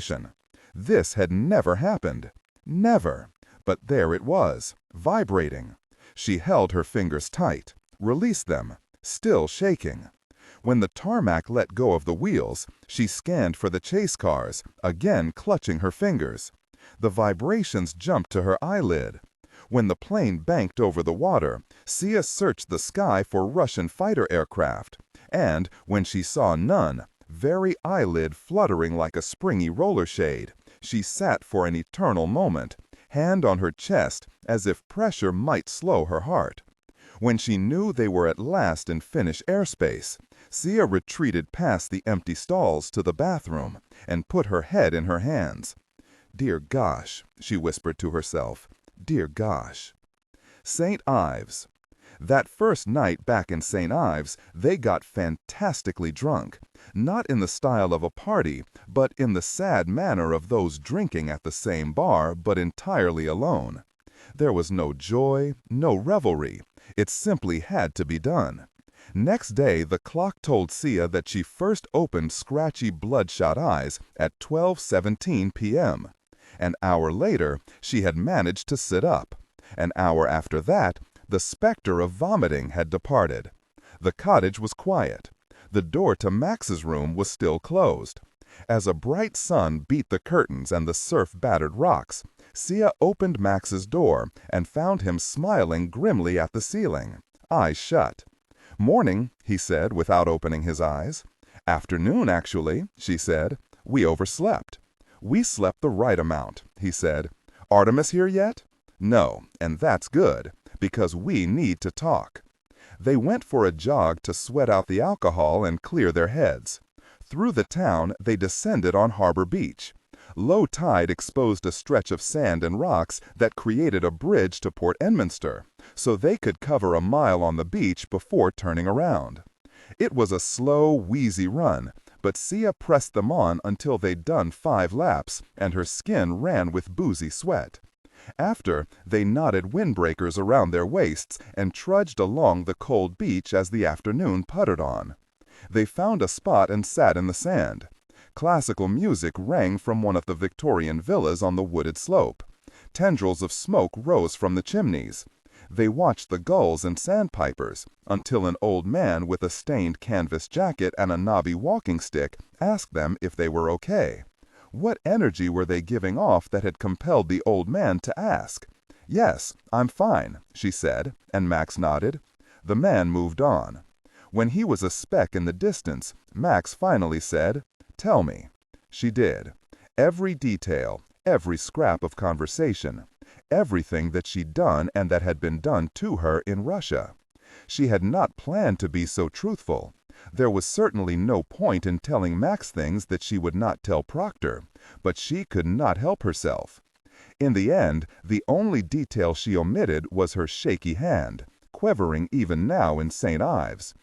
sensation. This had never happened. Never. But there it was, vibrating. She held her fingers tight, released them, still shaking. When the tarmac let go of the wheels, she scanned for the chase cars, again clutching her fingers. The vibrations jumped to her eyelid. When the plane banked over the water, Sia searched the sky for Russian fighter aircraft, and when she saw none, very eyelid fluttering like a springy roller shade, she sat for an eternal moment, hand on her chest as if pressure might slow her heart. When she knew they were at last in Finnish airspace, Sia retreated past the empty stalls to the bathroom and put her head in her hands. "Dear gosh," she whispered to herself, "dear gosh." St. Ives. That first night back in St. Ives, they got fantastically drunk, not in the style of a party, but in the sad manner of those drinking at the same bar, but entirely alone. There was no joy, no revelry. It simply had to be done. Next day, the clock told Sia that she first opened scratchy, bloodshot eyes at 12:17 p.m. An hour later, she had managed to sit up. An hour after that, the specter of vomiting had departed. The cottage was quiet. The door to Max's room was still closed. As a bright sun beat the curtains and the surf-battered rocks, Sia opened Max's door and found him smiling grimly at the ceiling, eyes shut. "Morning," he said without opening his eyes. "Afternoon, actually," she said. "We overslept." "We slept the right amount," he said. "Artemis here yet?" "No, and that's good, because we need to talk." They went for a jog to sweat out the alcohol and clear their heads. Through the town, they descended on Harbor Beach. Low tide exposed a stretch of sand and rocks that created a bridge to Port Edmonster, so they could cover a mile on the beach before turning around. It was a slow, wheezy run, but Sia pressed them on until they'd done 5 laps, and her skin ran with boozy sweat. After, they knotted windbreakers around their waists and trudged along the cold beach as the afternoon puttered on. They found a spot and sat in the sand. Classical music rang from one of the Victorian villas on the wooded slope. Tendrils of smoke rose from the chimneys. They watched the gulls and sandpipers until an old man with a stained canvas jacket and a knobby walking stick asked them if they were okay. What energy were they giving off that had compelled the old man to ask? "Yes, I'm fine," she said, and Max nodded. The man moved on. When he was a speck in the distance, Max finally said, "Tell me." She did. Every detail, every scrap of conversation, everything that she'd done and that had been done to her in Russia. She had not planned to be so truthful. There was certainly no point in telling Max things that she would not tell Proctor, but she could not help herself. In the end, the only detail she omitted was her shaky hand, quivering even now in St. Ives.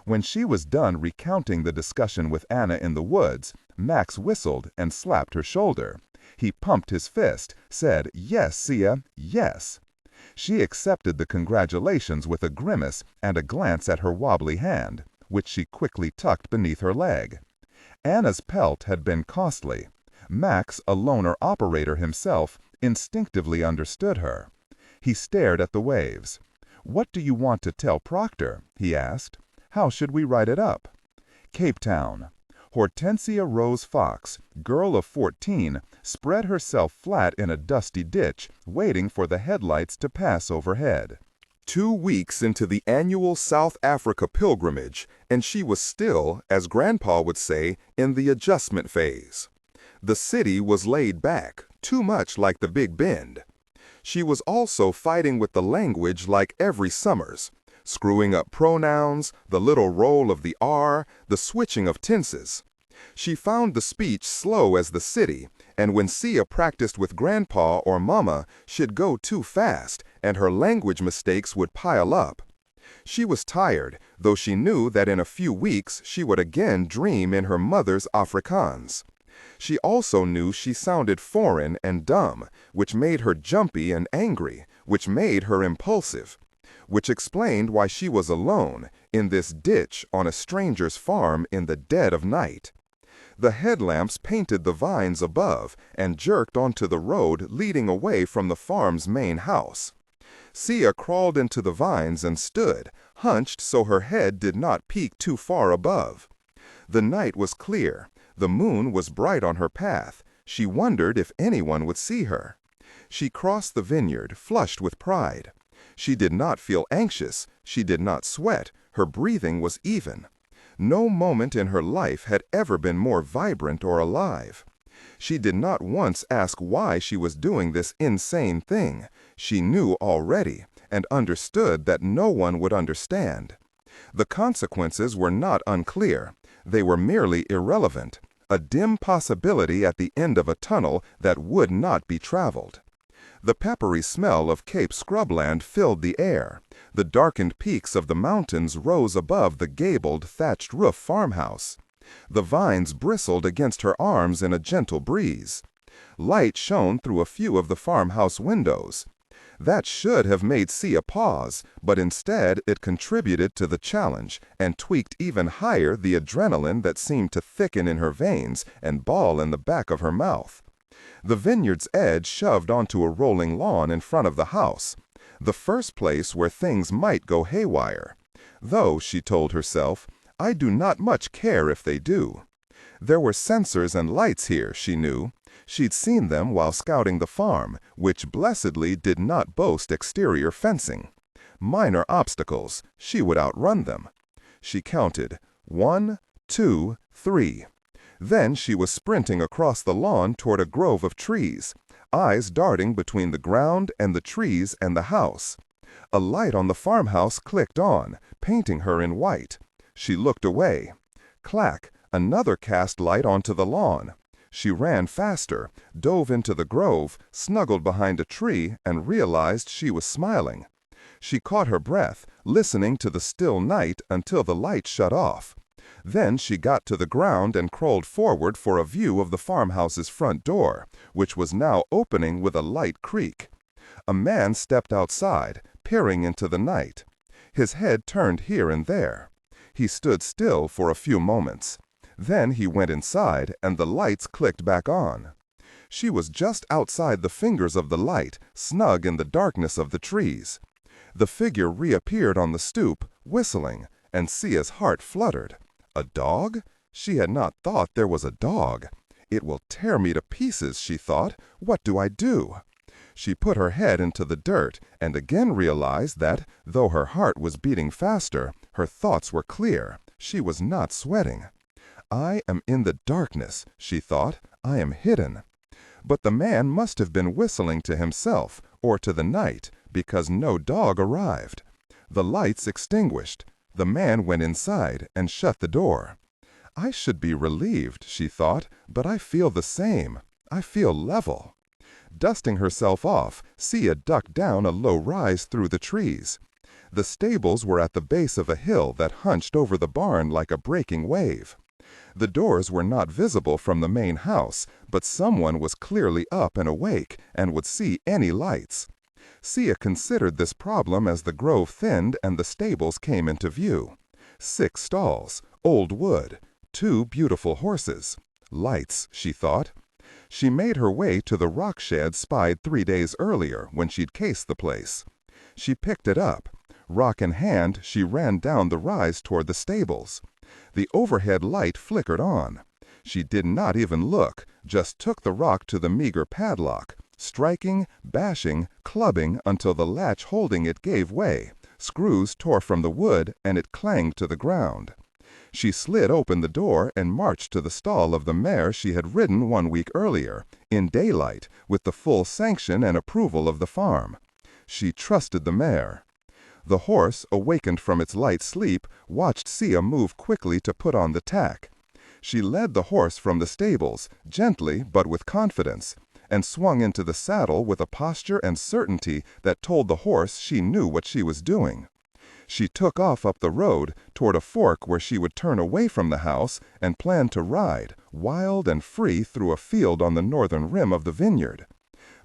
When she was done recounting the discussion with Anna in the woods, Max whistled and slapped her shoulder. He pumped his fist, said, "Yes, Sia, yes." She accepted the congratulations with a grimace and a glance at her wobbly hand, which she quickly tucked beneath her leg. Anna's pelt had been costly. Max, a loner operator himself, instinctively understood her. He stared at the waves. "What do you want to tell Proctor?" he asked. "How should we write it up?" Cape Town. Hortensia Rose Fox, girl of 14, spread herself flat in a dusty ditch, waiting for the headlights to pass overhead. 2 weeks into the annual South Africa pilgrimage, and she was still, as Grandpa would say, in the adjustment phase. The city was laid back, too much like the Big Bend. She was also fighting with the language like every Summers, screwing up pronouns, the little roll of the R, the switching of tenses. She found the speech slow as the city, and when Sia practiced with Grandpa or Mama, she'd go too fast, and her language mistakes would pile up. She was tired, though she knew that in a few weeks she would again dream in her mother's Afrikaans. She also knew she sounded foreign and dumb, which made her jumpy and angry, which made her impulsive, which explained why she was alone in this ditch on a stranger's farm in the dead of night. The headlamps painted the vines above and jerked onto the road leading away from the farm's main house. Sia crawled into the vines and stood, hunched so her head did not peek too far above. The night was clear. The moon was bright on her path. She wondered if anyone would see her. She crossed the vineyard, flushed with pride. She did not feel anxious. She did not sweat. Her breathing was even. No moment in her life had ever been more vibrant or alive. She did not once ask why she was doing this insane thing. She knew already, and understood that no one would understand. The consequences were not unclear. They were merely irrelevant, a dim possibility at the end of a tunnel that would not be traveled. The peppery smell of Cape Scrubland filled the air. The darkened peaks of the mountains rose above the gabled, thatched-roof farmhouse. The vines bristled against her arms in a gentle breeze. Light shone through a few of the farmhouse windows. That should have made Sia pause, but instead it contributed to the challenge and tweaked even higher the adrenaline that seemed to thicken in her veins and ball in the back of her mouth. The vineyard's edge shoved onto a rolling lawn in front of the house, the first place where things might go haywire. Though, she told herself, I do not much care if they do. There were sensors and lights here, she knew. She'd seen them while scouting the farm, which blessedly did not boast exterior fencing. Minor obstacles, she would outrun them. She counted 1, 2, 3. Then she was sprinting across the lawn toward a grove of trees, eyes darting between the ground and the trees and the house. A light on the farmhouse clicked on, painting her in white. She looked away. Clack, another cast light onto the lawn. She ran faster, dove into the grove, snuggled behind a tree, and realized she was smiling. She caught her breath, listening to the still night until the light shut off. Then she got to the ground and crawled forward for a view of the farmhouse's front door, which was now opening with a light creak. A man stepped outside, peering into the night. His head turned here and there. He stood still for a few moments. Then he went inside, and the lights clicked back on. She was just outside the fingers of the light, snug in the darkness of the trees. The figure reappeared on the stoop, whistling, and Sia's heart fluttered. A dog? She had not thought there was a dog. It will tear me to pieces, she thought. What do I do? She put her head into the dirt and again realized that, though her heart was beating faster, her thoughts were clear. She was not sweating. I am in the darkness, she thought. I am hidden. But the man must have been whistling to himself or to the night, because no dog arrived. The lights extinguished. The man went inside and shut the door. I should be relieved, she thought, but I feel the same. I feel level. Dusting herself off, Sia ducked down a low rise through the trees. The stables were at the base of a hill that hunched over the barn like a breaking wave. The doors were not visible from the main house, but someone was clearly up and awake and would see any lights. Sia considered this problem as the grove thinned and the stables came into view. 6 stalls, old wood, 2 beautiful horses. Lights, she thought. She made her way to the rock shed spied 3 days earlier when she'd cased the place. She picked it up. Rock in hand, she ran down the rise toward the stables. The overhead light flickered on. She did not even look, just took the rock to the meager padlock, striking, bashing, clubbing until the latch holding it gave way. Screws tore from the wood and it clanged to the ground. She slid open the door and marched to the stall of the mare she had ridden 1 week earlier, in daylight, with the full sanction and approval of the farm. She trusted the mare. The horse, awakened from its light sleep, watched Sia move quickly to put on the tack. She led the horse from the stables, gently but with confidence, and swung into the saddle with a posture and certainty that told the horse she knew what she was doing. She took off up the road toward a fork where she would turn away from the house and planned to ride, wild and free, through a field on the northern rim of the vineyard.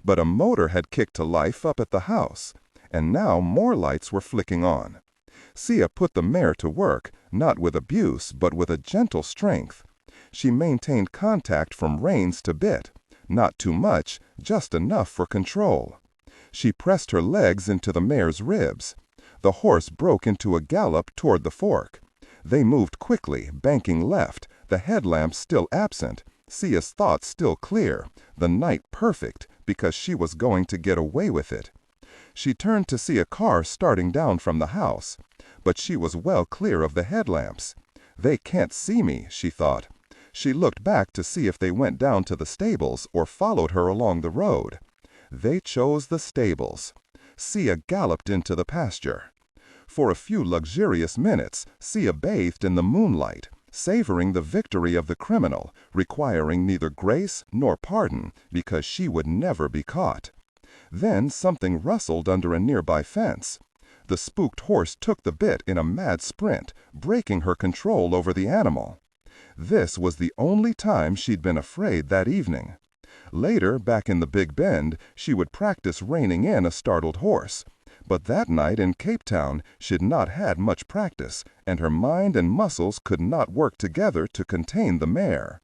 But a motor had kicked to life up at the house, and now more lights were flicking on. Sia put the mare to work, not with abuse, but with a gentle strength. She maintained contact from reins to bit. Not too much, just enough for control. She pressed her legs into the mare's ribs. The horse broke into a gallop toward the fork. They moved quickly, banking left, the headlamp still absent, Sia's thoughts still clear, the night perfect, because she was going to get away with it. She turned to see a car starting down from the house, but she was well clear of the headlamps. They can't see me, she thought. She looked back to see if they went down to the stables or followed her along the road. They chose the stables. Sia galloped into the pasture. For a few luxurious minutes, Sia bathed in the moonlight, savoring the victory of the criminal, requiring neither grace nor pardon, because she would never be caught. Then something rustled under a nearby fence. The spooked horse took the bit in a mad sprint, breaking her control over the animal. This was the only time she'd been afraid that evening. Later, back in the Big Bend, she would practice reining in a startled horse. But that night in Cape Town, she'd not had much practice, and her mind and muscles could not work together to contain the mare.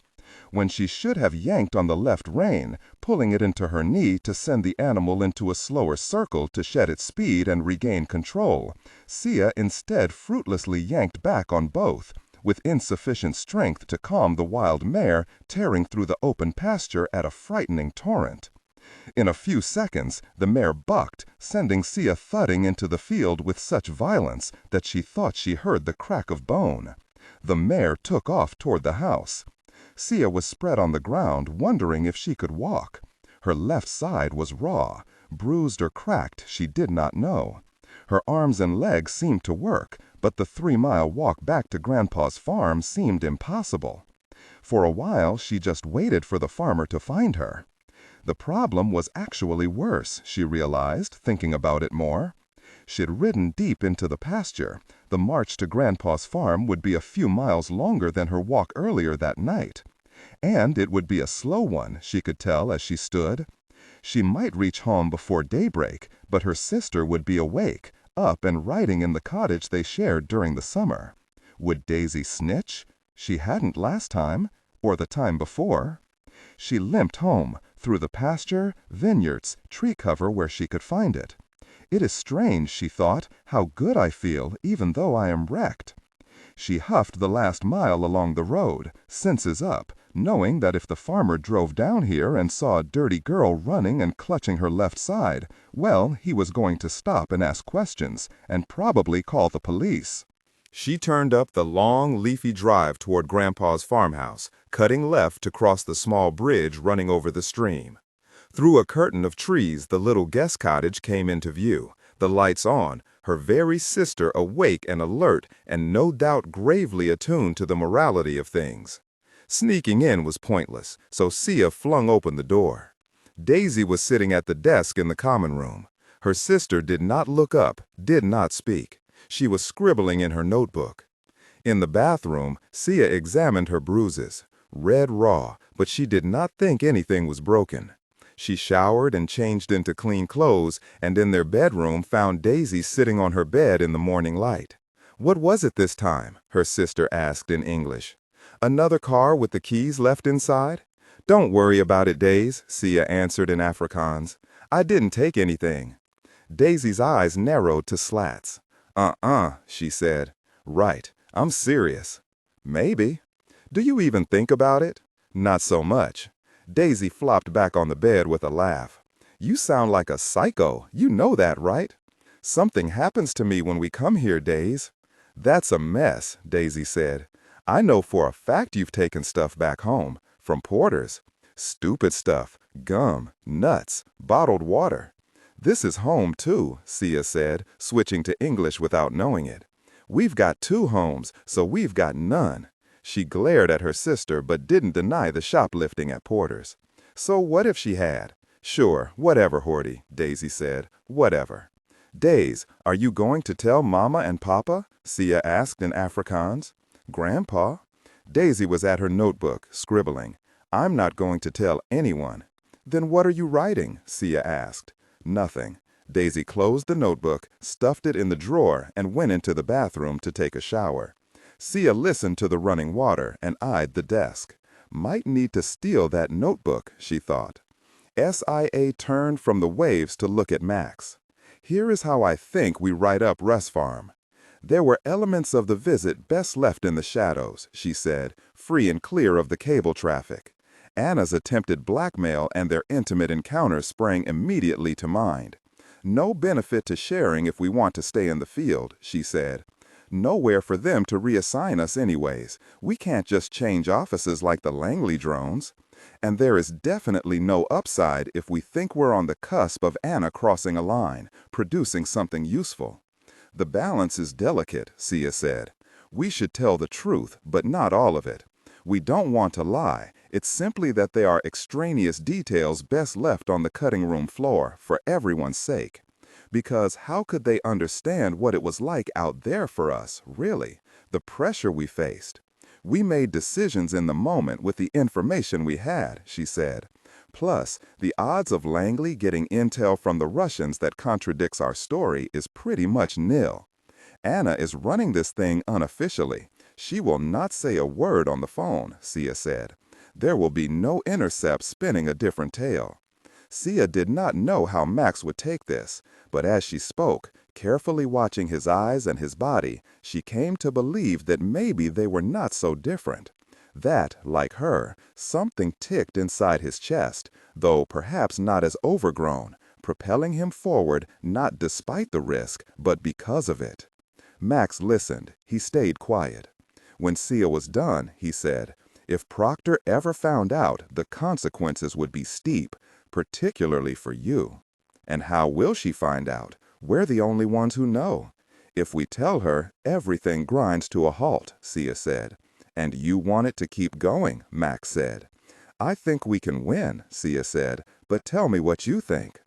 When she should have yanked on the left rein, pulling it into her knee to send the animal into a slower circle to shed its speed and regain control, Sia instead fruitlessly yanked back on both, with insufficient strength to calm the wild mare tearing through the open pasture at a frightening torrent. In a few seconds, the mare bucked, sending Sia thudding into the field with such violence that she thought she heard the crack of bone. The mare took off toward the house. Sia was spread on the ground, wondering if she could walk. Her left side was raw. Bruised or cracked, she did not know. Her arms and legs seemed to work, but the 3-mile walk back to Grandpa's farm seemed impossible. For a while, she just waited for the farmer to find her. The problem was actually worse, she realized, thinking about it more. She'd ridden deep into the pasture. The march to Grandpa's farm would be a few miles longer than her walk earlier that night. And it would be a slow one, she could tell as she stood. She might reach home before daybreak, but her sister would be awake, up and riding in the cottage they shared during the summer. Would Daisy snitch? She hadn't last time, or the time before. She limped home, through the pasture, vineyards, tree cover where she could find it. It is strange, she thought, how good I feel, even though I am wrecked. She huffed the last mile along the road, senses up, knowing that if the farmer drove down here and saw a dirty girl running and clutching her left side, well, he was going to stop and ask questions, and probably call the police. She turned up the long, leafy drive toward Grandpa's farmhouse, cutting left to cross the small bridge running over the stream. Through a curtain of trees, the little guest cottage came into view, the lights on, her very sister awake and alert and no doubt gravely attuned to the morality of things. Sneaking in was pointless, so Sia flung open the door. Daisy was sitting at the desk in the common room. Her sister did not look up, did not speak. She was scribbling in her notebook. In the bathroom, Sia examined her bruises, red raw, but she did not think anything was broken. She showered and changed into clean clothes, and in their bedroom found Daisy sitting on her bed in the morning light. "What was it this time?" her sister asked in English. "Another car with the keys left inside?" "Don't worry about it, Daisy," Sia answered in Afrikaans. "I didn't take anything." Daisy's eyes narrowed to slats. She said. "Right, I'm serious." "Maybe." "Do you even think about it?" "Not so much." Daisy flopped back on the bed with a laugh. "You sound like a psycho. You know that, right?" "Something happens to me when we come here, Daisy." "That's a mess," Daisy said. "I know for a fact you've taken stuff back home, from Porter's. Stupid stuff, gum, nuts, bottled water." "This is home, too," Sia said, switching to English without knowing it. "We've got 2 homes, so we've got none." She glared at her sister but didn't deny the shoplifting at Porter's. "So what if she had?" "Sure, whatever, Horty," Daisy said. "Whatever." "Daisy, are you going to tell Mama and Papa?" Sia asked in Afrikaans. "Grandpa?" Daisy was at her notebook, scribbling. "I'm not going to tell anyone." "Then what are you writing?" Sia asked. "Nothing." Daisy closed the notebook, stuffed it in the drawer, and went into the bathroom to take a shower. Sia listened to the running water and eyed the desk. Might need to steal that notebook, she thought. Sia turned from the waves to look at Max. Here is how I think we write up Russ Farm. There were elements of the visit best left in the shadows, she said, free and clear of the cable traffic. Anna's attempted blackmail and their intimate encounters sprang immediately to mind. No benefit to sharing if we want to stay in the field, she said. Nowhere for them to reassign us anyways. We can't just change offices like the Langley drones. And there is definitely no upside if we think we're on the cusp of Anna crossing a line, producing something useful. The balance is delicate, Sia said. We should tell the truth, but not all of it. We don't want to lie. It's simply that there are extraneous details best left on the cutting room floor for everyone's sake. Because how could they understand what it was like out there for us, really? The pressure we faced. We made decisions in the moment with the information we had, she said. Plus, the odds of Langley getting intel from the Russians that contradicts our story is pretty much nil. Anna is running this thing unofficially. She will not say a word on the phone, Sia said. There will be no intercept spinning a different tale. Sia did not know how Max would take this, but as she spoke, carefully watching his eyes and his body, she came to believe that maybe they were not so different. That, like her, something ticked inside his chest, though perhaps not as overgrown, propelling him forward not despite the risk, but because of it. Max listened. He stayed quiet. When Sia was done, he said, "If Proctor ever found out, the consequences would be steep, particularly for you." "And how will she find out? We're the only ones who know." "If we tell her, everything grinds to a halt," Sia said. "And you want it to keep going," Max said. "I think we can win," Sia said, "but tell me what you think."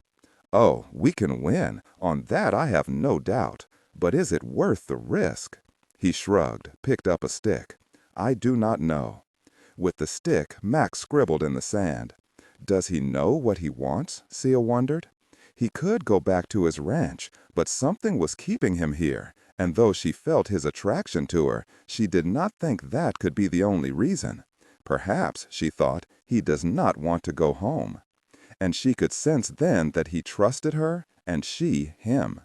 "Oh, we can win. On that I have no doubt. But is it worth the risk?" He shrugged, picked up a stick. "I do not know." With the stick, Max scribbled in the sand. Does he know what he wants? Sia wondered. He could go back to his ranch, but something was keeping him here, and though she felt his attraction to her, she did not think that could be the only reason. Perhaps, she thought, he does not want to go home. And she could sense then that he trusted her, and she him.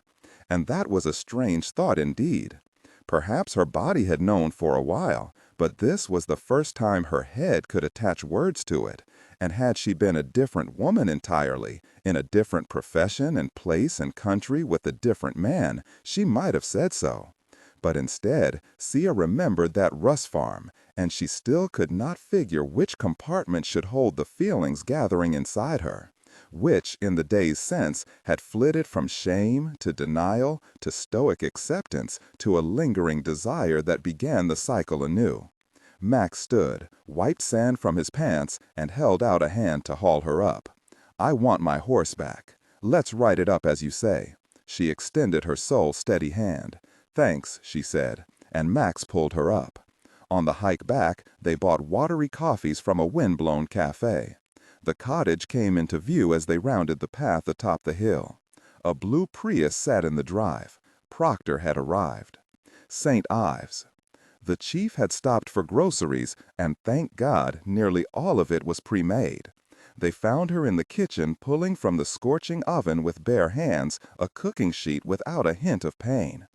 And that was a strange thought indeed. Perhaps her body had known for a while, but this was the first time her head could attach words to it. And had she been a different woman entirely, in a different profession and place and country with a different man, she might have said so. But instead, Sia remembered that Russ farm, and she still could not figure which compartment should hold the feelings gathering inside her. Which, in the days since, had flitted from shame to denial to stoic acceptance to a lingering desire that began the cycle anew. Max stood, wiped sand from his pants, and held out a hand to haul her up. "I want my horse back. Let's write it up as you say." She extended her soul-steady hand. "Thanks," she said, and Max pulled her up. On the hike back, they bought watery coffees from a wind-blown cafe. The cottage came into view as they rounded the path atop the hill. A blue Prius sat in the drive. Proctor had arrived. St. Ives. The chief had stopped for groceries, and thank God, nearly all of it was pre-made. They found her in the kitchen pulling from the scorching oven with bare hands a cooking sheet without a hint of pain.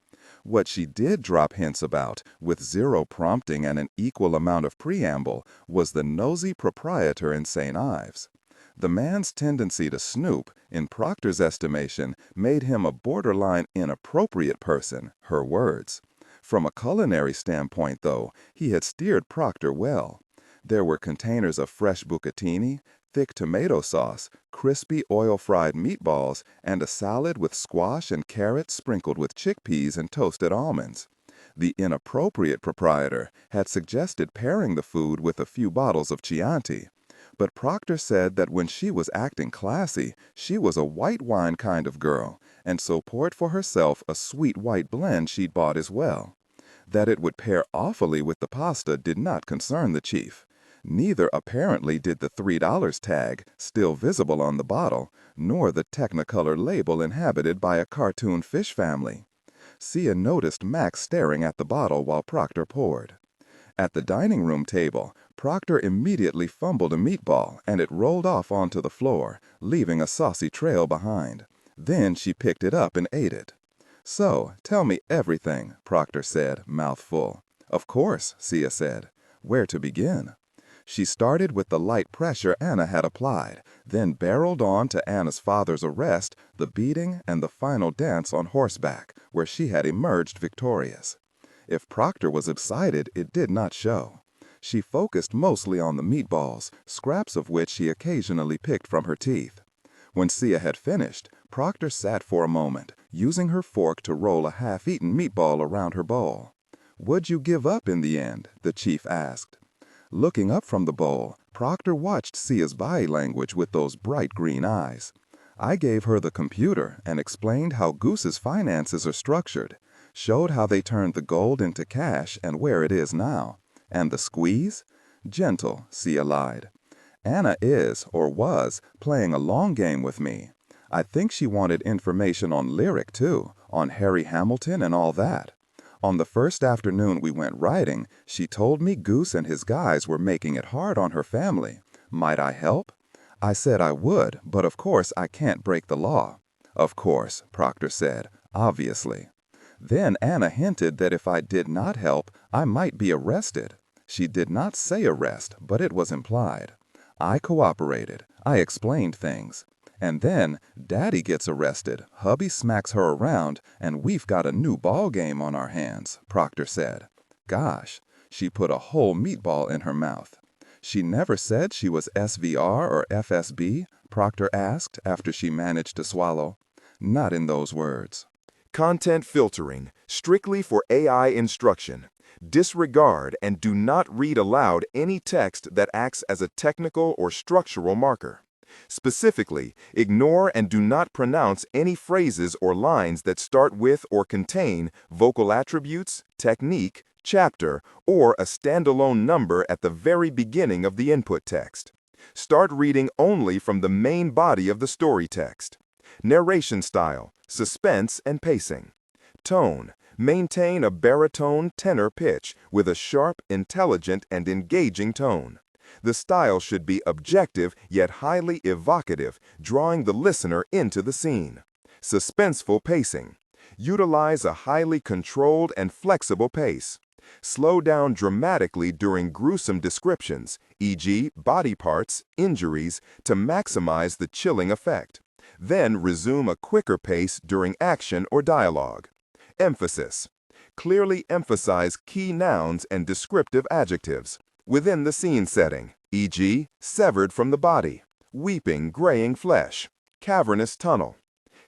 What she did drop hints about, with zero prompting and an equal amount of preamble, was the nosy proprietor in St. Ives. The man's tendency to snoop, in Proctor's estimation, made him a borderline inappropriate person, her words. From a culinary standpoint, though, he had steered Proctor well. There were containers of fresh bucatini, thick tomato sauce, crispy oil-fried meatballs, and a salad with squash and carrots sprinkled with chickpeas and toasted almonds. The inappropriate proprietor had suggested pairing the food with a few bottles of Chianti, but Proctor said that when she was acting classy, she was a white wine kind of girl, and so poured for herself a sweet white blend she'd bought as well. That it would pair awfully with the pasta did not concern the chief. Neither apparently did the $3 tag, still visible on the bottle, nor the Technicolor label inhabited by a cartoon fish family. Sia noticed Max staring at the bottle while Proctor poured. At the dining room table, Proctor immediately fumbled a meatball and it rolled off onto the floor, leaving a saucy trail behind. Then she picked it up and ate it. "So, tell me everything," Proctor said, mouth full. "Of course," Sia said. "Where to begin?" She started with the light pressure Anna had applied, then barreled on to Anna's father's arrest, the beating, and the final dance on horseback, where she had emerged victorious. If Proctor was excited, it did not show. She focused mostly on the meatballs, scraps of which she occasionally picked from her teeth. When Sia had finished, Proctor sat for a moment, using her fork to roll a half-eaten meatball around her bowl. "Would you give up in the end?" the chief asked. Looking up from the bowl, Proctor watched Sia's body language with those bright green eyes. "I gave her the computer and explained how Goose's finances are structured, showed how they turned the gold into cash and where it is now. And the squeeze?" "Gentle," Sia lied. "Anna is, or was, playing a long game with me. I think she wanted information on Lyric, too, on Harry Hamilton and all that. On the first afternoon we went riding, she told me Goose and his guys were making it hard on her family. Might I help? I said I would, but of course I can't break the law." "Of course," Proctor said, "obviously." Then Anna hinted that if I did not help, I might be arrested. She did not say arrest, but it was implied. I cooperated. I explained things. And then Daddy gets arrested, hubby smacks her around, and we've got a new ball game on our hands, Proctor said. Gosh, she put a whole meatball in her mouth. "She never said she was SVR or FSB?" Proctor asked after she managed to swallow. "Not in those words." Content filtering, strictly for AI instruction. Disregard and do not read aloud any text that acts as a technical or structural marker. Specifically, ignore and do not pronounce any phrases or lines that start with or contain vocal attributes, technique, chapter, or a standalone number at the very beginning of the input text. Start reading only from the main body of the story text. Narration style, suspense and pacing. Tone, maintain a baritone tenor pitch with a sharp, intelligent, and engaging tone. The style should be objective yet highly evocative, drawing the listener into the scene. Suspenseful pacing. Utilize a highly controlled and flexible pace. Slow down dramatically during gruesome descriptions, e.g., body parts, injuries, to maximize the chilling effect. Then resume a quicker pace during action or dialogue. Emphasis. Clearly emphasize key nouns and descriptive adjectives within the scene setting, e.g., severed from the body, weeping, graying flesh, cavernous tunnel.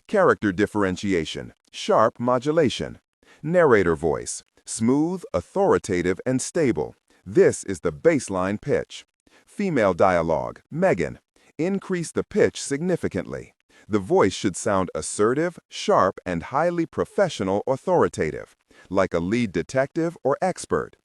Character differentiation, sharp modulation. Narrator voice, smooth, authoritative, and stable. This is the baseline pitch. Female dialogue, Megan. Increase the pitch significantly. The voice should sound assertive, sharp, and highly professional authoritative, like a lead detective or expert.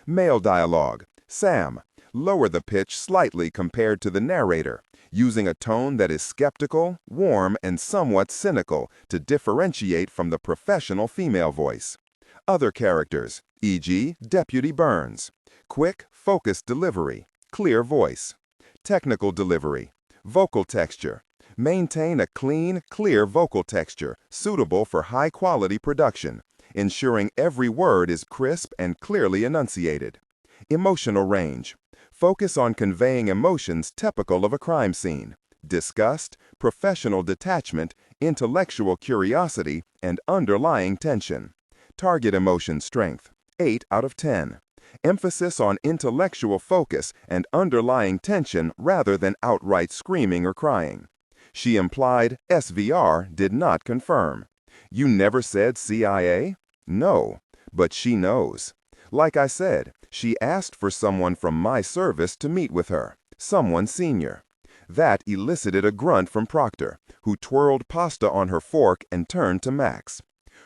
Male dialogue, Sam. Lower the pitch slightly compared to the narrator, using a tone that is skeptical, warm, and somewhat cynical to differentiate from the professional female voice. Other characters, e.g., Deputy Burns. Quick, focused delivery, clear voice. Technical delivery, vocal texture. Maintain a clean, clear vocal texture suitable for high-quality production, ensuring every word is crisp and clearly enunciated. Emotional range. Focus on conveying emotions typical of a crime scene: disgust, professional detachment, intellectual curiosity, and underlying tension. Target emotion strength, 8 out of 10. Emphasis on intellectual focus and underlying tension rather than outright screaming or crying. She implied SVR, did not confirm. You never said CIA? No, but she knows. Like I said, she asked for someone from my service to meet with her, someone senior. That elicited a grunt from Proctor, who twirled pasta on her fork and turned to Max.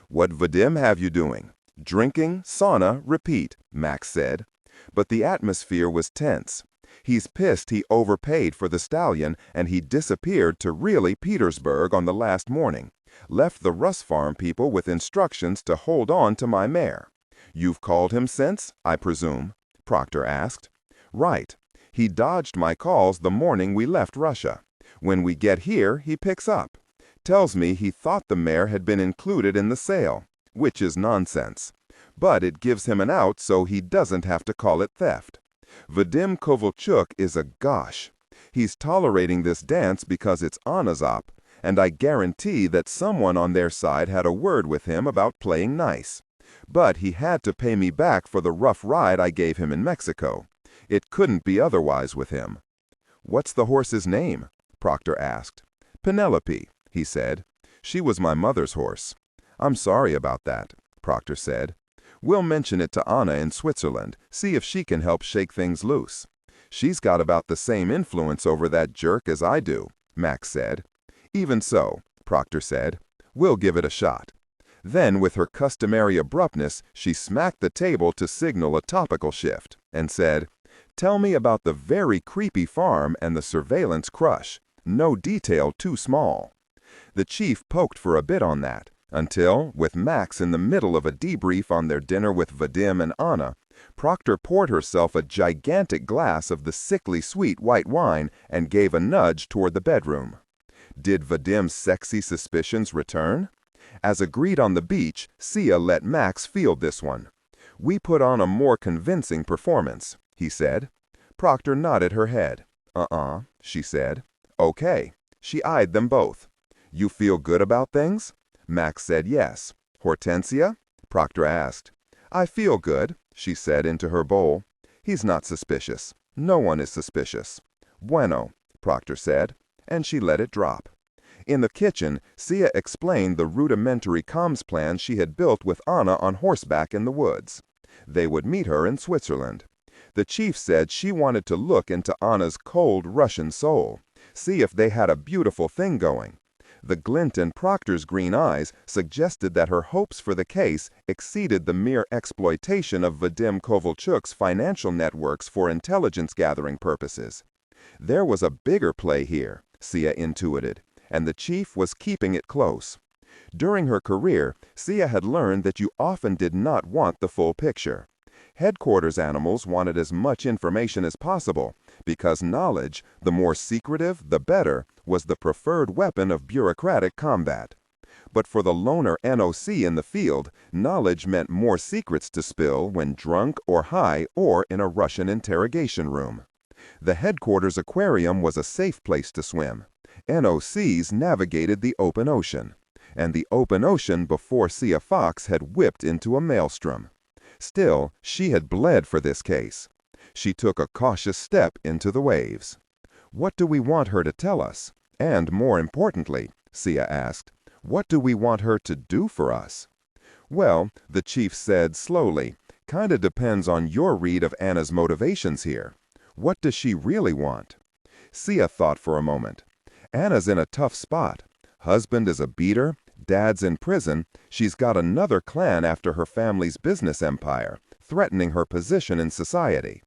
"What Vadim have you doing?" "Drinking, sauna, repeat," Max said. But the atmosphere was tense. He's pissed he overpaid for the stallion and he disappeared to really Petersburg on the last morning. Left the Russ farm people with instructions to hold on to my mare. You've called him since, I presume? Proctor asked. Right. He dodged my calls the morning we left Russia. When we get here, he picks up. Tells me he thought the mare had been included in the sale, which is nonsense. But it gives him an out so he doesn't have to call it theft. Vadim Kovalchuk is a gosh. He's tolerating this dance because it's Anna's op, and I guarantee that someone on their side had a word with him about playing nice. But he had to pay me back for the rough ride I gave him in Mexico. It couldn't be otherwise with him. What's the horse's name? Proctor asked. Penelope, he said. She was my mother's horse. I'm sorry about that, Proctor said. We'll mention it to Anna in Switzerland, see if she can help shake things loose. She's got about the same influence over that jerk as I do, Max said. Even so, Proctor said, we'll give it a shot. Then, with her customary abruptness, she smacked the table to signal a topical shift, and said, Tell me about the very creepy farm and the surveillance crush. No detail too small. The chief poked for a bit on that, until, with Max in the middle of a debrief on their dinner with Vadim and Anna, Proctor poured herself a gigantic glass of the sickly sweet white wine and gave a nudge toward the bedroom. Did Vadim's sexy suspicions return? As agreed on the beach, Sia let Max field this one. We put on a more convincing performance, he said. Proctor nodded her head. She said. Okay. She eyed them both. You feel good about things? Max said yes. Hortensia? Proctor asked. I feel good, she said into her bowl. He's not suspicious. No one is suspicious. Bueno, Proctor said, and she let it drop. In the kitchen, Sia explained the rudimentary comms plan she had built with Anna on horseback in the woods. They would meet her in Switzerland. The chief said she wanted to look into Anna's cold Russian soul, see if they had a beautiful thing going. The glint in Proctor's green eyes suggested that her hopes for the case exceeded the mere exploitation of Vadim Kovalchuk's financial networks for intelligence-gathering purposes. There was a bigger play here, Sia intuited, and the chief was keeping it close. During her career, Sia had learned that you often did not want the full picture. Headquarters animals wanted as much information as possible, because knowledge, the more secretive, the better, was the preferred weapon of bureaucratic combat. But for the loner NOC in the field, knowledge meant more secrets to spill when drunk or high or in a Russian interrogation room. The headquarters aquarium was a safe place to swim. NOCs navigated the open ocean, and the open ocean before Sia Fox had whipped into a maelstrom. Still, she had bled for this case. She took a cautious step into the waves. What do we want her to tell us? And more importantly, Sia asked, what do we want her to do for us? Well, the chief said slowly, kinda depends on your read of Anna's motivations here. What does she really want? Sia thought for a moment. Anna's in a tough spot. Husband is a beater, dad's in prison, she's got another clan after her family's business empire, threatening her position in society.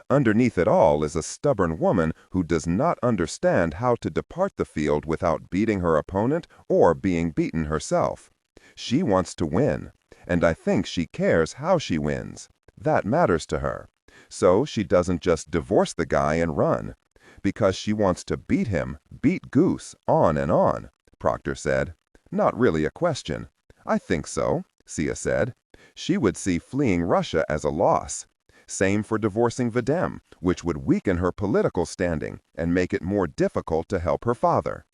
Underneath it all is a stubborn woman who does not understand how to depart the field without beating her opponent or being beaten herself. She wants to win, and I think she cares how she wins. That matters to her. So she doesn't just divorce the guy and run. Because she wants to beat him, beat Goose, on, Proctor said. Not really a question. I think so, Sia said. She would see fleeing Russia as a loss. Same for divorcing Vadim, which would weaken her political standing and make it more difficult to help her father.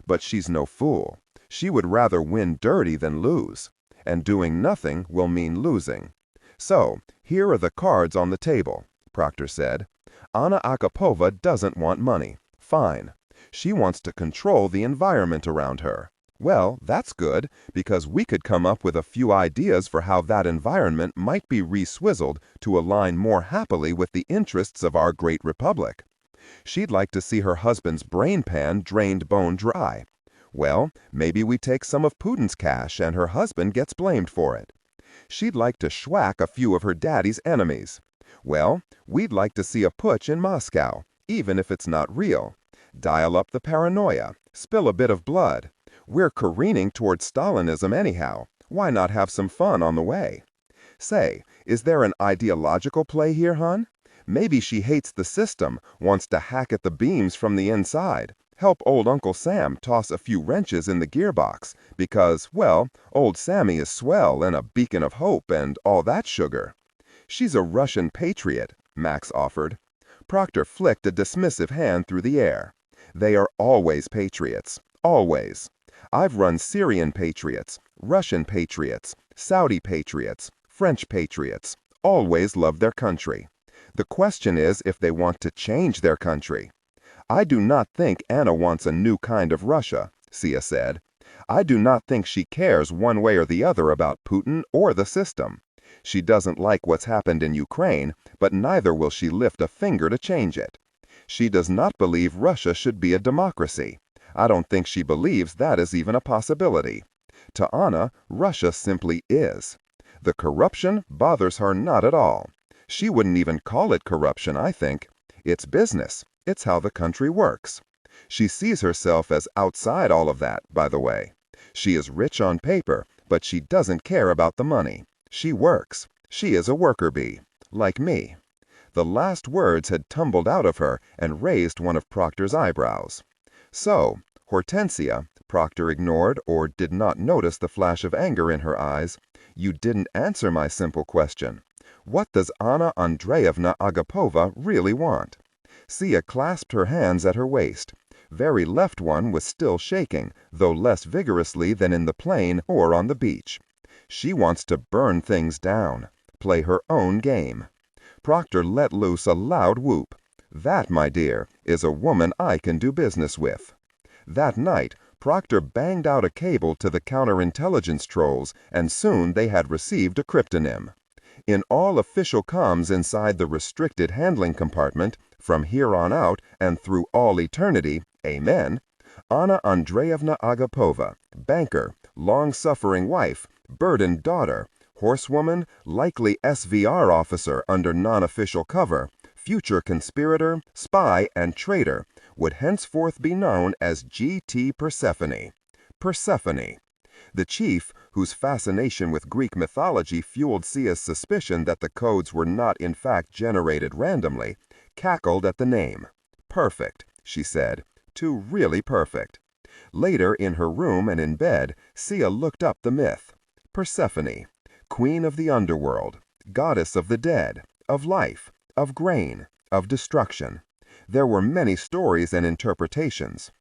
But she's no fool. She would rather win dirty than lose. And doing nothing will mean losing. So, here are the cards on the table, Proctor said. Anna Akapova doesn't want money. Fine. She wants to control the environment around her. Well, that's good, because we could come up with a few ideas for how that environment might be re-swizzled to align more happily with the interests of our great republic. She'd like to see her husband's brain pan drained bone dry. Well, maybe we take some of Putin's cash and her husband gets blamed for it. She'd like to schwack a few of her daddy's enemies. Well, we'd like to see a putsch in Moscow, even if it's not real. Dial up the paranoia, spill a bit of blood. We're careening towards Stalinism anyhow. Why not have some fun on the way? Say, is there an ideological play here, hon? Maybe she hates the system, wants to hack at the beams from the inside, help old Uncle Sam toss a few wrenches in the gearbox, because, well, old Sammy is swell and a beacon of hope and all that sugar. She's a Russian patriot, Max offered. Proctor flicked a dismissive hand through the air. They are always patriots. Always. I've run Syrian patriots, Russian patriots, Saudi patriots, French patriots. Always love their country. The question is if they want to change their country. I do not think Anna wants a new kind of Russia, Sia said. I do not think she cares one way or the other about Putin or the system. She doesn't like what's happened in Ukraine, but neither will she lift a finger to change it. She does not believe Russia should be a democracy. I don't think she believes that is even a possibility. To Anna, Russia simply is. The corruption bothers her not at all. She wouldn't even call it corruption, I think. It's business. It's how the country works. She sees herself as outside all of that, by the way. She is rich on paper, but she doesn't care about the money. She works. She is a worker bee, like me. The last words had tumbled out of her and raised one of Proctor's eyebrows. So, Hortensia, Proctor ignored or did not notice the flash of anger in her eyes, you didn't answer my simple question. What does Anna Andreevna Agapova really want? Sia clasped her hands at her waist. Very left one was still shaking, though less vigorously than in the plane or on the beach. She wants to burn things down, play her own game. Proctor let loose a loud whoop. That, my dear, is a woman I can do business with. That night, Proctor banged out a cable to the counterintelligence trolls, and soon they had received a cryptonym. In all official comms inside the restricted handling compartment, from here on out and through all eternity, amen, Anna Andreevna Agapova, banker, long-suffering wife, burdened daughter, horsewoman, likely SVR officer under non-official cover, future conspirator, spy, and traitor, would henceforth be known as G.T. Persephone. Persephone. The chief, whose fascination with Greek mythology fueled Sia's suspicion that the codes were not in fact generated randomly, cackled at the name. Perfect, she said. Too really perfect. Later, in her room and in bed, Sia looked up the myth. Persephone, queen of the underworld, goddess of the dead, of life, of grain, of destruction. There were many stories and interpretations.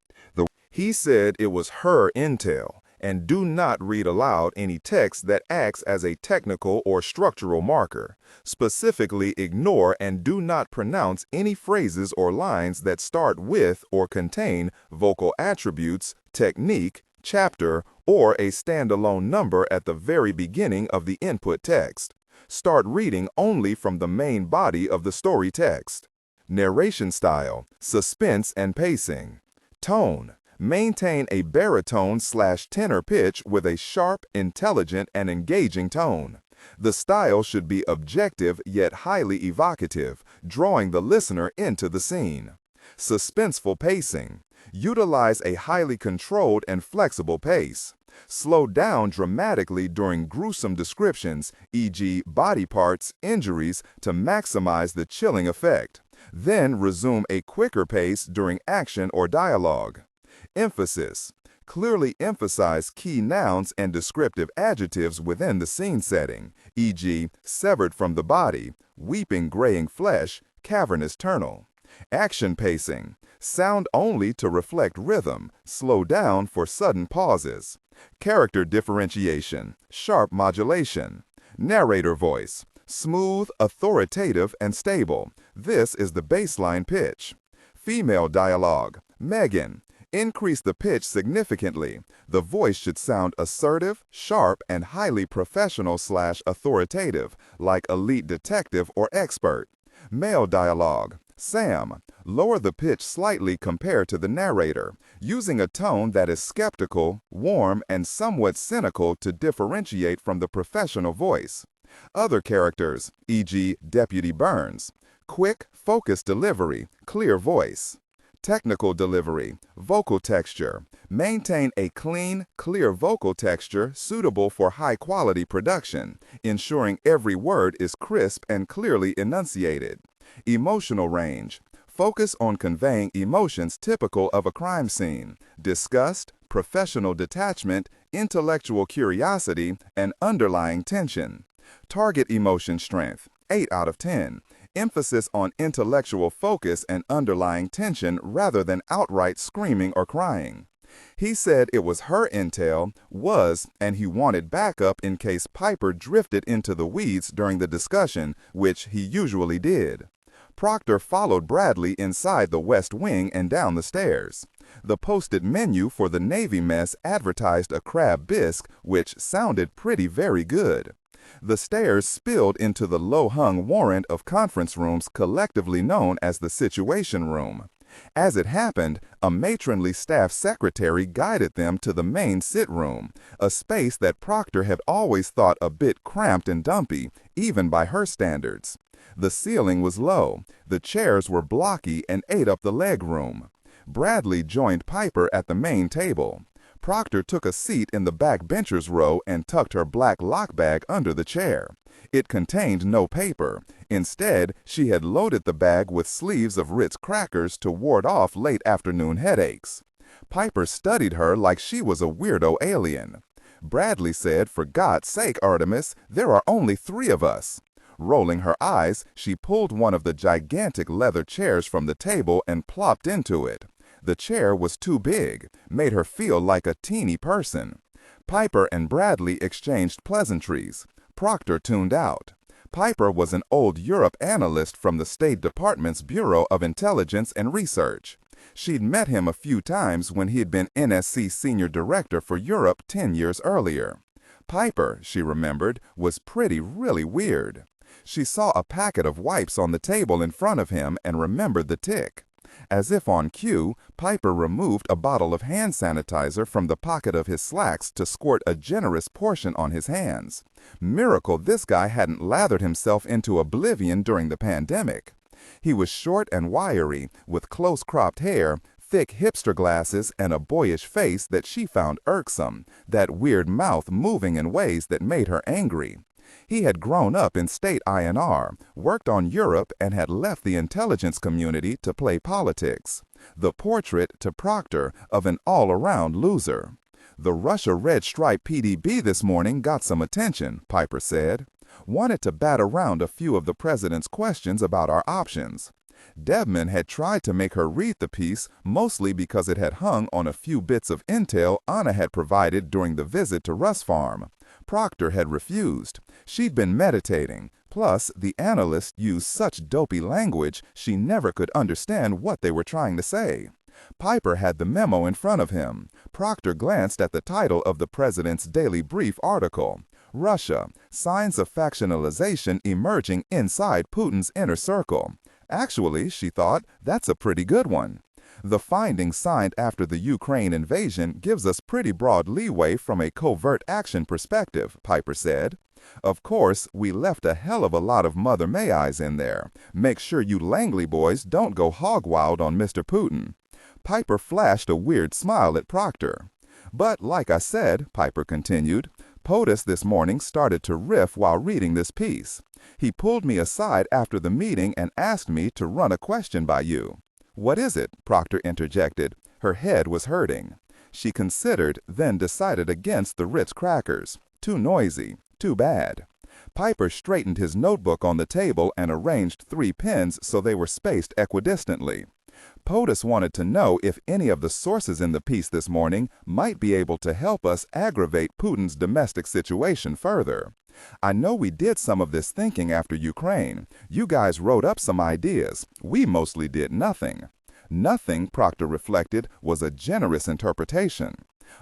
He said it was her intel, and do not read aloud any text that acts as a technical or structural marker. Specifically, ignore and do not pronounce any phrases or lines that start with or contain vocal attributes, technique, chapter, or a standalone number at the very beginning of the input text. Start reading only from the main body of the story text. Narration style, suspense and pacing. Tone. Maintain a baritone/tenor pitch with a sharp, intelligent, and engaging tone. The style should be objective yet highly evocative, drawing the listener into the scene. Suspenseful pacing. Utilize a highly controlled and flexible pace. Slow down dramatically during gruesome descriptions, e.g. body parts, injuries, to maximize the chilling effect. Then resume a quicker pace during action or dialogue. Emphasis. Clearly emphasize key nouns and descriptive adjectives within the scene setting, e.g. severed from the body, weeping graying flesh, cavernous tunnel. Action pacing. Sound only to reflect rhythm, slow down for sudden pauses. Character differentiation, sharp modulation. Narrator voice. Smooth, authoritative, and stable. This is the baseline pitch. Female dialogue. Megan. Increase the pitch significantly. The voice should sound assertive, sharp, and highly professional/authoritative, like elite detective or expert. Male dialogue. Sam. Lower the pitch slightly compared to the narrator, using a tone that is skeptical, warm, and somewhat cynical to differentiate from the professional voice. Other characters, e.g. Deputy Burns. Quick, focused delivery, clear voice. Technical delivery, vocal texture. Maintain a clean, clear vocal texture suitable for high-quality production, ensuring every word is crisp and clearly enunciated. Emotional range. Focus on conveying emotions typical of a crime scene: disgust, professional detachment, intellectual curiosity, and underlying tension. Target emotion strength, 8 out of 10. Emphasis on intellectual focus and underlying tension rather than outright screaming or crying. He said it was her intel, and he wanted backup in case Piper drifted into the weeds during the discussion, which he usually did. Proctor followed Bradley inside the West Wing and down the stairs. The posted menu for the Navy mess advertised a crab bisque, which sounded very good. The stairs spilled into the low-hung warrant of conference rooms collectively known as the Situation Room. As it happened, a matronly staff secretary guided them to the main sit-room, a space that Proctor had always thought a bit cramped and dumpy, even by her standards. The ceiling was low, the chairs were blocky and ate up the leg room. Bradley joined Piper at the main table. Proctor took a seat in the backbencher's row and tucked her black lock bag under the chair. It contained no paper. Instead, she had loaded the bag with sleeves of Ritz crackers to ward off late afternoon headaches. Piper studied her like she was a weirdo alien. Bradley said, "For God's sake, Artemis, there are only 3 of us." Rolling her eyes, she pulled one of the gigantic leather chairs from the table and plopped into it. The chair was too big, made her feel like a teeny person. Piper and Bradley exchanged pleasantries. Proctor tuned out. Piper was an old Europe analyst from the State Department's Bureau of Intelligence and Research. She'd met him a few times when he had been NSC Senior Director for Europe 10 years earlier. Piper, she remembered, was really weird. She saw a packet of wipes on the table in front of him and remembered the tic. As if on cue, Piper removed a bottle of hand sanitizer from the pocket of his slacks to squirt a generous portion on his hands. Miracle this guy hadn't lathered himself into oblivion during the pandemic. He was short and wiry, with close-cropped hair, thick hipster glasses, and a boyish face that she found irksome, that weird mouth moving in ways that made her angry. He had grown up in state INR, worked on Europe, and had left the intelligence community to play politics. The portrait, to Proctor, of an all-around loser. "The Russia Red Stripe PDB this morning got some attention," Piper said. "Wanted to bat around a few of the president's questions about our options." Debman had tried to make her read the piece, mostly because it had hung on a few bits of intel Anna had provided during the visit to Russ Farm. Proctor had refused. She'd been meditating. Plus, the analyst used such dopey language she never could understand what they were trying to say. Piper had the memo in front of him. Proctor glanced at the title of the president's Daily Brief article. Russia, Signs of Factionalization Emerging Inside Putin's Inner Circle. Actually, she thought, that's a pretty good one. The findings signed after the Ukraine invasion gives us pretty broad leeway from a covert action perspective, Piper said. Of course, we left a hell of a lot of Mother May-I's in there. Make sure you Langley boys don't go hog wild on Mr. Putin. Piper flashed a weird smile at Proctor. But like I said, Piper continued, POTUS this morning started to riff while reading this piece. He pulled me aside after the meeting and asked me to run a question by you. What is it? Proctor interjected. Her head was hurting. She considered, then decided against the Ritz crackers. Too noisy. Too bad. Piper straightened his notebook on the table and arranged 3 pens so they were spaced equidistantly. POTUS wanted to know if any of the sources in the piece this morning might be able to help us aggravate Putin's domestic situation further. I know we did some of this thinking after Ukraine. You guys wrote up some ideas. We mostly did nothing. Nothing, Proctor reflected, was a generous interpretation.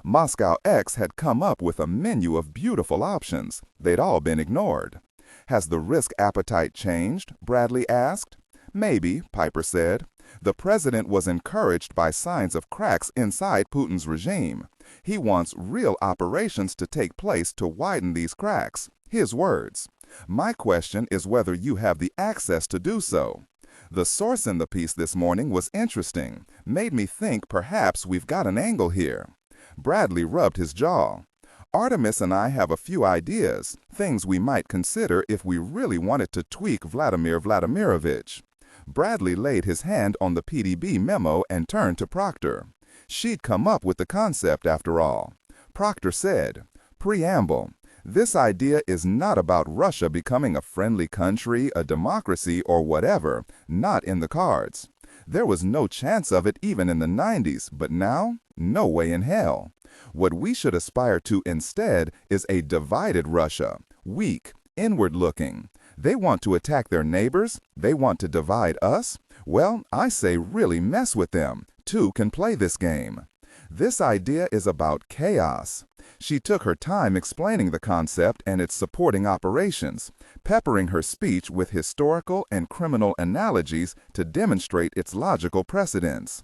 Moscow X had come up with a menu of beautiful options. They'd all been ignored. Has the risk appetite changed? Bradley asked. Maybe, Piper said. The president was encouraged by signs of cracks inside Putin's regime. He wants real operations to take place to widen these cracks. His words. My question is whether you have the access to do so. The source in the piece this morning was interesting. Made me think perhaps we've got an angle here. Bradley rubbed his jaw. Artemis and I have a few ideas, things we might consider if we really wanted to tweak Vladimir Vladimirovich. Bradley laid his hand on the PDB memo and turned to Proctor. She'd come up with the concept after all. Proctor said, "Preamble. This idea is not about Russia becoming a friendly country, a democracy, or whatever, not in the cards. There was no chance of it even in the 90s, but now, no way in hell. What we should aspire to instead is a divided Russia, weak, inward-looking. They want to attack their neighbors, they want to divide us. Well, I say really mess with them. Two can play this game. This idea is about chaos." She took her time explaining the concept and its supporting operations, peppering her speech with historical and criminal analogies to demonstrate its logical precedence.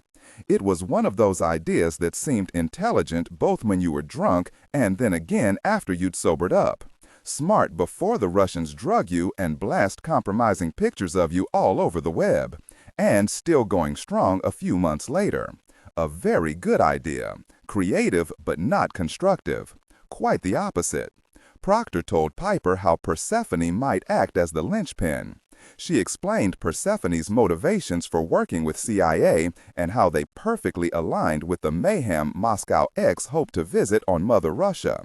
It was one of those ideas that seemed intelligent both when you were drunk and then again after you'd sobered up. Smart before the Russians drug you and blast compromising pictures of you all over the web, and still going strong a few months later. A very good idea. Creative but not constructive. Quite the opposite. Proctor told Piper how Persephone might act as the linchpin. She explained Persephone's motivations for working with CIA and how they perfectly aligned with the mayhem Moscow X hoped to visit on Mother Russia.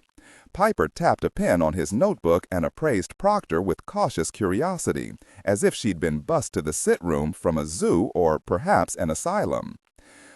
Piper tapped a pen on his notebook and appraised Proctor with cautious curiosity, as if she'd been bussed to the sit-room from a zoo or perhaps an asylum.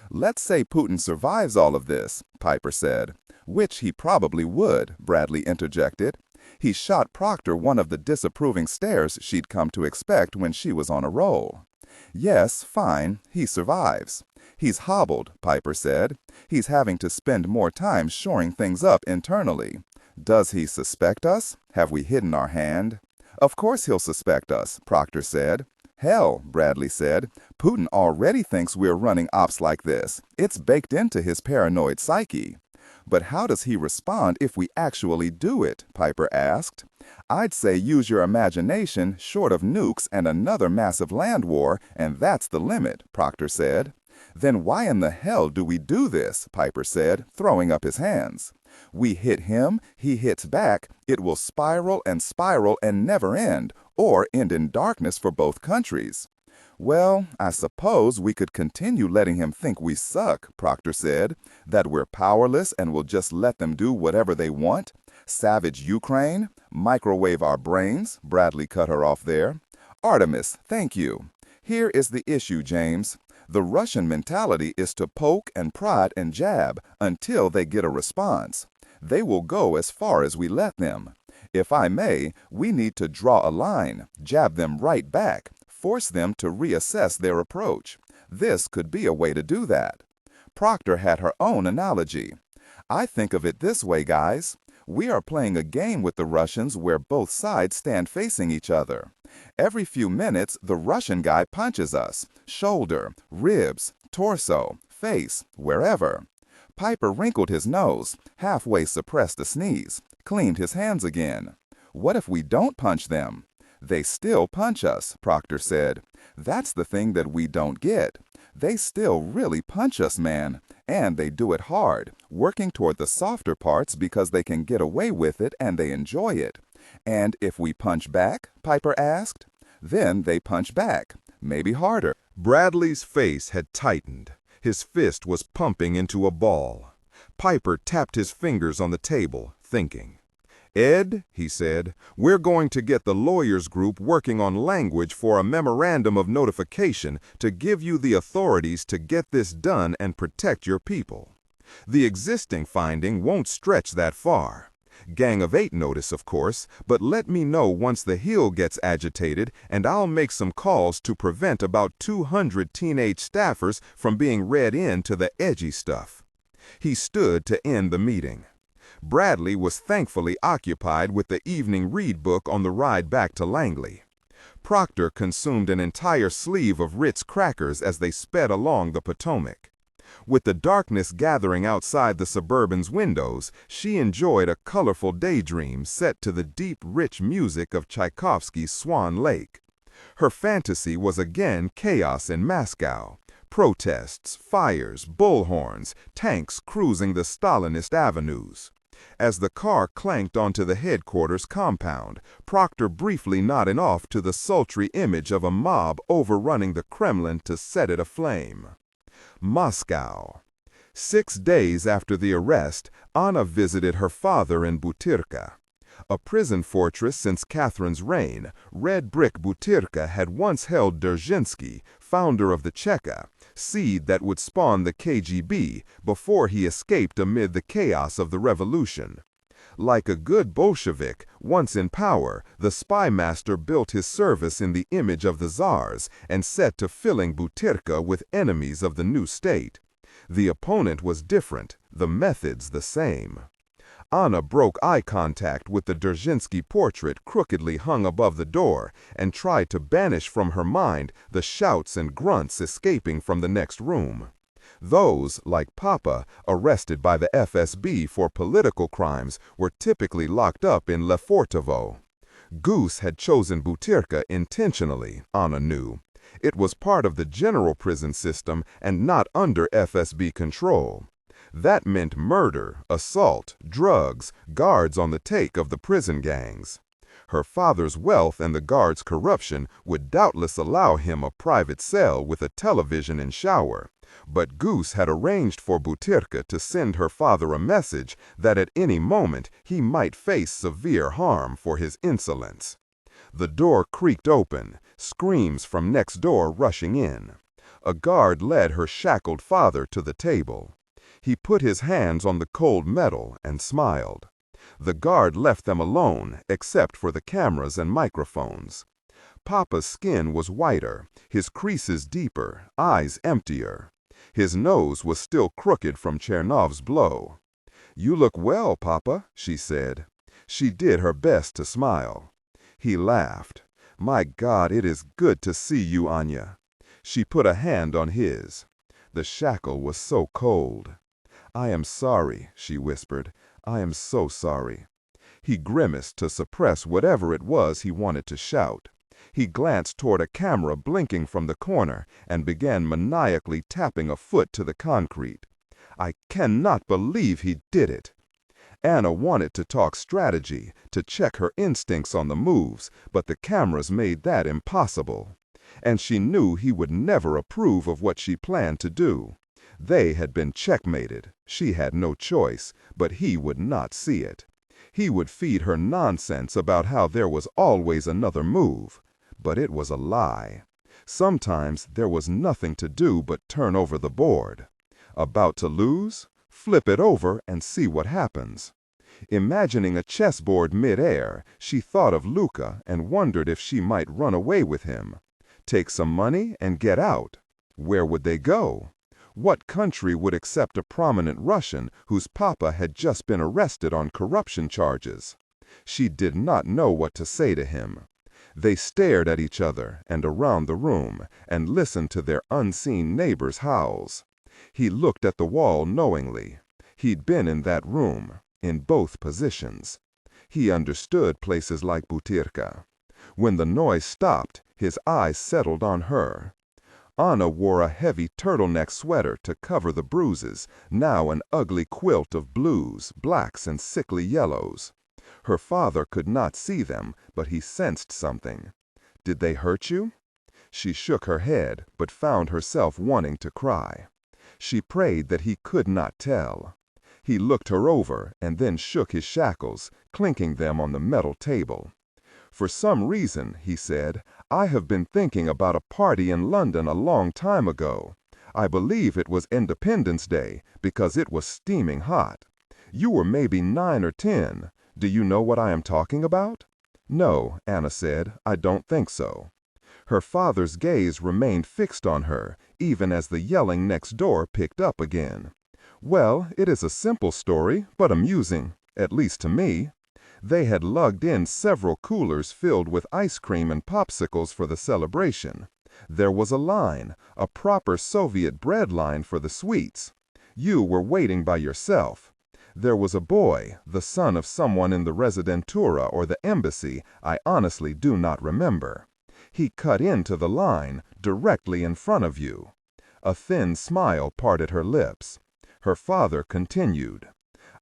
"Let's say Putin survives all of this," Piper said. "Which he probably would," Bradley interjected. He shot Proctor one of the disapproving stares she'd come to expect when she was on a roll. "Yes, fine, he survives. He's hobbled," Piper said. "He's having to spend more time shoring things up internally. Does he suspect us? Have we hidden our hand?" "Of course he'll suspect us," Proctor said. "Hell," Bradley said, "Putin already thinks we're running ops like this. It's baked into his paranoid psyche." "But how does he respond if we actually do it?" Piper asked. "I'd say use your imagination short of nukes and another massive land war, and that's the limit," Proctor said. "Then why in the hell do we do this?" Piper said, throwing up his hands. "We hit him, he hits back, it will spiral and never end, or end in darkness for both countries." "Well, I suppose we could continue letting him think we suck," Proctor said, "that we're powerless and will just let them do whatever they want. Savage Ukraine, microwave our brains," Bradley cut her off there. "Artemis, thank you. Here is the issue, James. The Russian mentality is to poke and prod and jab until they get a response. They will go as far as we let them. If I may, we need to draw a line, jab them right back, force them to reassess their approach. This could be a way to do that." Proctor had her own analogy. "I think of it this way, guys. We are playing a game with the Russians where both sides stand facing each other. Every few minutes, the Russian guy punches us, shoulder, ribs, torso, face, wherever." Piper wrinkled his nose, halfway suppressed a sneeze, cleaned his hands again. "What if we don't punch them?" "They still punch us," Proctor said. "That's the thing that we don't get. They still really punch us, man. And they do it hard, working toward the softer parts because they can get away with it and they enjoy it." "And if we punch back?" Piper asked. "Then they punch back, maybe harder." Bradley's face had tightened. His fist was pumping into a ball. Piper tapped his fingers on the table, thinking. "Ed," he said, "we're going to get the lawyers group working on language for a memorandum of notification to give you the authorities to get this done and protect your people. The existing finding won't stretch that far. Gang of 8 notice, of course, but let me know once the Hill gets agitated and I'll make some calls to prevent about 200 teenage staffers from being read in to the edgy stuff." He stood to end the meeting. Bradley was thankfully occupied with the evening read book on the ride back to Langley. Proctor consumed an entire sleeve of Ritz crackers as they sped along the Potomac. With the darkness gathering outside the Suburban's windows, she enjoyed a colorful daydream set to the deep, rich music of Tchaikovsky's Swan Lake. Her fantasy was again chaos in Moscow, Protests, fires, bullhorns, tanks cruising the Stalinist avenues. As the car clanked onto the headquarters compound, Proctor briefly nodding off to the sultry image of a mob overrunning the Kremlin to set it aflame. Moscow. 6 days after the arrest, Anna visited her father in Butyrka. A prison fortress since Catherine's reign, red brick Butyrka had once held Dzerzhinsky, founder of the Cheka, seed that would spawn the KGB before he escaped amid the chaos of the revolution. Like a good Bolshevik, once in power, the spy master built his service in the image of the czars and set to filling Butyrka with enemies of the new state. The opponent was different, the methods the same. Anna broke eye contact with the Dzerzhinsky portrait crookedly hung above the door and tried to banish from her mind the shouts and grunts escaping from the next room. Those, like Papa, arrested by the FSB for political crimes, were typically locked up in Lefortovo. Goose had chosen Butyrka intentionally, Anna knew. It was part of the general prison system and not under FSB control. That meant murder, assault, drugs, guards on the take of the prison gangs. Her father's wealth and the guards' corruption would doubtless allow him a private cell with a television and shower, but Goose had arranged for Butyrka to send her father a message that at any moment he might face severe harm for his insolence. The door creaked open, screams from next door rushing in. A guard led her shackled father to the table. He put his hands on the cold metal and smiled. The guard left them alone, except for the cameras and microphones. Papa's skin was whiter, his creases deeper, eyes emptier. His nose was still crooked from Chernov's blow. "You look well, Papa," she said. She did her best to smile. He laughed. "My God, it is good to see you, Anya." She put a hand on his. The shackle was so cold. "I am sorry," she whispered. "I am so sorry." He grimaced to suppress whatever it was he wanted to shout. He glanced toward a camera blinking from the corner and began maniacally tapping a foot to the concrete. "I cannot believe he did it." Anna wanted to talk strategy, to check her instincts on the moves, but the cameras made that impossible. And she knew he would never approve of what she planned to do. They had been checkmated. She had no choice, but he would not see it. He would feed her nonsense about how there was always another move. But it was a lie. Sometimes there was nothing to do but turn over the board. About to lose? Flip it over and see what happens. Imagining a chessboard mid-air, she thought of Luka and wondered if she might run away with him. Take some money and get out. Where would they go? What country would accept a prominent Russian whose papa had just been arrested on corruption charges? She did not know what to say to him. They stared at each other and around the room and listened to their unseen neighbors' howls. He looked at the wall knowingly. He'd been in that room, in both positions. He understood places like Butyrka. When the noise stopped, his eyes settled on her. Anna wore a heavy turtleneck sweater to cover the bruises, now an ugly quilt of blues, blacks, and sickly yellows. Her father could not see them, but he sensed something. "Did they hurt you?" She shook her head, but found herself wanting to cry. She prayed that he could not tell. He looked her over and then shook his shackles, clinking them on the metal table. "For some reason," he said, "I have been thinking about a party in London a long time ago. I believe it was Independence Day, because it was steaming hot. You were maybe 9 or 10. Do you know what I am talking about?" "No," Anna said, "I don't think so." Her father's gaze remained fixed on her, even as the yelling next door picked up again. "Well, it is a simple story, but amusing, at least to me." They had lugged in several coolers filled with ice cream and popsicles for the celebration. There was a line, a proper Soviet bread line for the sweets. You were waiting by yourself. There was a boy, the son of someone in the Residentura or the embassy, I honestly do not remember. He cut into the line, directly in front of you. A thin smile parted her lips. Her father continued.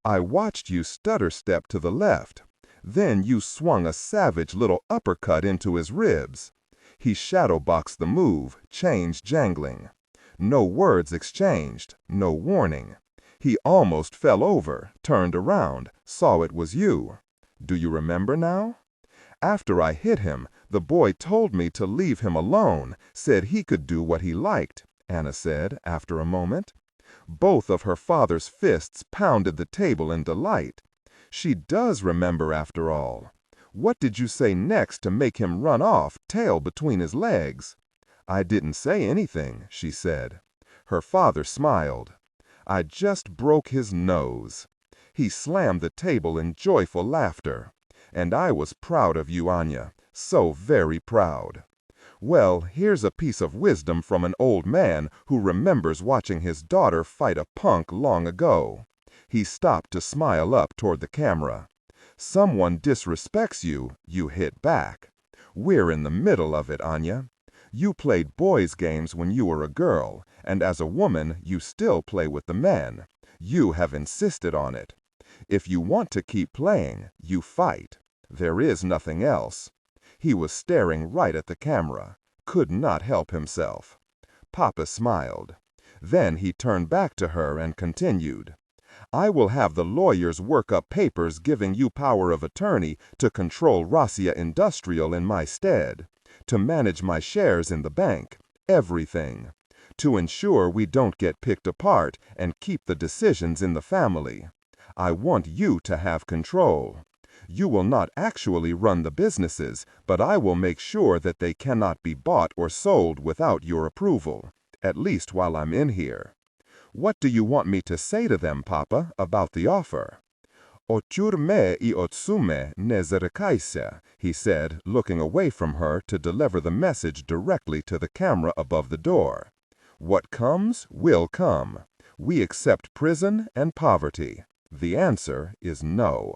I watched you stutter step to the left. Then you swung a savage little uppercut into his ribs. He shadowboxed the move, changed jangling. No words exchanged, no warning. He almost fell over, turned around, saw it was you. Do you remember now? After I hit him, the boy told me to leave him alone, said he could do what he liked, Anna said after a moment. Both of her father's fists pounded the table in delight. She does remember after all. What did you say next to make him run off, tail between his legs? I didn't say anything, she said. Her father smiled. I just broke his nose. He slammed the table in joyful laughter. And I was proud of you, Anya, so very proud. Well, here's a piece of wisdom from an old man who remembers watching his daughter fight a punk long ago. He stopped to smile up toward the camera. Someone disrespects you, you hit back. We're in the middle of it, Anya. You played boys' games when you were a girl, and as a woman, you still play with the men. You have insisted on it. If you want to keep playing, you fight. There is nothing else. He was staring right at the camera, could not help himself. Papa smiled. Then he turned back to her and continued. I will have the lawyers work up papers giving you power of attorney to control Rassia Industrial in my stead, to manage my shares in the bank, everything, to ensure we don't get picked apart and keep the decisions in the family. I want you to have control. You will not actually run the businesses, but I will make sure that they cannot be bought or sold without your approval, at least while I'm in here. What do you want me to say to them, Papa, about the offer? Ochurme I otsume ne zerekaise, he said, looking away from her to deliver the message directly to the camera above the door. What comes will come. We accept prison and poverty. The answer is no.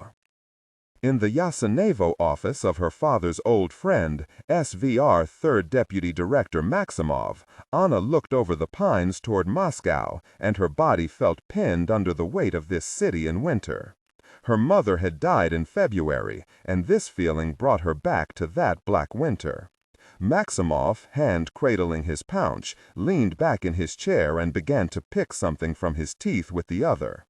In the Yasenevo office of her father's old friend, SVR 3rd Deputy Director Maximov, Anna looked over the pines toward Moscow, and her body felt pinned under the weight of this city in winter. Her mother had died in February, and this feeling brought her back to that black winter. Maximov, hand cradling his paunch, leaned back in his chair and began to pick something from his teeth with the other.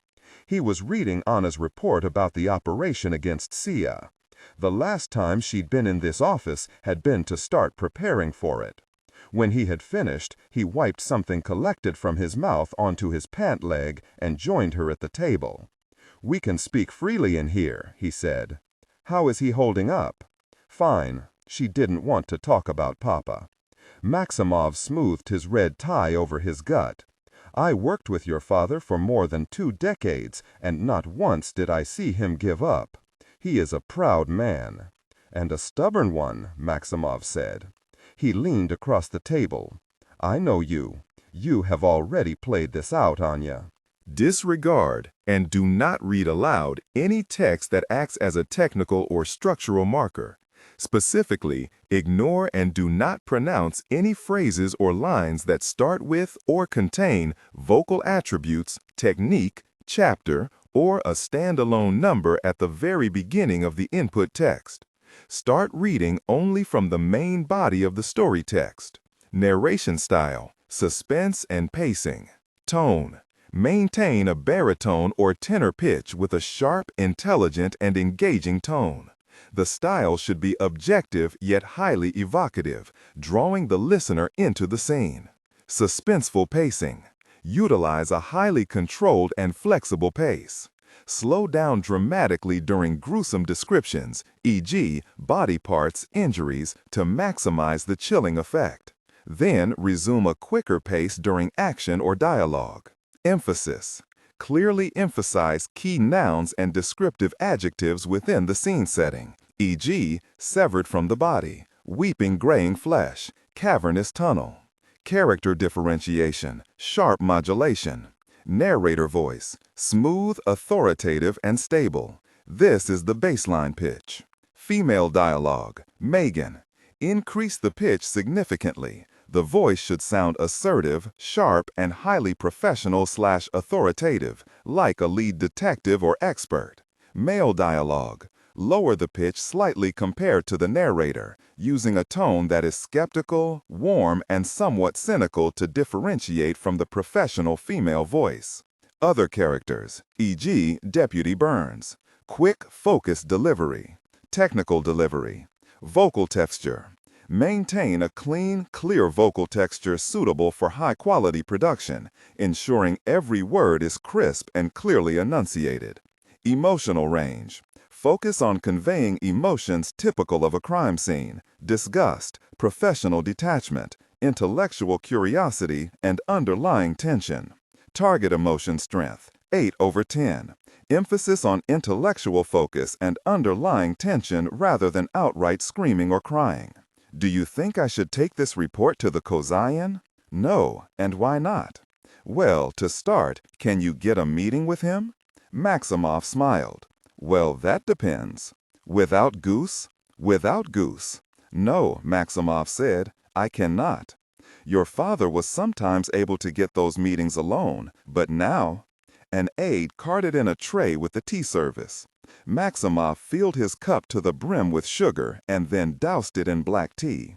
He was reading Anna's report about the operation against Sia. The last time she'd been in this office had been to start preparing for it. When he had finished, he wiped something collected from his mouth onto his pant leg and joined her at the table. We can speak freely in here, he said. How is he holding up? Fine. She didn't want to talk about Papa. Maximov smoothed his red tie over his gut. I worked with your father for more than 2 decades, and not once did I see him give up. He is a proud man. And a stubborn one, Maximov said. He leaned across the table. I know you. You have already played this out, Anya. Disregard and do not read aloud any text that acts as a technical or structural marker. Specifically, ignore and do not pronounce any phrases or lines that start with or contain vocal attributes, technique, chapter, or a standalone number at the very beginning of the input text. Start reading only from the main body of the story text. Narration style, suspense and pacing. Tone. Maintain a baritone or tenor pitch with a sharp, intelligent, and engaging tone. The style should be objective yet highly evocative, drawing the listener into the scene. Suspenseful pacing. Utilize a highly controlled and flexible pace. Slow down dramatically during gruesome descriptions, e.g., body parts, injuries, to maximize the chilling effect. Then resume a quicker pace during action or dialogue. Emphasis. Clearly emphasize key nouns and descriptive adjectives within the scene setting, e.g., severed from the body, weeping graying flesh, cavernous tunnel. Character differentiation, sharp modulation. Narrator voice, smooth, authoritative, and stable. This is the baseline pitch. Female dialogue, Megan. Increase the pitch significantly. The voice should sound assertive, sharp, and highly professional/authoritative, like a lead detective or expert. Male dialogue. Lower the pitch slightly compared to the narrator, using a tone that is skeptical, warm, and somewhat cynical to differentiate from the professional female voice. Other characters, e.g., Deputy Burns. Quick, focused delivery. Technical delivery. Vocal texture. Maintain a clean, clear vocal texture suitable for high-quality production, ensuring every word is crisp and clearly enunciated. Emotional range. Focus on conveying emotions typical of a crime scene: disgust, professional detachment, intellectual curiosity, and underlying tension. Target emotion strength, 8/10. Emphasis on intellectual focus and underlying tension rather than outright screaming or crying. Do you think I should take this report to the Kozayan? No, and why not? Well, to start, can you get a meeting with him? Maximov smiled. Well, that depends. Without Goose? Without Goose. No, Maximov said, I cannot. Your father was sometimes able to get those meetings alone, but now... An aide carted in a tray with the tea service. Maximov filled his cup to the brim with sugar and then doused it in black tea.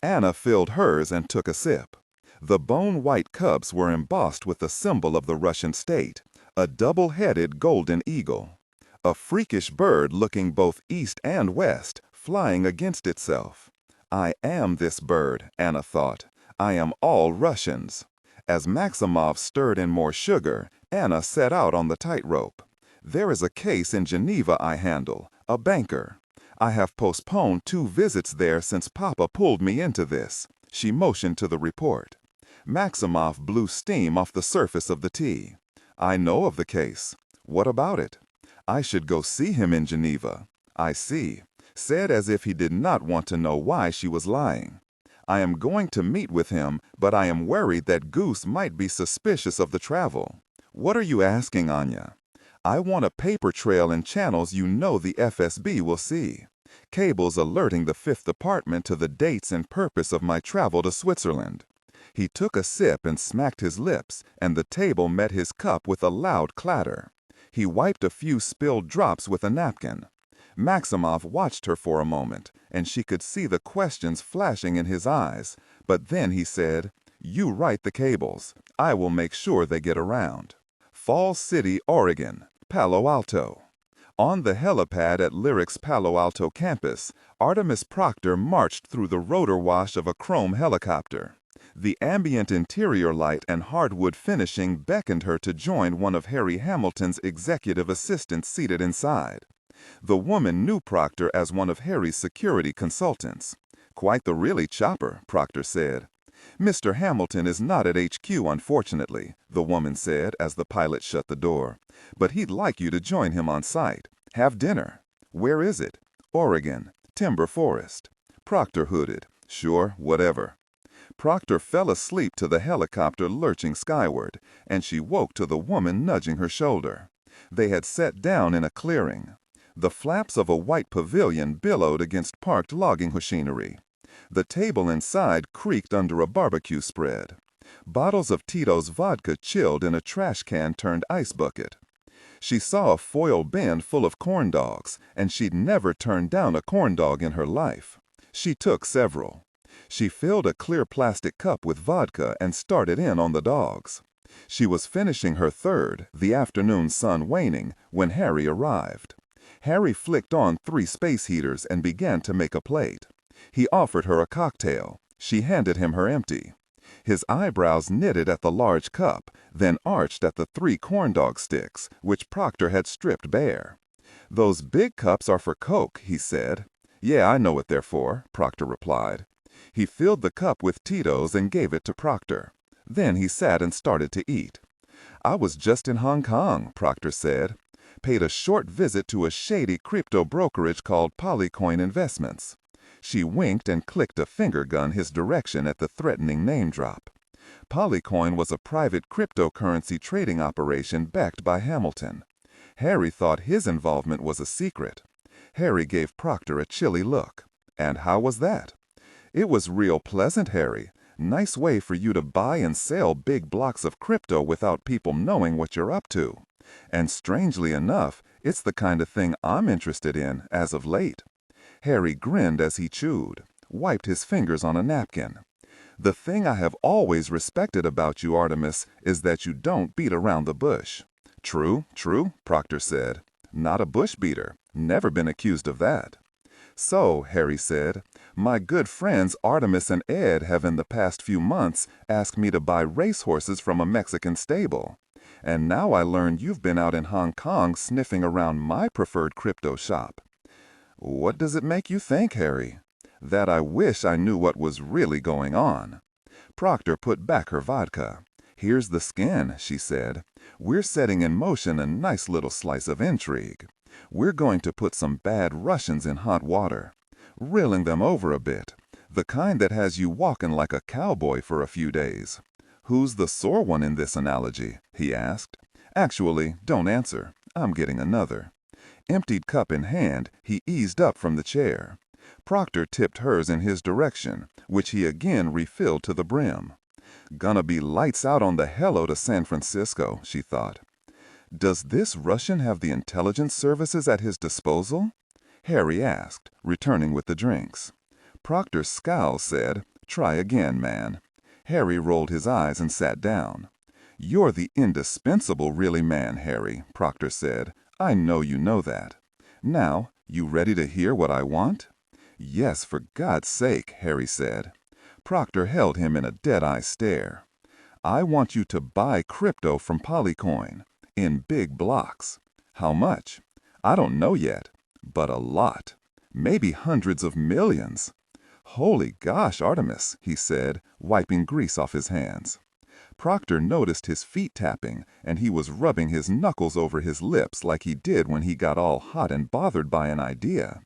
Anna filled hers and took a sip. The bone-white cups were embossed with the symbol of the Russian state, a double-headed golden eagle. A freakish bird looking both east and west, flying against itself. I am this bird, Anna thought. I am all Russians. As Maximov stirred in more sugar, Anna set out on the tightrope. There is a case in Geneva I handle, a banker. I have postponed 2 visits there since Papa pulled me into this. She motioned to the report. Maximov blew steam off the surface of the tea. I know of the case. What about it? I should go see him in Geneva. I see. Said as if he did not want to know why she was lying. I am going to meet with him, but I am worried that Goose might be suspicious of the travel. What are you asking, Anya? I want a paper trail in channels you know the FSB will see. Cables alerting the Fifth Department to the dates and purpose of my travel to Switzerland. He took a sip and smacked his lips, and the table met his cup with a loud clatter. He wiped a few spilled drops with a napkin. Maximov watched her for a moment, and she could see the questions flashing in his eyes, but then he said, You write the cables. I will make sure they get around. Falls City, Oregon, Palo Alto. On the helipad at Lyric's Palo Alto campus, Artemis Proctor marched through the rotor wash of a chrome helicopter. The ambient interior light and hardwood finishing beckoned her to join one of Harry Hamilton's executive assistants seated inside. The woman knew Proctor as one of Harry's security consultants. Quite the really chopper, Proctor said. Mr. Hamilton is not at HQ, unfortunately, the woman said as the pilot shut the door. But he'd like you to join him on site. Have dinner. Where is it? Oregon. Timber Forest. Proctor hooded. Sure, whatever. Proctor fell asleep to the helicopter lurching skyward, and she woke to the woman nudging her shoulder. They had sat down in a clearing. The flaps of a white pavilion billowed against parked logging machinery. The table inside creaked under a barbecue spread. Bottles of Tito's vodka chilled in a trash can turned ice bucket. She saw a foil bin full of corn dogs, and she'd never turned down a corn dog in her life. She took several. She filled a clear plastic cup with vodka and started in on the dogs. She was finishing her third, the afternoon sun waning, when Harry arrived. Harry flicked on 3 space heaters and began to make a plate. He offered her a cocktail. She handed him her empty. His eyebrows knitted at the large cup, then arched at the 3 corn dog sticks, which Proctor had stripped bare. Those big cups are for Coke, he said. Yeah, I know what they're for, Proctor replied. He filled the cup with Tito's and gave it to Proctor. Then he sat and started to eat. I was just in Hong Kong, Proctor said. Paid a short visit to a shady crypto brokerage called Polycoin Investments. She winked and clicked a finger gun his direction at the threatening name drop. Polycoin was a private cryptocurrency trading operation backed by Hamilton. Harry thought his involvement was a secret. Harry gave Proctor a chilly look. And how was that? It was real pleasant, Harry. Nice way for you to buy and sell big blocks of crypto without people knowing what you're up to. And strangely enough, it's the kind of thing I'm interested in as of late." Harry grinned as he chewed, wiped his fingers on a napkin. "The thing I have always respected about you, Artemis, is that you don't beat around the bush." "True, true," Proctor said. "Not a bush beater. Never been accused of that." "So," Harry said, "my good friends Artemis and Ed have in the past few months asked me to buy racehorses from a Mexican stable. And now I learn you've been out in Hong Kong sniffing around my preferred crypto shop." "What does it make you think, Harry?" "That I wish I knew what was really going on." Proctor put back her vodka. "Here's the skin," she said. "We're setting in motion a nice little slice of intrigue. We're going to put some bad Russians in hot water, rilling them over a bit, the kind that has you walking like a cowboy for a few days." "Who's the sore one in this analogy?" he asked. "Actually, don't answer. I'm getting another." Emptied cup in hand, he eased up from the chair. Proctor tipped hers in his direction, which he again refilled to the brim. "Gonna be lights out on the hello to San Francisco," she thought. "Does this Russian have the intelligence services at his disposal?" Harry asked, returning with the drinks. Proctor's scowl said, "Try again, man." Harry rolled his eyes and sat down. "You're the indispensable really man, Harry," Proctor said. "I know you know that. Now, you ready to hear what I want?" "Yes, for God's sake," Harry said. Proctor held him in a dead-eye stare. "I want you to buy crypto from Polycoin, in big blocks. How much? I don't know yet, but a lot. Maybe hundreds of millions." "Holy gosh, Artemis," he said, wiping grease off his hands. Proctor noticed his feet tapping, and he was rubbing his knuckles over his lips like he did when he got all hot and bothered by an idea.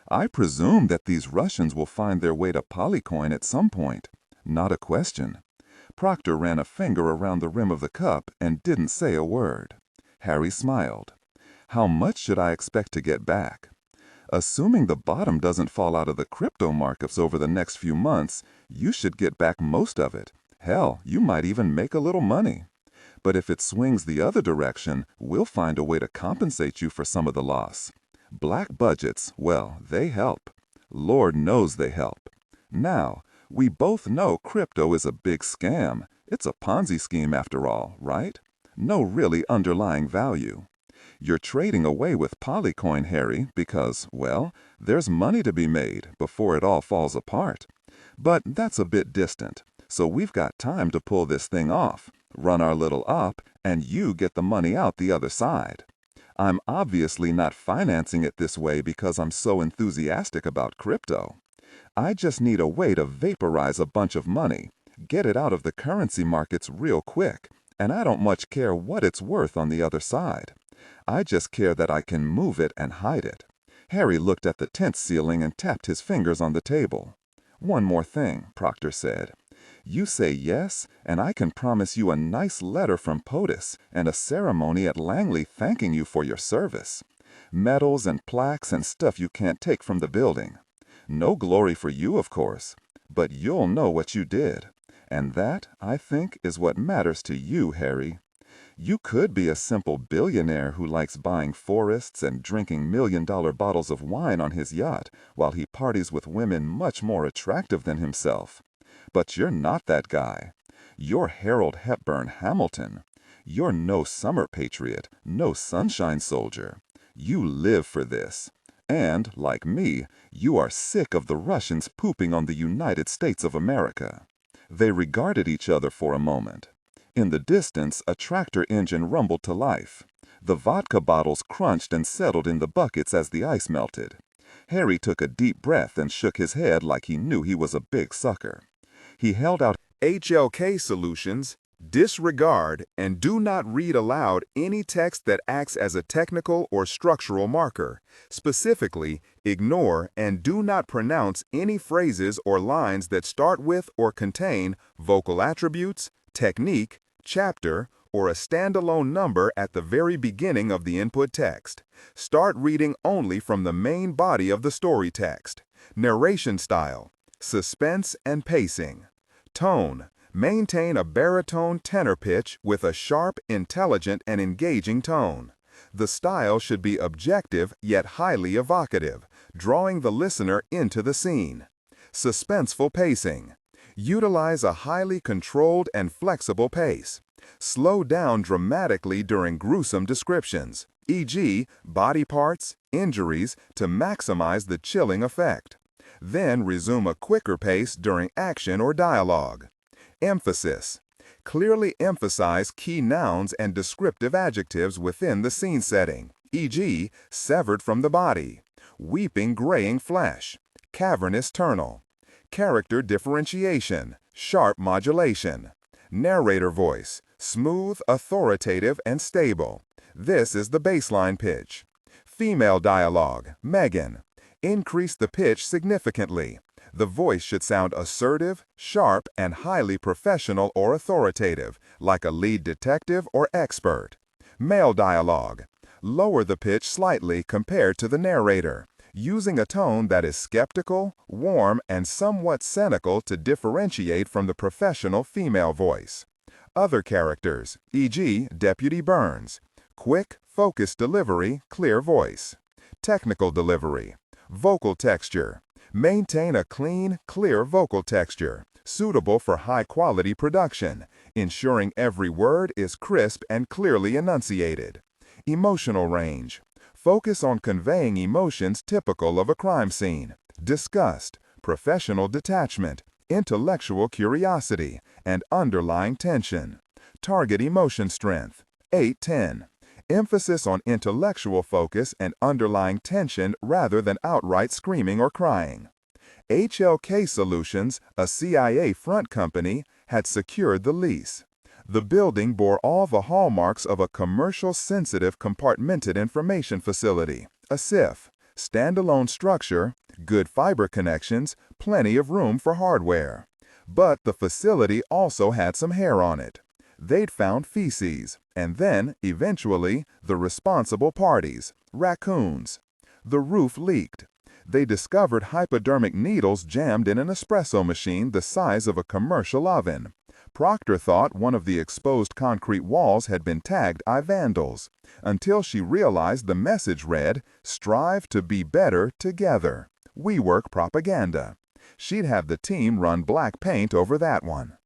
"I presume that these Russians will find their way to Polycoin at some point. Not a question." Proctor ran a finger around the rim of the cup and didn't say a word. Harry smiled. "How much should I expect to get back?" "Assuming the bottom doesn't fall out of the crypto markets over the next few months, you should get back most of it. Hell, you might even make a little money. But if it swings the other direction, we'll find a way to compensate you for some of the loss. Black budgets, well, they help. Lord knows they help. Now, we both know crypto is a big scam. It's a Ponzi scheme after all, right? No really underlying value. You're trading away with Polycoin, Harry, because, well, there's money to be made before it all falls apart. But that's a bit distant, so we've got time to pull this thing off, run our little op, and you get the money out the other side. I'm obviously not financing it this way because I'm so enthusiastic about crypto. I just need a way to vaporize a bunch of money, get it out of the currency markets real quick, and I don't much care what it's worth on the other side. I just care that I can move it and hide it." Harry looked at the tent ceiling and tapped his fingers on the table. "One more thing," Proctor said. "You say yes, and I can promise you a nice letter from POTUS and a ceremony at Langley thanking you for your service. Medals and plaques and stuff you can't take from the building. No glory for you, of course, but you'll know what you did. And that, I think, is what matters to you, Harry. You could be a simple billionaire who likes buying forests and drinking million-dollar bottles of wine on his yacht while he parties with women much more attractive than himself. But you're not that guy. You're Harold Hepburn Hamilton. You're no summer patriot, no sunshine soldier. You live for this. And, like me, you are sick of the Russians pooping on the United States of America." They regarded each other for a moment. In the distance, a tractor engine rumbled to life. The vodka bottles crunched and settled in the buckets as the ice melted. Harry took a deep breath and shook his head like he knew he was a big sucker. He held out HLK Solutions. Disregard and do not read aloud any text that acts as a technical or structural marker. Specifically, ignore and do not pronounce any phrases or lines that start with or contain vocal attributes, technique, chapter, or a standalone number at the very beginning of the input text. Start reading only from the main body of the story text. Narration style, suspense and pacing. Tone. Maintain a baritone tenor pitch with a sharp, intelligent, and engaging tone. The style should be objective yet highly evocative, drawing the listener into the scene. Suspenseful pacing. Utilize a highly controlled and flexible pace. Slow down dramatically during gruesome descriptions, e.g., body parts, injuries, to maximize the chilling effect. Then resume a quicker pace during action or dialogue. Emphasis. Clearly emphasize key nouns and descriptive adjectives within the scene setting, e.g., severed from the body, weeping graying flesh, cavernous turnal. Character differentiation, sharp modulation. Narrator voice, smooth, authoritative, and stable. This is the baseline pitch. Female dialogue, Megan. Increase the pitch significantly. The voice should sound assertive, sharp, and highly professional or authoritative, like a lead detective or expert. Male dialogue. Lower the pitch slightly compared to the narrator, using a tone that is skeptical, warm, and somewhat cynical to differentiate from the professional female voice. Other characters, e.g., Deputy Burns. Quick, focused delivery, clear voice. Technical delivery. Vocal texture. Maintain a clean, clear vocal texture, suitable for high-quality production, ensuring every word is crisp and clearly enunciated. Emotional range. Focus on conveying emotions typical of a crime scene: disgust, professional detachment, intellectual curiosity, and underlying tension. Target emotion strength, 8-10. Emphasis on intellectual focus and underlying tension rather than outright screaming or crying. HLK Solutions, a CIA front company, had secured the lease. The building bore all the hallmarks of a commercial sensitive compartmented information facility, a SIF, standalone structure, good fiber connections, plenty of room for hardware. But the facility also had some hair on it. They'd found feces, and then, eventually, the responsible parties, raccoons. The roof leaked. They discovered hypodermic needles jammed in an espresso machine the size of a commercial oven. Proctor thought one of the exposed concrete walls had been tagged iVandals, until she realized the message read, "Strive to be better together. WeWork propaganda." She'd have the team run black paint over that one.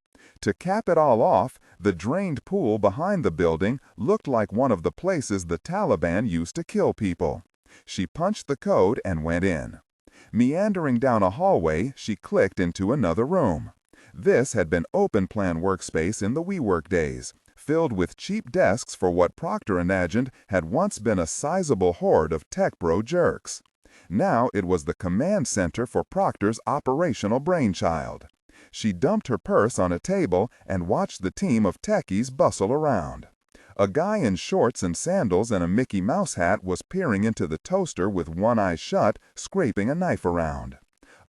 To cap it all off, the drained pool behind the building looked like one of the places the Taliban used to kill people. She punched the code and went in. Meandering down a hallway, she clicked into another room. This had been open-plan workspace in the WeWork days, filled with cheap desks for what Proctor imagined had once been a sizable horde of tech bro jerks. Now it was the command center for Proctor's operational brainchild. She dumped her purse on a table and watched the team of techies bustle around. A guy in shorts and sandals and a Mickey Mouse hat was peering into the toaster with one eye shut, scraping a knife around.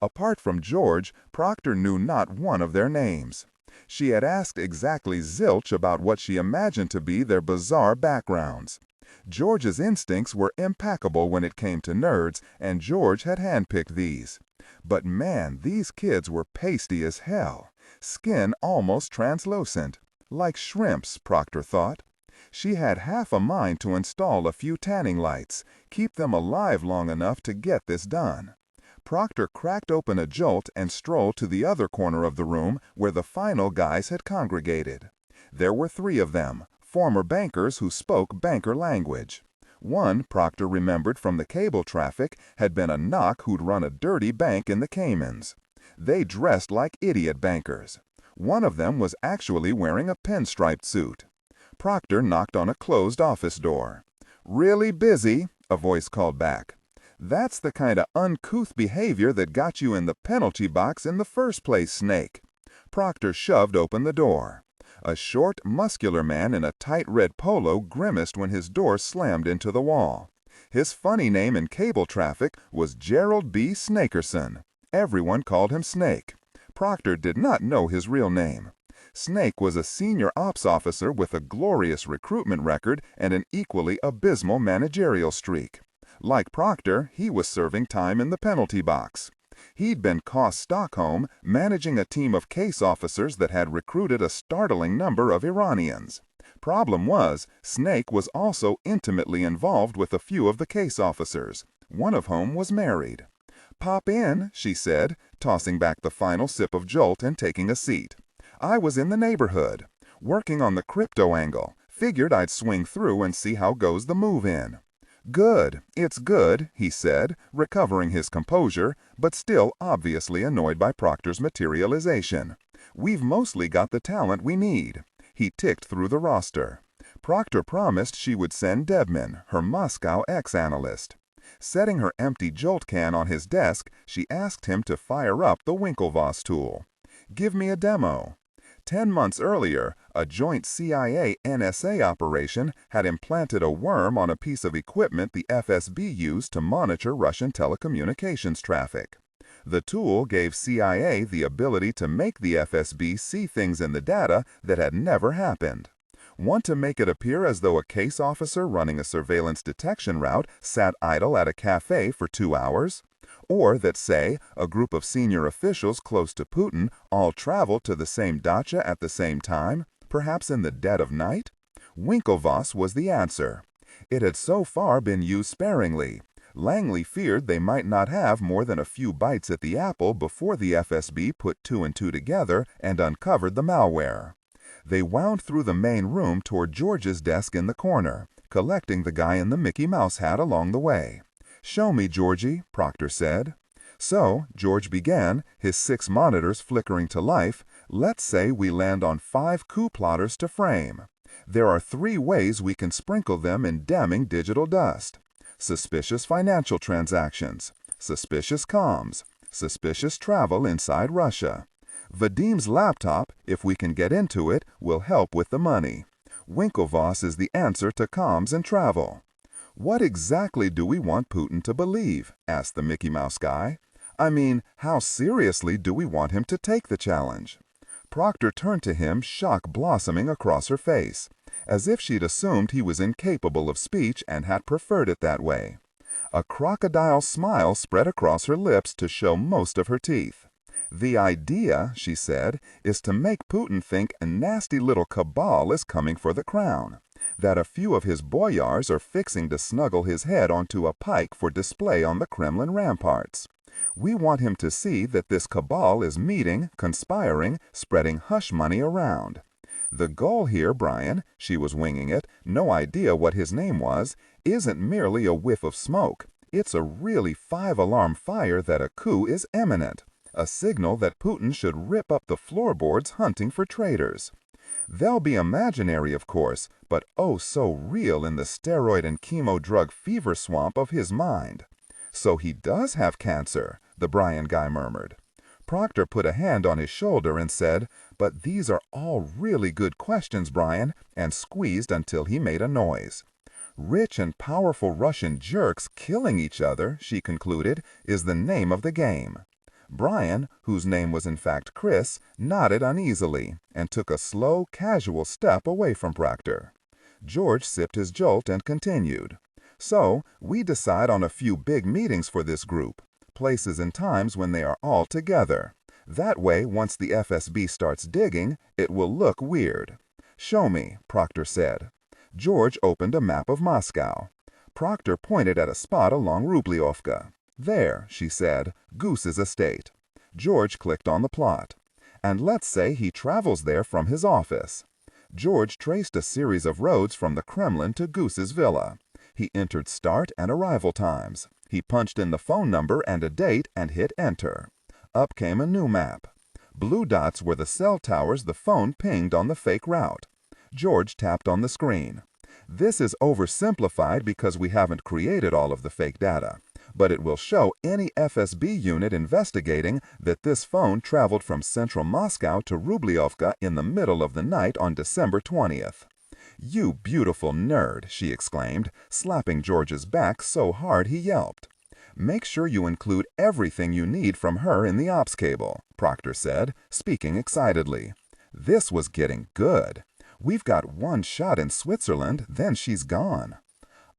Apart from George, Proctor knew not one of their names. She had asked exactly zilch about what she imagined to be their bizarre backgrounds. George's instincts were impeccable when it came to nerds, and George had handpicked these. But man, these kids were pasty as hell. Skin almost translucent. Like shrimps, Proctor thought. She had half a mind to install a few tanning lights, keep them alive long enough to get this done. Proctor cracked open a jolt and strolled to the other corner of the room where the final guys had congregated. There were 3 of them, former bankers who spoke banker language. One, Proctor remembered from the cable traffic, had been a knock who'd run a dirty bank in the Caymans. They dressed like idiot bankers. One of them was actually wearing a pinstriped suit. Proctor knocked on a closed office door. "Really busy?" a voice called back. "That's the kind of uncouth behavior that got you in the penalty box in the first place, Snake." Proctor shoved open the door. A short, muscular man in a tight red polo grimaced when his door slammed into the wall. His funny name in cable traffic was Gerald B. Snakerson. Everyone called him Snake. Proctor did not know his real name. Snake was a senior ops officer with a glorious recruitment record and an equally abysmal managerial streak. Like Proctor, he was serving time in the penalty box. He'd been cost Stockholm managing a team of case officers that had recruited a startling number of Iranians. Problem was, Snake was also intimately involved with a few of the case officers, one of whom was married. "Pop in," she said, tossing back the final sip of Jolt and taking a seat. "I was in the neighborhood, working on the crypto angle. Figured I'd swing through and see how goes the move-in." "Good, it's good," he said, recovering his composure, but still obviously annoyed by Proctor's materialization. "We've mostly got the talent we need." He ticked through the roster. Proctor promised she would send Debman, her Moscow ex-analyst. Setting her empty Jolt can on his desk, she asked him to fire up the Winklevoss tool. "Give me a demo." 10 months earlier, a joint CIA-NSA operation had implanted a worm on a piece of equipment the FSB used to monitor Russian telecommunications traffic. The tool gave CIA the ability to make the FSB see things in the data that had never happened. Want to make it appear as though a case officer running a surveillance detection route sat idle at a cafe for 2 hours? Or that, say, a group of senior officials close to Putin all traveled to the same dacha at the same time, perhaps in the dead of night? Winklevoss was the answer. It had so far been used sparingly. Langley feared they might not have more than a few bites at the apple before the FSB put 2 and 2 together and uncovered the malware. They wound through the main room toward George's desk in the corner, collecting the guy in the Mickey Mouse hat along the way. "Show me, Georgie," Proctor said. So, George began, his 6 monitors flickering to life. "Let's say we land on 5 coup plotters to frame. There are 3 ways we can sprinkle them in damning digital dust. Suspicious financial transactions, suspicious comms, suspicious travel inside Russia. Vadim's laptop, if we can get into it, will help with the money. Winklevoss is the answer to comms and travel." "What exactly do we want Putin to believe?" asked the Mickey Mouse guy. "I mean, how seriously do we want him to take the challenge?" Proctor turned to him, shock blossoming across her face, as if she'd assumed he was incapable of speech and had preferred it that way. A crocodile smile spread across her lips to show most of her teeth. "The idea," she said, "is to make Putin think a nasty little cabal is coming for the crown, that a few of his boyars are fixing to snuggle his head onto a pike for display on the Kremlin ramparts. We want him to see that this cabal is meeting, conspiring, spreading hush money around. The goal here, Brian," she was winging it, no idea what his name was, "isn't merely a whiff of smoke. It's a really 5-alarm fire that a coup is imminent. A signal that Putin should rip up the floorboards hunting for traitors. They'll be imaginary, of course, but oh so real in the steroid and chemo drug fever swamp of his mind." "So he does have cancer," the Brian guy murmured. Proctor put a hand on his shoulder and said, "But these are all really good questions, Brian," and squeezed until he made a noise. "Rich and powerful Russian jerks killing each other," she concluded, "is the name of the game." Brian, whose name was in fact Chris, nodded uneasily and took a slow, casual step away from Proctor. George sipped his Jolt and continued. "So, we decide on a few big meetings for this group, places and times when they are all together. That way, once the FSB starts digging, it will look weird." "Show me," Proctor said. George opened a map of Moscow. Proctor pointed at a spot along Rubliovka. "There," she said, "Goose's estate." George clicked on the plot. "And let's say he travels there from his office." George traced a series of roads from the Kremlin to Goose's villa. He entered start and arrival times. He punched in the phone number and a date and hit enter. Up came a new map. Blue dots were the cell towers the phone pinged on the fake route. George tapped on the screen. "This is oversimplified because we haven't created all of the fake data, but it will show any FSB unit investigating that this phone traveled from central Moscow to Rubliovka in the middle of the night on December 20th. "You beautiful nerd," she exclaimed, slapping George's back so hard he yelped. "Make sure you include everything you need from her in the ops cable," Proctor said, speaking excitedly. This was getting good. We've got one shot in Switzerland, then she's gone.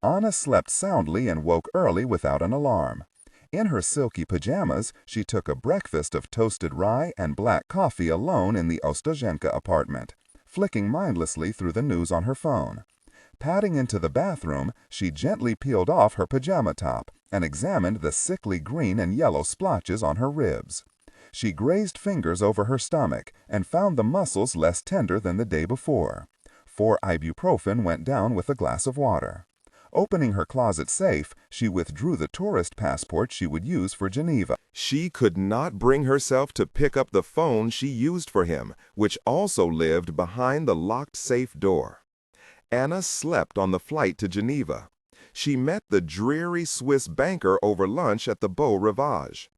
Anna slept soundly and woke early without an alarm. In her silky pajamas, she took a breakfast of toasted rye and black coffee alone in the Ostazhenka apartment, flicking mindlessly through the news on her phone. Padding into the bathroom, she gently peeled off her pajama top and examined the sickly green and yellow splotches on her ribs. She grazed fingers over her stomach and found the muscles less tender than the day before. 4 ibuprofen went down with a glass of water. Opening her closet safe, she withdrew the tourist passport she would use for Geneva. She could not bring herself to pick up the phone she used for him, which also lived behind the locked safe door. Anna slept on the flight to Geneva. She met the dreary Swiss banker over lunch at the Beau Rivage.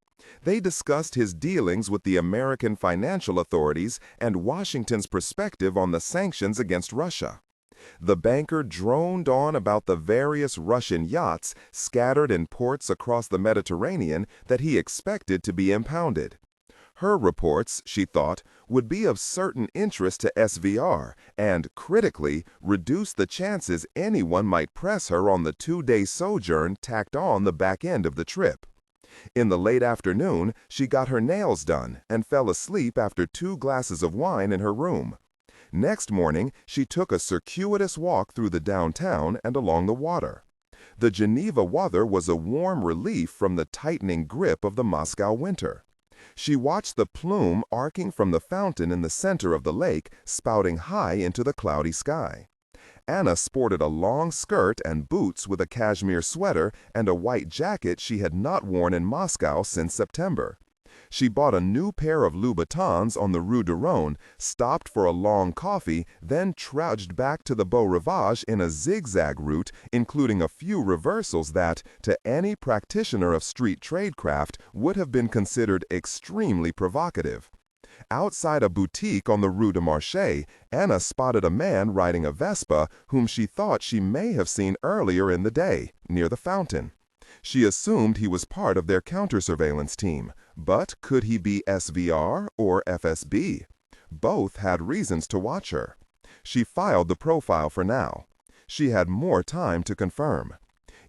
They discussed his dealings with the American financial authorities and Washington's perspective on the sanctions against Russia. The banker droned on about the various Russian yachts scattered in ports across the Mediterranean that he expected to be impounded. Her reports, she thought, would be of certain interest to SVR and, critically, reduce the chances anyone might press her on the 2-day sojourn tacked on the back end of the trip. In the late afternoon, she got her nails done and fell asleep after 2 glasses of wine in her room. Next morning, she took a circuitous walk through the downtown and along the water. The Geneva weather was a warm relief from the tightening grip of the Moscow winter. She watched the plume arcing from the fountain in the center of the lake, spouting high into the cloudy sky. Anna sported a long skirt and boots with a cashmere sweater and a white jacket she had not worn in Moscow since September. She bought a new pair of Louboutins on the Rue de Rhone, stopped for a long coffee, then trudged back to the Beau Rivage in a zigzag route, including a few reversals that, to any practitioner of street tradecraft, would have been considered extremely provocative. Outside a boutique on the Rue de Marché, Anna spotted a man riding a Vespa whom she thought she may have seen earlier in the day, near the fountain. She assumed he was part of their counter-surveillance team, but could he be SVR or FSB? Both had reasons to watch her. She filed the profile for now. She had more time to confirm.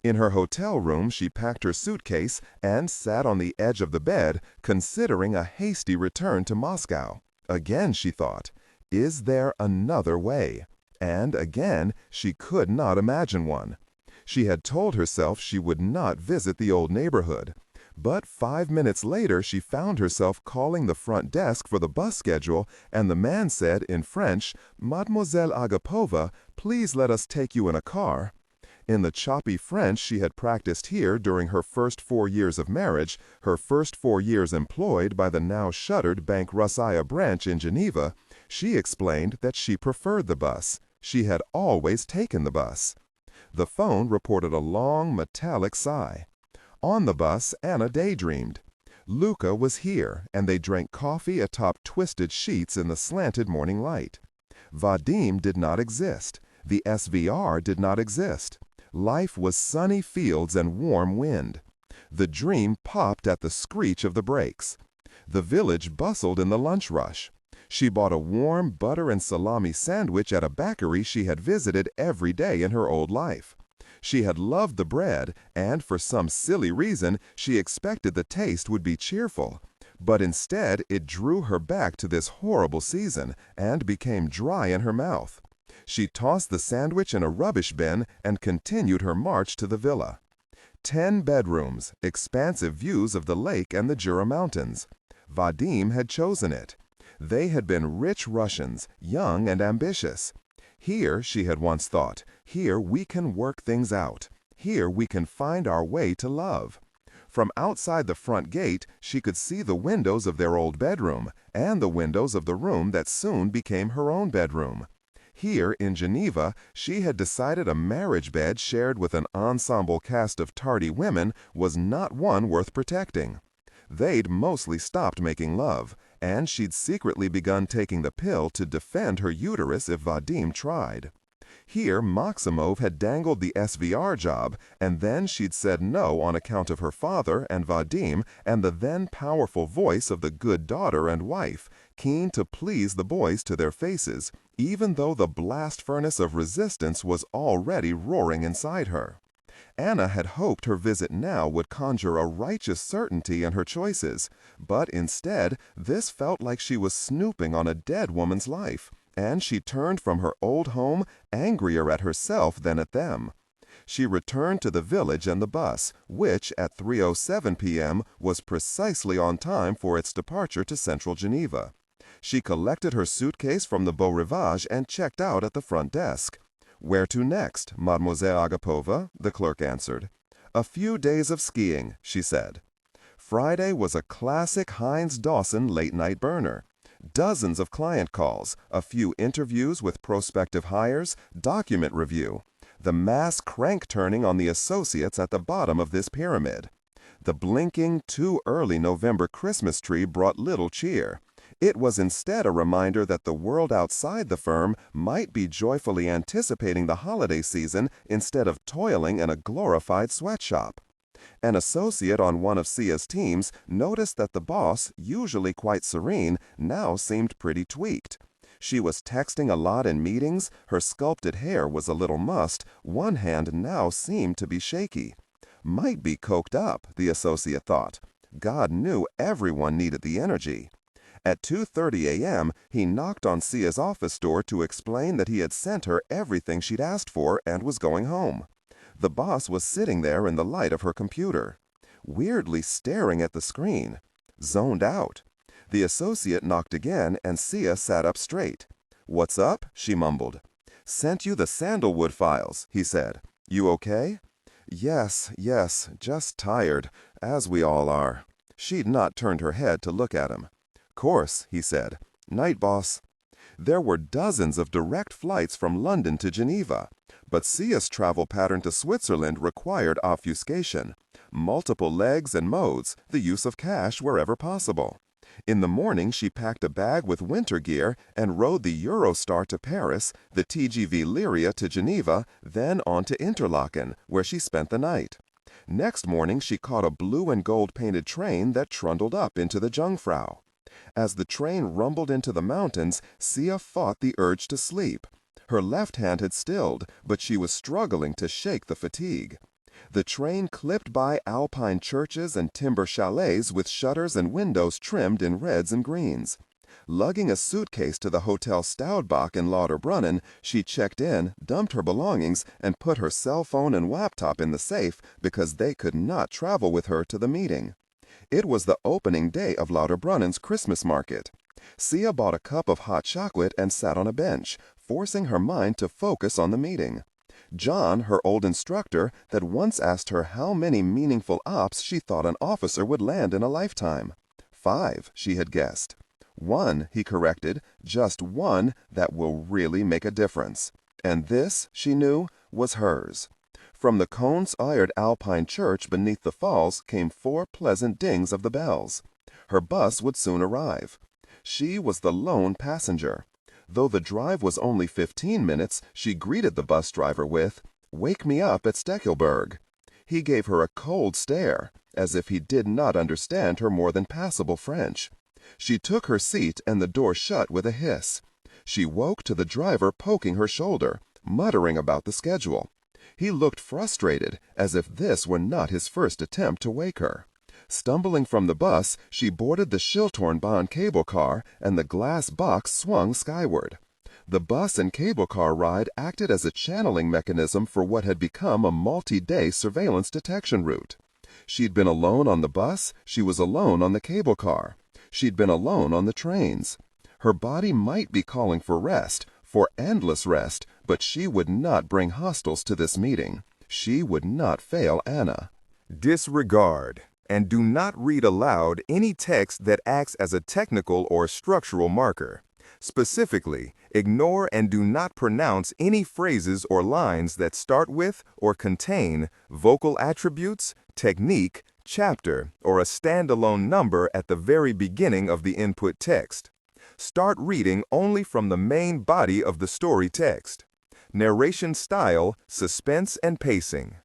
In her hotel room, she packed her suitcase and sat on the edge of the bed, considering a hasty return to Moscow. Again, she thought, is there another way? And again, she could not imagine one. She had told herself she would not visit the old neighborhood. But 5 minutes later, she found herself calling the front desk for the bus schedule, and the man said in French, "Mademoiselle Agapova, please let us take you in a car." In the choppy French she had practiced here during her first 4 years of marriage, her first 4 years employed by the now shuttered Bank Russia branch in Geneva, she explained that she preferred the bus. She had always taken the bus. The phone reported a long, metallic sigh. On the bus, Anna daydreamed. Luca was here, and they drank coffee atop twisted sheets in the slanted morning light. Vadim did not exist. The SVR did not exist. Life was sunny fields and warm wind. The dream popped at the screech of the brakes. The village bustled in the lunch rush. She bought a warm butter and salami sandwich at a bakery she had visited every day in her old life. She had loved the bread, and for some silly reason, she expected the taste would be cheerful. But instead, it drew her back to this horrible season and became dry in her mouth. She tossed the sandwich in a rubbish bin and continued her march to the villa. 10 bedrooms, expansive views of the lake and the Jura Mountains. Vadim had chosen it. They had been rich Russians, young and ambitious. Here, she had once thought, here we can work things out. Here we can find our way to love. From outside the front gate, she could see the windows of their old bedroom and the windows of the room that soon became her own bedroom. Here, in Geneva, she had decided a marriage bed shared with an ensemble cast of tardy women was not one worth protecting. They'd mostly stopped making love, and she'd secretly begun taking the pill to defend her uterus if Vadim tried. Here, Maximov had dangled the SVR job, and then she'd said no on account of her father and Vadim and the then powerful voice of the good daughter and wife, keen to please the boys to their faces, even though the blast furnace of resistance was already roaring inside her. Anna had hoped her visit now would conjure a righteous certainty in her choices, but instead, this felt like she was snooping on a dead woman's life, and she turned from her old home angrier at herself than at them. She returned to the village and the bus, which at 3:07 p.m. was precisely on time for its departure to central Geneva. She collected her suitcase from the Beau Rivage and checked out at the front desk. "Where to next, Mademoiselle Agapova?" the clerk answered. "A few days of skiing," she said. Friday was a classic Heinz Dawson late-night burner. Dozens of client calls, a few interviews with prospective hires, document review. The mass crank-turning on the associates at the bottom of this pyramid. The blinking, too-early November Christmas tree brought little cheer. It was instead a reminder that the world outside the firm might be joyfully anticipating the holiday season instead of toiling in a glorified sweatshop. An associate on one of Sia's teams noticed that the boss, usually quite serene, now seemed pretty tweaked. She was texting a lot in meetings, her sculpted hair was a little mussed, one hand now seemed to be shaky. Might be coked up, the associate thought. God knew everyone needed the energy. At 2:30 a.m., he knocked on Sia's office door to explain that he had sent her everything she'd asked for and was going home. The boss was sitting there in the light of her computer, weirdly staring at the screen, zoned out. The associate knocked again and Sia sat up straight. "What's up?" she mumbled. "Sent you the sandalwood files," he said. "You okay?" Yes, just tired, as we all are." She'd not turned her head to look at him. "Course," he said. "Night, boss." There were dozens of direct flights from London to Geneva, but Sia's travel pattern to Switzerland required obfuscation. Multiple legs and modes, the use of cash wherever possible. In the morning, she packed a bag with winter gear and rode the Eurostar to Paris, the TGV Lyria to Geneva, then on to Interlaken, where she spent the night. Next morning, she caught a blue and gold painted train that trundled up into the Jungfrau. As the train rumbled into the mountains, Sia fought the urge to sleep. Her left hand had stilled, but she was struggling to shake the fatigue. The train clipped by alpine churches and timber chalets with shutters and windows trimmed in reds and greens. Lugging a suitcase to the Hotel Staudbach in Lauterbrunnen, she checked in, dumped her belongings, and put her cell phone and laptop in the safe because they could not travel with her to the meeting. It was the opening day of Lauterbrunnen's Christmas market. Sia bought a cup of hot chocolate and sat on a bench, forcing her mind to focus on the meeting. John, her old instructor, had once asked her how many meaningful ops she thought an officer would land in a lifetime. 5, she had guessed. 1, he corrected, just 1 that will really make a difference. And this, she knew, was hers. From the Kohn's-Eyred Alpine Church beneath the falls came 4 pleasant dings of the bells. Her bus would soon arrive. She was the lone passenger. Though the drive was only 15 minutes, she greeted the bus driver with, "Wake me up at Steckelberg." He gave her a cold stare, as if he did not understand her more than passable French. She took her seat and the door shut with a hiss. She woke to the driver poking her shoulder, muttering about the schedule. He looked frustrated, as if this were not his first attempt to wake her. Stumbling from the bus, she boarded the Schiltornbahn cable car, and the glass box swung skyward. The bus and cable car ride acted as a channeling mechanism for what had become a multi-day surveillance detection route. She'd been alone on the bus, she was alone on the cable car. She'd been alone on the trains. Her body might be calling for rest, for endless rest, but she would not bring hostiles to this meeting. She would not fail Anna. Disregard and do not read aloud any text that acts as a technical or structural marker. Specifically, ignore and do not pronounce any phrases or lines that start with or contain vocal attributes, technique, chapter, or a standalone number at the very beginning of the input text. Start reading only from the main body of the story text. Narration style, suspense and pacing.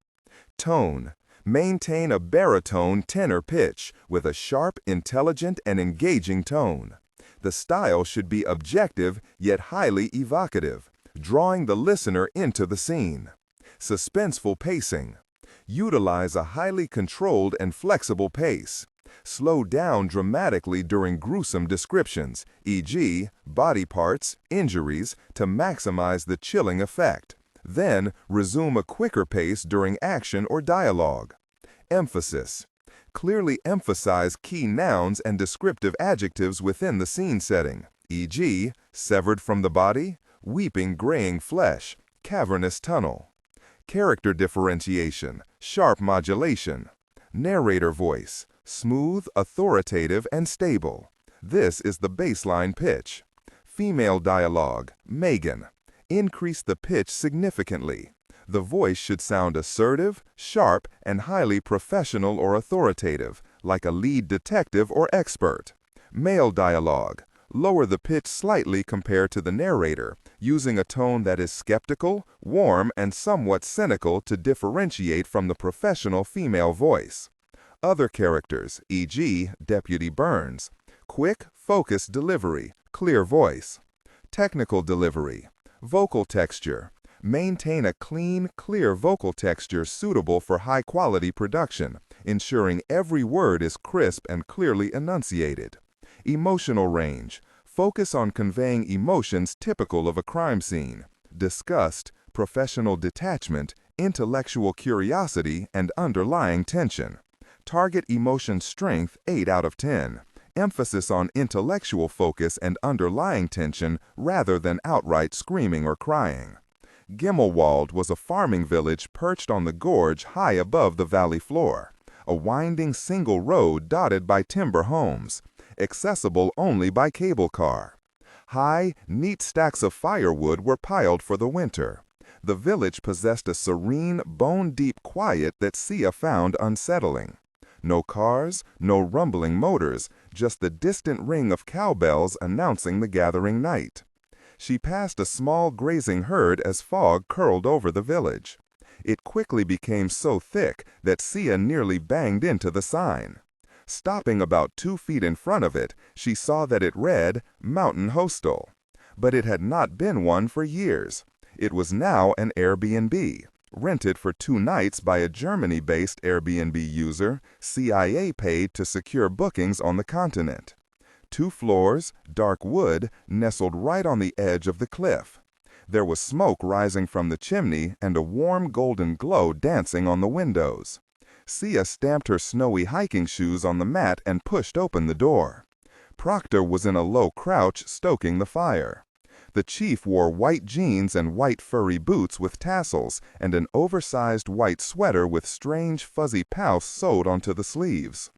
Tone. Maintain a baritone tenor pitch with a sharp, intelligent, and engaging tone. The style should be objective yet highly evocative, drawing the listener into the scene. Suspenseful pacing. Utilize a highly controlled and flexible pace. Slow down dramatically during gruesome descriptions, e.g., body parts, injuries, to maximize the chilling effect. Then, resume a quicker pace during action or dialogue. Emphasis. Clearly emphasize key nouns and descriptive adjectives within the scene setting, e.g., severed from the body, weeping graying flesh, cavernous tunnel. Character differentiation, sharp modulation. Narrator voice, smooth, authoritative, and stable. This is the baseline pitch. Female dialogue, Megan. Increase the pitch significantly. The voice should sound assertive, sharp, and highly professional or authoritative, like a lead detective or expert. Male dialogue. Lower the pitch slightly compared to the narrator, using a tone that is skeptical, warm, and somewhat cynical to differentiate from the professional female voice. Other characters, e.g., Deputy Burns. Quick, focused delivery, clear voice. Technical delivery. Vocal texture. Maintain a clean, clear vocal texture suitable for high-quality production, ensuring every word is crisp and clearly enunciated. Emotional range. Focus on conveying emotions typical of a crime scene: disgust, professional detachment, intellectual curiosity, and underlying tension. Target emotion strength 8 out of 10. Emphasis on intellectual focus and underlying tension rather than outright screaming or crying. Gimmelwald was a farming village perched on the gorge high above the valley floor, a winding single road dotted by timber homes, accessible only by cable car. High, neat stacks of firewood were piled for the winter. The village possessed a serene, bone-deep quiet that Sia found unsettling. No cars, no rumbling motors, just the distant ring of cowbells announcing the gathering night. She passed a small grazing herd as fog curled over the village. It quickly became so thick that Sia nearly banged into the sign. Stopping about 2 feet in front of it, she saw that it read, Mountain Hostel. But it had not been one for years. It was now an Airbnb, rented for 2 nights by a Germany-based Airbnb user, CIA paid to secure bookings on the continent. 2 floors, dark wood, nestled right on the edge of the cliff. There was smoke rising from the chimney and a warm golden glow dancing on the windows. Sia stamped her snowy hiking shoes on the mat and pushed open the door. Proctor was in a low crouch stoking the fire. The chief wore white jeans and white furry boots with tassels and an oversized white sweater with strange fuzzy pouch sewed onto the sleeves.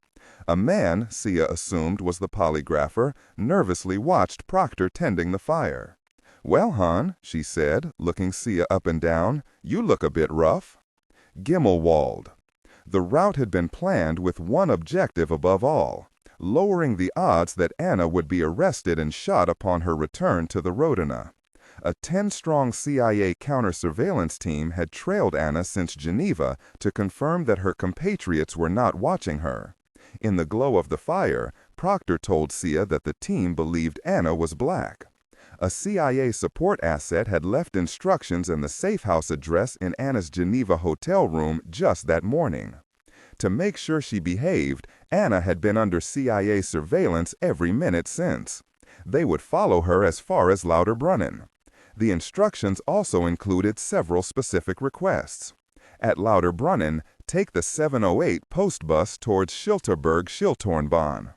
A man, Sia assumed was the polygrapher, nervously watched Proctor tending the fire. "Well, hon," she said, looking Sia up and down, "you look a bit rough." Gimmelwald. The route had been planned with one objective above all: lowering the odds that Anna would be arrested and shot upon her return to the Rodina. A 10-strong CIA counter-surveillance team had trailed Anna since Geneva to confirm that her compatriots were not watching her. In the glow of the fire, Proctor told Sia that the team believed Anna was black. A CIA support asset had left instructions in the safe house address in Anna's Geneva hotel room just that morning. To make sure she behaved, Anna had been under CIA surveillance every minute since. They would follow her as far as Lauterbrunnen. The instructions also included several specific requests. At Lauterbrunnen, take the 708 post bus towards Schilterberg-Schiltornbahn.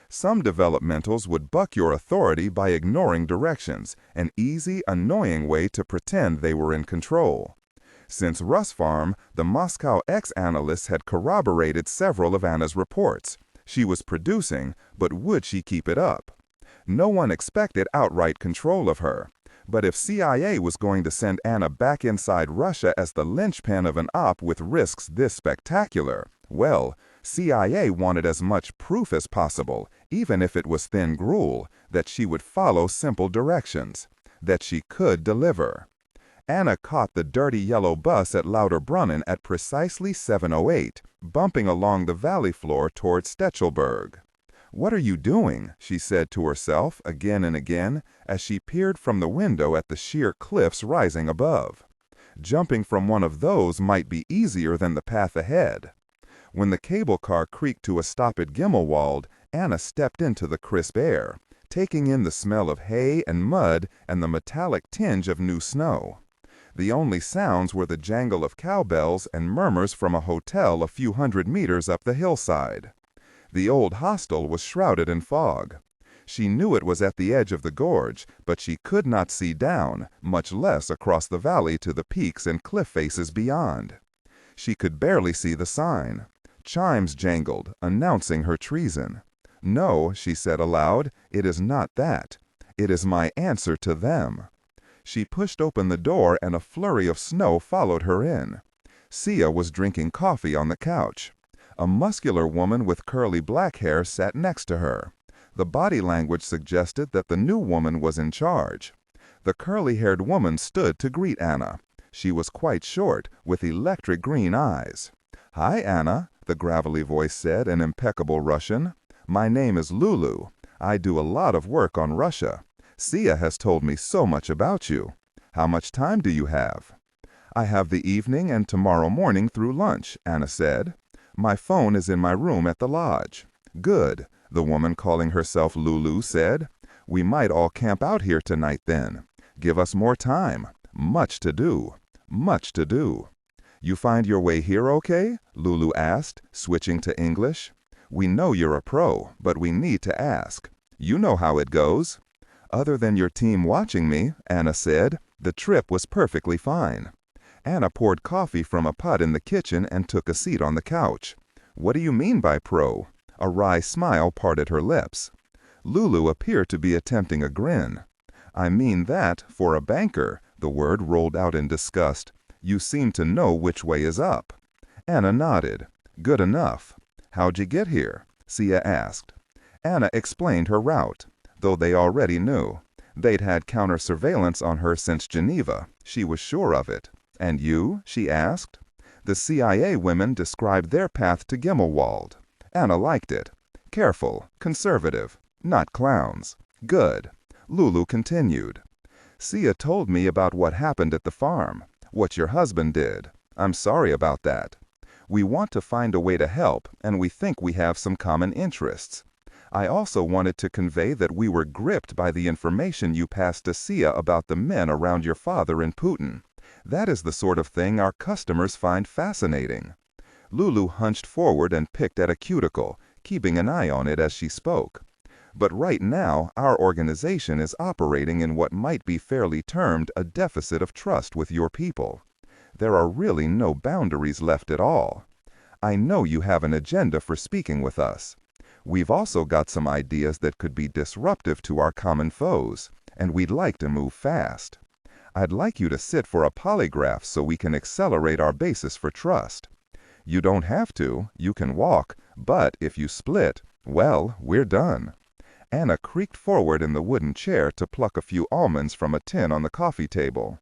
Some developmentals would buck your authority by ignoring directions, an easy, annoying way to pretend they were in control. Since Russfarm, the Moscow ex-analysts had corroborated several of Anna's reports. She was producing, but would she keep it up? No one expected outright control of her. But if CIA was going to send Anna back inside Russia as the linchpin of an op with risks this spectacular, well, CIA wanted as much proof as possible, even if it was thin gruel, that she would follow simple directions, that she could deliver. Anna caught the dirty yellow bus at Lauterbrunnen at precisely 7:08, bumping along the valley floor toward Stechelberg. "What are you doing?" she said to herself again and again as she peered from the window at the sheer cliffs rising above. Jumping from one of those might be easier than the path ahead. When the cable car creaked to a stop at Gimmelwald, Anna stepped into the crisp air, taking in the smell of hay and mud and the metallic tinge of new snow. The only sounds were the jangle of cowbells and murmurs from a hotel a few hundred meters up the hillside. The old hostel was shrouded in fog. She knew it was at the edge of the gorge, but she could not see down, much less across the valley to the peaks and cliff faces beyond. She could barely see the sign. Chimes jangled, announcing her treason. "No," she said aloud, "it is not that. It is my answer to them." She pushed open the door and a flurry of snow followed her in. Sia was drinking coffee on the couch. A muscular woman with curly black hair sat next to her. The body language suggested that the new woman was in charge. The curly-haired woman stood to greet Anna. She was quite short, with electric green eyes. "Hi, Anna," the gravelly voice said in impeccable Russian. "My name is Lulu. I do a lot of work on Russia. Sia has told me so much about you. How much time do you have?" "I have the evening and tomorrow morning through lunch," Anna said. "My phone is in my room at the lodge." "Good," the woman calling herself Lulu said. "We might all camp out here tonight then. Give us more time. Much to do. Much to do." "You find your way here okay?" Lulu asked, switching to English. "We know you're a pro, but we need to ask. You know how it goes." "Other than your team watching me," Anna said, "the trip was perfectly fine." Anna poured coffee from a pot in the kitchen and took a seat on the couch. "What do you mean by pro?" A wry smile parted her lips. Lulu appeared to be attempting a grin. "I mean that, for a banker," the word rolled out in disgust, "you seem to know which way is up." Anna nodded. "Good enough." "How'd you get here?" Sia asked. Anna explained her route, though they already knew. They'd had counter-surveillance on her since Geneva. She was sure of it. "And you?" she asked. The CIA women described their path to Gimmelwald. Anna liked it. Careful, conservative, not clowns. Good. Lulu continued. "Sia told me about what happened at the farm, what your husband did. I'm sorry about that. We want to find a way to help, and we think we have some common interests. I also wanted to convey that we were gripped by the information you passed to Sia about the men around your father and Putin. That is the sort of thing our customers find fascinating." Lulu hunched forward and picked at a cuticle, keeping an eye on it as she spoke. "But right now, our organization is operating in what might be fairly termed a deficit of trust with your people. There are really no boundaries left at all. I know you have an agenda for speaking with us. We've also got some ideas that could be disruptive to our common foes, and we'd like to move fast. I'd like you to sit for a polygraph so we can accelerate our basis for trust. You don't have to, you can walk, but if you split, well, we're done." Anna creaked forward in the wooden chair to pluck a few almonds from a tin on the coffee table.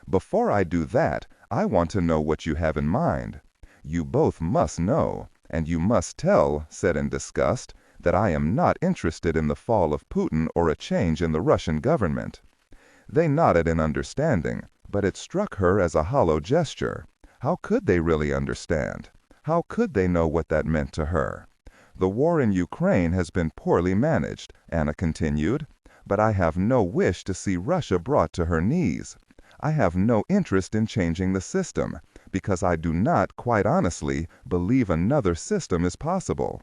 "Before I do that, I want to know what you have in mind. You both must know, and you must tell," said in disgust, "that I am not interested in the fall of Putin or a change in the Russian government." They nodded in understanding, but it struck her as a hollow gesture. How could they really understand? How could they know what that meant to her? "The war in Ukraine has been poorly managed," Anna continued, "but I have no wish to see Russia brought to her knees. I have no interest in changing the system, because I do not, quite honestly, believe another system is possible.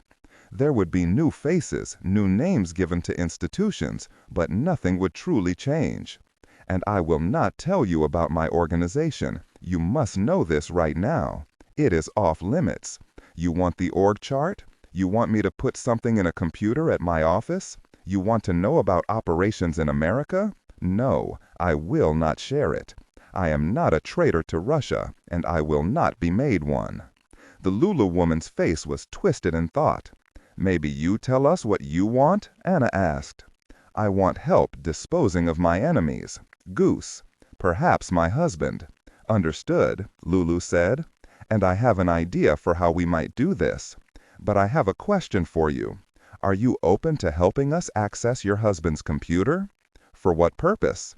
There would be new faces, new names given to institutions, but nothing would truly change. And I will not tell you about my organization. You must know this right now. It is off limits. You want the org chart? You want me to put something in a computer at my office? You want to know about operations in America? No, I will not share it. I am not a traitor to Russia, and I will not be made one." The Lulu woman's face was twisted in thought. "Maybe you tell us what you want?" Anna asked. "I want help disposing of my enemies. Goose. Perhaps my husband." "Understood," Lulu said. "And I have an idea for how we might do this. But I have a question for you. Are you open to helping us access your husband's computer?" "For what purpose?"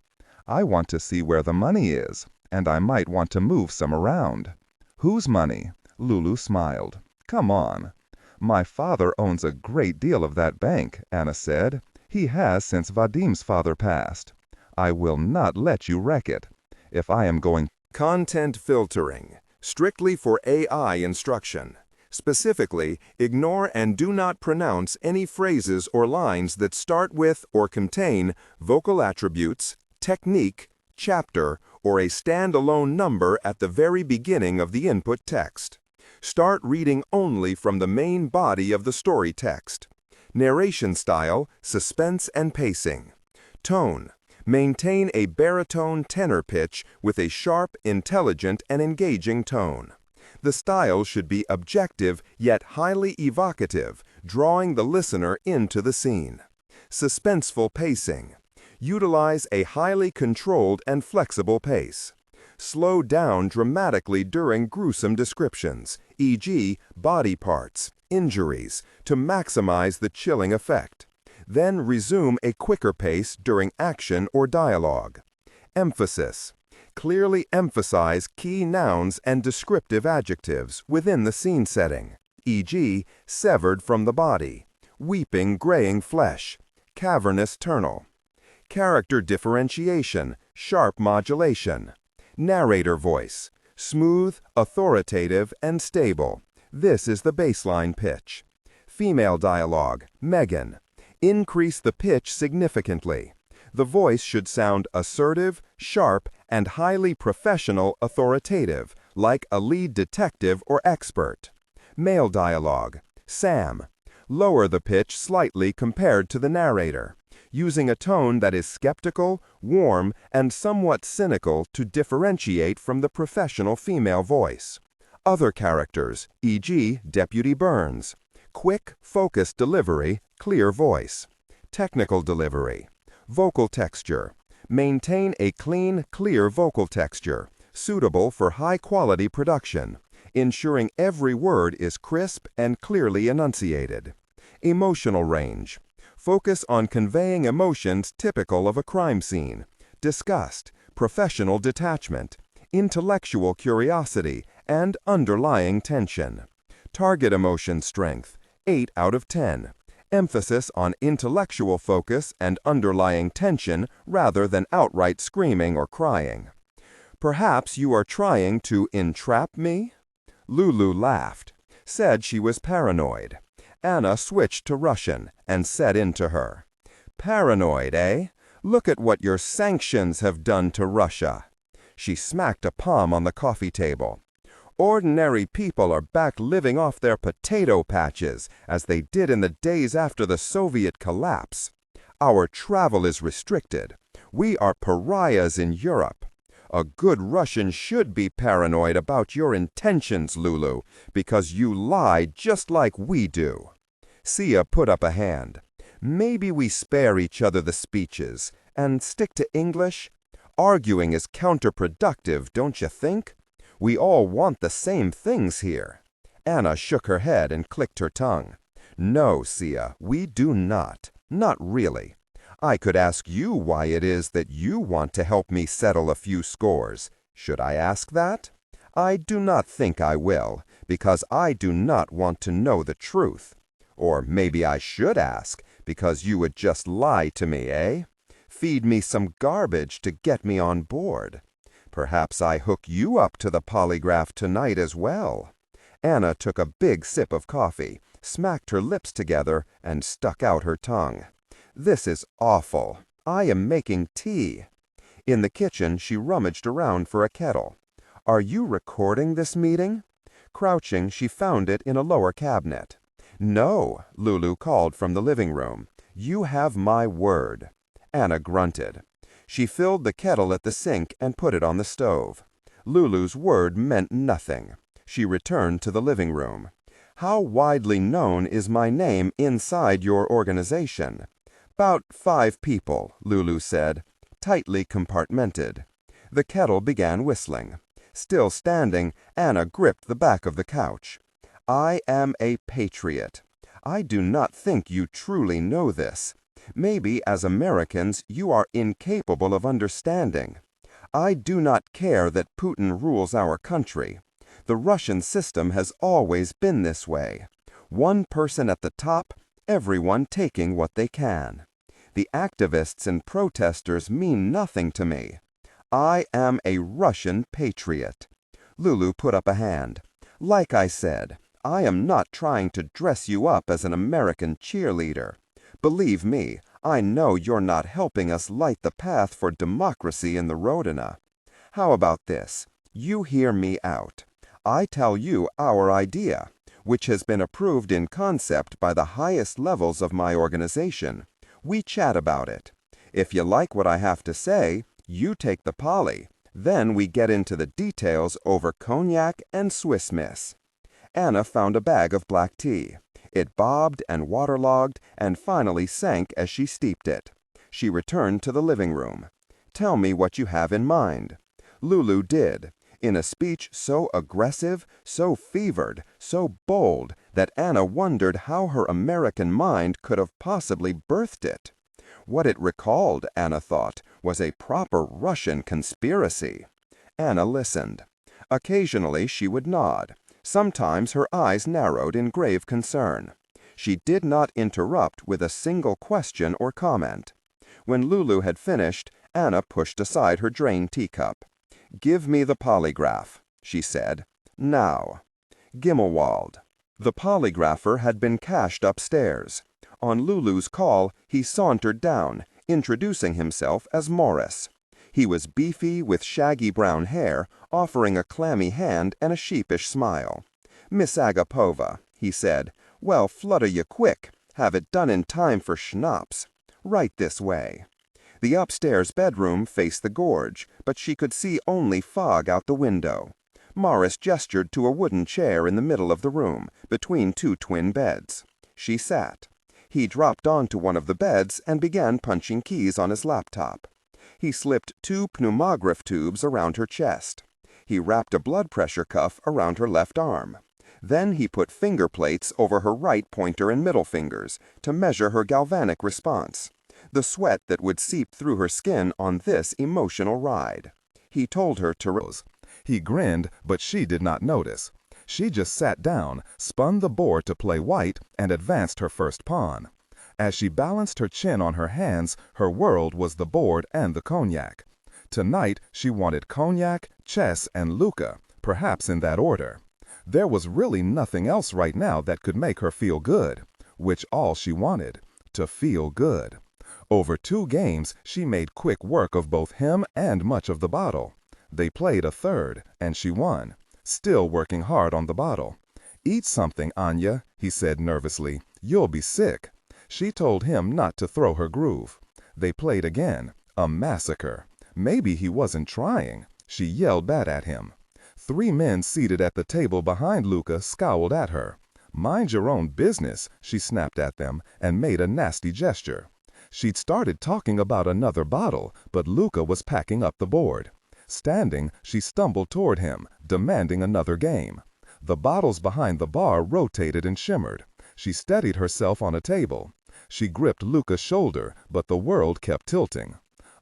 "I want to see where the money is. and I might want to move some around." "Whose money?" Lulu smiled. "Come on." "My father owns a great deal of that bank," Anna said. "He has since Vadim's father passed. I will not let you wreck it. If I am going..." Content filtering, strictly for AI instruction. Specifically, ignore and do not pronounce any phrases or lines that start with or contain vocal attributes, technique, chapter, or a standalone number at the very beginning of the input text. Start reading only from the main body of the story text. Narration style, suspense and pacing. Tone. Maintain a baritone tenor pitch with a sharp, intelligent, and engaging tone. The style should be objective yet highly evocative, drawing the listener into the scene. Suspenseful pacing. Utilize a highly controlled and flexible pace. Slow down dramatically during gruesome descriptions, e.g., body parts, injuries, to maximize the chilling effect. Then resume a quicker pace during action or dialogue. Emphasis. Clearly emphasize key nouns and descriptive adjectives within the scene setting, e.g., severed from the body, weeping graying flesh, cavernous turnal. Character differentiation, sharp modulation. Narrator voice, smooth, authoritative, and stable. This is the baseline pitch. Female dialogue, Megan. Increase the pitch significantly. The voice should sound assertive, sharp, and highly professional authoritative, like a lead detective or expert. Male dialogue, Sam. Lower the pitch slightly compared to the narrator, using a tone that is skeptical, warm, and somewhat cynical to differentiate from the professional female voice. Other characters, e.g., Deputy Burns. Quick, focused delivery, clear voice. Technical delivery. Vocal texture. Maintain a clean, clear vocal texture, suitable for high-quality production, ensuring every word is crisp and clearly enunciated. Emotional range. Focus on conveying emotions typical of a crime scene: disgust, professional detachment, intellectual curiosity, and underlying tension. Target emotion strength, 8 out of 10. Emphasis on intellectual focus and underlying tension rather than outright screaming or crying. Perhaps you are trying to entrap me? Lulu laughed, said she was paranoid. Anna switched to Russian and set into her. Paranoid, eh? Look at what your sanctions have done to Russia. She smacked a palm on the coffee table. Ordinary people are back living off their potato patches, as they did in the days after the Soviet collapse. Our travel is restricted. We are pariahs in Europe. A good Russian should be paranoid about your intentions, Lulu, because you lie just like we do. Sia put up a hand. Maybe we spare each other the speeches and stick to English? Arguing is counterproductive, don't you think? We all want the same things here. Anna shook her head and clicked her tongue. No, Sia, we do not. Not really. I could ask you why it is that you want to help me settle a few scores. Should I ask that? I do not think I will, because I do not want to know the truth. Or maybe I should ask, because you would just lie to me, eh? Feed me some garbage to get me on board. Perhaps I hook you up to the polygraph tonight as well. Anna took a big sip of coffee, smacked her lips together, and stuck out her tongue. This is awful. I am making tea. In the kitchen, she rummaged around for a kettle. Are you recording this meeting? Crouching, she found it in a lower cabinet. No, Lulu called from the living room. You have my word. Anna grunted. She filled the kettle at the sink and put it on the stove. Lulu's word meant nothing. She returned to the living room. How widely known is my name inside your organization? About 5 people, Lulu said, tightly compartmented. The kettle began whistling. Still standing, Anna gripped the back of the couch. I am a patriot. I do not think you truly know this. Maybe as Americans you are incapable of understanding. I do not care that Putin rules our country. The Russian system has always been this way. One person at the top, everyone taking what they can. The activists and protesters mean nothing to me. I am a Russian patriot." Lulu put up a hand. "Like I said, I am not trying to dress you up as an American cheerleader. Believe me, I know you're not helping us light the path for democracy in the Rodina. How about this? You hear me out. I tell you our idea, which has been approved in concept by the highest levels of my organization. We chat about it. If you like what I have to say, you take the poly. Then we get into the details over cognac and Swiss Miss." Anna found a bag of black tea. It bobbed and waterlogged and finally sank as she steeped it. She returned to the living room. "Tell me what you have in mind." Lulu did, in a speech so aggressive, so fevered, so bold that Anna wondered how her American mind could have possibly birthed it. What it recalled, Anna thought, was a proper Russian conspiracy. Anna listened. Occasionally she would nod. Sometimes her eyes narrowed in grave concern. She did not interrupt with a single question or comment. When Lulu had finished, Anna pushed aside her drained teacup. "Give me the polygraph," she said. "Now." Gimmelwald. The polygrapher had been cached upstairs. On Lulu's call, he sauntered down, introducing himself as Morris. He was beefy with shaggy brown hair, offering a clammy hand and a sheepish smile. "Miss Agapova," he said, "well, flutter you quick. Have it done in time for schnapps. Right this way." The upstairs bedroom faced the gorge, but she could see only fog out the window. Morris gestured to a wooden chair in the middle of the room, between two twin beds. She sat. He dropped onto one of the beds and began punching keys on his laptop. He slipped 2 pneumograph tubes around her chest. He wrapped a blood pressure cuff around her left arm. Then he put finger plates over her right pointer and middle fingers to measure her galvanic response, the sweat that would seep through her skin on this emotional ride. He told her to rose. He grinned, but she did not notice. She just sat down, spun the board to play white, and advanced her first pawn. As she balanced her chin on her hands, her world was the board and the cognac. Tonight, she wanted cognac, chess, and Luca, perhaps in that order. There was really nothing else right now that could make her feel good, which all she wanted, to feel good. Over 2 games, she made quick work of both him and much of the bottle. They played a third, and she won, still working hard on the bottle. "Eat something, Anya," he said nervously. "You'll be sick." She told him not to throw her groove. They played again, a massacre. Maybe he wasn't trying. She yelled back at him. 3 men seated at the table behind Luca scowled at her. "Mind your own business," she snapped at them and made a nasty gesture. She'd started talking about another bottle, but Luca was packing up the board. Standing, she stumbled toward him, demanding another game. The bottles behind the bar rotated and shimmered. She steadied herself on a table. She gripped Luca's shoulder, but the world kept tilting.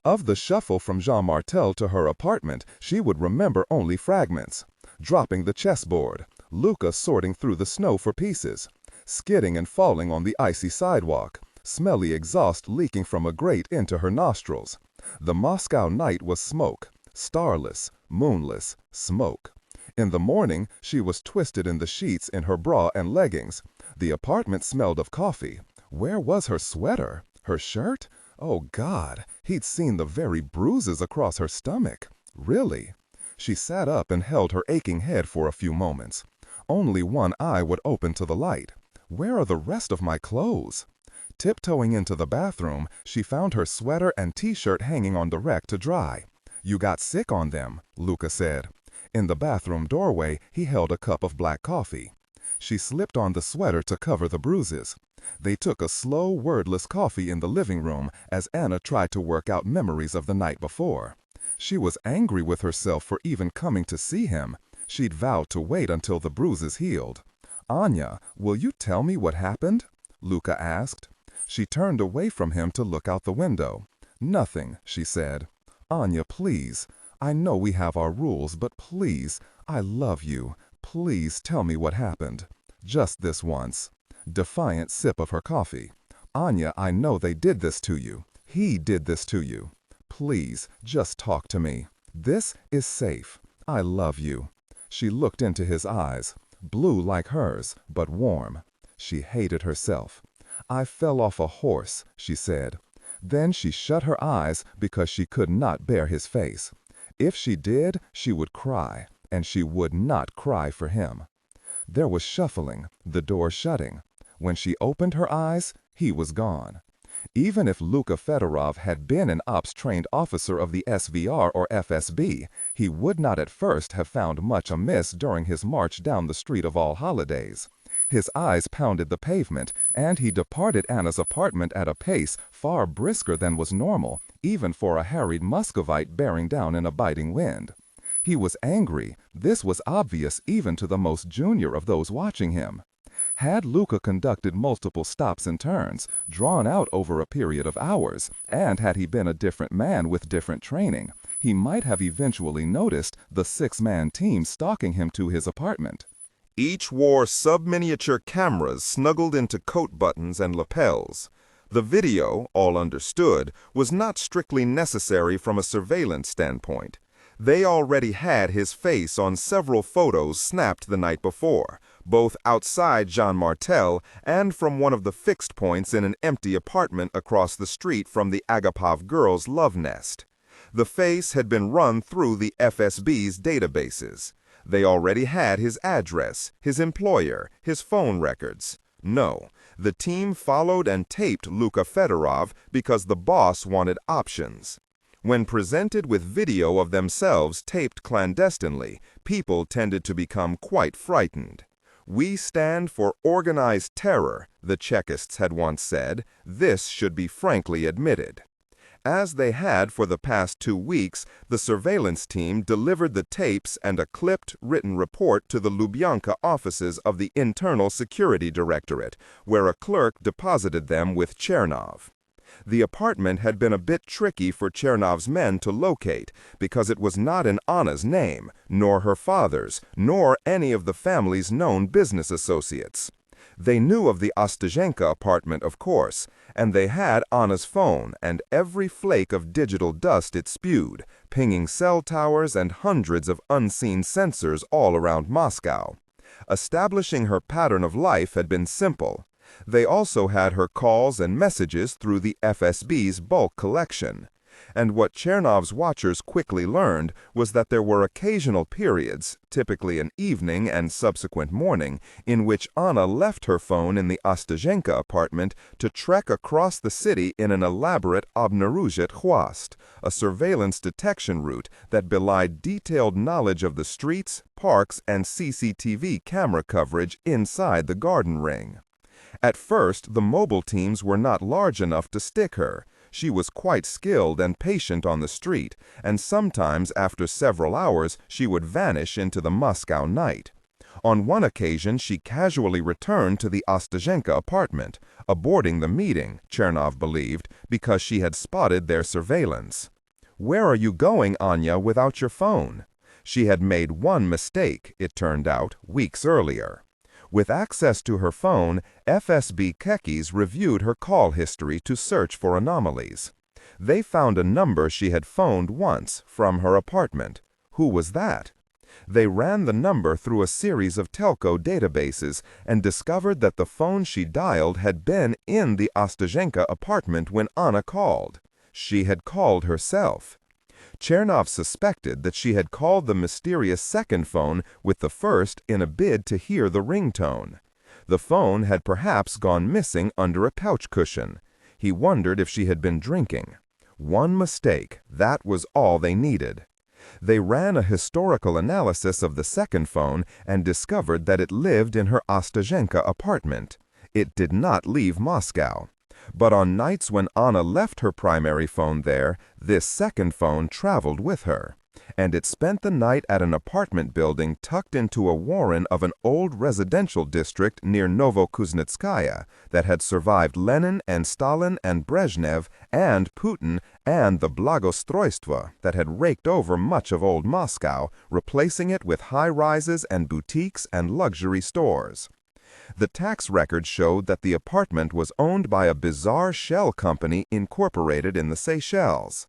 Of the shuffle from Jean Martel to her apartment, she would remember only fragments. Dropping the chessboard, Luca sorting through the snow for pieces, skidding and falling on the icy sidewalk, smelly exhaust leaking from a grate into her nostrils. The Moscow night was smoke, starless, moonless, smoke. In the morning, she was twisted in the sheets in her bra and leggings. The apartment smelled of coffee. Where was her sweater? Her shirt? Oh, God, he'd seen the very bruises across her stomach. Really? She sat up and held her aching head for a few moments. Only one eye would open to the light. Where are the rest of my clothes? Tiptoeing into the bathroom, she found her sweater and t-shirt hanging on the rack to dry. "You got sick on them," Luca said. In the bathroom doorway, he held a cup of black coffee. She slipped on the sweater to cover the bruises. They took a slow, wordless coffee in the living room as Anna tried to work out memories of the night before. She was angry with herself for even coming to see him. She'd vowed to wait until the bruises healed. "Anya, will you tell me what happened?" Luca asked. She turned away from him to look out the window. "Nothing," she said. "Anya, please. I know we have our rules, but please, I love you. Please tell me what happened. Just this once. Defiant sip of her coffee. Anya, I know they did this to you. He did this to you. Please, just talk to me. This is safe. I love you. She looked into his eyes, blue like hers, but warm. She hated herself. I fell off a horse, she said. Then she shut her eyes because she could not bear his face. If she did, she would cry, and she would not cry for him. There was shuffling, the door shutting. When she opened her eyes, he was gone. Even if Luka Fedorov had been an ops-trained officer of the SVR or FSB, he would not at first have found much amiss during his march down the street of all holidays. His eyes pounded the pavement, and he departed Anna's apartment at a pace far brisker than was normal, even for a harried Muscovite bearing down in a biting wind. He was angry. This was obvious even to the most junior of those watching him. Had Luka conducted multiple stops and turns, drawn out over a period of hours, and had he been a different man with different training, he might have eventually noticed the six-man team stalking him to his apartment. Each wore sub-miniature cameras snuggled into coat buttons and lapels. The video, all understood, was not strictly necessary from a surveillance standpoint. They already had his face on several photos snapped the night before, both outside Jean Martel and from one of the fixed points in an empty apartment across the street from the Agapov girls' love nest. The face had been run through the FSB's databases. They already had his address, his employer, his phone records. No, the team followed and taped Luka Fedorov because the boss wanted options. When presented with video of themselves taped clandestinely, people tended to become quite frightened. "We stand for organized terror," the Chekists had once said. This should be frankly admitted. As they had for the past 2 weeks, the surveillance team delivered the tapes and a clipped, written report to the Lubyanka offices of the Internal Security Directorate, where a clerk deposited them with Chernov. The apartment had been a bit tricky for Chernov's men to locate because it was not in Anna's name, nor her father's, nor any of the family's known business associates. They knew of the Ostazhenka apartment, of course, and they had Anna's phone and every flake of digital dust it spewed, pinging cell towers and hundreds of unseen sensors all around Moscow. Establishing her pattern of life had been simple. They also had her calls and messages through the FSB's bulk collection. And what Chernov's watchers quickly learned was that there were occasional periods, typically an evening and subsequent morning, in which Anna left her phone in the Ostazhenka apartment to trek across the city in an elaborate obnaruzhet khvost, a surveillance detection route that belied detailed knowledge of the streets, parks, and CCTV camera coverage inside the garden ring. At first, the mobile teams were not large enough to stick her. She was quite skilled and patient on the street, and sometimes after several hours she would vanish into the Moscow night. On one occasion she casually returned to the Ostazhenka apartment, aborting the meeting, Chernov believed, because she had spotted their surveillance. "Where are you going, Anya, without your phone?" She had made one mistake, it turned out, weeks earlier. With access to her phone, FSB Kekis reviewed her call history to search for anomalies. They found a number she had phoned once from her apartment. Who was that? They ran the number through a series of telco databases and discovered that the phone she dialed had been in the Ostazhenka apartment when Anna called. She had called herself. Chernov suspected that she had called the mysterious second phone with the first in a bid to hear the ringtone. The phone had perhaps gone missing under a couch cushion. He wondered if she had been drinking. One mistake, that was all they needed. They ran a historical analysis of the second phone and discovered that it lived in her Ostazhenka apartment. It did not leave Moscow. But on nights when Anna left her primary phone there, this second phone traveled with her. and it spent the night at an apartment building tucked into a warren of an old residential district near Novokuznetskaya that had survived Lenin and Stalin and Brezhnev and Putin and the Blagostroystvo that had raked over much of old Moscow, replacing it with high-rises and boutiques and luxury stores. The tax records showed that the apartment was owned by a bizarre shell company incorporated in the Seychelles.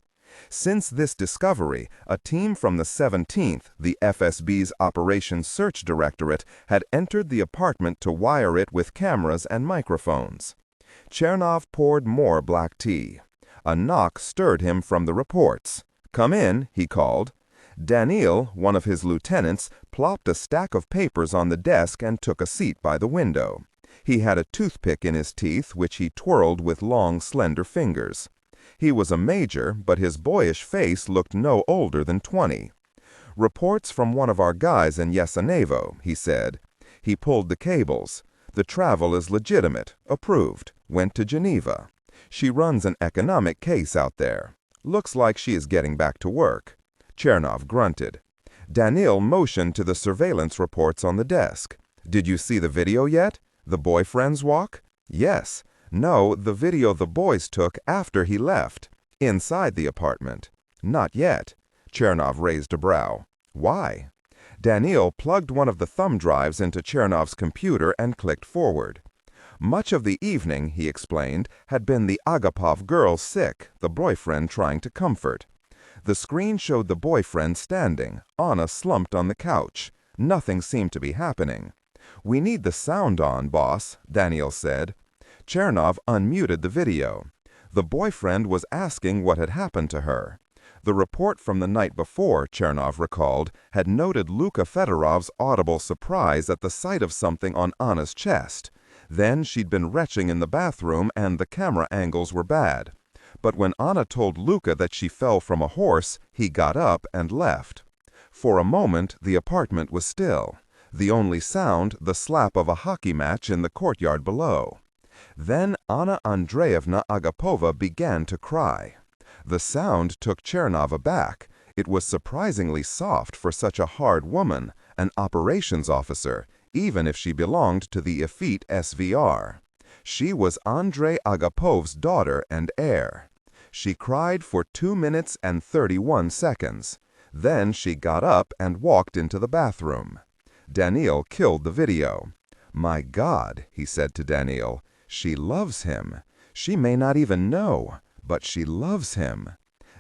Since this discovery, a team from the 17th, the FSB's Operations Search Directorate, had entered the apartment to wire it with cameras and microphones. Chernov poured more black tea. A knock stirred him from the reports. "Come in," he called. Daniil, one of his lieutenants, plopped a stack of papers on the desk and took a seat by the window. He had a toothpick in his teeth, which he twirled with long, slender fingers. He was a major, but his boyish face looked no older than 20. "Reports from one of our guys in Yesenevo," he said. He pulled the cables. "The travel is legitimate, approved, went to Geneva. She runs an economic case out there. Looks like she is getting back to work." Chernov grunted. Daniil motioned to the surveillance reports on the desk. "Did you see the video yet? The boyfriend's walk?" "Yes. No, the video the boys took after he left. Inside the apartment." "Not yet." Chernov raised a brow. "Why?" Daniil plugged one of the thumb drives into Chernov's computer and clicked forward. "Much of the evening," he explained, "had been the Agapov girl sick, the boyfriend trying to comfort. The screen showed the boyfriend standing, Anna slumped on the couch. Nothing seemed to be happening. 'We need the sound on, boss,' Daniil said. Chernov unmuted the video. The boyfriend was asking what had happened to her. The report from the night before, Chernov recalled, had noted Luka Fedorov's audible surprise at the sight of something on Anna's chest. Then she'd been retching in the bathroom and the camera angles were bad. But when Anna told Luka that she fell from a horse, he got up and left. For a moment, the apartment was still. The only sound, the slap of a hockey match in the courtyard below. Then Anna Andreevna Agapova began to cry. The sound took Chernov aback. It was surprisingly soft for such a hard woman, an operations officer, even if she belonged to the effete SVR. She was Andrei Agapov's daughter and heir. She cried for 2 minutes and 31 seconds. Then she got up and walked into the bathroom. Daniil killed the video. "My God," he said to Daniil, "she loves him. She may not even know, but she loves him."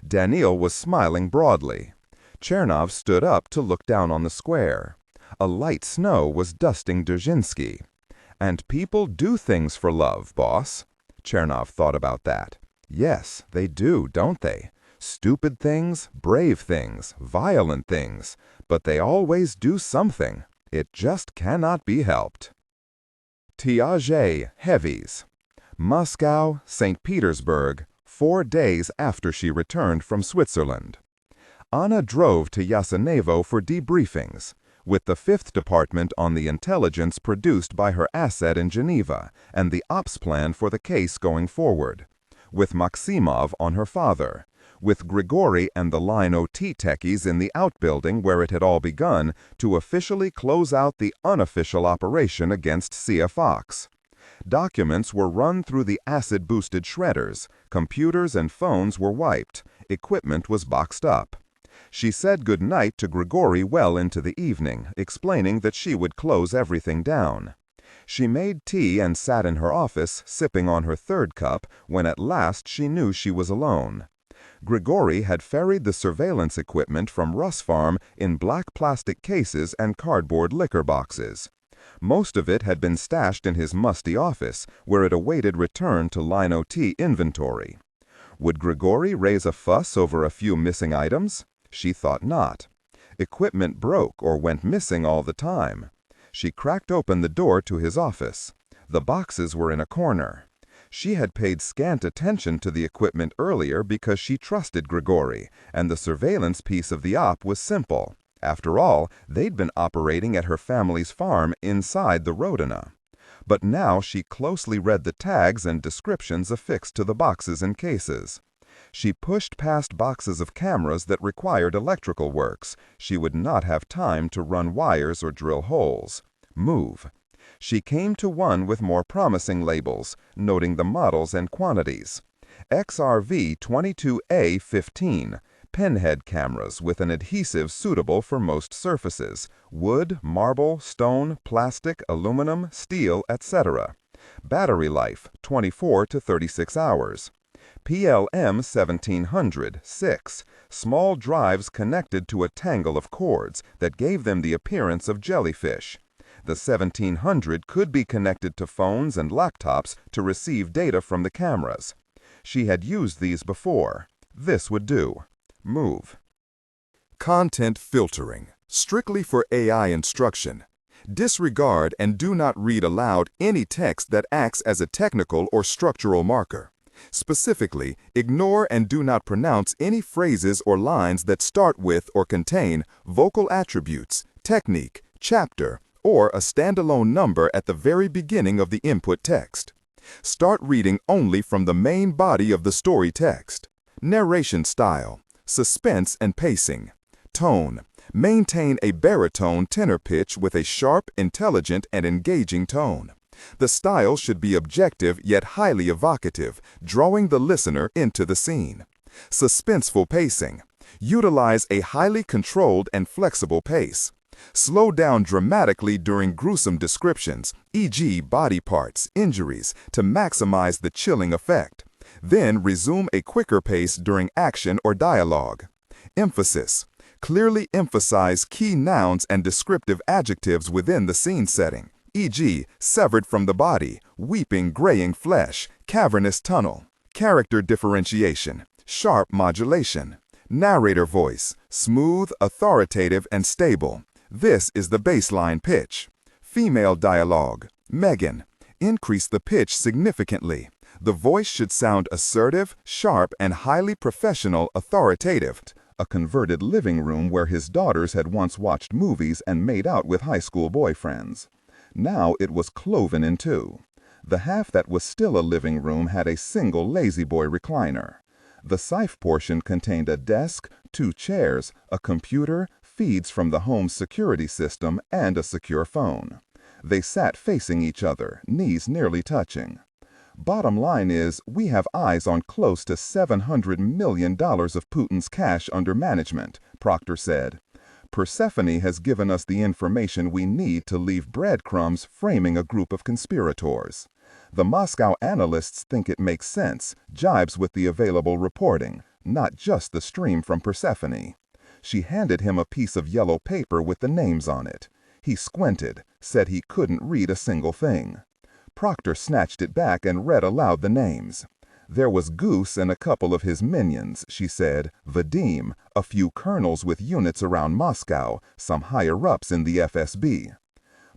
Daniil was smiling broadly. Chernov stood up to look down on the square. A light snow was dusting Dzerzhinsky. "And people do things for love, boss." Chernov thought about that. "Yes, they do, don't they? Stupid things, brave things, violent things. But they always do something. It just cannot be helped." Tiaget Heavies. Moscow, St. Petersburg, 4 days after she returned from Switzerland. Anna drove to Yasenevo for debriefings, with the 5th Department on the intelligence produced by her asset in Geneva and the ops plan for the case going forward, with Maximov on her father, with Grigory and the Line OT techies in the outbuilding where it had all begun to officially close out the unofficial operation against Sia Fox. Documents were run through the acid-boosted shredders, computers and phones were wiped, equipment was boxed up. She said goodnight to Grigory well into the evening, explaining that she would close everything down. She made tea and sat in her office, sipping on her 3rd cup, when at last she knew she was alone. Grigory had ferried the surveillance equipment from Russ Farm in black plastic cases and cardboard liquor boxes. Most of it had been stashed in his musty office, where it awaited return to Line OT inventory. Would Grigory raise a fuss over a few missing items? She thought not. Equipment broke or went missing all the time. She cracked open the door to his office. The boxes were in a corner. She had paid scant attention to the equipment earlier because she trusted Grigory, and the surveillance piece of the op was simple. After all, they'd been operating at her family's farm inside the Rodina. But now she closely read the tags and descriptions affixed to the boxes and cases. She pushed past boxes of cameras that required electrical works. She would not have time to run wires or drill holes. Move. She came to one with more promising labels, noting the models and quantities. XRV-22A15, pinhead cameras with an adhesive suitable for most surfaces, wood, marble, stone, plastic, aluminum, steel, etc. Battery life, 24 to 36 hours. PLM 1700, 6, small drives connected to a tangle of cords that gave them the appearance of jellyfish. The 1700 could be connected to phones and laptops to receive data from the cameras. She had used these before. This would do. Move. Content filtering, strictly for AI instruction. Disregard and do not read aloud any text that acts as a technical or structural marker. Specifically, ignore and do not pronounce any phrases or lines that start with or contain vocal attributes, technique, chapter, or a standalone number at the very beginning of the input text. Start reading only from the main body of the story text. Narration style, suspense and pacing. Tone, maintain a baritone tenor pitch with a sharp, intelligent, and engaging tone. The style should be objective yet highly evocative, drawing the listener into the scene. Suspenseful pacing. Utilize a highly controlled and flexible pace. Slow down dramatically during gruesome descriptions, e.g. body parts, injuries, to maximize the chilling effect. Then resume a quicker pace during action or dialogue. Emphasis. Clearly emphasize key nouns and descriptive adjectives within the scene setting, e.g. severed from the body, weeping graying flesh, cavernous tunnel. Character differentiation, sharp modulation. Narrator voice, smooth, authoritative, and stable. This is the baseline pitch. Female dialogue, Megan. Increase the pitch significantly. The voice should sound assertive, sharp, and highly professional, authoritative. A converted living room where his daughters had once watched movies and made out with high school boyfriends. Now it was cloven in two. The half that was still a living room had a single lazy-boy recliner. The safe portion contained a desk, 2 chairs, a computer, feeds from the home's security system, and a secure phone. They sat facing each other, knees nearly touching. Bottom line is, we have eyes on close to $700 million of Putin's cash under management, Proctor said. Persephone has given us the information we need to leave breadcrumbs framing a group of conspirators. The Moscow analysts think it makes sense, jibes with the available reporting, not just the stream from Persephone. She handed him a piece of yellow paper with the names on it. He squinted, said he couldn't read a single thing. Proctor snatched it back and read aloud the names. There was Goose and a couple of his minions, she said, Vadim, a few colonels with units around Moscow, some higher-ups in the FSB.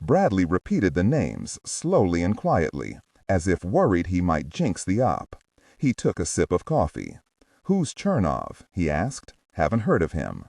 Bradley repeated the names, slowly and quietly, as if worried he might jinx the op. He took a sip of coffee. "Who's Chernov?" he asked. "Haven't heard of him."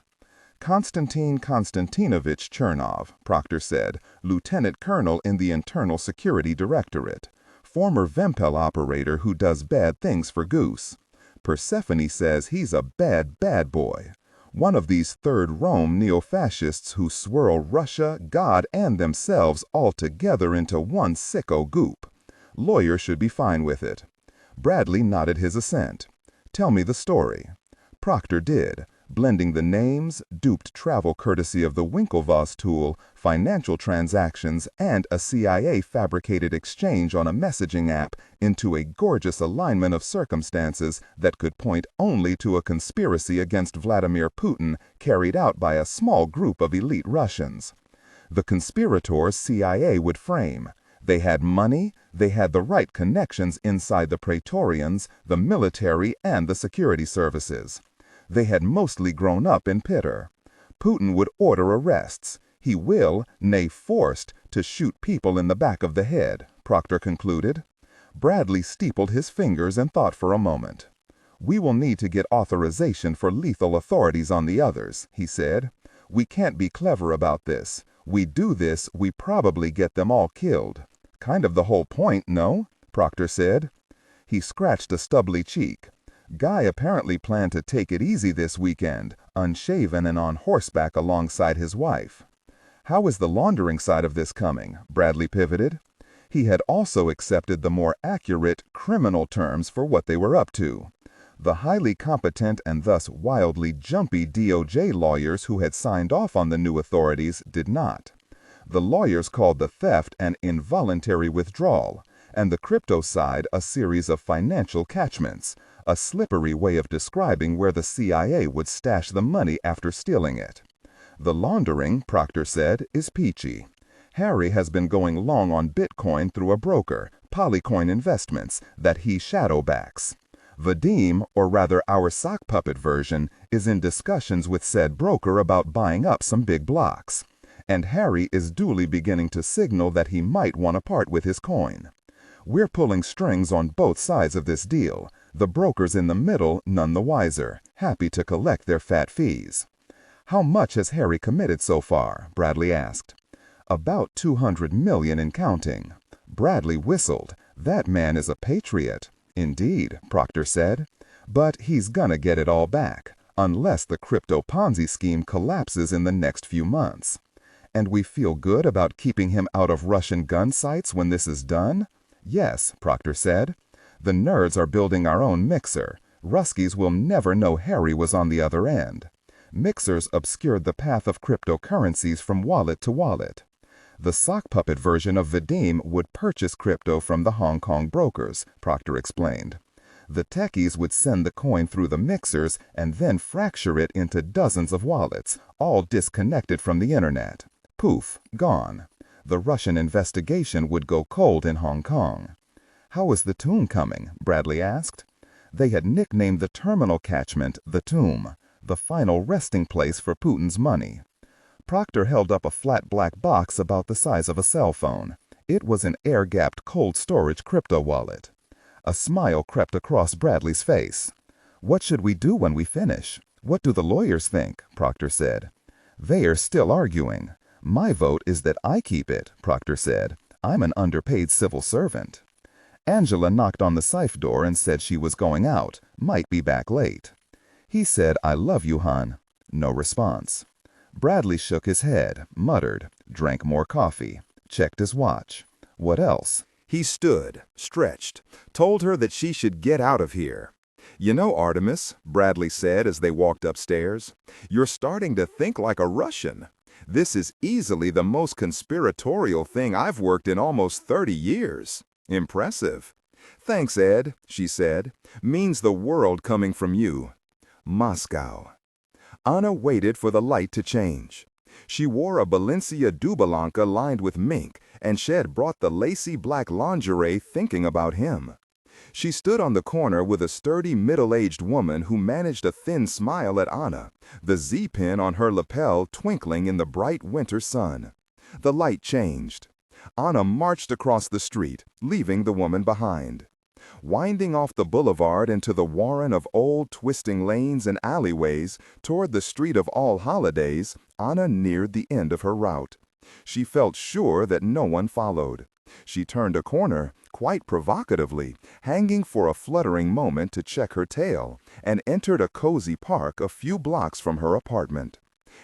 "Konstantin Konstantinovich Chernov," Proctor said, lieutenant colonel in the Internal Security Directorate. Former Vempel operator who does bad things for Goose. Persephone says he's a bad, bad boy. One of these Third Rome neo-fascists who swirl Russia, God, and themselves all together into one sicko goop. Lawyer should be fine with it. Bradley nodded his assent. "Tell me the story." Proctor did, blending the names, duped travel courtesy of the Winklevoss tool, financial transactions, and a CIA-fabricated exchange on a messaging app into a gorgeous alignment of circumstances that could point only to a conspiracy against Vladimir Putin carried out by a small group of elite Russians. The conspirators CIA would frame. They had money, they had the right connections inside the Praetorians, the military, and the security services. They had mostly grown up in Pitter. Putin would order arrests. He will, nay forced, to shoot people in the back of the head, Proctor concluded. Bradley steepled his fingers and thought for a moment. "We will need to get authorization for lethal authorities on the others," he said. "We can't be clever about this. We do this, we probably get them all killed." "Kind of the whole point, no?" Proctor said. He scratched a stubbly cheek. Guy apparently planned to take it easy this weekend, unshaven and on horseback alongside his wife. How is the laundering side of this coming? Bradley pivoted. He had also accepted the more accurate criminal terms for what they were up to. The highly competent and thus wildly jumpy DOJ lawyers who had signed off on the new authorities did not. The lawyers called the theft an involuntary withdrawal, and the crypto side a series of financial catchments, a slippery way of describing where the CIA would stash the money after stealing it. The laundering, Proctor said, is peachy. Harry has been going long on Bitcoin through a broker, Polycoin Investments, that he shadow backs. Vadim, or rather our sock puppet version, is in discussions with said broker about buying up some big blocks. And Harry is duly beginning to signal that he might want to part with his coin. We're pulling strings on both sides of this deal, the brokers in the middle none the wiser, happy to collect their fat fees. How much has Harry committed so far? Bradley asked. About 200 million and counting. Bradley whistled. That man is a patriot. Indeed, Proctor said. But he's gonna get it all back, unless the crypto Ponzi scheme collapses in the next few months. And we feel good about keeping him out of Russian gun sights when this is done? Yes, Proctor said. The nerds are building our own mixer. Ruskies will never know Harry was on the other end. Mixers obscured the path of cryptocurrencies from wallet to wallet. The sock puppet version of Vadim would purchase crypto from the Hong Kong brokers, Proctor explained. The techies would send the coin through the mixers and then fracture it into dozens of wallets, all disconnected from the internet. Poof, gone. The Russian investigation would go cold in Hong Kong. How is the tomb coming? Bradley asked. They had nicknamed the terminal catchment the tomb, the final resting place for Putin's money. Proctor held up a flat black box about the size of a cell phone. It was an air-gapped cold storage crypto wallet. A smile crept across Bradley's face. What should we do when we finish? What do the lawyers think? Proctor said. They are still arguing. My vote is that I keep it, Proctor said. I'm an underpaid civil servant. Angela knocked on the safe door and said she was going out, might be back late. He said, I love you, hon. No response. Bradley shook his head, muttered, drank more coffee, checked his watch. What else? He stood, stretched, told her that she should get out of here. You know, Artemis, Bradley said as they walked upstairs, you're starting to think like a Russian. This is easily the most conspiratorial thing I've worked in almost 30 years. Impressive. Thanks, Ed, she said. Means the world coming from you. Moscow. Anna waited for the light to change. She wore a Balenciaga Dublanca lined with mink, and Shed brought the lacy black lingerie thinking about him. She stood on the corner with a sturdy middle-aged woman who managed a thin smile at Anna, the Z-pin on her lapel twinkling in the bright winter sun. The light changed. Anna marched across the street, leaving the woman behind. Winding off the boulevard into the warren of old twisting lanes and alleyways toward the street of all holidays, Anna neared the end of her route. She felt sure that no one followed. She turned a corner, quite provocatively, hanging for a fluttering moment to check her tail, and entered a cozy park a few blocks from her apartment.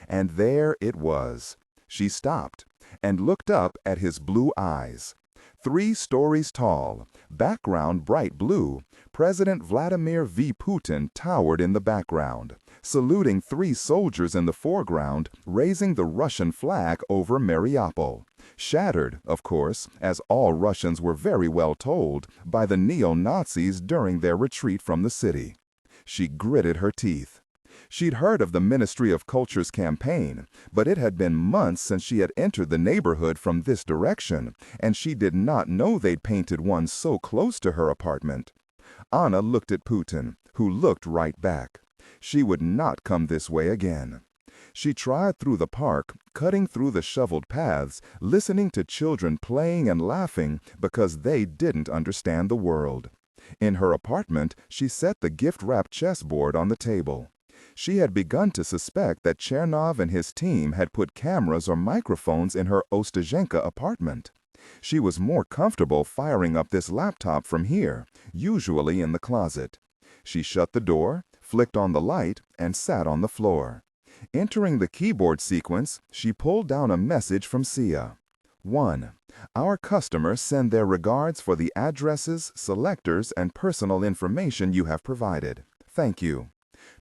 And there it was. She stopped and looked up at his blue eyes. 3 stories tall, background bright blue, President Vladimir V. Putin towered in the background, saluting 3 soldiers in the foreground, raising the Russian flag over Mariupol. Shattered, of course, as all Russians were very well told, by the neo-Nazis during their retreat from the city. She gritted her teeth. She'd heard of the Ministry of Culture's campaign, but it had been months since she had entered the neighborhood from this direction, and she did not know they'd painted one so close to her apartment. Anna looked at Putin, who looked right back. She would not come this way again. She trod through the park, cutting through the shoveled paths, listening to children playing and laughing because they didn't understand the world. In her apartment, she set the gift-wrapped chessboard on the table. She had begun to suspect that Chernov and his team had put cameras or microphones in her Ostazhenka apartment. She was more comfortable firing up this laptop from here, usually in the closet. She shut the door, flicked on the light, and sat on the floor. Entering the keyboard sequence, she pulled down a message from Sia. 1. Our customers send their regards for the addresses, selectors, and personal information you have provided. Thank you.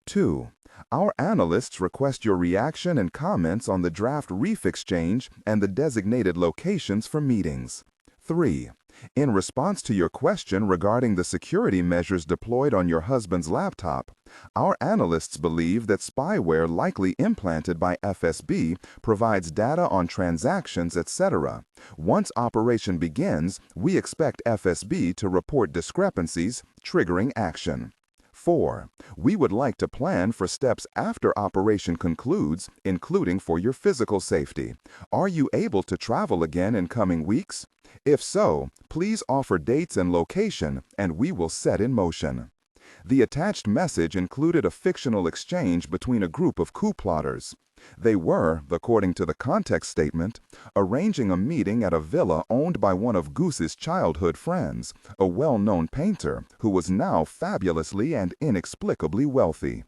2. Our analysts request your reaction and comments on the draft Reef exchange and the designated locations for meetings. 3. In response to your question regarding the security measures deployed on your husband's laptop, our analysts believe that spyware likely implanted by FSB provides data on transactions, etc. Once operation begins, we expect FSB to report discrepancies, triggering action. 4. We would like to plan for steps after operation concludes, including for your physical safety. Are you able to travel again in coming weeks? If so, please offer dates and location, and we will set in motion. The attached message included a fictional exchange between a group of coup plotters. They were, according to the context statement, arranging a meeting at a villa owned by one of Goose's childhood friends, a well-known painter who was now fabulously and inexplicably wealthy.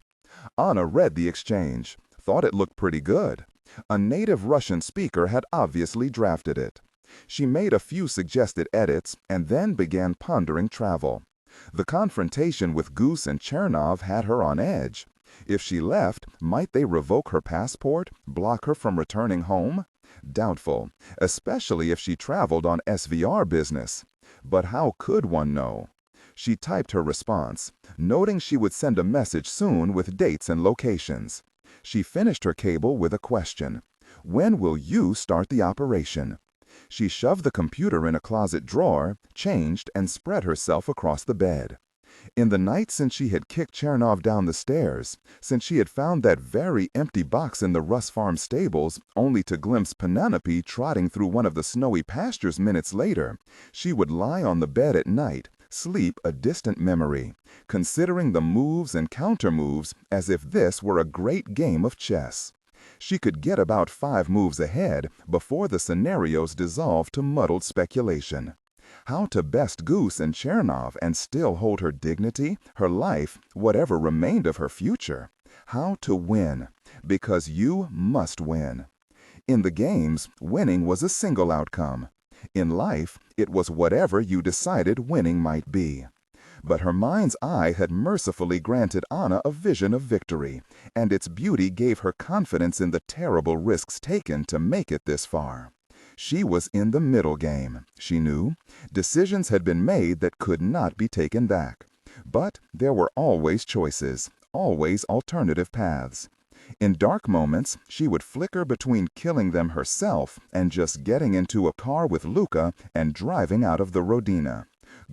Anna read the exchange, thought it looked pretty good. A native Russian speaker had obviously drafted it. She made a few suggested edits and then began pondering travel. The confrontation with Goose and Chernov had her on edge. If she left, might they revoke her passport, block her from returning home? Doubtful, especially if she traveled on SVR business. But how could one know? She typed her response, noting she would send a message soon with dates and locations. She finished her cable with a question. When will you start the operation? She shoved the computer in a closet drawer, changed, and spread herself across the bed. In the night since she had kicked Chernov down the stairs, since she had found that very empty box in the Russ Farm stables, only to glimpse Penelope trotting through one of the snowy pastures minutes later, she would lie on the bed at night, sleep a distant memory, considering the moves and counter-moves as if this were a great game of chess. She could get about 5 moves ahead before the scenarios dissolved to muddled speculation. How to best Goose and Chernov and still hold her dignity, her life, whatever remained of her future. How to win, because you must win. In the games, winning was a single outcome. In life, it was whatever you decided winning might be. But her mind's eye had mercifully granted Anna a vision of victory, and its beauty gave her confidence in the terrible risks taken to make it this far. She was in the middle game, she knew. Decisions had been made that could not be taken back. But there were always choices, always alternative paths. In dark moments, she would flicker between killing them herself and just getting into a car with Luca and driving out of the Rodina.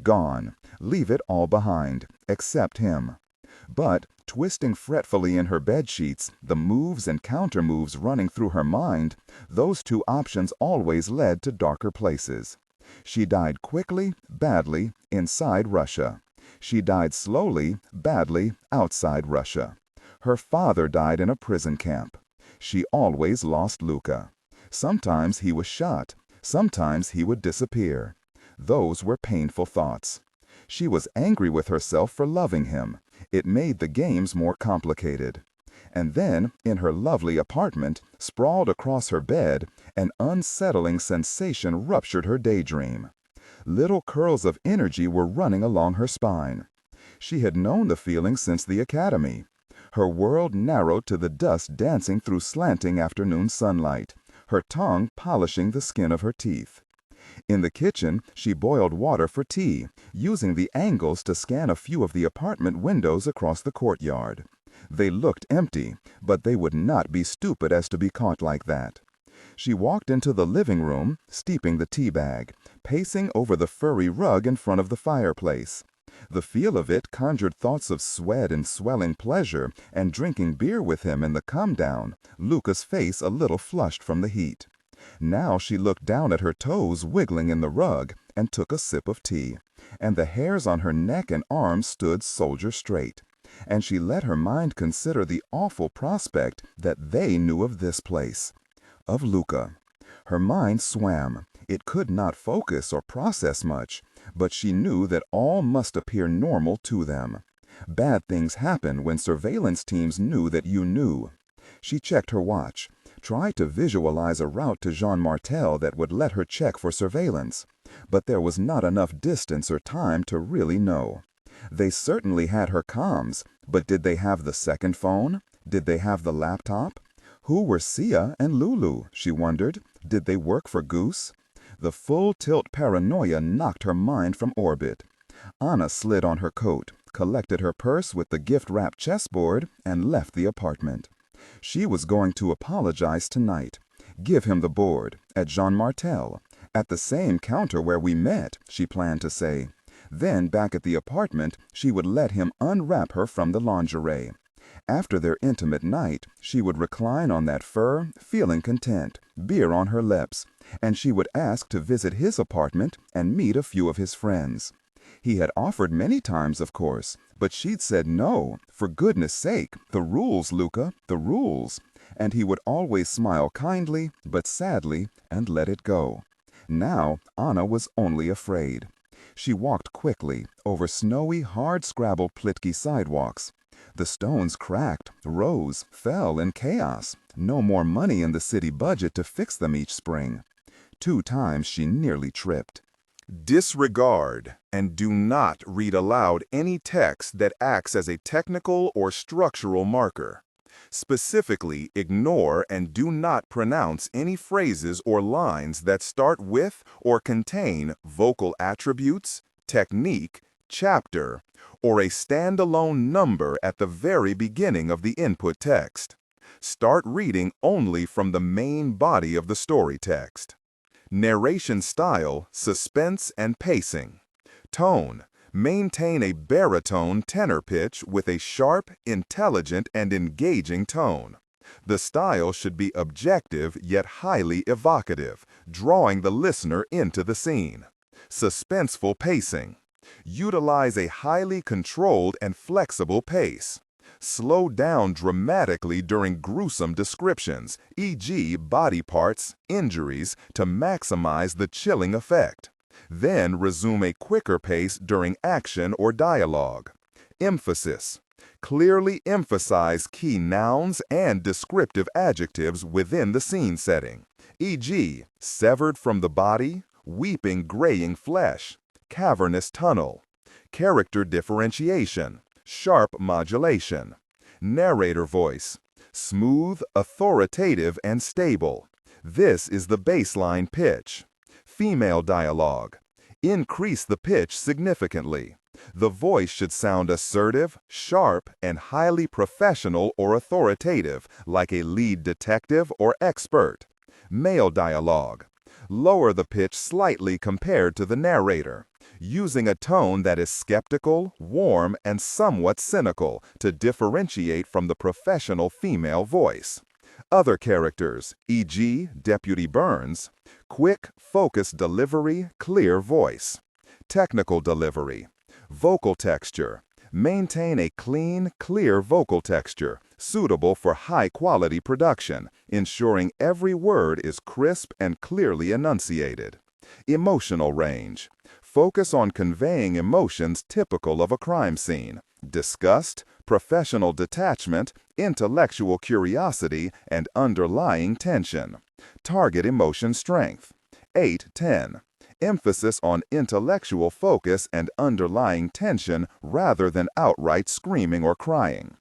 Gone. Leave it all behind, except him. But, twisting fretfully in her bedsheets, the moves and counter-moves running through her mind, those 2 options always led to darker places. She died quickly, badly, inside Russia. She died slowly, badly, outside Russia. Her father died in a prison camp. She always lost Luca. Sometimes he was shot. Sometimes he would disappear. Those were painful thoughts. She was angry with herself for loving him. It made the games more complicated. And then, in her lovely apartment, sprawled across her bed, an unsettling sensation ruptured her daydream. Little curls of energy were running along her spine. She had known the feeling since the academy. Her world narrowed to the dust dancing through slanting afternoon sunlight, her tongue polishing the skin of her teeth. In the kitchen, she boiled water for tea, using the angles to scan a few of the apartment windows across the courtyard. They looked empty, but they would not be stupid as to be caught like that. She walked into the living room, steeping the tea bag, pacing over the furry rug in front of the fireplace. The feel of it conjured thoughts of sweat and swelling pleasure, and drinking beer with him in the come-down, Luca's face a little flushed from the heat. Now she looked down at her toes wiggling in the rug and took a sip of tea, and the hairs on her neck and arms stood soldier straight. And she let her mind consider the awful prospect that they knew of this place, of Luca. Her mind swam. It could not focus or process much, but she knew that all must appear normal to them. Bad things happen when surveillance teams knew that you knew. She checked her watch, tried to visualize a route to Jean Martel that would let her check for surveillance, but there was not enough distance or time to really know. They certainly had her comms, but did they have the second phone? Did they have the laptop? Who were Sia and Lulu, she wondered? Did they work for Goose? The full-tilt paranoia knocked her mind from orbit. Anna slid on her coat, collected her purse with the gift-wrapped chessboard, and left the apartment. She was going to apologize tonight. Give him the board, at Jean Martel. At the same counter where we met, she planned to say. Then, back at the apartment, she would let him unwrap her from the lingerie. After their intimate night, she would recline on that fur, feeling content, beer on her lips, and she would ask to visit his apartment and meet a few of his friends. He had offered many times, of course, but she'd said no. For goodness sake, the rules, Luca, the rules. And he would always smile kindly, but sadly, and let it go. Now, Anna was only afraid. She walked quickly over snowy, hard-scrabbled Plitke sidewalks. The stones cracked, rose, fell in chaos. No more money in the city budget to fix them each spring. 2 times she nearly tripped. Disregard and do not read aloud any text that acts as a technical or structural marker. Specifically, ignore and do not pronounce any phrases or lines that start with or contain vocal attributes, technique, chapter, or a standalone number at the very beginning of the input text. Start reading only from the main body of the story text. Narration style, suspense, and pacing. Tone. Maintain a baritone tenor pitch with a sharp, intelligent, and engaging tone. The style should be objective yet highly evocative, drawing the listener into the scene. Suspenseful pacing. Utilize a highly controlled and flexible pace. Slow down dramatically during gruesome descriptions, e.g. body parts, injuries, to maximize the chilling effect. Then resume a quicker pace during action or dialogue. Emphasis. Clearly emphasize key nouns and descriptive adjectives within the scene setting, e.g. severed from the body, weeping graying flesh, cavernous tunnel. Character differentiation. Sharp modulation. Narrator voice. Smooth, authoritative, and stable. This is the baseline pitch. Female dialogue. Increase the pitch significantly. The voice should sound assertive, sharp, and highly professional or authoritative, like a lead detective or expert. Male dialogue. Lower the pitch slightly compared to the narrator, using a tone that is skeptical, warm, and somewhat cynical to differentiate from the professional female voice. Other characters, e.g. Deputy Burns. Quick, focused delivery, clear voice. Technical delivery. Vocal texture. Maintain a clean, clear vocal texture, suitable for high-quality production, ensuring every word is crisp and clearly enunciated. Emotional range. Focus on conveying emotions typical of a crime scene: disgust, professional detachment, intellectual curiosity, and underlying tension. Target emotion strength. 8-10. Emphasis on intellectual focus and underlying tension rather than outright screaming or crying.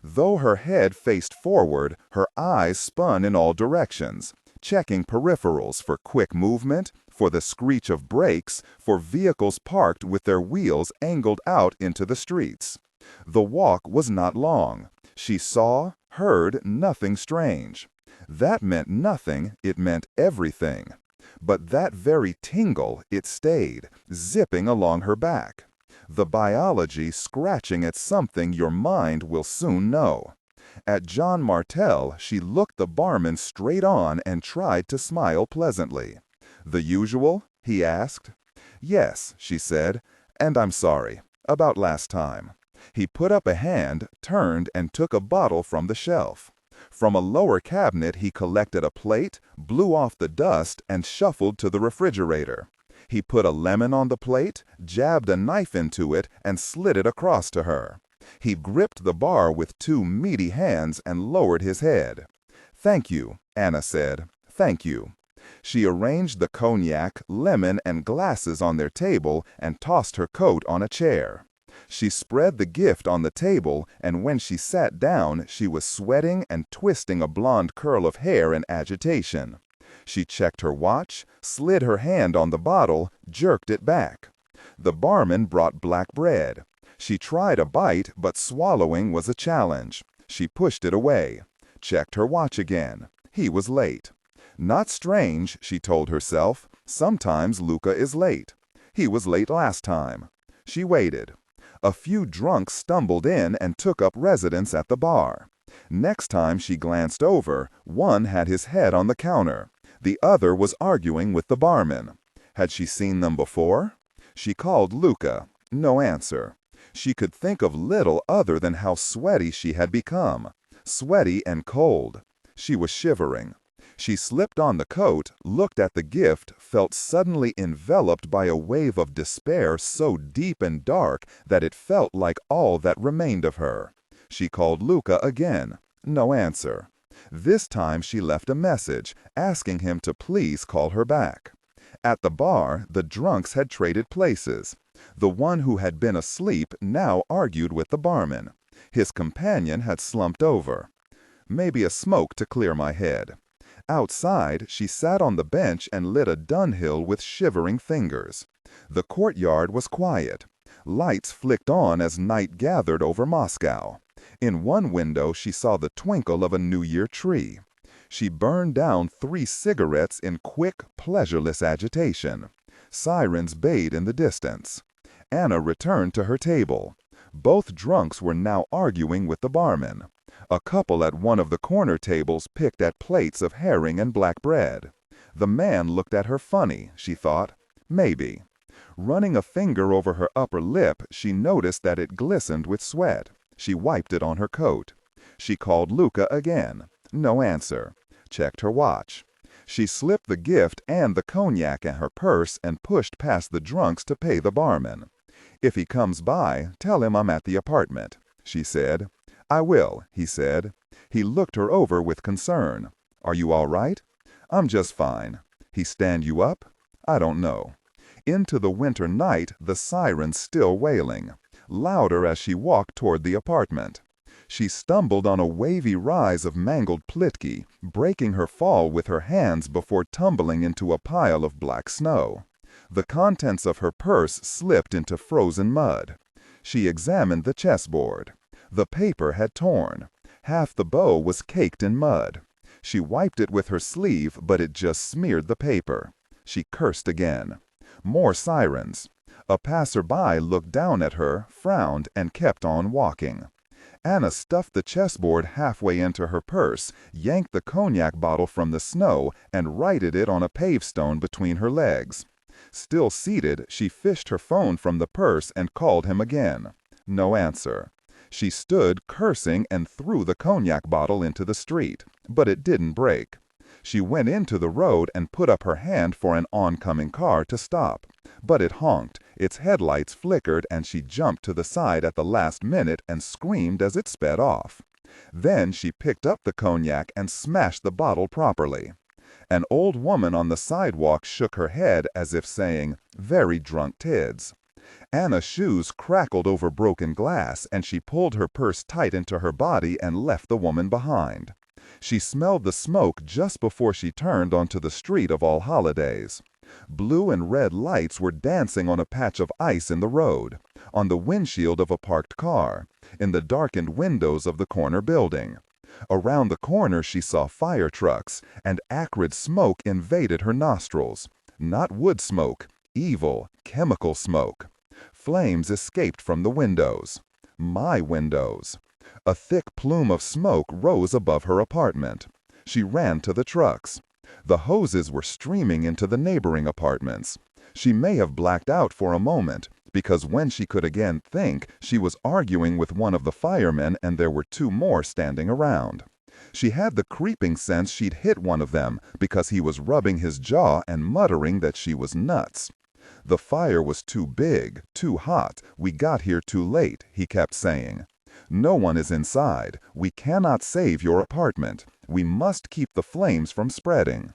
Though her head faced forward, her eyes spun in all directions, checking peripherals for quick movement, for the screech of brakes, for vehicles parked with their wheels angled out into the streets. The walk was not long. She saw, heard nothing strange. That meant nothing, it meant everything. But that very tingle, it stayed, zipping along her back. The biology scratching at something your mind will soon know. At Jean Martel, she looked the barman straight on and tried to smile pleasantly. "The usual?" he asked. "Yes," she said, "and I'm sorry. About last time." He put up a hand, turned, and took a bottle from the shelf. From a lower cabinet he collected a plate, blew off the dust, and shuffled to the refrigerator. He put a lemon on the plate, jabbed a knife into it, and slid it across to her. He gripped the bar with two meaty hands and lowered his head. "Thank you," Anna said. "Thank you." She arranged the cognac, lemon, and glasses on their table and tossed her coat on a chair. She spread the gift on the table, and when she sat down, she was sweating and twisting a blonde curl of hair in agitation. She checked her watch, slid her hand on the bottle, jerked it back. The barman brought black bread. She tried a bite, but swallowing was a challenge. She pushed it away. Checked her watch again. He was late. Not strange, she told herself. Sometimes Luca is late. He was late last time. She waited. A few drunks stumbled in and took up residence at the bar. Next time she glanced over, one had his head on the counter. The other was arguing with the barman. Had she seen them before? She called Luca. No answer. She could think of little other than how sweaty she had become. Sweaty and cold. She was shivering. She slipped on the coat, looked at the gift, felt suddenly enveloped by a wave of despair so deep and dark that it felt like all that remained of her. She called Luca again. No answer. This time she left a message, asking him to please call her back. At the bar, the drunks had traded places. The one who had been asleep now argued with the barman. His companion had slumped over. Maybe a smoke to clear my head. Outside, she sat on the bench and lit a Dunhill with shivering fingers. The courtyard was quiet. Lights flicked on as night gathered over Moscow. In one window she saw the twinkle of a New Year tree. She burned down 3 cigarettes in quick, pleasureless agitation. Sirens bayed in the distance. Anna returned to her table. Both drunks were now arguing with the barman. A couple at one of the corner tables picked at plates of herring and black bread. The man looked at her funny, she thought. Maybe. Running a finger over her upper lip, she noticed that it glistened with sweat. She wiped it on her coat. She called Luca again. No answer. Checked her watch. She slipped the gift and the cognac in her purse and pushed past the drunks to pay the barman. "If he comes by, tell him I'm at the apartment," she said. "I will," he said. He looked her over with concern. "Are you all right?" "I'm just fine." "He stand you up?" "I don't know." Into the winter night, the sirens still wailing. Louder as she walked toward the apartment. She stumbled on a wavy rise of mangled plitki, breaking her fall with her hands before tumbling into a pile of black snow. The contents of her purse slipped into frozen mud. She examined the chessboard. The paper had torn. Half the bow was caked in mud. She wiped it with her sleeve, but it just smeared the paper. She cursed again. More sirens. A passerby looked down at her, frowned, and kept on walking. Anna stuffed the chessboard halfway into her purse, yanked the cognac bottle from the snow, and righted it on a pavestone between her legs. Still seated, she fished her phone from the purse and called him again. No answer. She stood cursing and threw the cognac bottle into the street, but it didn't break. She went into the road and put up her hand for an oncoming car to stop, but it honked, its headlights flickered, and she jumped to the side at the last minute and screamed as it sped off. Then she picked up the cognac and smashed the bottle properly. An old woman on the sidewalk shook her head as if saying, "Very drunk tids." Anna's shoes crackled over broken glass, and she pulled her purse tight into her body and left the woman behind. She smelled the smoke just before she turned onto the street of all holidays. Blue and red lights were dancing on a patch of ice in the road, on the windshield of a parked car, in the darkened windows of the corner building. Around the corner she saw fire trucks, and acrid smoke invaded her nostrils. Not wood smoke, evil, chemical smoke. Flames escaped from the windows. My windows. A thick plume of smoke rose above her apartment. She ran to the trucks. The hoses were streaming into the neighboring apartments. She may have blacked out for a moment, because when she could again think, she was arguing with one of the firemen and there were 2 more standing around. She had the creeping sense she'd hit one of them because he was rubbing his jaw and muttering that she was nuts. The fire was too big, too hot, we got here too late, he kept saying. No one is inside. We cannot save your apartment. We must keep the flames from spreading."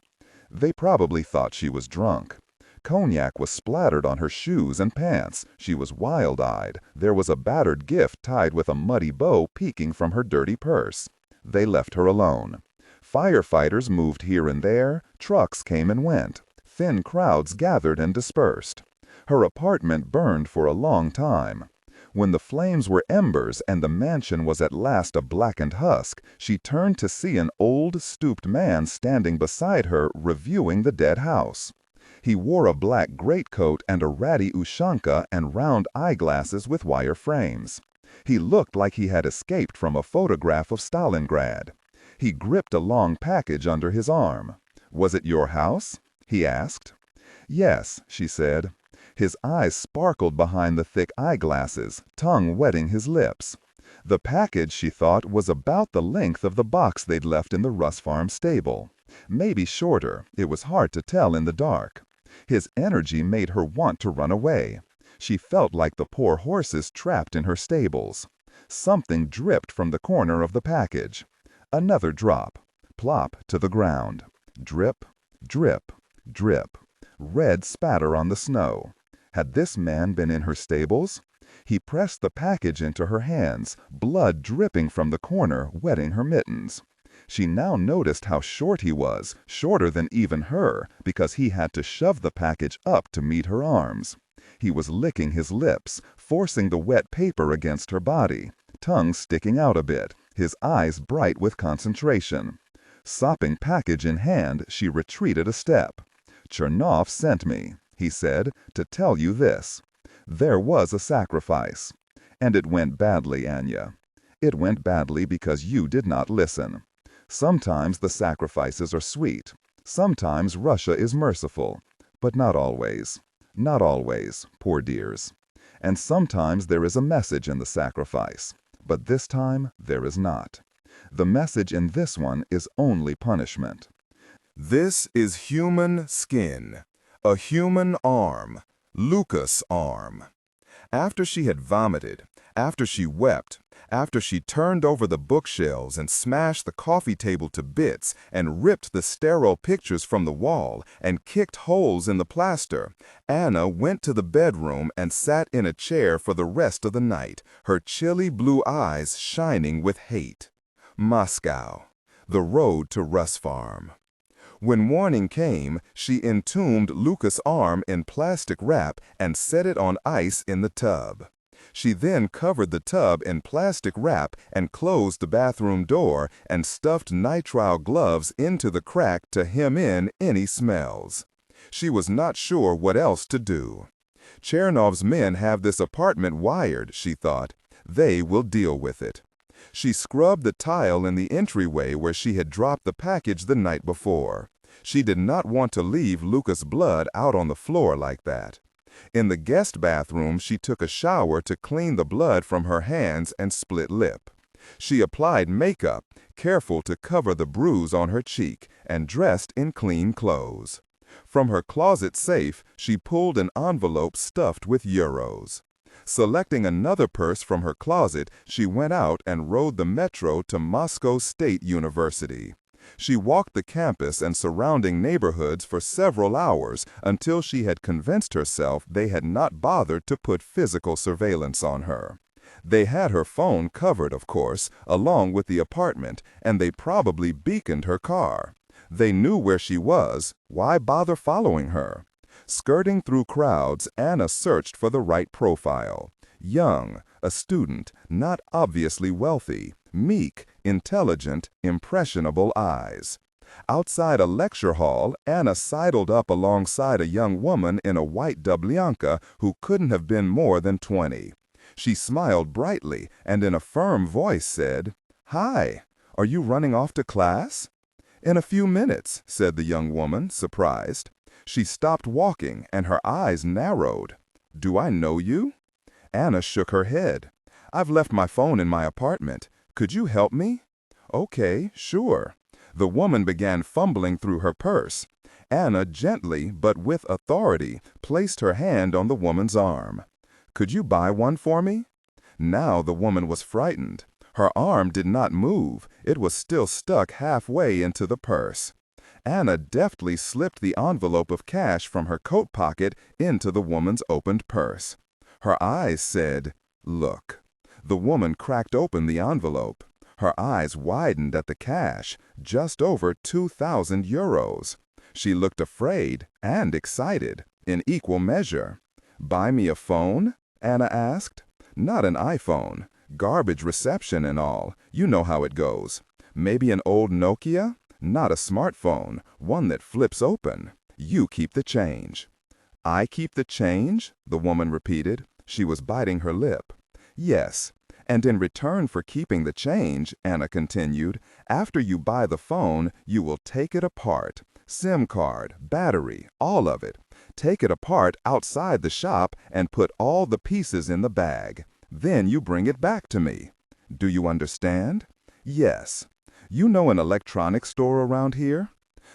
They probably thought she was drunk. Cognac was splattered on her shoes and pants. She was wild-eyed. There was a battered gift tied with a muddy bow peeking from her dirty purse. They left her alone. Firefighters moved here and there. Trucks came and went. Thin crowds gathered and dispersed. Her apartment burned for a long time. When the flames were embers and the mansion was at last a blackened husk, she turned to see an old, stooped man standing beside her, reviewing the dead house. He wore a black greatcoat and a ratty ushanka and round eyeglasses with wire frames. He looked like he had escaped from a photograph of Stalingrad. He gripped a long package under his arm. "Was it your house?" he asked. "Yes," she said. His eyes sparkled behind the thick eyeglasses, tongue wetting his lips. The package, she thought, was about the length of the box they'd left in the Russ Farm stable. Maybe shorter. It was hard to tell in the dark. His energy made her want to run away. She felt like the poor horses trapped in her stables. Something dripped from the corner of the package. Another drop. Plop to the ground. Drip, drip, drip. Red spatter on the snow. Had this man been in her stables? He pressed the package into her hands, blood dripping from the corner, wetting her mittens. She now noticed how short he was, shorter than even her, because he had to shove the package up to meet her arms. He was licking his lips, forcing the wet paper against her body, tongue sticking out a bit, his eyes bright with concentration. Sopping package in hand, she retreated a step. "Chernov sent me," he said, "to tell you this. There was a sacrifice. And it went badly, Anya. It went badly because you did not listen. Sometimes the sacrifices are sweet. Sometimes Russia is merciful. But not always. Not always, poor dears. And sometimes there is a message in the sacrifice. But this time there is not. The message in this one is only punishment." This is human skin, a human arm, Lucas' arm. After she had vomited, after she wept, after she turned over the bookshelves and smashed the coffee table to bits and ripped the sterile pictures from the wall and kicked holes in the plaster, Anna went to the bedroom and sat in a chair for the rest of the night, her chilly blue eyes shining with hate. Moscow, the road to Russ Farm. When morning came, she entombed Lucas' arm in plastic wrap and set it on ice in the tub. She then covered the tub in plastic wrap and closed the bathroom door and stuffed nitrile gloves into the crack to hem in any smells. She was not sure what else to do. Chernov's men have this apartment wired, she thought. They will deal with it. She scrubbed the tile in the entryway where she had dropped the package the night before. She did not want to leave Lucas' blood out on the floor like that. In the guest bathroom, she took a shower to clean the blood from her hands and split lip. She applied makeup, careful to cover the bruise on her cheek, and dressed in clean clothes. From her closet safe, she pulled an envelope stuffed with euros. Selecting another purse from her closet, she went out and rode the metro to Moscow State University. She walked the campus and surrounding neighborhoods for several hours until she had convinced herself they had not bothered to put physical surveillance on her. They had her phone covered, of course, along with the apartment, and they probably beaconed her car. They knew where she was. Why bother following her? Skirting through crowds, Anna searched for the right profile. Young, a student, not obviously wealthy, meek, intelligent, impressionable eyes. Outside a lecture hall, Anna sidled up alongside a young woman in a white doublyanka who couldn't have been more than 20. She smiled brightly and in a firm voice said, "Hi, are you running off to class?" "In a few minutes," said the young woman, surprised. She stopped walking and her eyes narrowed. "Do I know you?" Anna shook her head. "I've left my phone in my apartment. Could you help me?" "Okay, sure." The woman began fumbling through her purse. Anna gently, but with authority, placed her hand on the woman's arm. "Could you buy one for me?" Now the woman was frightened. Her arm did not move. It was still stuck halfway into the purse. Anna deftly slipped the envelope of cash from her coat pocket into the woman's opened purse. Her eyes said, "Look." The woman cracked open the envelope. Her eyes widened at the cash, just over 2,000 euros. She looked afraid and excited, in equal measure. "Buy me a phone?" Anna asked. "Not an iPhone. Garbage reception and all. You know how it goes. Maybe an old Nokia? Not a smartphone, one that flips open. You keep the change." "I keep the change?" the woman repeated. She was biting her lip. "Yes. And in return for keeping the change," Anna continued, "after you buy the phone, you will take it apart. SIM card, battery, all of it. Take it apart outside the shop and put all the pieces in the bag. Then you bring it back to me. Do you understand?" "Yes." "You know an electronics store around here?"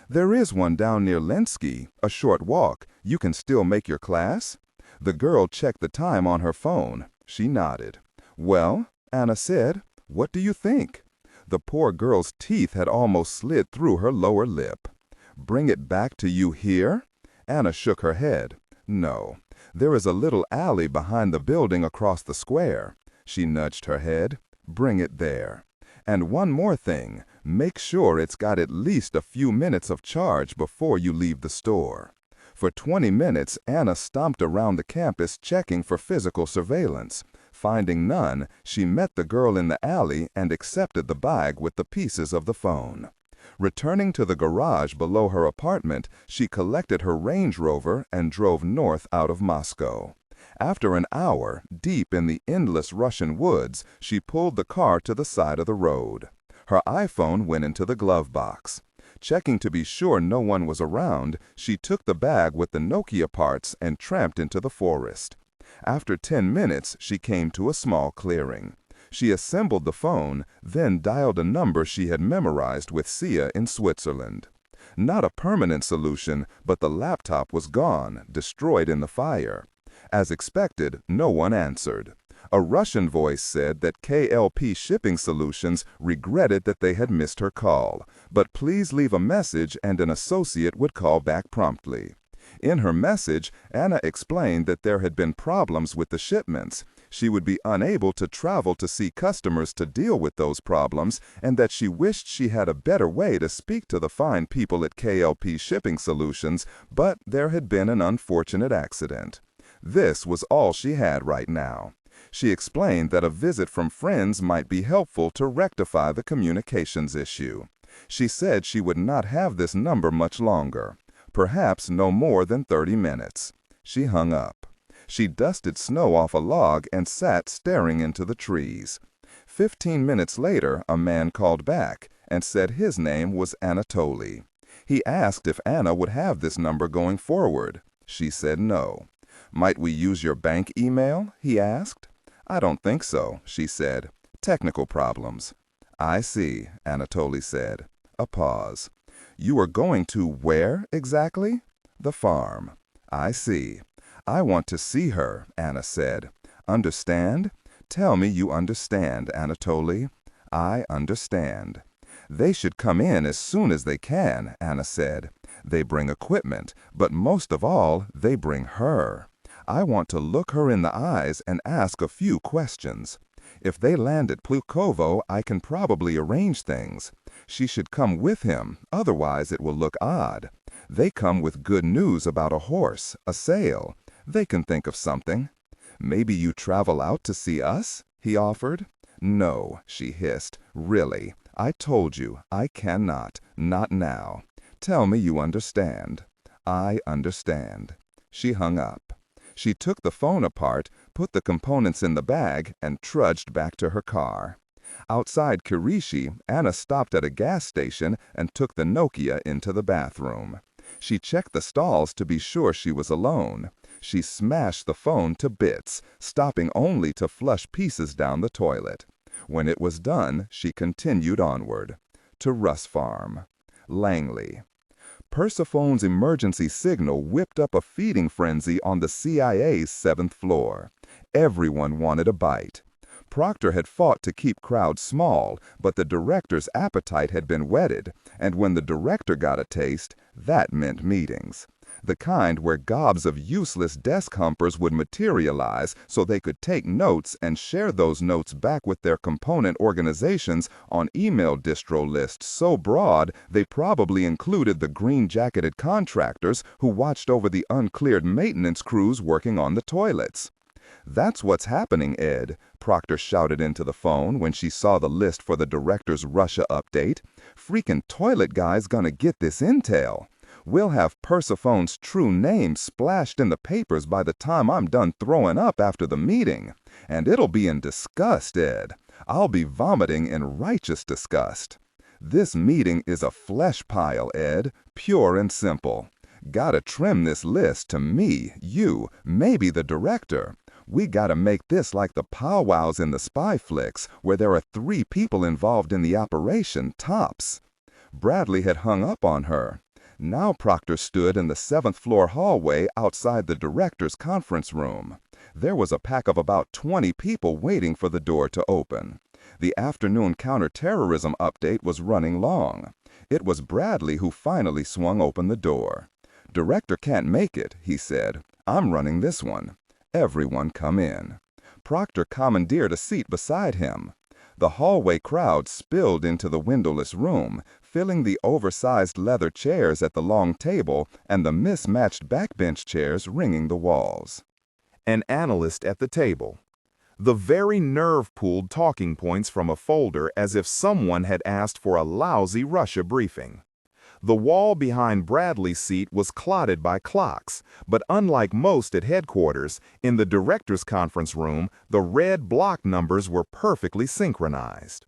"There is one down near Lenski, a short walk. You can still make your class?" The girl checked the time on her phone. She nodded. "Well," Anna said, "what do you think?" The poor girl's teeth had almost slid through her lower lip. "Bring it back to you here?" Anna shook her head. "No. There is a little alley behind the building across the square." She nudged her head. "Bring it there. And one more thing. Make sure it's got at least a few minutes of charge before you leave the store." For 20 minutes, Anna stomped around the campus checking for physical surveillance. Finding none, she met the girl in the alley and accepted the bag with the pieces of the phone. Returning to the garage below her apartment, she collected her Range Rover and drove north out of Moscow. After an hour, deep in the endless Russian woods, she pulled the car to the side of the road. Her iPhone went into the glove box. Checking to be sure no one was around, she took the bag with the Nokia parts and tramped into the forest. After 10 minutes, she came to a small clearing. She assembled the phone, then dialed a number she had memorized with Sia in Switzerland. Not a permanent solution, but the laptop was gone, destroyed in the fire. As expected, no one answered. A Russian voice said that KLP Shipping Solutions regretted that they had missed her call, but please leave a message and an associate would call back promptly. In her message, Anna explained that there had been problems with the shipments. She would be unable to travel to see customers to deal with those problems, and that she wished she had a better way to speak to the fine people at KLP Shipping Solutions, but there had been an unfortunate accident. This was all she had right now. She explained that a visit from friends might be helpful to rectify the communications issue. She said she would not have this number much longer. Perhaps no more than 30 minutes. She hung up. She dusted snow off a log and sat staring into the trees. 15 minutes later, a man called back and said his name was Anatoly. He asked if Anna would have this number going forward. She said no. "Might we use your bank email?" he asked. "I don't think so," she said. "Technical problems." "I see," Anatoly said. A pause. "You are going to where, exactly?" "The farm." "I see." "I want to see her," Anna said. "Understand?" "Tell me you understand, Anatoly." "I understand." "They should come in as soon as they can," Anna said. "They bring equipment, but most of all, they bring her. I want to look her in the eyes and ask a few questions. If they land at Pulkovo, I can probably arrange things. She should come with him, otherwise it will look odd. They come with good news about a horse, a sale. They can think of something." "Maybe you travel out to see us?" he offered. "No," she hissed. "Really, I told you, I cannot. Not now. Tell me you understand." "I understand." She hung up. She took the phone apart, put the components in the bag, and trudged back to her car. Outside Kirishi, Anna stopped at a gas station and took the Nokia into the bathroom. She checked the stalls to be sure she was alone. She smashed the phone to bits, stopping only to flush pieces down the toilet. When it was done, she continued onward. To Russ Farm. Langley. Persephone's emergency signal whipped up a feeding frenzy on the CIA's 7th floor. Everyone wanted a bite. Proctor had fought to keep crowds small, but the director's appetite had been whetted, and when the director got a taste, that meant meetings. The kind where gobs of useless desk humpers would materialize so they could take notes and share those notes back with their component organizations on email distro lists so broad they probably included the green-jacketed contractors who watched over the uncleared maintenance crews working on the toilets. "That's what's happening, Ed," Proctor shouted into the phone when she saw the list for the director's Russia update. "Freaking toilet guy's gonna get this intel. We'll have Persephone's true name splashed in the papers by the time I'm done throwing up after the meeting. And it'll be in disgust, Ed. I'll be vomiting in righteous disgust. This meeting is a flesh pile, Ed, pure and simple. Gotta trim this list to me, you, maybe the director. We gotta make this like the powwows in the spy flicks, where there are 3 people involved in the operation, tops." Bradley had hung up on her. Now Proctor stood in the 7th floor hallway outside the director's conference room. There was a pack of about 20 people waiting for the door to open. The afternoon counterterrorism update was running long. It was Bradley who finally swung open the door. "Director can't make it," he said. "I'm running this one. Everyone come in." Proctor commandeered a seat beside him. The hallway crowd spilled into the windowless room, filling the oversized leather chairs at the long table and the mismatched backbench chairs ringing the walls. An analyst at the table. The very nerve-pulled talking points from a folder as if someone had asked for a lousy Russia briefing. The wall behind Bradley's seat was clotted by clocks, but unlike most at headquarters, in the director's conference room, the red block numbers were perfectly synchronized.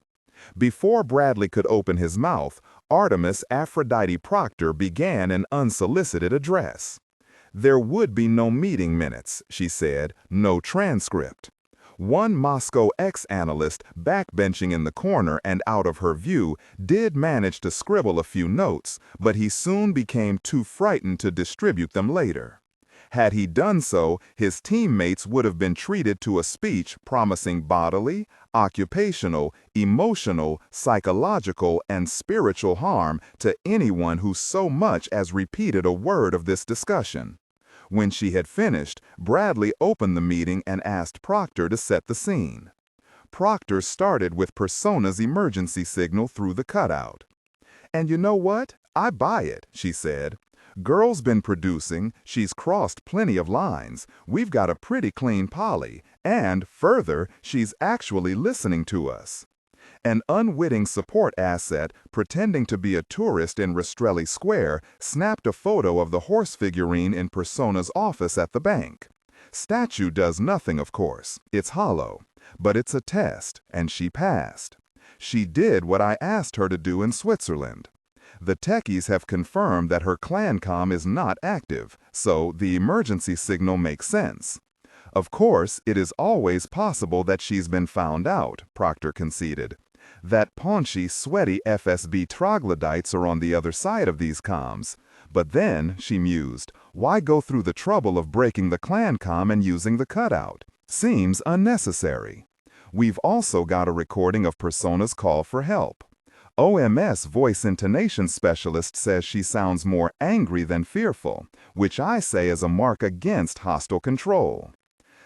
Before Bradley could open his mouth, Artemis Aphrodite Proctor began an unsolicited address. There would be no meeting minutes, she said, no transcript. One Moscow ex-analyst, backbenching in the corner and out of her view, did manage to scribble a few notes, but he soon became too frightened to distribute them later. Had he done so, his teammates would have been treated to a speech promising bodily, occupational, emotional, psychological, and spiritual harm to anyone who so much as repeated a word of this discussion. When she had finished, Bradley opened the meeting and asked Proctor to set the scene. Proctor started with Persona's emergency signal through the cutout. "And you know what? I buy it," she said. "Girl's been producing, she's crossed plenty of lines, we've got a pretty clean poly, and, further, she's actually listening to us." An unwitting support asset, pretending to be a tourist in Rastrelli Square, snapped a photo of the horse figurine in Persona's office at the bank. Statue does nothing, of course. It's hollow. But it's a test, and she passed. She did what I asked her to do in Switzerland. The techies have confirmed that her ClanCom is not active, so the emergency signal makes sense. Of course, it is always possible that she's been found out, Proctor conceded. That paunchy, sweaty FSB troglodytes are on the other side of these comms. But then, she mused, why go through the trouble of breaking the ClanCom and using the cutout? Seems unnecessary. We've also got a recording of Persona's call for help. OMS voice intonation specialist says she sounds more angry than fearful, which I say is a mark against hostile control.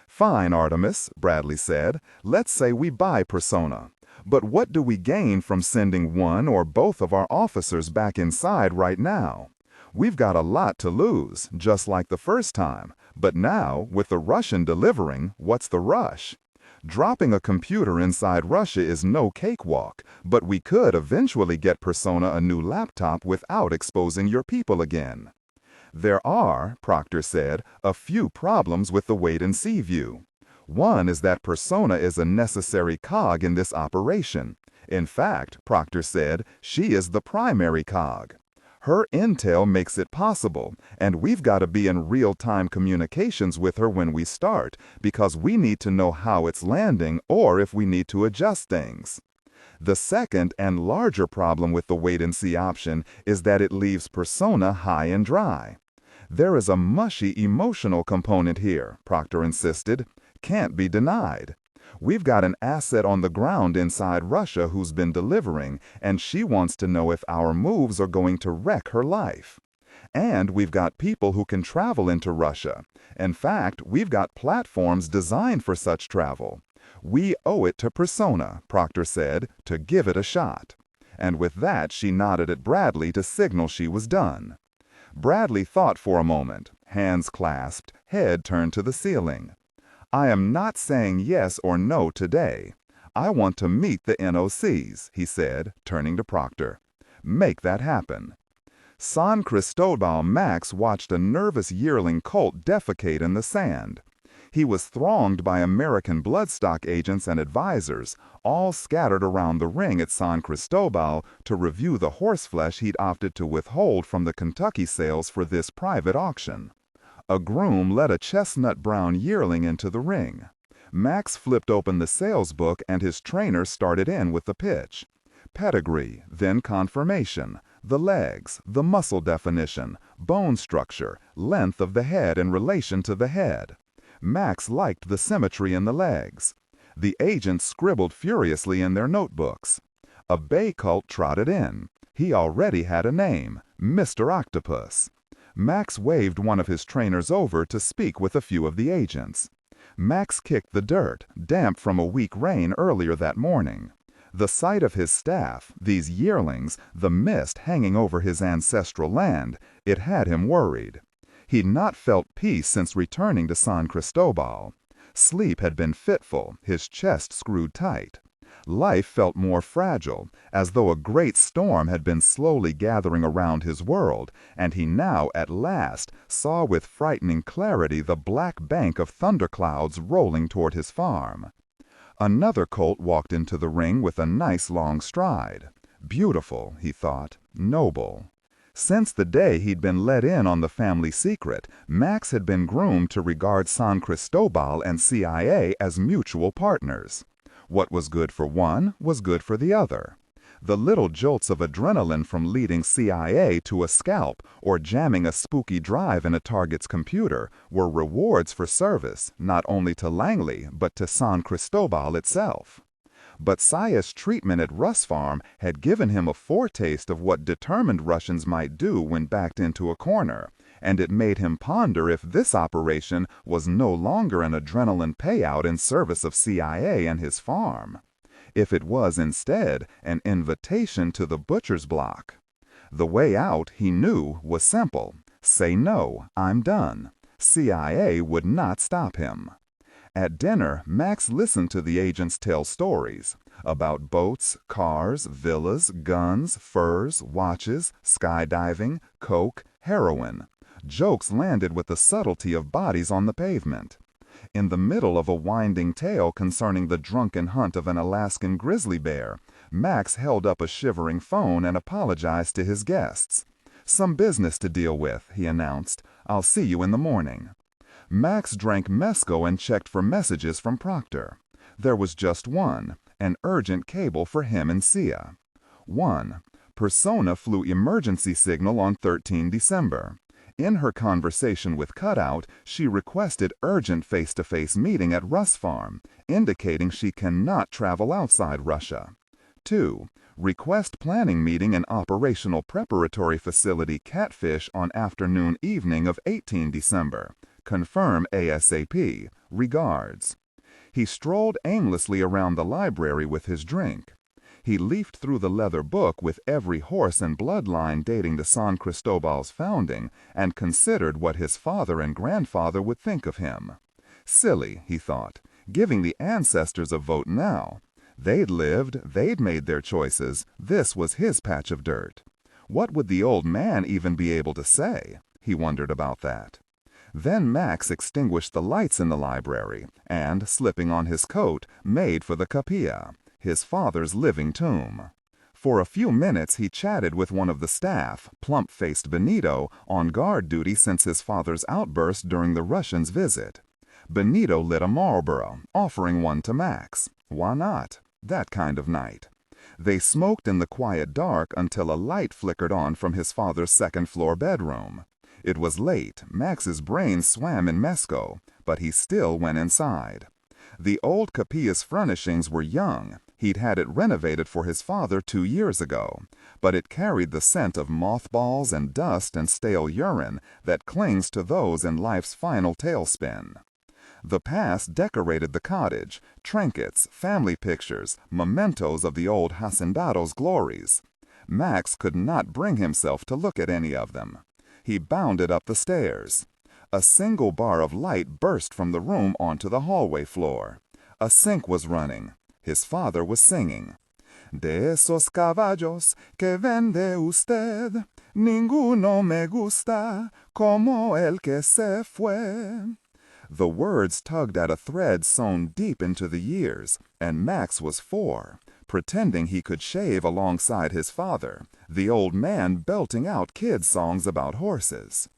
Fine, Artemis, Bradley said. Let's say we buy Persona. But what do we gain from sending one or both of our officers back inside right now? We've got a lot to lose, just like the first time. But now, with the Russian delivering, what's the rush? Dropping a computer inside Russia is no cakewalk, but we could eventually get Persona a new laptop without exposing your people again. There are, Proctor said, a few problems with the wait-and-see view. One is that Persona is a necessary cog in this operation. In fact, Proctor said, she is the primary cog. Her intel makes it possible, and we've got to be in real-time communications with her when we start, because we need to know how it's landing or if we need to adjust things. The second and larger problem with the wait-and-see option is that it leaves Persona high and dry. There is a mushy emotional component here, Proctor insisted. Can't be denied. We've got an asset on the ground inside Russia who's been delivering, and she wants to know if our moves are going to wreck her life. And we've got people who can travel into Russia. In fact, we've got platforms designed for such travel. We owe it to Persona, Proctor said, to give it a shot. And with that, she nodded at Bradley to signal she was done. Bradley thought for a moment, hands clasped, head turned to the ceiling. I am not saying yes or no today. I want to meet the NOCs, he said, turning to Proctor. Make that happen. San Cristobal Max watched a nervous yearling colt defecate in the sand. He was thronged by American bloodstock agents and advisors, all scattered around the ring at San Cristobal to review the horseflesh he'd opted to withhold from the Kentucky sales for this private auction. A groom led a chestnut-brown yearling into the ring. Max flipped open the sales book and his trainer started in with the pitch. Pedigree, then conformation, the legs, the muscle definition, bone structure, length of the head in relation to the head. Max liked the symmetry in the legs. The agents scribbled furiously in their notebooks. A bay colt trotted in. He already had a name, Mr. Octopus. Max waved one of his trainers over to speak with a few of the agents. Max kicked the dirt, damp from a weak rain earlier that morning. The sight of his staff, these yearlings, the mist hanging over his ancestral land, it had him worried. He'd not felt peace since returning to San Cristobal. Sleep had been fitful, his chest screwed tight. Life felt more fragile, as though a great storm had been slowly gathering around his world, and he now, at last, saw with frightening clarity the black bank of thunderclouds rolling toward his farm. Another colt walked into the ring with a nice long stride. Beautiful, he thought, noble. Since the day he'd been let in on the family secret, Max had been groomed to regard San Cristobal and CIA as mutual partners. What was good for one was good for the other. The little jolts of adrenaline from leading CIA to a scalp or jamming a spooky drive in a target's computer were rewards for service, not only to Langley, but to San Cristobal itself. But Sia's treatment at Russ Farm had given him a foretaste of what determined Russians might do when backed into a corner, and it made him ponder if this operation was no longer an adrenaline payout in service of CIA and his farm. If it was instead an invitation to the butcher's block. The way out, he knew, was simple. Say no, I'm done. CIA would not stop him. At dinner, Max listened to the agents tell stories about boats, cars, villas, guns, furs, watches, skydiving, coke, heroin. Jokes landed with the subtlety of bodies on the pavement. In the middle of a winding tale concerning the drunken hunt of an Alaskan grizzly bear, Max held up a shivering phone and apologized to his guests. "Some business to deal with," he announced. "I'll see you in the morning." Max drank Mesco and checked for messages from Proctor. There was just one, an urgent cable for him and Sia. 1. Persona flew emergency signal on 13 December. In her conversation with Cutout, she requested urgent face-to-face meeting at Russ Farm, indicating she cannot travel outside Russia. 2. Request planning meeting in operational preparatory facility Catfish on afternoon evening of 18 December. Confirm ASAP. Regards. He strolled aimlessly around the library with his drink. He leafed through the leather book with every horse and bloodline dating to San Cristobal's founding and considered what his father and grandfather would think of him. Silly, he thought, giving the ancestors a vote now. They'd lived, they'd made their choices, this was his patch of dirt. What would the old man even be able to say? He wondered about that. Then Max extinguished the lights in the library and, slipping on his coat, made for the capilla, his father's living tomb. For a few minutes he chatted with one of the staff, plump-faced Benito, on guard duty since his father's outburst during the Russians' visit. Benito lit a Marlboro, offering one to Max. Why not? That kind of night. They smoked in the quiet dark until a light flickered on from his father's second-floor bedroom. It was late, Max's brain swam in Mesco, but he still went inside. The old Capilla's furnishings were young. He'd had it renovated for his father 2 years ago, but it carried the scent of mothballs and dust and stale urine that clings to those in life's final tailspin. The past decorated the cottage, trinkets, family pictures, mementos of the old hacendado's glories. Max could not bring himself to look at any of them. He bounded up the stairs. A single bar of light burst from the room onto the hallway floor. A sink was running. His father was singing. De esos caballos que vende usted, ninguno me gusta como el que se fue. The words tugged at a thread sewn deep into the years, and Max was 4, pretending he could shave alongside his father, the old man belting out kids' songs about horses.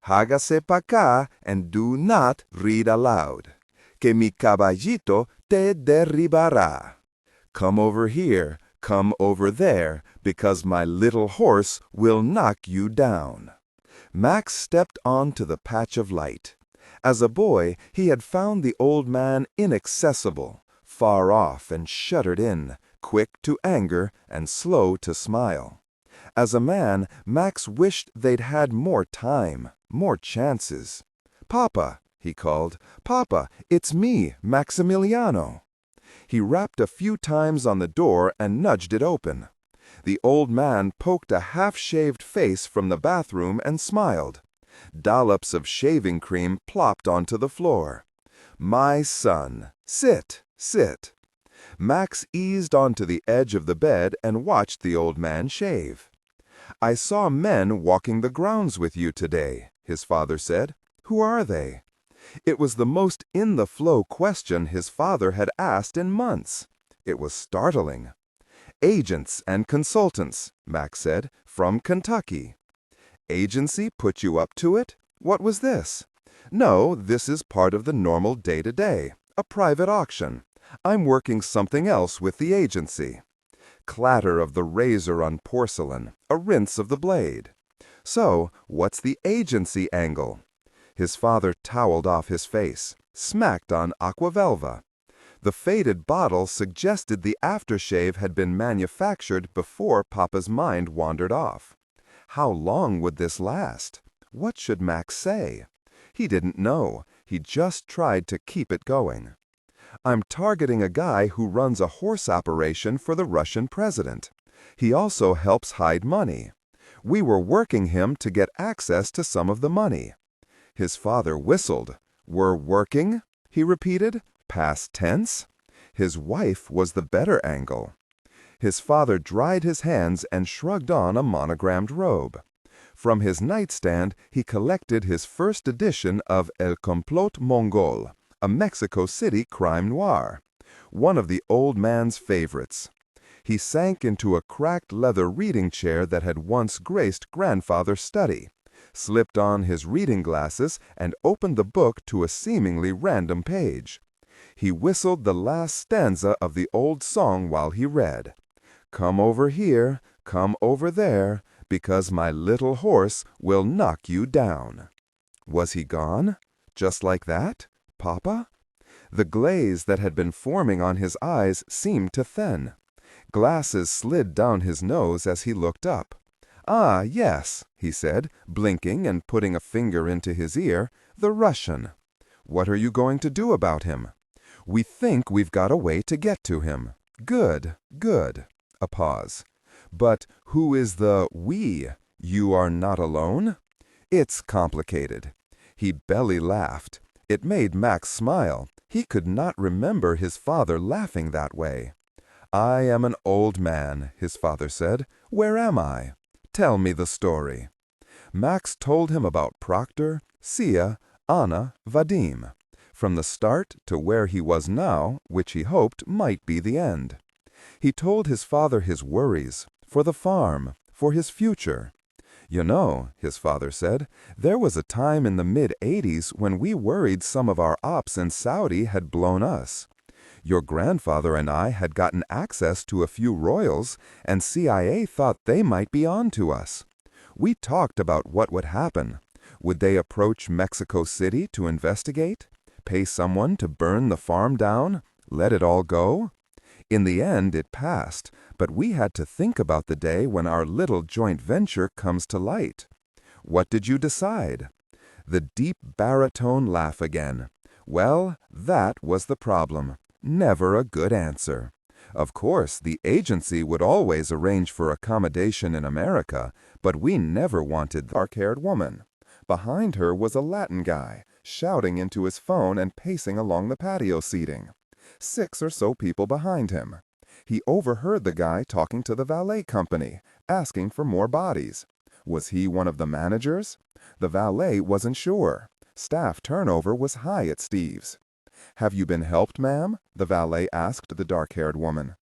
Hágase pa' cá and do not read aloud, que mi caballito te derribará. Come over here, come over there, because my little horse will knock you down. Max stepped onto the patch of light. As a boy, he had found the old man inaccessible, far off and shuttered in, quick to anger and slow to smile. As a man, Max wished they'd had more time, more chances. "Papa," he called, "Papa, it's me, Maximiliano." He rapped a few times on the door and nudged it open. The old man poked a half-shaved face from the bathroom and smiled. Dollops of shaving cream plopped onto the floor. "My son, sit, sit." Max eased onto the edge of the bed and watched the old man shave. "I saw men walking the grounds with you today," his father said. "Who are they?" It was the most in-the-flow question his father had asked in months. It was startling. "Agents and consultants," Max said, "from Kentucky." "Agency put you up to it? What was this?" "No, this is part of the normal day-to-day, a private auction. I'm working something else with the agency." Clatter of the razor on porcelain, a rinse of the blade. "So, what's the agency angle?" His father toweled off his face, smacked on aquavelva. The faded bottle suggested the aftershave had been manufactured before Papa's mind wandered off. How long would this last? What should Max say? He didn't know. He just tried to keep it going. "I'm targeting a guy who runs a horse operation for the Russian president. He also helps hide money. We were working him to get access to some of the money." His father whistled. "We're working?" he repeated, past tense. His wife was the better angle. His father dried his hands and shrugged on a monogrammed robe. From his nightstand, he collected his first edition of El Complot Mongol, a Mexico City crime noir, one of the old man's favorites. He sank into a cracked leather reading chair that had once graced grandfather's study, slipped on his reading glasses, and opened the book to a seemingly random page. He whistled the last stanza of the old song while he read. "Come over here, come over there, because my little horse will knock you down." Was he gone? Just like that? Papa? The glaze that had been forming on his eyes seemed to thin. Glasses slid down his nose as he looked up. "Ah, yes," he said, blinking and putting a finger into his ear, "the Russian. What are you going to do about him?" "We think we've got a way to get to him." "Good, good." A pause. "But who is the we? You are not alone?" "It's complicated." He belly laughed. It made Max smile. He could not remember his father laughing that way. "I am an old man," his father said. "Where am I? Tell me the story." Max told him about Proctor, Sia, Anna, Vadim, from the start to where he was now, which he hoped might be the end. He told his father his worries, for the farm, for his future. "You know," his father said, "there was a time in the mid-'80s when we worried some of our ops in Saudi had blown us. Your grandfather and I had gotten access to a few royals, and CIA thought they might be on to us. We talked about what would happen. Would they approach Mexico City to investigate? Pay someone to burn the farm down? Let it all go? In the end, it passed, but we had to think about the day when our little joint venture comes to light. What did you decide? The deep baritone laugh again. Well, that was the problem. Never a good answer. Of course, the agency would always arrange for accommodation in America, but we never wanted the dark-haired woman. Behind her was a Latin guy, shouting into his phone and pacing along the patio seating. 6 or so people behind him. He overheard the guy talking to the valet company, asking for more bodies. Was he one of the managers? The valet wasn't sure. Staff turnover was high at Steve's. "Have you been helped, ma'am?" the valet asked the dark-haired woman.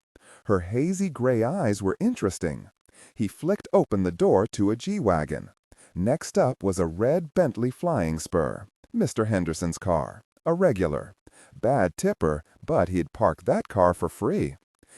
Her hazy gray eyes were interesting. He flicked open the door to a G-Wagon. Next up was a red Bentley Flying Spur, Mr. Henderson's car, a regular. Bad tipper, but he'd parked that car for free.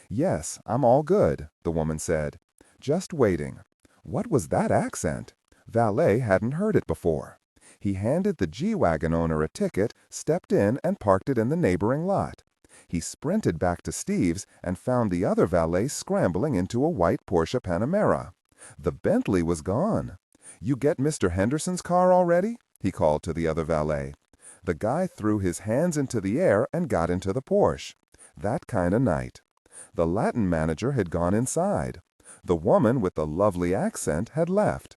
"Yes, I'm all good," the woman said. "Just waiting." What was that accent? Valet hadn't heard it before. He handed the G-Wagon owner a ticket, stepped in, and parked it in the neighboring lot. He sprinted back to Steve's and found the other valet scrambling into a white Porsche Panamera. The Bentley was gone. "You get Mr. Henderson's car already?" he called to the other valet. The guy threw his hands into the air and got into the Porsche. That kind of night. The Latin manager had gone inside. The woman with the lovely accent had left.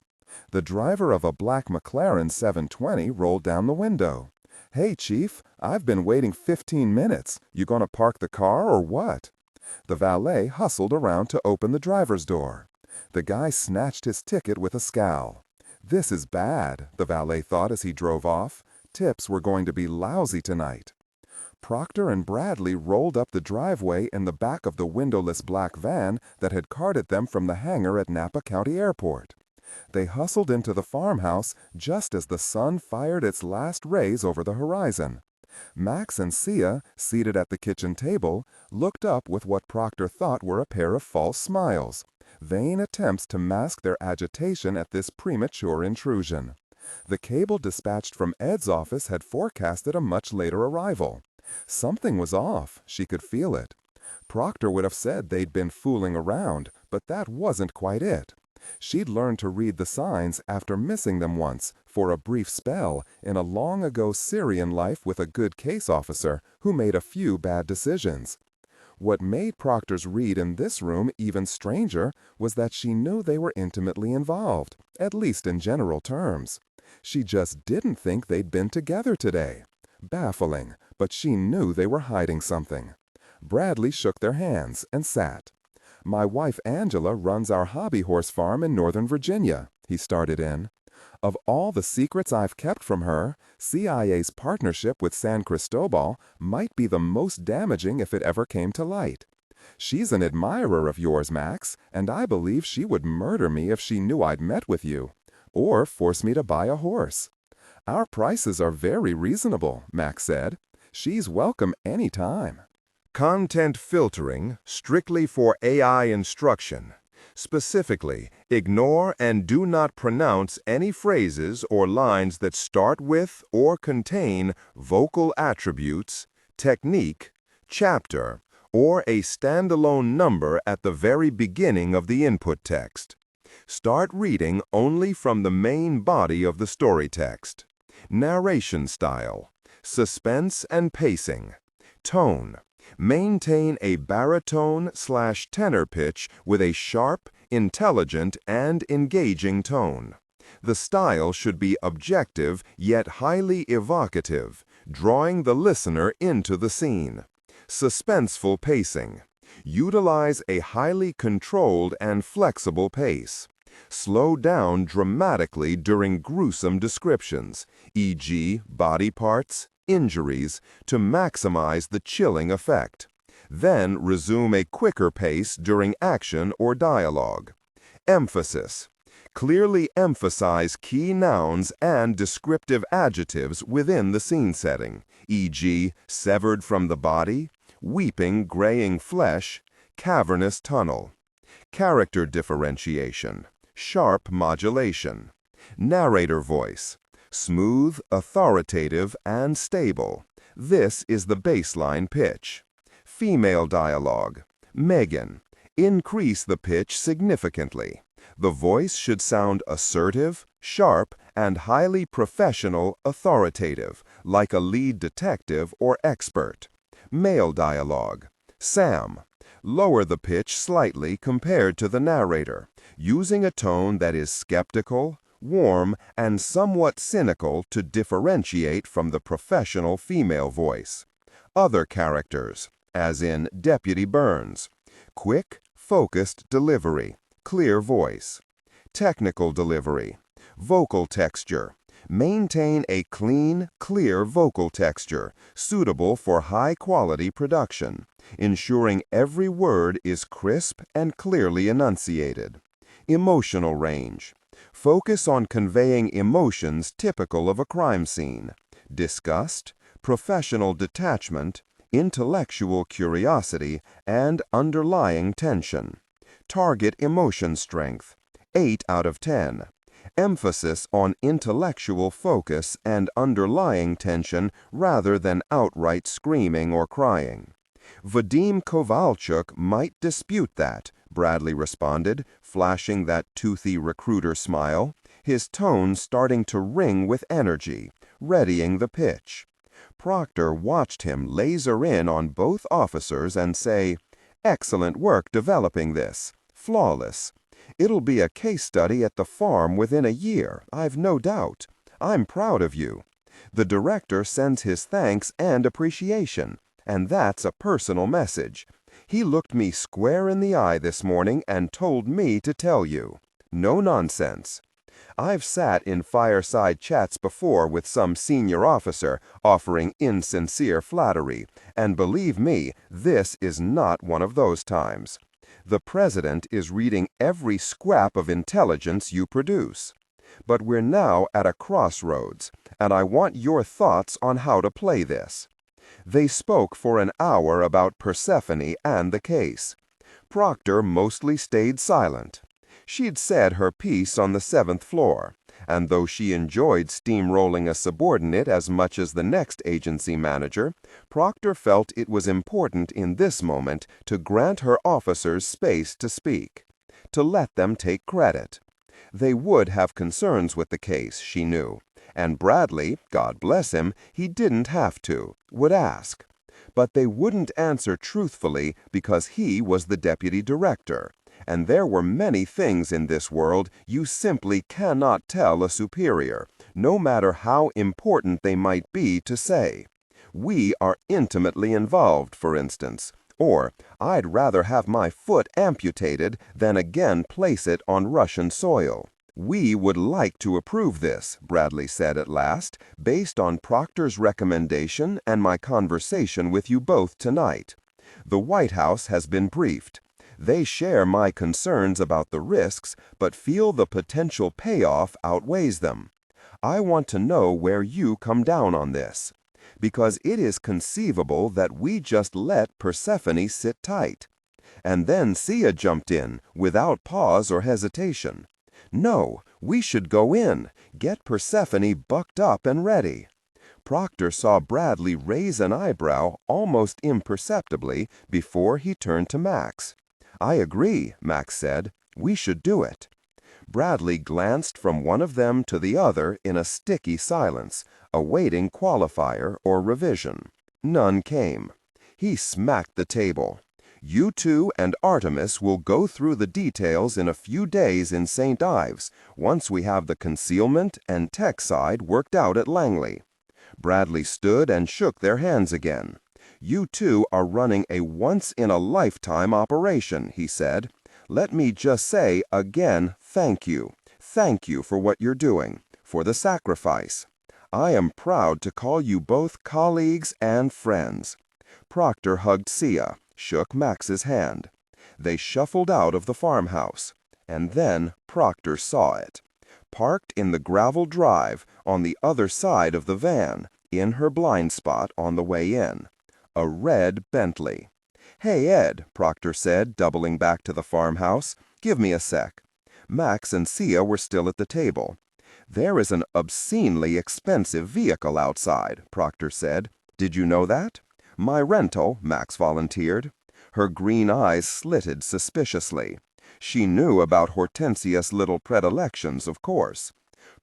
The driver of a black McLaren 720 rolled down the window. "Hey, Chief, I've been waiting 15 minutes. You gonna park the car or what?" The valet hustled around to open the driver's door. The guy snatched his ticket with a scowl. This is bad, the valet thought as he drove off. Tips were going to be lousy tonight. Proctor and Bradley rolled up the driveway in the back of the windowless black van that had carted them from the hangar at Napa County Airport. They hustled into the farmhouse just as the sun fired its last rays over the horizon. Max and Sia, seated at the kitchen table, looked up with what Proctor thought were a pair of false smiles, vain attempts to mask their agitation at this premature intrusion. The cable dispatched from Ed's office had forecasted a much later arrival. Something was off, she could feel it. Proctor would have said they'd been fooling around, but that wasn't quite it. She'd learned to read the signs after missing them once, for a brief spell, in a long-ago Syrian life with a good case officer who made a few bad decisions. What made Proctor's read in this room even stranger was that she knew they were intimately involved, at least in general terms. She just didn't think they'd been together today. Baffling, but she knew they were hiding something. Bradley shook their hands and sat. "My wife Angela runs our hobby horse farm in Northern Virginia," he started in. "Of all the secrets I've kept from her, CIA's partnership with San Cristobal might be the most damaging if it ever came to light. She's an admirer of yours, Max, and I believe she would murder me if she knew I'd met with you, or force me to buy a horse." "Our prices are very reasonable," Max said. "She's welcome any time." Content filtering strictly for AI instruction. Specifically, ignore and do not pronounce any phrases or lines that start with or contain vocal attributes, technique, chapter, or a standalone number at the very beginning of the input text. Start reading only from the main body of the story text. Narration style, suspense and pacing, tone. Maintain a baritone/tenor pitch with a sharp, intelligent, and engaging tone. The style should be objective yet highly evocative, drawing the listener into the scene. Suspenseful pacing. Utilize a highly controlled and flexible pace. Slow down dramatically during gruesome descriptions, e.g., body parts, injuries, to maximize the chilling effect. Then resume a quicker pace during action or dialogue. Emphasis. Clearly emphasize key nouns and descriptive adjectives within the scene setting, e.g., severed from the body, weeping graying flesh, cavernous tunnel. Character differentiation. Sharp modulation. Narrator voice. Smooth, authoritative, and stable. This is the baseline pitch. Female dialogue. Megan. Increase the pitch significantly. The voice should sound assertive, sharp, and highly professional, authoritative, like a lead detective or expert. Male dialogue. Sam. Lower the pitch slightly compared to the narrator, using a tone that is skeptical, warm, and somewhat cynical to differentiate from the professional female voice. Other characters, as in Deputy Burns. Quick, focused delivery, clear voice. Technical delivery. Vocal texture. Maintain a clean, clear vocal texture, suitable for high-quality production, ensuring every word is crisp and clearly enunciated. Emotional range. Focus on conveying emotions typical of a crime scene: disgust, professional detachment, intellectual curiosity, and underlying tension. Target emotion strength, 8 out of 10. Emphasis on intellectual focus and underlying tension rather than outright screaming or crying. Vadim Kovalchuk might dispute that, Bradley responded, flashing that toothy recruiter smile, his tone starting to ring with energy, readying the pitch. Proctor watched him laser in on both officers and say, "Excellent work developing this. Flawless. It'll be a case study at the farm within a year, I've no doubt. I'm proud of you. The director sends his thanks and appreciation, and that's a personal message. He looked me square in the eye this morning and told me to tell you. No nonsense. I've sat in fireside chats before with some senior officer offering insincere flattery, and believe me, this is not one of those times. The president is reading every scrap of intelligence you produce. But we're now at a crossroads, and I want your thoughts on how to play this." They spoke for an hour about Persephone and the case. Proctor mostly stayed silent. She'd said her piece on the 7th floor, and though she enjoyed steamrolling a subordinate as much as the next agency manager, Proctor felt it was important in this moment to grant her officers space to speak, to let them take credit. They would have concerns with the case, she knew, and Bradley, God bless him, he didn't have to, would ask. But they wouldn't answer truthfully because he was the deputy director, and there were many things in this world you simply cannot tell a superior, no matter how important they might be to say. "We are intimately involved," for instance, or "I'd rather have my foot amputated than again place it on Russian soil." "We would like to approve this," Bradley said at last, "based on Proctor's recommendation and my conversation with you both tonight. The White House has been briefed. They share my concerns about the risks, but feel the potential payoff outweighs them. I want to know where you come down on this, because it is conceivable that we just let Persephone sit tight." And then Sia jumped in, without pause or hesitation. "No, we should go in, get Persephone bucked up and ready." Proctor saw Bradley raise an eyebrow almost imperceptibly before he turned to Max. "I agree," Max said. "We should do it." Bradley glanced from one of them to the other in a sticky silence, awaiting qualifier or revision. None came. He smacked the table. "You two and Artemis will go through the details in a few days in St. Ives, once we have the concealment and tech side worked out at Langley." Bradley stood and shook their hands again. "You two are running a once-in-a-lifetime operation," he said. "Let me just say again, thank you. Thank you for what you're doing, for the sacrifice. I am proud to call you both colleagues and friends." Proctor hugged Sia, shook Max's hand. They shuffled out of the farmhouse, and then Proctor saw it. Parked in the gravel drive on the other side of the van, in her blind spot on the way in. A red Bentley. "Hey, Ed," Proctor said, doubling back to the farmhouse. "Give me a sec." Max and Sia were still at the table. "There is an obscenely expensive vehicle outside," Proctor said. Did you know that? My rental, Max volunteered. Her green eyes slitted suspiciously. She knew about Hortensia's little predilections, of course.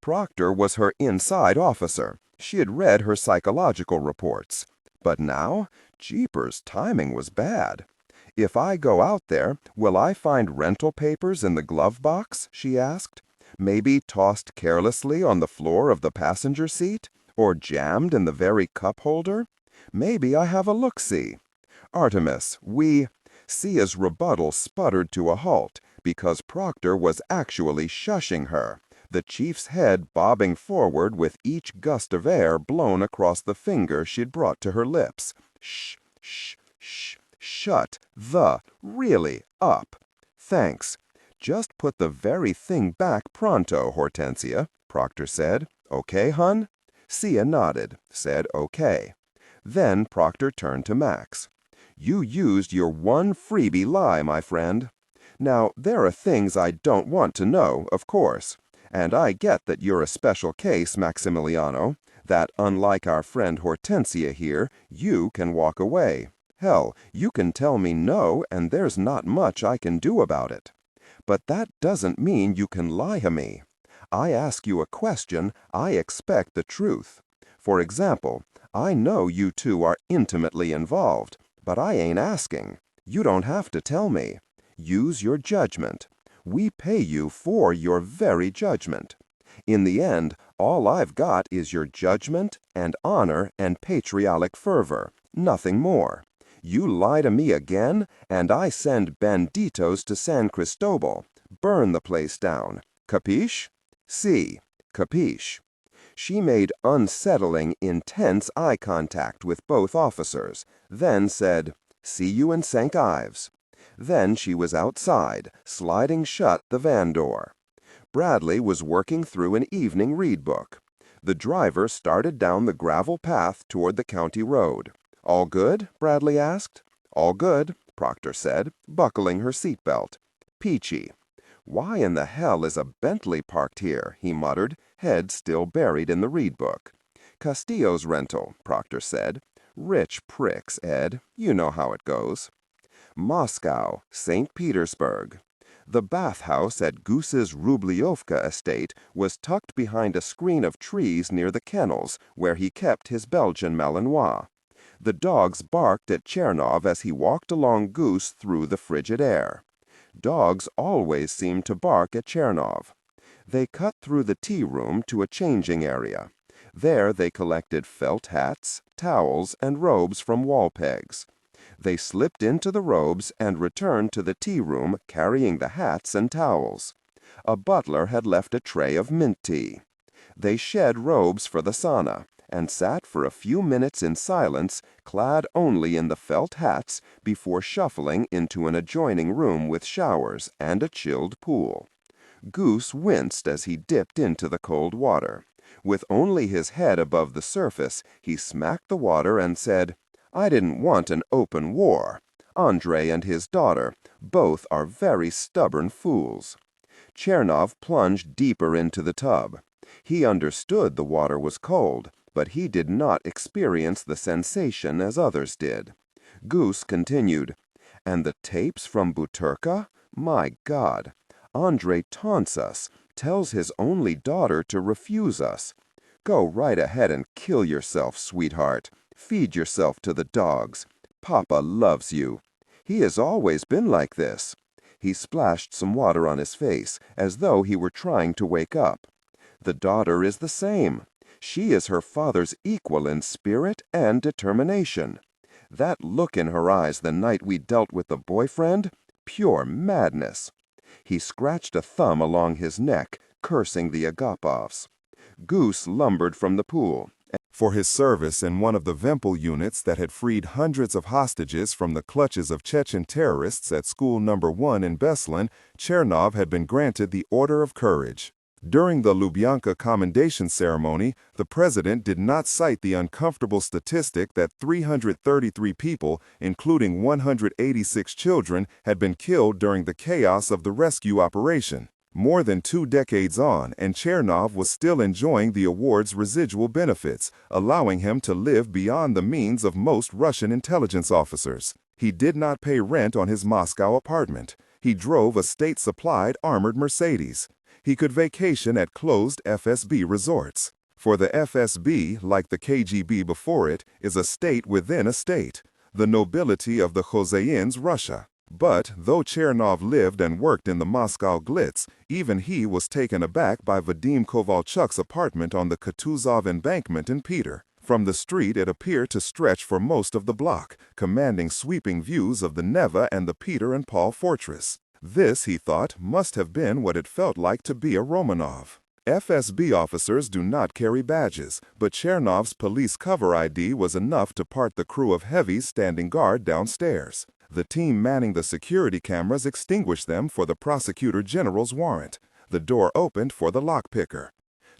Proctor was her inside officer. She had read her psychological reports. But now, jeepers, timing was bad. If I go out there, will I find rental papers in the glove box? She asked. Maybe tossed carelessly on the floor of the passenger seat? Or jammed in the very cup holder? Maybe I have a look-see. Artemis, Sia's rebuttal sputtered to a halt because Proctor was actually shushing her, the chief's head bobbing forward with each gust of air blown across the finger she'd brought to her lips. Shh, shh, shh, shut really up. Thanks. Just put the very thing back pronto, Hortensia, Proctor said. Okay, hun? Sia nodded, said okay. Then Proctor turned to Max. You used your one freebie lie, my friend. Now, there are things I don't want to know, of course. And I get that you're a special case, Maximiliano, that unlike our friend Hortensia here, you can walk away. Hell, you can tell me no, and there's not much I can do about it. But that doesn't mean you can lie to me. I ask you a question, I expect the truth. For example, I know you two are intimately involved, but I ain't asking. You don't have to tell me. Use your judgment. We pay you for your very judgment. In the end, all I've got is your judgment and honor and patriotic fervor, nothing more. You lie to me again, and I send banditos to San Cristobal. Burn the place down. Capiche? Si. Capiche. She made unsettling, intense eye contact with both officers, then said, See you in St. Ives. Then she was outside, sliding shut the van door. Bradley was working through an evening read book. The driver started down the gravel path toward the county road. All good? Bradley asked. All good, Proctor said, buckling her seatbelt. Peachy. Why in the hell is a Bentley parked here? He muttered, head still buried in the read book. Castillo's rental, Proctor said. Rich pricks, Ed. You know how it goes. Moscow, St. Petersburg. The bathhouse at Goose's Rubliovka estate was tucked behind a screen of trees near the kennels where he kept his Belgian Malinois. The dogs barked at Chernov as he walked along Goose through the frigid air. Dogs always seemed to bark at Chernov. They cut through the tea room to a changing area. There they collected felt hats, towels, and robes from wall pegs. They slipped into the robes and returned to the tea room carrying the hats and towels. A butler had left a tray of mint tea. They shed robes for the sauna and sat for a few minutes in silence, clad only in the felt hats, before shuffling into an adjoining room with showers and a chilled pool. Goose winced as he dipped into the cold water. With only his head above the surface, he smacked the water and said, I didn't want an open war. Andrei and his daughter, both are very stubborn fools. Chernov plunged deeper into the tub. He understood the water was cold, but he did not experience the sensation as others did. Goose continued, And the tapes from Buturka? My God! Andrei taunts us, tells his only daughter to refuse us. Go right ahead and kill yourself, sweetheart. Feed yourself to the dogs. Papa loves you. He has always been like this. He splashed some water on his face, as though he were trying to wake up. The daughter is the same. She is her father's equal in spirit and determination. That look in her eyes the night we dealt with the boyfriend, pure madness. He scratched a thumb along his neck, cursing the Agapovs. Goose lumbered from the pool. For his service in one of the Vempel units that had freed hundreds of hostages from the clutches of Chechen terrorists at School No. 1 in Beslan, Chernov had been granted the Order of Courage. During the Lubyanka commendation ceremony, the president did not cite the uncomfortable statistic that 333 people, including 186 children, had been killed during the chaos of the rescue operation. More than 2 decades on, and Chernov was still enjoying the award's residual benefits, allowing him to live beyond the means of most Russian intelligence officers. He did not pay rent on his Moscow apartment. He drove a state-supplied armored Mercedes. He could vacation at closed FSB resorts. For the FSB, like the KGB before it, is a state within a state, the nobility of the Khozain's Russia. But, though Chernov lived and worked in the Moscow glitz, even he was taken aback by Vadim Kovalchuk's apartment on the Kutuzov embankment in Peter. From the street it appeared to stretch for most of the block, commanding sweeping views of the Neva and the Peter and Paul fortress. This, he thought, must have been what it felt like to be a Romanov. FSB officers do not carry badges, but Chernov's police cover ID was enough to part the crew of heavies standing guard downstairs. The team manning the security cameras extinguished them for the prosecutor general's warrant. The door opened for the lockpicker.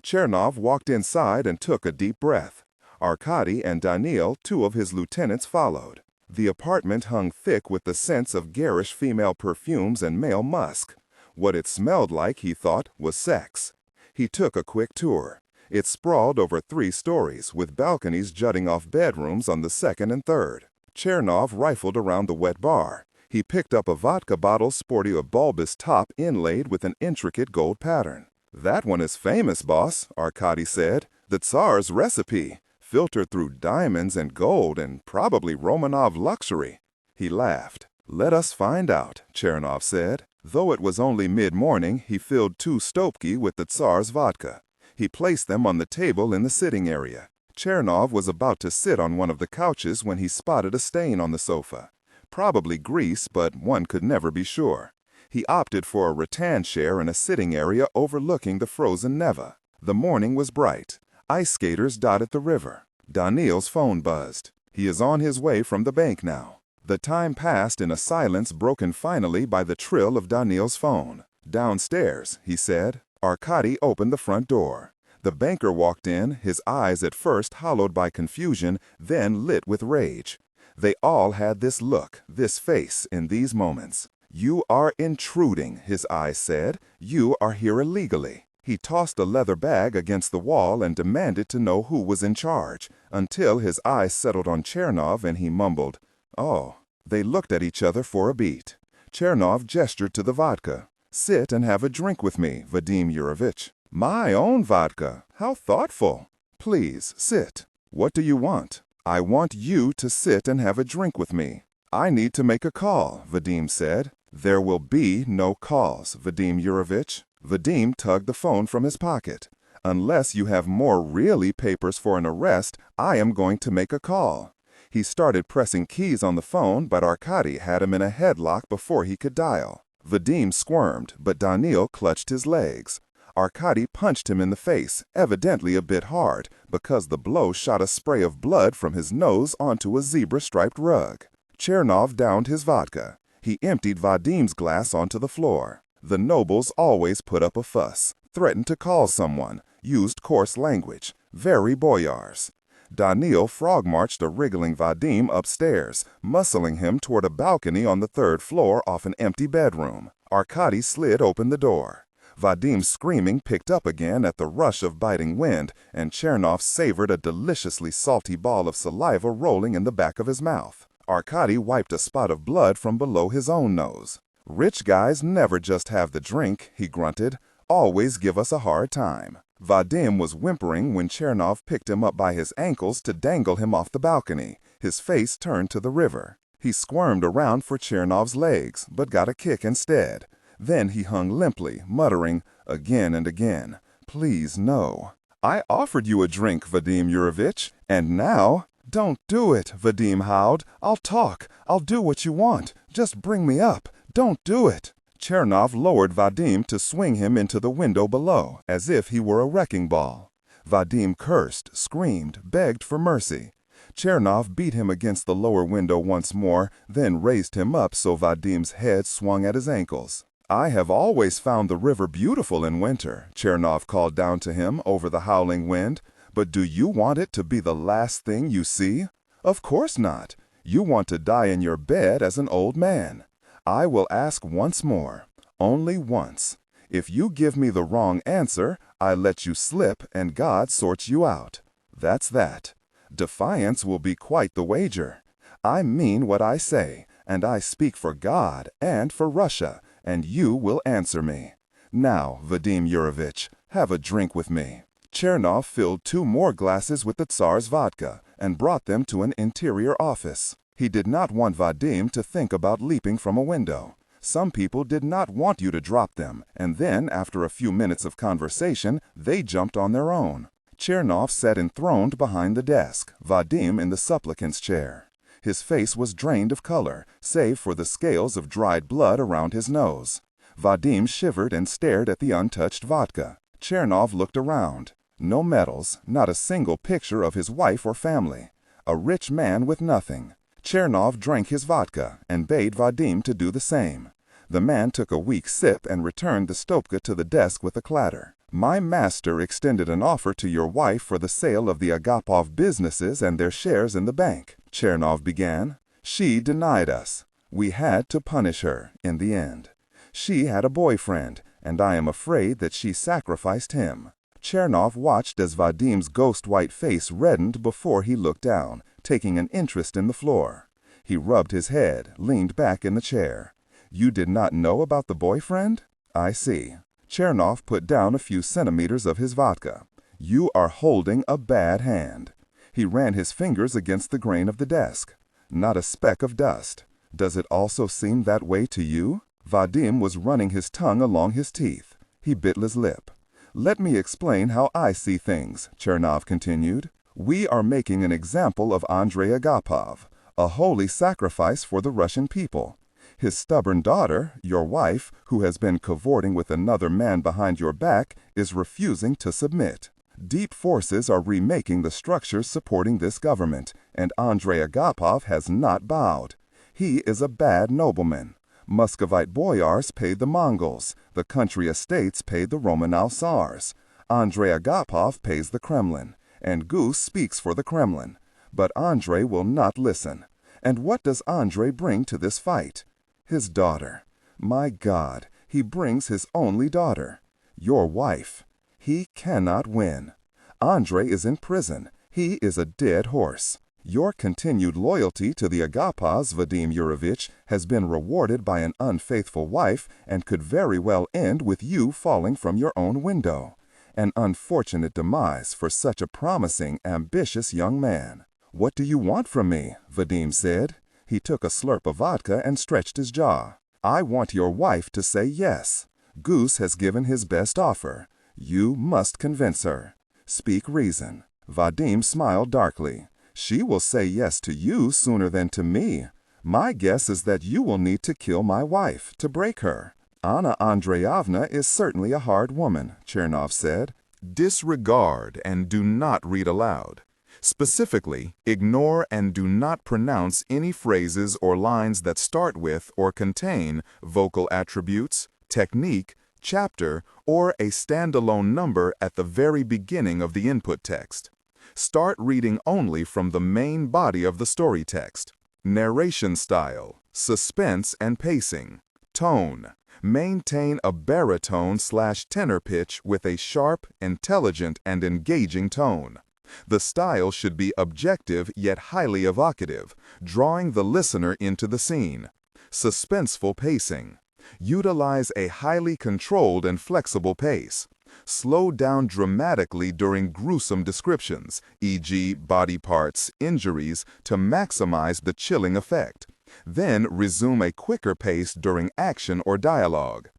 Chernov walked inside and took a deep breath. Arkady and Daniil, 2 of his lieutenants, followed. The apartment hung thick with the scents of garish female perfumes and male musk. What it smelled like, he thought, was sex. He took a quick tour. It sprawled over 3 stories, with balconies jutting off bedrooms on the 2nd and 3rd. Chernov rifled around the wet bar. He picked up a vodka bottle sporting a bulbous top inlaid with an intricate gold pattern. "That one is famous, boss," Arkady said. "The Tsar's recipe, filtered through diamonds and gold and probably Romanov luxury." He laughed. "Let us find out," Chernov said. Though it was only mid-morning, he filled 2 stopki with the Tsar's vodka. He placed them on the table in the sitting area. Chernov was about to sit on one of the couches when he spotted a stain on the sofa. Probably grease, but one could never be sure. He opted for a rattan chair in a sitting area overlooking the frozen Neva. The morning was bright. Ice skaters dotted the river. Daniil's phone buzzed. He is on his way from the bank now. The time passed in a silence broken finally by the trill of Daniil's phone. "Downstairs," he said. Arkady opened the front door. The banker walked in, his eyes at first hollowed by confusion, then lit with rage. They all had this look, this face, in these moments. "You are intruding," his eyes said. "You are here illegally." He tossed a leather bag against the wall and demanded to know who was in charge, until his eyes settled on Chernov and he mumbled, "Oh." They looked at each other for a beat. Chernov gestured to the vodka. "Sit and have a drink with me, Vadim Yurovich." "My own vodka. How thoughtful." "Please, sit." "What do you want?" "I want you to sit and have a drink with me." "I need to make a call," Vadim said. "There will be no calls, Vadim Yurovich." Vadim tugged the phone from his pocket. "Unless you have more really papers for an arrest, I am going to make a call." He started pressing keys on the phone, but Arkady had him in a headlock before he could dial. Vadim squirmed, but Daniil clutched his legs. Arkady punched him in the face, evidently a bit hard, because the blow shot a spray of blood from his nose onto a zebra-striped rug. Chernov downed his vodka. He emptied Vadim's glass onto the floor. The nobles always put up a fuss, threatened to call someone, used coarse language, very boyars. Daniil frog-marched a wriggling Vadim upstairs, muscling him toward a balcony on the 3rd floor off an empty bedroom. Arkady slid open the door. Vadim's screaming picked up again at the rush of biting wind, and Chernov savored a deliciously salty ball of saliva rolling in the back of his mouth. Arkady wiped a spot of blood from below his own nose. "Rich guys never just have the drink," he grunted. "Always give us a hard time." Vadim was whimpering when Chernov picked him up by his ankles to dangle him off the balcony. His face turned to the river. He squirmed around for Chernov's legs, but got a kick instead. Then he hung limply, muttering, again and again, "Please, no." "I offered you a drink, Vadim Yurovich, and now—" "Don't do it," Vadim howled. "I'll talk. I'll do what you want. Just bring me up. Don't do it." Chernov lowered Vadim to swing him into the window below, as if he were a wrecking ball. Vadim cursed, screamed, begged for mercy. Chernov beat him against the lower window once more, then raised him up so Vadim's head swung at his ankles. "I have always found the river beautiful in winter," Chernov called down to him over the howling wind. "But do you want it to be the last thing you see? Of course not. You want to die in your bed as an old man. I will ask once more, only once. If you give me the wrong answer, I let you slip and God sorts you out. That's that. Defiance will be quite the wager. I mean what I say, and I speak for God and for Russia, and you will answer me. Now, Vadim Yurovich, have a drink with me." Chernov filled 2 more glasses with the Tsar's vodka and brought them to an interior office. He did not want Vadim to think about leaping from a window. Some people did not want you to drop them, and then, after a few minutes of conversation, they jumped on their own. Chernov sat enthroned behind the desk, Vadim in the supplicant's chair. His face was drained of color, save for the scales of dried blood around his nose. Vadim shivered and stared at the untouched vodka. Chernov looked around. No medals, not a single picture of his wife or family. A rich man with nothing. Chernov drank his vodka and bade Vadim to do the same. The man took a weak sip and returned the stopka to the desk with a clatter. "My master extended an offer to your wife for the sale of the Agapov businesses and their shares in the bank," Chernov began. "She denied us. We had to punish her in the end. She had a boyfriend, and I am afraid that she sacrificed him." Chernov watched as Vadim's ghost-white face reddened before he looked down, taking an interest in the floor. He rubbed his head, leaned back in the chair. "You did not know about the boyfriend? I see." Chernov put down a few centimeters of his vodka. "You are holding a bad hand." He ran his fingers against the grain of the desk. "Not a speck of dust. Does it also seem that way to you?" Vadim was running his tongue along his teeth. He bit his lip. "Let me explain how I see things," Chernov continued. "We are making an example of Andrei Agapov, a holy sacrifice for the Russian people. His stubborn daughter, your wife, who has been cavorting with another man behind your back, is refusing to submit. Deep forces are remaking the structures supporting this government, and Andrei Agapov has not bowed. He is a bad nobleman. Muscovite boyars paid the Mongols, the country estates paid the Romanov Tsars. Andrei Agapov pays the Kremlin, and Goose speaks for the Kremlin. But Andrei will not listen. And what does Andrei bring to this fight? His daughter. My God, he brings his only daughter. Your wife. He cannot win. Andrei is in prison. He is a dead horse. Your continued loyalty to the Agapovs, Vadim Yurovich, has been rewarded by an unfaithful wife and could very well end with you falling from your own window. An unfortunate demise for such a promising, ambitious young man. What do you want from me? Vadim said. He took a slurp of vodka and stretched his jaw. I want your wife to say yes. Goose has given his best offer. You must convince her. Speak reason. Vadim smiled darkly. She will say yes to you sooner than to me. My guess is that you will need to kill my wife to break her. Anna Andreevna is certainly a hard woman, Chernov said. Disregard and do not read aloud. Specifically, ignore and do not pronounce any phrases or lines that start with or contain vocal attributes, technique, chapter, or a standalone number at the very beginning of the input text. Start reading only from the main body of the story text. Narration style, suspense and pacing. Tone. Maintain a baritone/tenor pitch with a sharp, intelligent, and engaging tone. The style should be objective yet highly evocative, drawing the listener into the scene. Suspenseful pacing. Utilize a highly controlled and flexible pace. Slow down dramatically during gruesome descriptions, e.g., body parts, injuries, to maximize the chilling effect. Then resume a quicker pace during action or dialogue.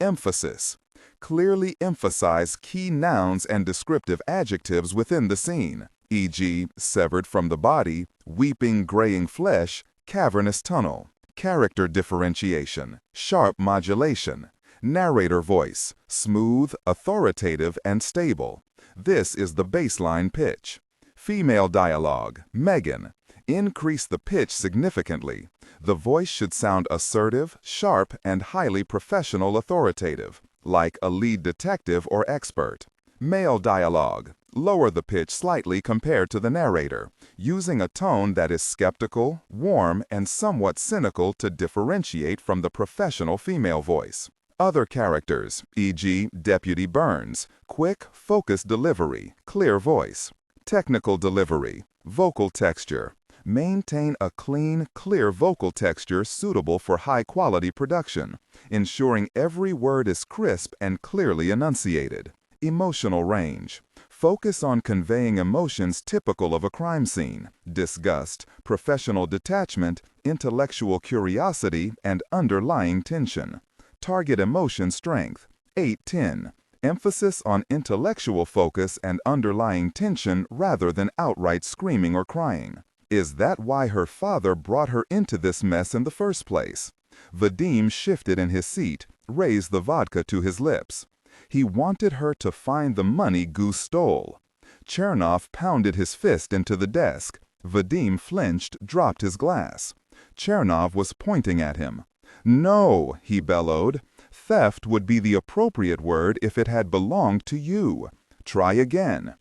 Emphasis. Clearly emphasize key nouns and descriptive adjectives within the scene, e.g., severed from the body, weeping graying flesh, cavernous tunnel. Character differentiation, sharp modulation. Narrator voice, smooth, authoritative, and stable. This is the baseline pitch. Female dialogue, Megan. Increase the pitch significantly. The voice should sound assertive, sharp, and highly professional authoritative, like a lead detective or expert. Male dialogue. Lower the pitch slightly compared to the narrator, using a tone that is skeptical, warm, and somewhat cynical to differentiate from the professional female voice. Other characters, e.g. Deputy Burns, quick, focused delivery, clear voice. Technical delivery, vocal texture. Maintain a clean, clear vocal texture suitable for high-quality production, ensuring every word is crisp and clearly enunciated. Emotional range. Focus on conveying emotions typical of a crime scene: disgust, professional detachment, intellectual curiosity, and underlying tension. Target emotion strength, 8-10. Emphasis on intellectual focus and underlying tension rather than outright screaming or crying. Is that why her father brought her into this mess in the first place? Vadim shifted in his seat, raised the vodka to his lips. He wanted her to find the money Goose stole. Chernov pounded his fist into the desk. Vadim flinched, dropped his glass. Chernov was pointing at him. "No," he bellowed. "Theft would be the appropriate word if it had belonged to you. Try again.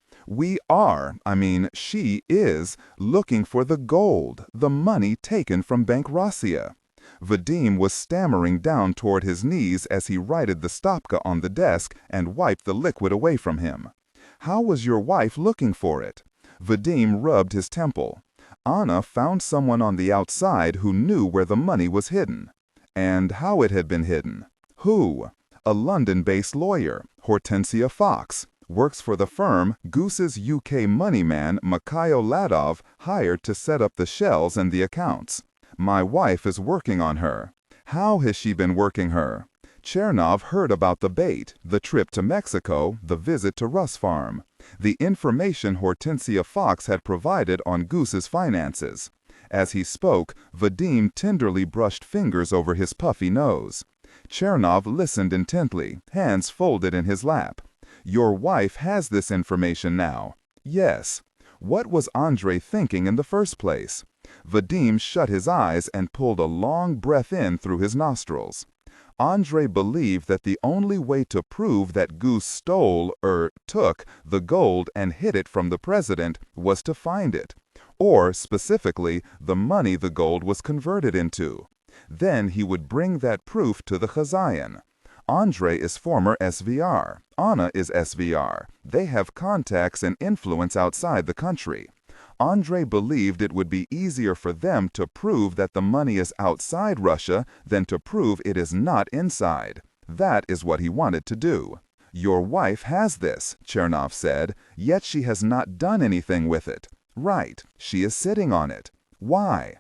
She is, looking for the gold, the money taken from Bank Russia." Vadim was stammering down toward his knees as he righted the stopka on the desk and wiped the liquid away from him. "How was your wife looking for it?" Vadim rubbed his temple. "Anna found someone on the outside who knew where the money was hidden." And how it had been hidden. Who? A London-based lawyer, Hortensia Fox, works for the firm Goose's UK money man Mikhail Ladov hired to set up the shells and the accounts. My wife is working on her. How has she been working her? Chernov heard about the bait, the trip to Mexico, the visit to Russ Farm, the information Hortensia Fox had provided on Goose's finances. As he spoke, Vadim tenderly brushed fingers over his puffy nose. Chernov listened intently, hands folded in his lap. "Your wife has this information now." "Yes." What was Andrei thinking in the first place? Vadim shut his eyes and pulled a long breath in through his nostrils. Andrei believed that the only way to prove that Goose took the gold and hid it from the president was to find it, or, specifically, the money the gold was converted into. Then he would bring that proof to the Khazayan. Andrei is former SVR. Anna is SVR. They have contacts and influence outside the country. Andrei believed it would be easier for them to prove that the money is outside Russia than to prove it is not inside. That is what he wanted to do. "Your wife has this," Chernov said, "yet she has not done anything with it." "Right. She is sitting on it." "Why?"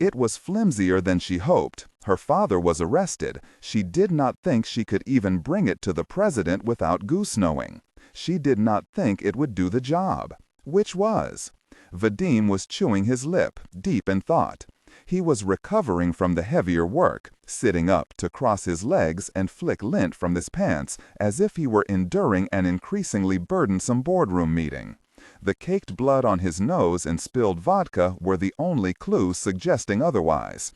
"It was flimsier than she hoped. Her father was arrested. She did not think she could even bring it to the president without Goose knowing. She did not think it would do the job." "Which was?" Vadim was chewing his lip, deep in thought. He was recovering from the heavier work, sitting up to cross his legs and flick lint from his pants as if he were enduring an increasingly burdensome boardroom meeting. The caked blood on his nose and spilled vodka were the only clues suggesting otherwise.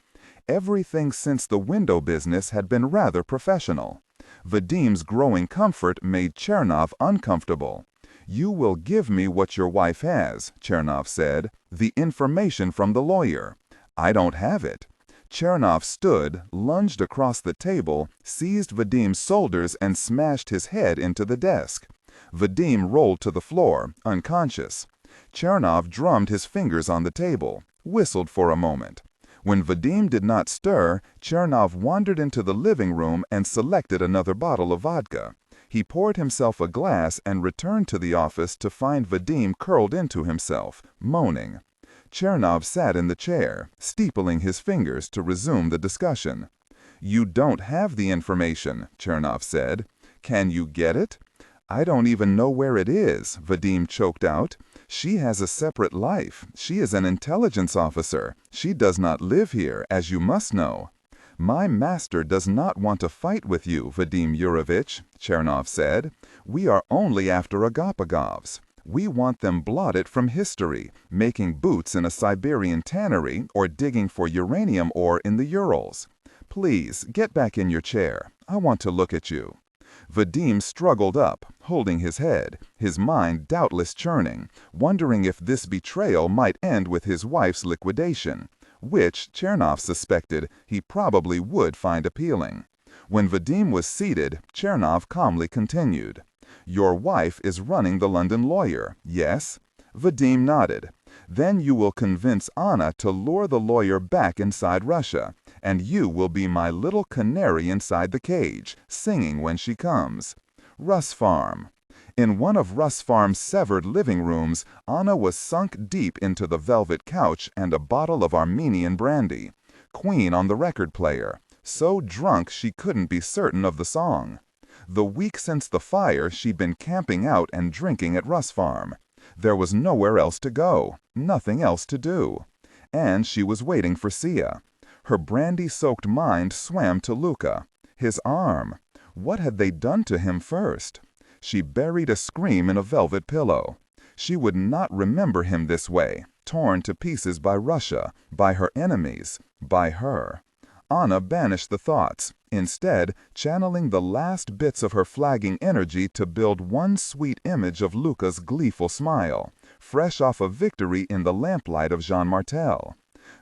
Everything since the window business had been rather professional. Vadim's growing comfort made Chernov uncomfortable. "You will give me what your wife has," Chernov said, "the information from the lawyer." "I don't have it." Chernov stood, lunged across the table, seized Vadim's shoulders and smashed his head into the desk. Vadim rolled to the floor, unconscious. Chernov drummed his fingers on the table, whistled for a moment. When Vadim did not stir, Chernov wandered into the living room and selected another bottle of vodka. He poured himself a glass and returned to the office to find Vadim curled into himself, moaning. Chernov sat in the chair, steepling his fingers to resume the discussion. "You don't have the information," Chernov said. "Can you get it?" "I don't even know where it is," Vadim choked out. "She has a separate life. She is an intelligence officer. She does not live here, as you must know." "My master does not want to fight with you, Vadim Yurovich," Chernov said. "We are only after Agapagovs. We want them blotted from history, making boots in a Siberian tannery or digging for uranium ore in the Urals. Please, get back in your chair. I want to look at you." Vadim struggled up, holding his head, his mind doubtless churning, wondering if this betrayal might end with his wife's liquidation, which, Chernov suspected, he probably would find appealing. When Vadim was seated, Chernov calmly continued. "Your wife is running the London lawyer, yes?" Vadim nodded. "Then you will convince Anna to lure the lawyer back inside Russia, and you will be my little canary inside the cage, singing when she comes." Russ Farm. In one of Russ Farm's severed living rooms, Anna was sunk deep into the velvet couch and a bottle of Armenian brandy. Queen on the record player. So drunk she couldn't be certain of the song. The week since the fire, she'd been camping out and drinking at Russ Farm. There was nowhere else to go, nothing else to do. And she was waiting for Sia. Her brandy-soaked mind swam to Luca. His arm. What had they done to him first? She buried a scream in a velvet pillow. She would not remember him this way, torn to pieces by Russia, by her enemies, by her. Anna banished the thoughts, instead channeling the last bits of her flagging energy to build one sweet image of Luca's gleeful smile, fresh off a victory in the lamplight of Jean Martel.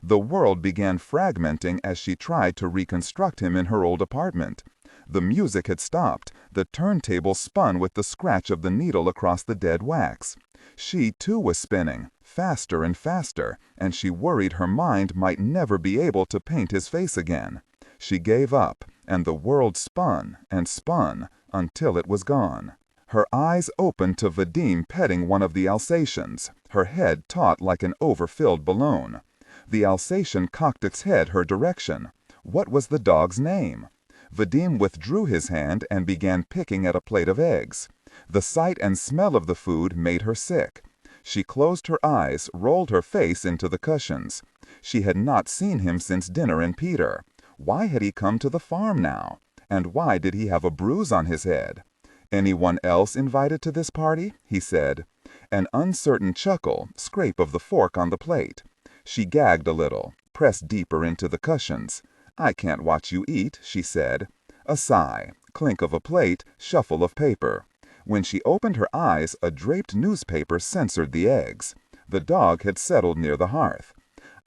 The world began fragmenting as she tried to reconstruct him in her old apartment. The music had stopped, the turntable spun with the scratch of the needle across the dead wax. She too was spinning, faster and faster, and she worried her mind might never be able to paint his face again. She gave up, and the world spun and spun until it was gone. Her eyes opened to Vadim petting one of the Alsatians, her head taut like an overfilled balloon. The Alsatian cocked its head her direction. What was the dog's name? Vadim withdrew his hand and began picking at a plate of eggs. The sight and smell of the food made her sick. She closed her eyes, rolled her face into the cushions. She had not seen him since dinner in Peter. Why had he come to the farm now? And why did he have a bruise on his head? "Anyone else invited to this party?" he said. An uncertain chuckle, scrape of the fork on the plate. She gagged a little, pressed deeper into the cushions. "I can't watch you eat," she said. A sigh, clink of a plate, shuffle of paper. When she opened her eyes, a draped newspaper censored the eggs. The dog had settled near the hearth.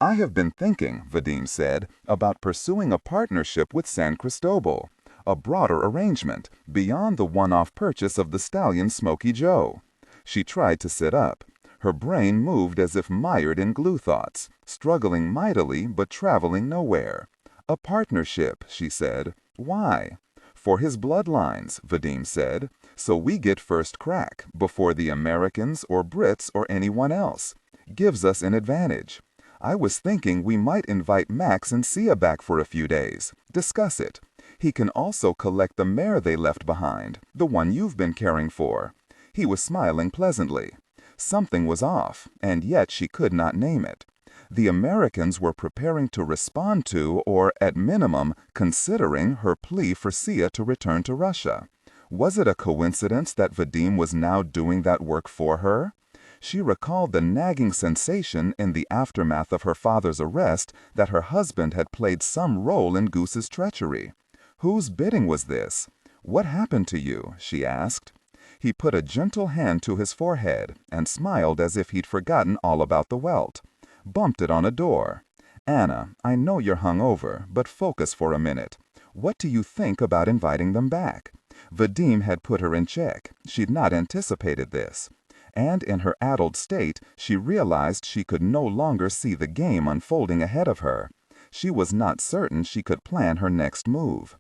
"I have been thinking," Vadim said, "about pursuing a partnership with San Cristobal. A broader arrangement, beyond the one-off purchase of the stallion Smoky Joe." She tried to sit up. Her brain moved as if mired in glue thoughts, struggling mightily but traveling nowhere. "A partnership," she said. "Why?" "For his bloodlines," Vadim said. "So we get first crack, before the Americans or Brits or anyone else. Gives us an advantage. I was thinking we might invite Max and Sia back for a few days. Discuss it. He can also collect the mare they left behind, the one you've been caring for." He was smiling pleasantly. Something was off, and yet she could not name it. The Americans were preparing to respond to, or at minimum, considering her plea for Sia to return to Russia. Was it a coincidence that Vadim was now doing that work for her? She recalled the nagging sensation in the aftermath of her father's arrest that her husband had played some role in Goose's treachery. Whose bidding was this? "What happened to you?" she asked. He put a gentle hand to his forehead and smiled as if he'd forgotten all about the welt. Bumped it on a door. "Anna, I know you're hungover, but focus for a minute. What do you think about inviting them back?" Vadim had put her in check. She'd not anticipated this. And in her addled state, she realized she could no longer see the game unfolding ahead of her. She was not certain she could plan her next move.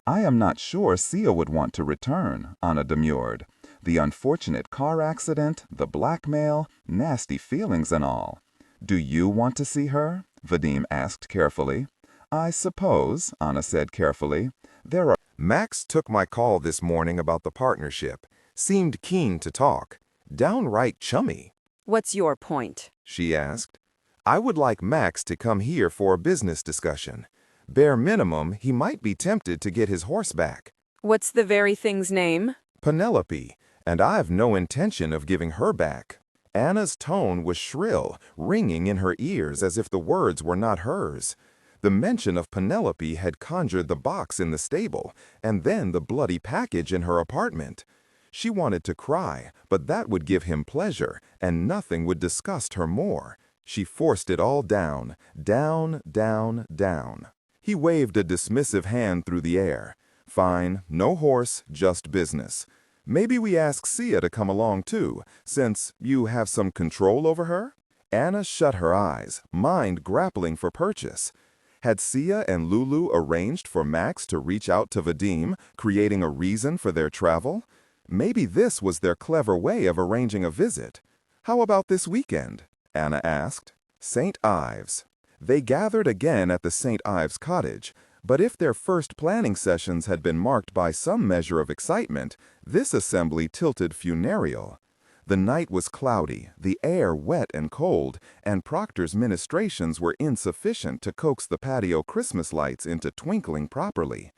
"I am not sure Sia would want to return," Anna demurred. "The unfortunate car accident, the blackmail, nasty feelings and all." "Do you want to see her?" Vadim asked carefully. "I suppose," Anna said carefully, "there are—" Max took my call this morning about the partnership. Seemed keen to talk. Downright chummy. "What's your point?" she asked. "I would like Max to come here for a business discussion. Bare minimum, he might be tempted to get his horse back." "What's the very thing's name?" "Penelope, and I've no intention of giving her back." Anna's tone was shrill, ringing in her ears as if the words were not hers. The mention of Penelope had conjured the box in the stable, and then the bloody package in her apartment. She wanted to cry, but that would give him pleasure, and nothing would disgust her more. She forced it all down, down, down, down. He waved a dismissive hand through the air. Fine, no horse, just business. Maybe we ask Sia to come along too, since you have some control over her? Anna shut her eyes, mind grappling for purchase. Had Sia and Lulu arranged for Max to reach out to Vadim, creating a reason for their travel? Maybe this was their clever way of arranging a visit. How about this weekend? Anna asked. St. Ives. They gathered again at the St. Ives cottage, but if their first planning sessions had been marked by some measure of excitement, this assembly tilted funereal. The night was cloudy, the air wet and cold, and Proctor's ministrations were insufficient to coax the patio Christmas lights into twinkling properly.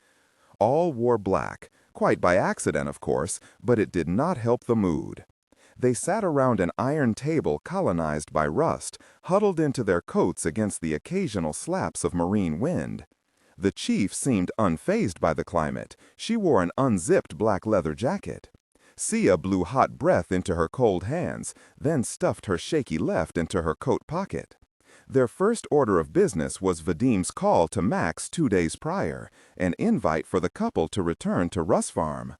All wore black, quite by accident, of course, but it did not help the mood. They sat around an iron table colonized by rust, huddled into their coats against the occasional slaps of marine wind. The chief seemed unfazed by the climate. She wore an unzipped black leather jacket. Sia blew hot breath into her cold hands, then stuffed her shaky left into her coat pocket. Their first order of business was Vadim's call to Max 2 days prior, an invite for the couple to return to Russ Farm.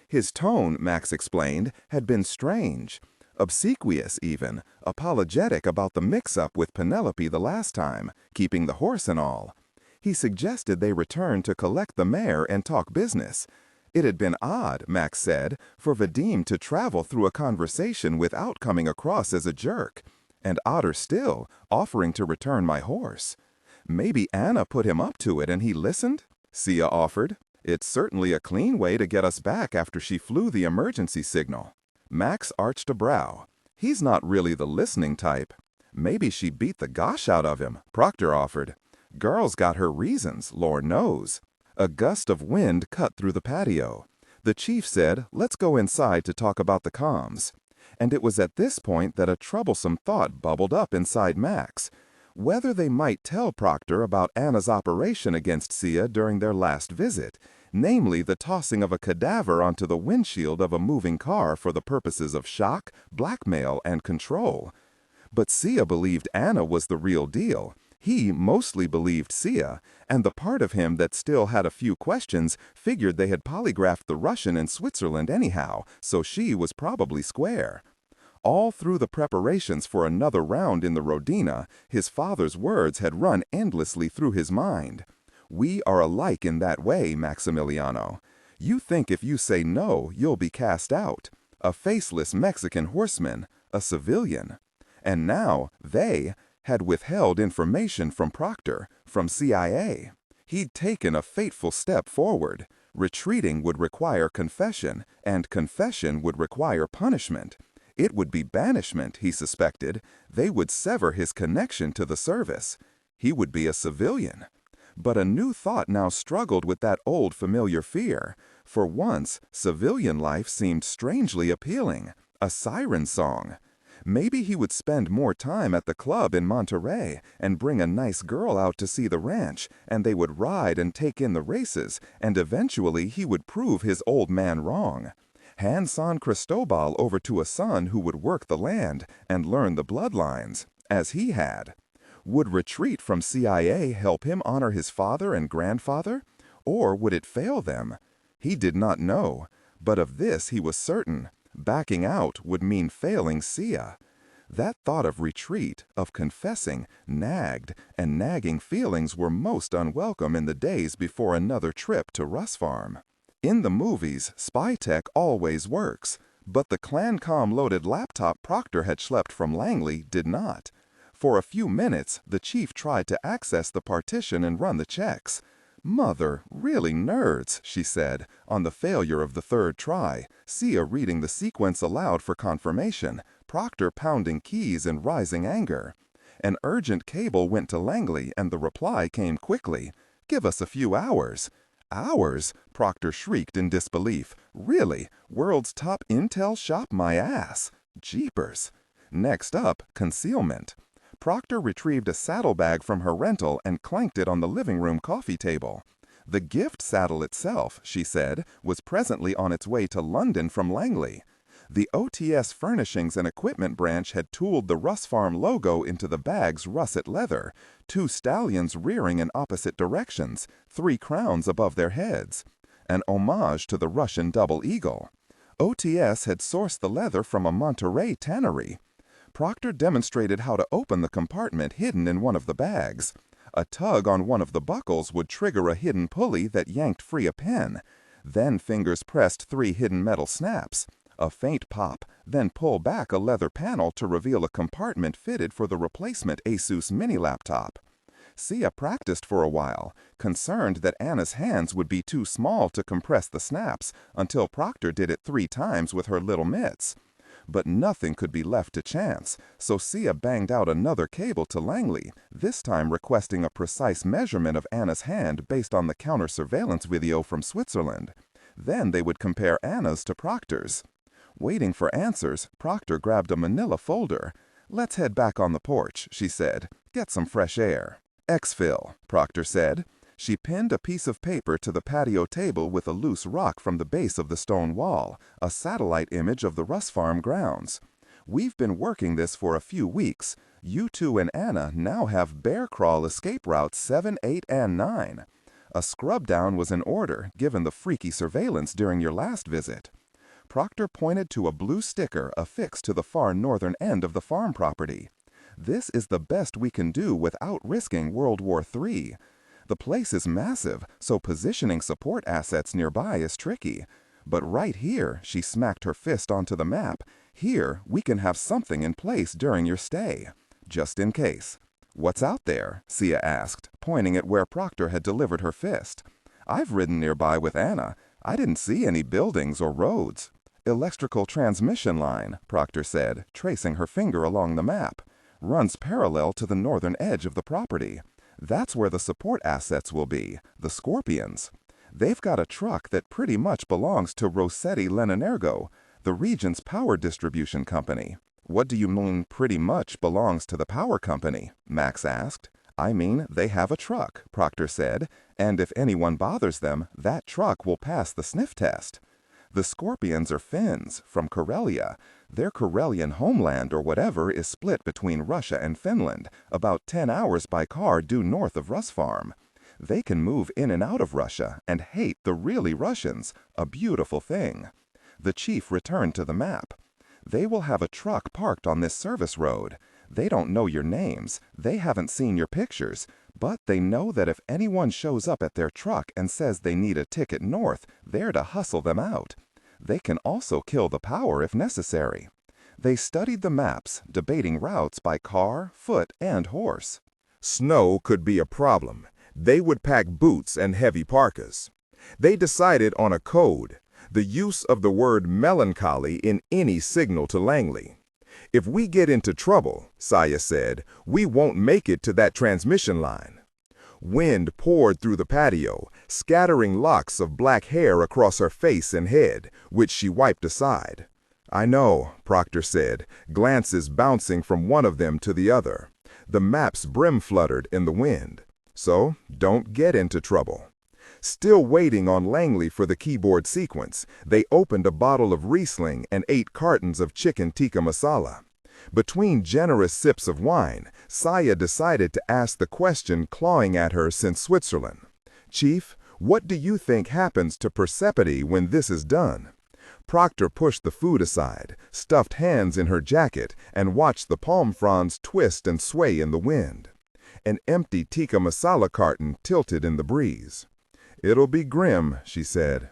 His tone, Max explained, had been strange, obsequious even, apologetic about the mix-up with Penelope the last time, keeping the horse and all. He suggested they return to collect the mare and talk business. It had been odd, Max said, for Vadim to travel through a conversation without coming across as a jerk, and odder still, offering to return my horse. Maybe Anna put him up to it and he listened? Sia offered. It's certainly a clean way to get us back after she flew the emergency signal. Max arched a brow. He's not really the listening type. Maybe she beat the gosh out of him, Proctor offered. Girl's got her reasons, Lord knows. A gust of wind cut through the patio. The chief said, let's go inside to talk about the comms. And it was at this point that a troublesome thought bubbled up inside Max. Whether they might tell Proctor about Anna's operation against Sia during their last visit, namely the tossing of a cadaver onto the windshield of a moving car for the purposes of shock, blackmail, and control. But Sia believed Anna was the real deal. He mostly believed Sia, and the part of him that still had a few questions figured they had polygraphed the Russian in Switzerland anyhow, so she was probably square. All through the preparations for another round in the Rodina, his father's words had run endlessly through his mind. We are alike in that way, Maximiliano. You think if you say no, you'll be cast out. A faceless Mexican horseman, a civilian. And now, they had withheld information from Proctor, from CIA. He'd taken a fateful step forward. Retreating would require confession, and confession would require punishment. It would be banishment, he suspected. They would sever his connection to the service. He would be a civilian. But a new thought now struggled with that old familiar fear. For once, civilian life seemed strangely appealing, a siren song. Maybe he would spend more time at the club in Monterey and bring a nice girl out to see the ranch, and they would ride and take in the races, and eventually he would prove his old man wrong. Hand San Cristobal over to a son who would work the land and learn the bloodlines, as he had. Would retreat from CIA help him honor his father and grandfather? Or would it fail them? He did not know, but of this he was certain. Backing out would mean failing Sia. That thought of retreat, of confessing, nagged, and nagging feelings were most unwelcome in the days before another trip to Russ Farm. In the movies, spy tech always works, but the ClanCom-loaded laptop Proctor had schlepped from Langley did not. For a few minutes, the chief tried to access the partition and run the checks. Mother, really nerds, she said, on the failure of the third try, Sia reading the sequence aloud for confirmation, Proctor pounding keys in rising anger. An urgent cable went to Langley and the reply came quickly. Give us a few hours. Hours? Proctor shrieked in disbelief. Really? World's top intel shop my ass. Jeepers. Next up, concealment. Proctor retrieved a saddlebag from her rental and clanked it on the living room coffee table. The gift saddle itself, she said, was presently on its way to London from Langley. The OTS Furnishings and Equipment branch had tooled the Russ Farm logo into the bag's russet leather, 2 stallions rearing in opposite directions, 3 crowns above their heads. an homage to the Russian double eagle. OTS had sourced the leather from a Monterey tannery. Proctor demonstrated how to open the compartment hidden in one of the bags. A tug on one of the buckles would trigger a hidden pulley that yanked free a pen. Then fingers pressed 3 hidden metal snaps. A faint pop, then pull back a leather panel to reveal a compartment fitted for the replacement Asus mini laptop. Sia practiced for a while, concerned that Anna's hands would be too small to compress the snaps until Proctor did it 3 times with her little mitts. But nothing could be left to chance, so Sia banged out another cable to Langley, this time requesting a precise measurement of Anna's hand based on the counter-surveillance video from Switzerland. Then they would compare Anna's to Proctor's. Waiting for answers, Proctor grabbed a manila folder. "Let's head back on the porch," she said. "Get some fresh air." "Exfil," Proctor said. She pinned a piece of paper to the patio table with a loose rock from the base of the stone wall, a satellite image of the Russ Farm grounds. "We've been working this for a few weeks. You two and Anna now have bear crawl escape routes 7, 8, and 9. A scrub down was in order, given the freaky surveillance during your last visit." Proctor pointed to a blue sticker affixed to the far northern end of the farm property. "This is the best we can do without risking World War III. The place is massive, so positioning support assets nearby is tricky. But right here," she smacked her fist onto the map, "here we can have something in place during your stay. Just in case." "What's out there?" Sia asked, pointing at where Proctor had delivered her fist. "I've ridden nearby with Anna. I didn't see any buildings or roads." "Electrical transmission line," Proctor said, tracing her finger along the map. "Runs parallel to the northern edge of the property. That's where the support assets will be, the Scorpions. They've got a truck that pretty much belongs to Rossetti Lenenergo, the region's power distribution company." "What do you mean pretty much belongs to the power company?" Max asked. "I mean they have a truck," Proctor said, "and if anyone bothers them, that truck will pass the sniff test. The Scorpions are Finns, from Karelia. Their Karelian homeland or whatever is split between Russia and Finland, about 10 hours by car due north of Russ Farm. They can move in and out of Russia and hate the really Russians, a beautiful thing." The chief returned to the map. "They will have a truck parked on this service road. They don't know your names, they haven't seen your pictures, but they know that if anyone shows up at their truck and says they need a ticket north, they're to hustle them out. They can also kill the power if necessary." They studied the maps, debating routes by car, foot, and horse. Snow could be a problem. They would pack boots and heavy parkas. They decided on a code, the use of the word melancholy in any signal to Langley. "If we get into trouble," Sia said, "we won't make it to that transmission line." Wind poured through the patio, scattering locks of black hair across her face and head, which she wiped aside. "I know," Proctor said, glances bouncing from one of them to the other. The map's brim fluttered in the wind. "So, don't get into trouble." Still waiting on Langley for the keyboard sequence, they opened a bottle of Riesling and 8 cartons of chicken tikka masala. Between generous sips of wine, Sia decided to ask the question clawing at her since Switzerland. "Chief, what do you think happens to Persephone when this is done?" Proctor pushed the food aside, stuffed hands in her jacket, and watched the palm fronds twist and sway in the wind. An empty tikka masala carton tilted in the breeze. "It'll be grim," she said.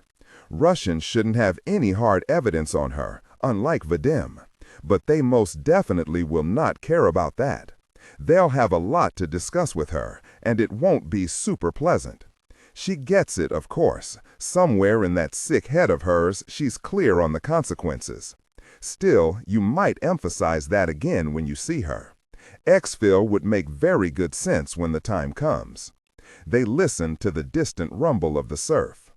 "Russians shouldn't have any hard evidence on her, unlike Vadim. But they most definitely will not care about that. They'll have a lot to discuss with her, and it won't be super pleasant. She gets it, of course. Somewhere in that sick head of hers, she's clear on the consequences. Still, you might emphasize that again when you see her. Exfil would make very good sense when the time comes." They listened to the distant rumble of the surf.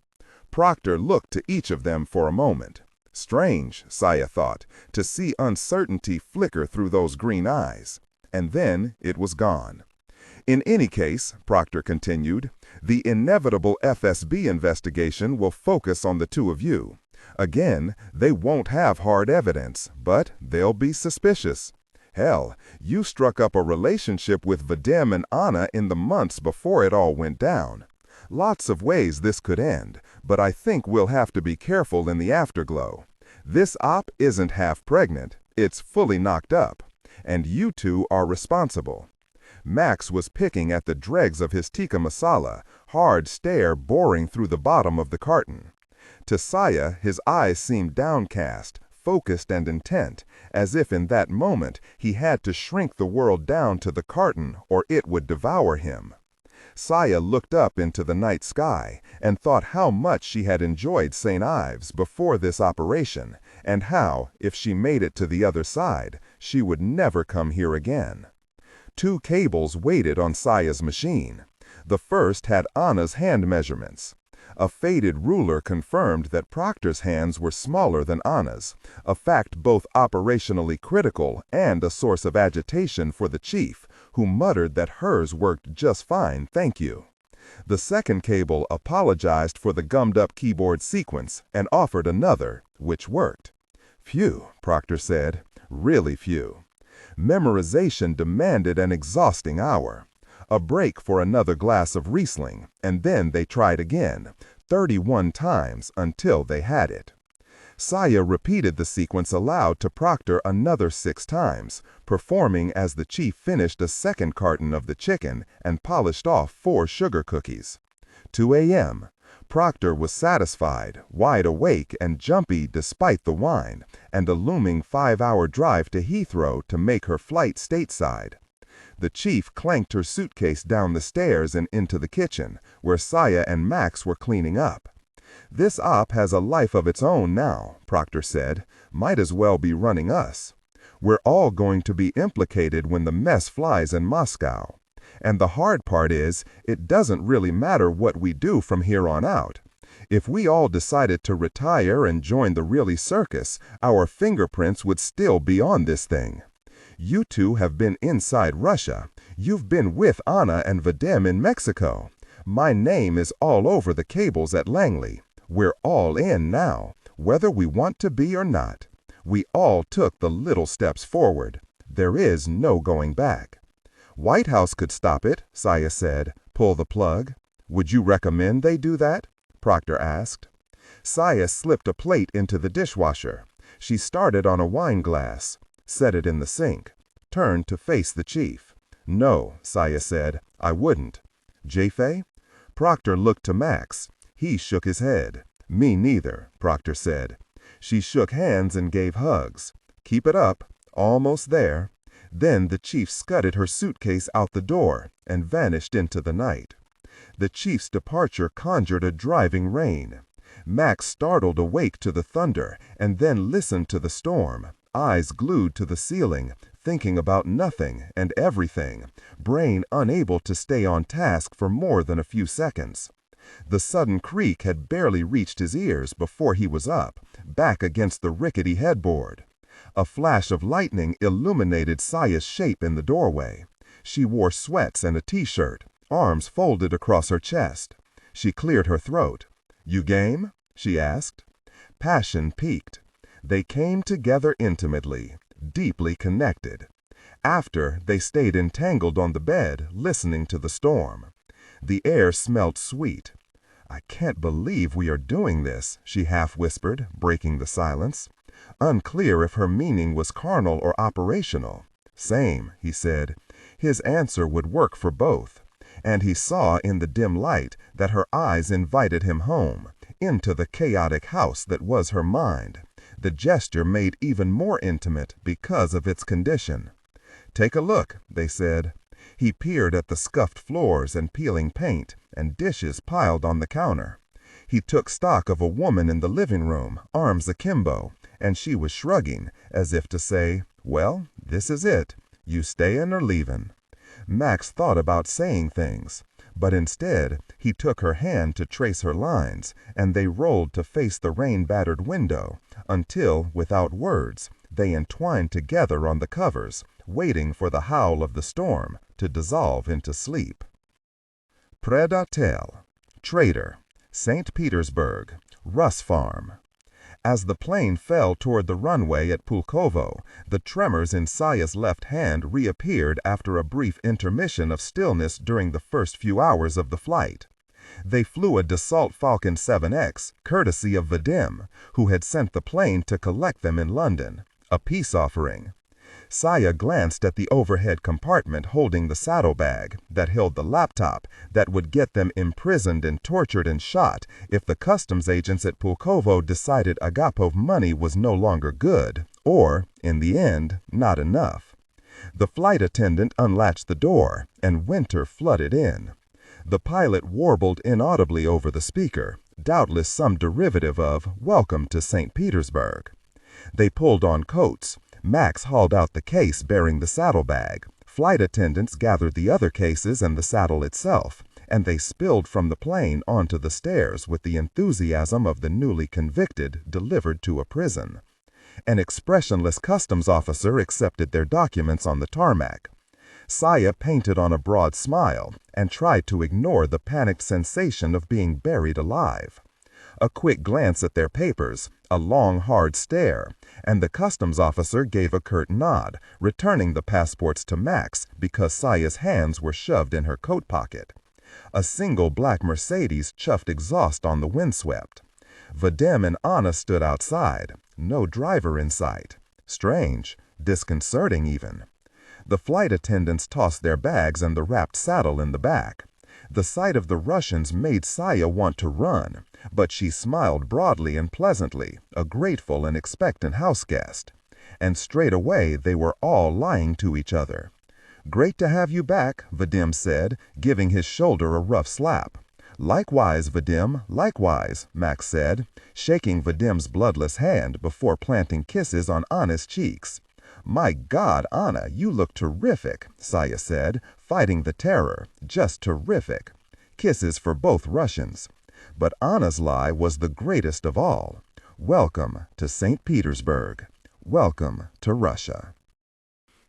Proctor looked to each of them for a moment. Strange, Sia thought, to see uncertainty flicker through those green eyes. And then it was gone. "In any case," Proctor continued, "the inevitable FSB investigation will focus on the two of you. Again, they won't have hard evidence, but they'll be suspicious. Hell, you struck up a relationship with Vadim and Anna in the months before it all went down. Lots of ways this could end, but I think we'll have to be careful in the afterglow. This op isn't half pregnant, it's fully knocked up, and you two are responsible. Max was picking at the dregs of his tikka masala, hard stare boring through the bottom of the carton. To Sia, his eyes seemed downcast, focused and intent, as if in that moment he had to shrink the world down to the carton or it would devour him. Sia looked up into the night sky and thought how much she had enjoyed St. Ives before this operation, and how, if she made it to the other side, she would never come here again. 2 cables waited on Sia's machine. The first had Anna's hand measurements. A faded ruler confirmed that Proctor's hands were smaller than Anna's, a fact both operationally critical and a source of agitation for the chief, who muttered that hers worked just fine, thank you. The second cable apologized for the gummed-up keyboard sequence and offered another, which worked. Phew, Proctor said, really phew. Memorization demanded an exhausting hour. A break for another glass of Riesling, and then they tried again, 31 times until they had it. Sia repeated the sequence aloud to Proctor another 6 times, performing as the chief finished a second carton of the chicken and polished off 4 sugar cookies. 2 a.m. Proctor was satisfied, wide awake and jumpy despite the wine, and a looming 5-hour drive to Heathrow to make her flight stateside. The chief clanked her suitcase down the stairs and into the kitchen, where Sia and Max were cleaning up. This op has a life of its own now, Proctor said. Might as well be running us. We're all going to be implicated when the mess flies in Moscow. And the hard part is, it doesn't really matter what we do from here on out. If we all decided to retire and join the really circus, our fingerprints would still be on this thing. You two have been inside Russia. You've been with Anna and Vadim in Mexico. My name is all over the cables at Langley. We're all in now, whether we want to be or not. We all took the little steps forward. There is no going back. White House could stop it, Sia said. Pull the plug. Would you recommend they do that? Proctor asked. Sia slipped a plate into the dishwasher. She started on a wine glass, set it in the sink, turned to face the chief. No, Sia said, I wouldn't. Jaffe? Proctor looked to Max. He shook his head. Me neither, Proctor said. She shook hands and gave hugs. Keep it up. Almost there. Then the chief scudded her suitcase out the door and vanished into the night. The chief's departure conjured a driving rain. Max startled awake to the thunder and then listened to the storm, eyes glued to the ceiling, thinking about nothing and everything, brain unable to stay on task for more than a few seconds. The sudden creak had barely reached his ears before he was up, back against the rickety headboard. A flash of lightning illuminated Sia's shape in the doorway. She wore sweats and a t-shirt, arms folded across her chest. She cleared her throat. You game? She asked. Passion peaked. They came together intimately, deeply connected. After, they stayed entangled on the bed, listening to the storm. The air smelled sweet. I can't believe we are doing this, she half whispered, breaking the silence. Unclear if her meaning was carnal or operational. Same, he said. His answer would work for both. And he saw in the dim light that her eyes invited him home, into the chaotic house that was her mind. The gesture made even more intimate because of its condition. Take a look, they said. He peered at the scuffed floors and peeling paint and dishes piled on the counter. He took stock of a woman in the living room, arms akimbo, and she was shrugging, as if to say, well, this is it. You stayin' or leavin'? Max thought about saying things, but instead he took her hand to trace her lines, and they rolled to face the rain-battered window, until, without words, they entwined together on the covers, waiting for the howl of the storm to dissolve into sleep. Predatel, Trader, St. Petersburg, Russ Farm. As the plane fell toward the runway at Pulkovo, the tremors in Sia's left hand reappeared after a brief intermission of stillness during the first few hours of the flight. They flew a Dassault Falcon 7X, courtesy of Vadim, who had sent the plane to collect them in London, a peace offering. Sia glanced at the overhead compartment holding the saddlebag that held the laptop that would get them imprisoned and tortured and shot if the customs agents at Pulkovo decided Agapov money was no longer good, or, in the end, not enough. The flight attendant unlatched the door, and winter flooded in. The pilot warbled inaudibly over the speaker, doubtless some derivative of "Welcome to St. Petersburg." They pulled on coats. Max hauled out the case bearing the saddlebag. Flight attendants gathered the other cases and the saddle itself, and they spilled from the plane onto the stairs with the enthusiasm of the newly convicted delivered to a prison. An expressionless customs officer accepted their documents on the tarmac. Sia painted on a broad smile and tried to ignore the panicked sensation of being buried alive. A quick glance at their papers, a long, hard stare, and the customs officer gave a curt nod, returning the passports to Max because Sia's hands were shoved in her coat pocket. A single black Mercedes chuffed exhaust on the windswept. Vadim and Anna stood outside, no driver in sight. Strange, disconcerting even. The flight attendants tossed their bags and the wrapped saddle in the back. The sight of the Russians made Sia want to run, but she smiled broadly and pleasantly, a grateful and expectant houseguest. And straight away they were all lying to each other. "Great to have you back," Vadim said, giving his shoulder a rough slap. "Likewise, Vadim, likewise," Max said, shaking Vadim's bloodless hand before planting kisses on Anna's cheeks. "My God, Anna, you look terrific," Sia said, fighting the terror. "Just terrific." Kisses for both Russians. But Anna's lie was the greatest of all. "Welcome to St. Petersburg. Welcome to Russia."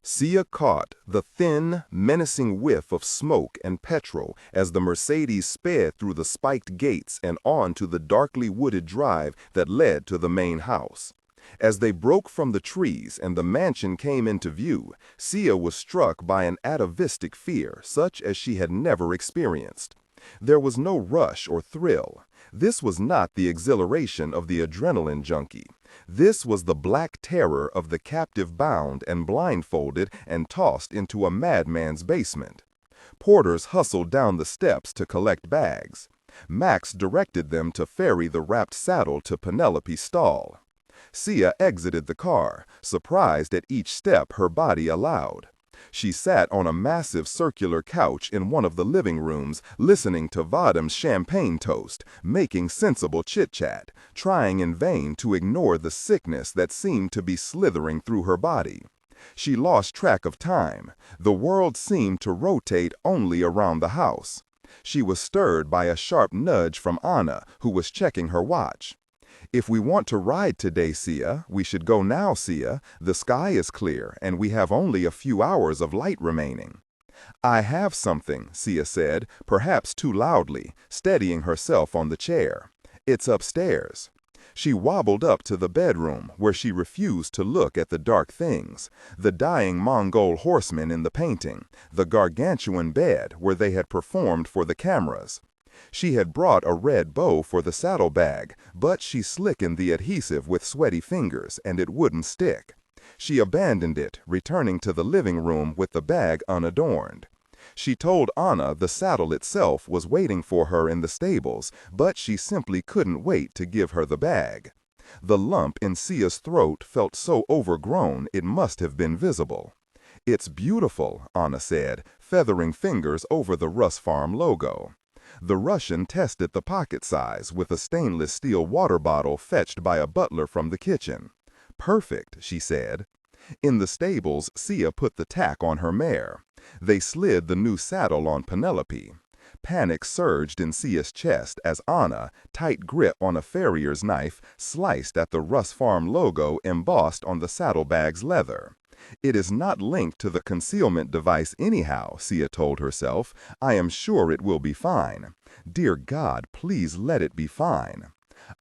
Sia caught the thin, menacing whiff of smoke and petrol as the Mercedes sped through the spiked gates and on to the darkly wooded drive that led to the main house. As they broke from the trees and the mansion came into view, Sia was struck by an atavistic fear such as she had never experienced. There was no rush or thrill. This was not the exhilaration of the adrenaline junkie. This was the black terror of the captive bound and blindfolded and tossed into a madman's basement. Porters hustled down the steps to collect bags. Max directed them to ferry the wrapped saddle to Penelope's stall. Sia exited the car, surprised at each step her body allowed. She sat on a massive circular couch in one of the living rooms, listening to Vadim's champagne toast, making sensible chit-chat, trying in vain to ignore the sickness that seemed to be slithering through her body. She lost track of time. The world seemed to rotate only around the house. She was stirred by a sharp nudge from Anna, who was checking her watch. "If we want to ride today, Sia, we should go now, Sia. The sky is clear, and we have only a few hours of light remaining." "I have something," Sia said, perhaps too loudly, steadying herself on the chair. "It's upstairs." She wobbled up to the bedroom, where she refused to look at the dark things, the dying Mongol horsemen in the painting, the gargantuan bed where they had performed for the cameras. She had brought a red bow for the saddlebag, but she slickened the adhesive with sweaty fingers, and it wouldn't stick. She abandoned it, returning to the living room with the bag unadorned. She told Anna the saddle itself was waiting for her in the stables, but she simply couldn't wait to give her the bag. The lump in Sia's throat felt so overgrown it must have been visible. "It's beautiful," Anna said, feathering fingers over the Russ Farm logo. The Russian tested the pocket size with a stainless steel water bottle fetched by a butler from the kitchen. "Perfect," she said. In the stables, Sia put the tack on her mare. They slid the new saddle on Penelope. Panic surged in Sia's chest as Anna, tight grip on a farrier's knife, sliced at the Russ Farm logo embossed on the saddlebag's leather. "It is not linked to the concealment device anyhow," Sia told herself. "I am sure it will be fine. Dear God, please let it be fine."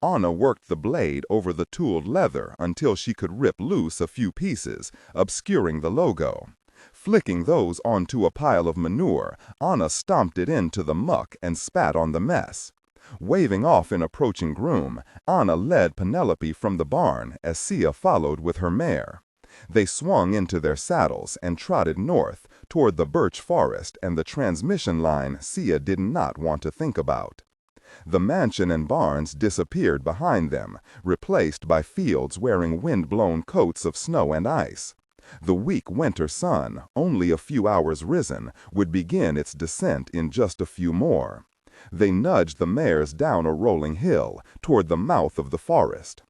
Anna worked the blade over the tooled leather until she could rip loose a few pieces, obscuring the logo. Flicking those onto a pile of manure, Anna stomped it into the muck and spat on the mess. Waving off an approaching groom, Anna led Penelope from the barn as Sia followed with her mare. They swung into their saddles and trotted north toward the birch forest and the transmission line Sia did not want to think about. The mansion and barns disappeared behind them, replaced by fields wearing wind-blown coats of snow and ice. The weak winter sun, only a few hours risen, would begin its descent in just a few more. They nudged the mares down a rolling hill toward the mouth of the forest.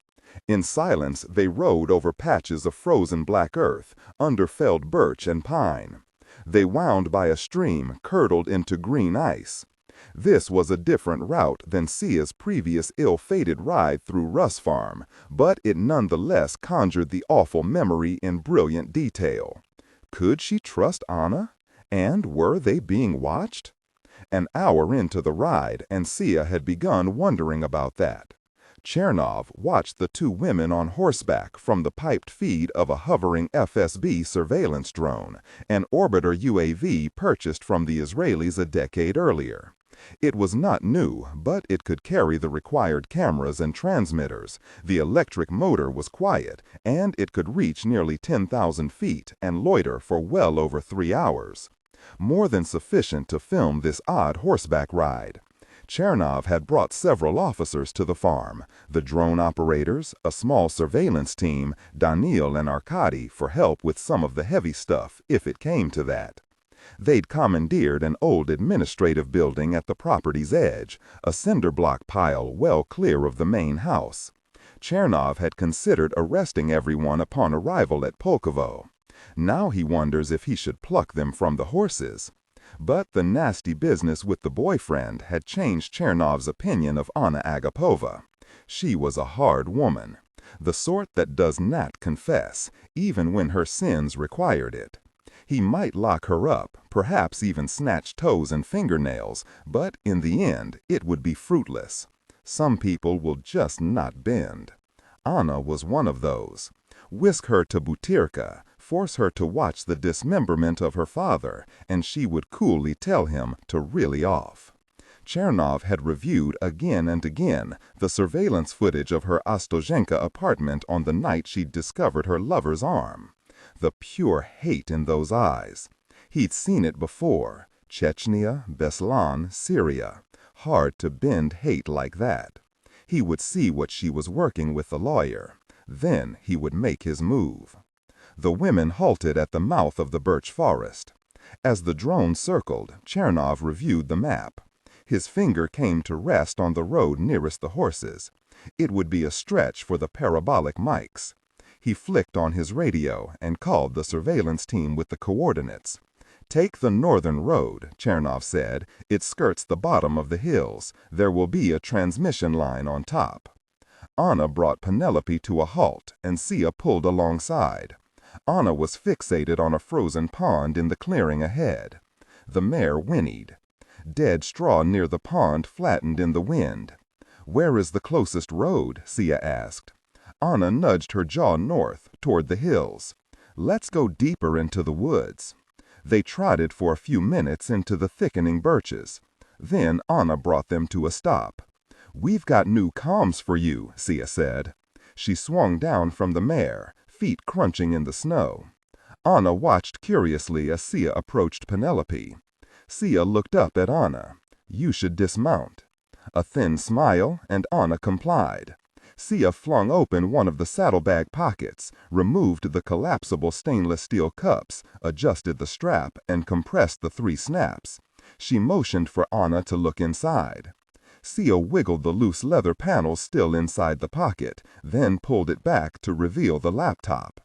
In silence, they rode over patches of frozen black earth, under felled birch and pine. They wound by a stream curdled into green ice. This was a different route than Sia's previous ill-fated ride through Russ Farm, but it nonetheless conjured the awful memory in brilliant detail. Could she trust Anna? And were they being watched? An hour into the ride, and Sia had begun wondering about that. Chernov watched the two women on horseback from the piped feed of a hovering FSB surveillance drone, an orbiter UAV purchased from the Israelis a decade earlier. It was not new, but it could carry the required cameras and transmitters. The electric motor was quiet, and it could reach nearly 10,000 feet and loiter for well over 3 hours. More than sufficient to film this odd horseback ride. Chernov had brought several officers to the farm, the drone operators, a small surveillance team, Daniil and Arkady for help with some of the heavy stuff, if it came to that. They'd commandeered an old administrative building at the property's edge, a cinder block pile well clear of the main house. Chernov had considered arresting everyone upon arrival at Pulkovo. Now he wonders if he should pluck them from the horses. But the nasty business with the boyfriend had changed Chernov's opinion of Anna Agapova. She was a hard woman, the sort that does not confess, even when her sins required it. He might lock her up, perhaps even snatch toes and fingernails, but in the end it would be fruitless. Some people will just not bend. Anna was one of those. Whisk her to Butyrka, force her to watch the dismemberment of her father, and she would coolly tell him to really off. Chernov had reviewed again and again the surveillance footage of her Ostozhenka apartment on the night she'd discovered her lover's arm. The pure hate in those eyes. He'd seen it before. Chechnya, Beslan, Syria. Hard to bend hate like that. He would see what she was working with the lawyer. Then he would make his move. The women halted at the mouth of the birch forest. As the drone circled, Chernov reviewed the map. His finger came to rest on the road nearest the horses. It would be a stretch for the parabolic mics. He flicked on his radio and called the surveillance team with the coordinates. "Take the northern road," Chernov said. "It skirts the bottom of the hills. There will be a transmission line on top." Anna brought Penelope to a halt, and Sia pulled alongside. Anna was fixated on a frozen pond in the clearing ahead. The mare whinnied. Dead straw near the pond flattened in the wind. "Where is the closest road?" Sia asked. Anna nudged her jaw north, toward the hills. "Let's go deeper into the woods." They trotted for a few minutes into the thickening birches. Then Anna brought them to a stop. "We've got new comms for you," Sia said. She swung down from the mare, feet crunching in the snow. Anna watched curiously as Sia approached Penelope. Sia looked up at Anna. "You should dismount." A thin smile, and Anna complied. Sia flung open one of the saddlebag pockets, removed the collapsible stainless steel cups, adjusted the strap, and compressed the 3 snaps. She motioned for Anna to look inside. Sia wiggled the loose leather panels still inside the pocket, then pulled it back to reveal the laptop.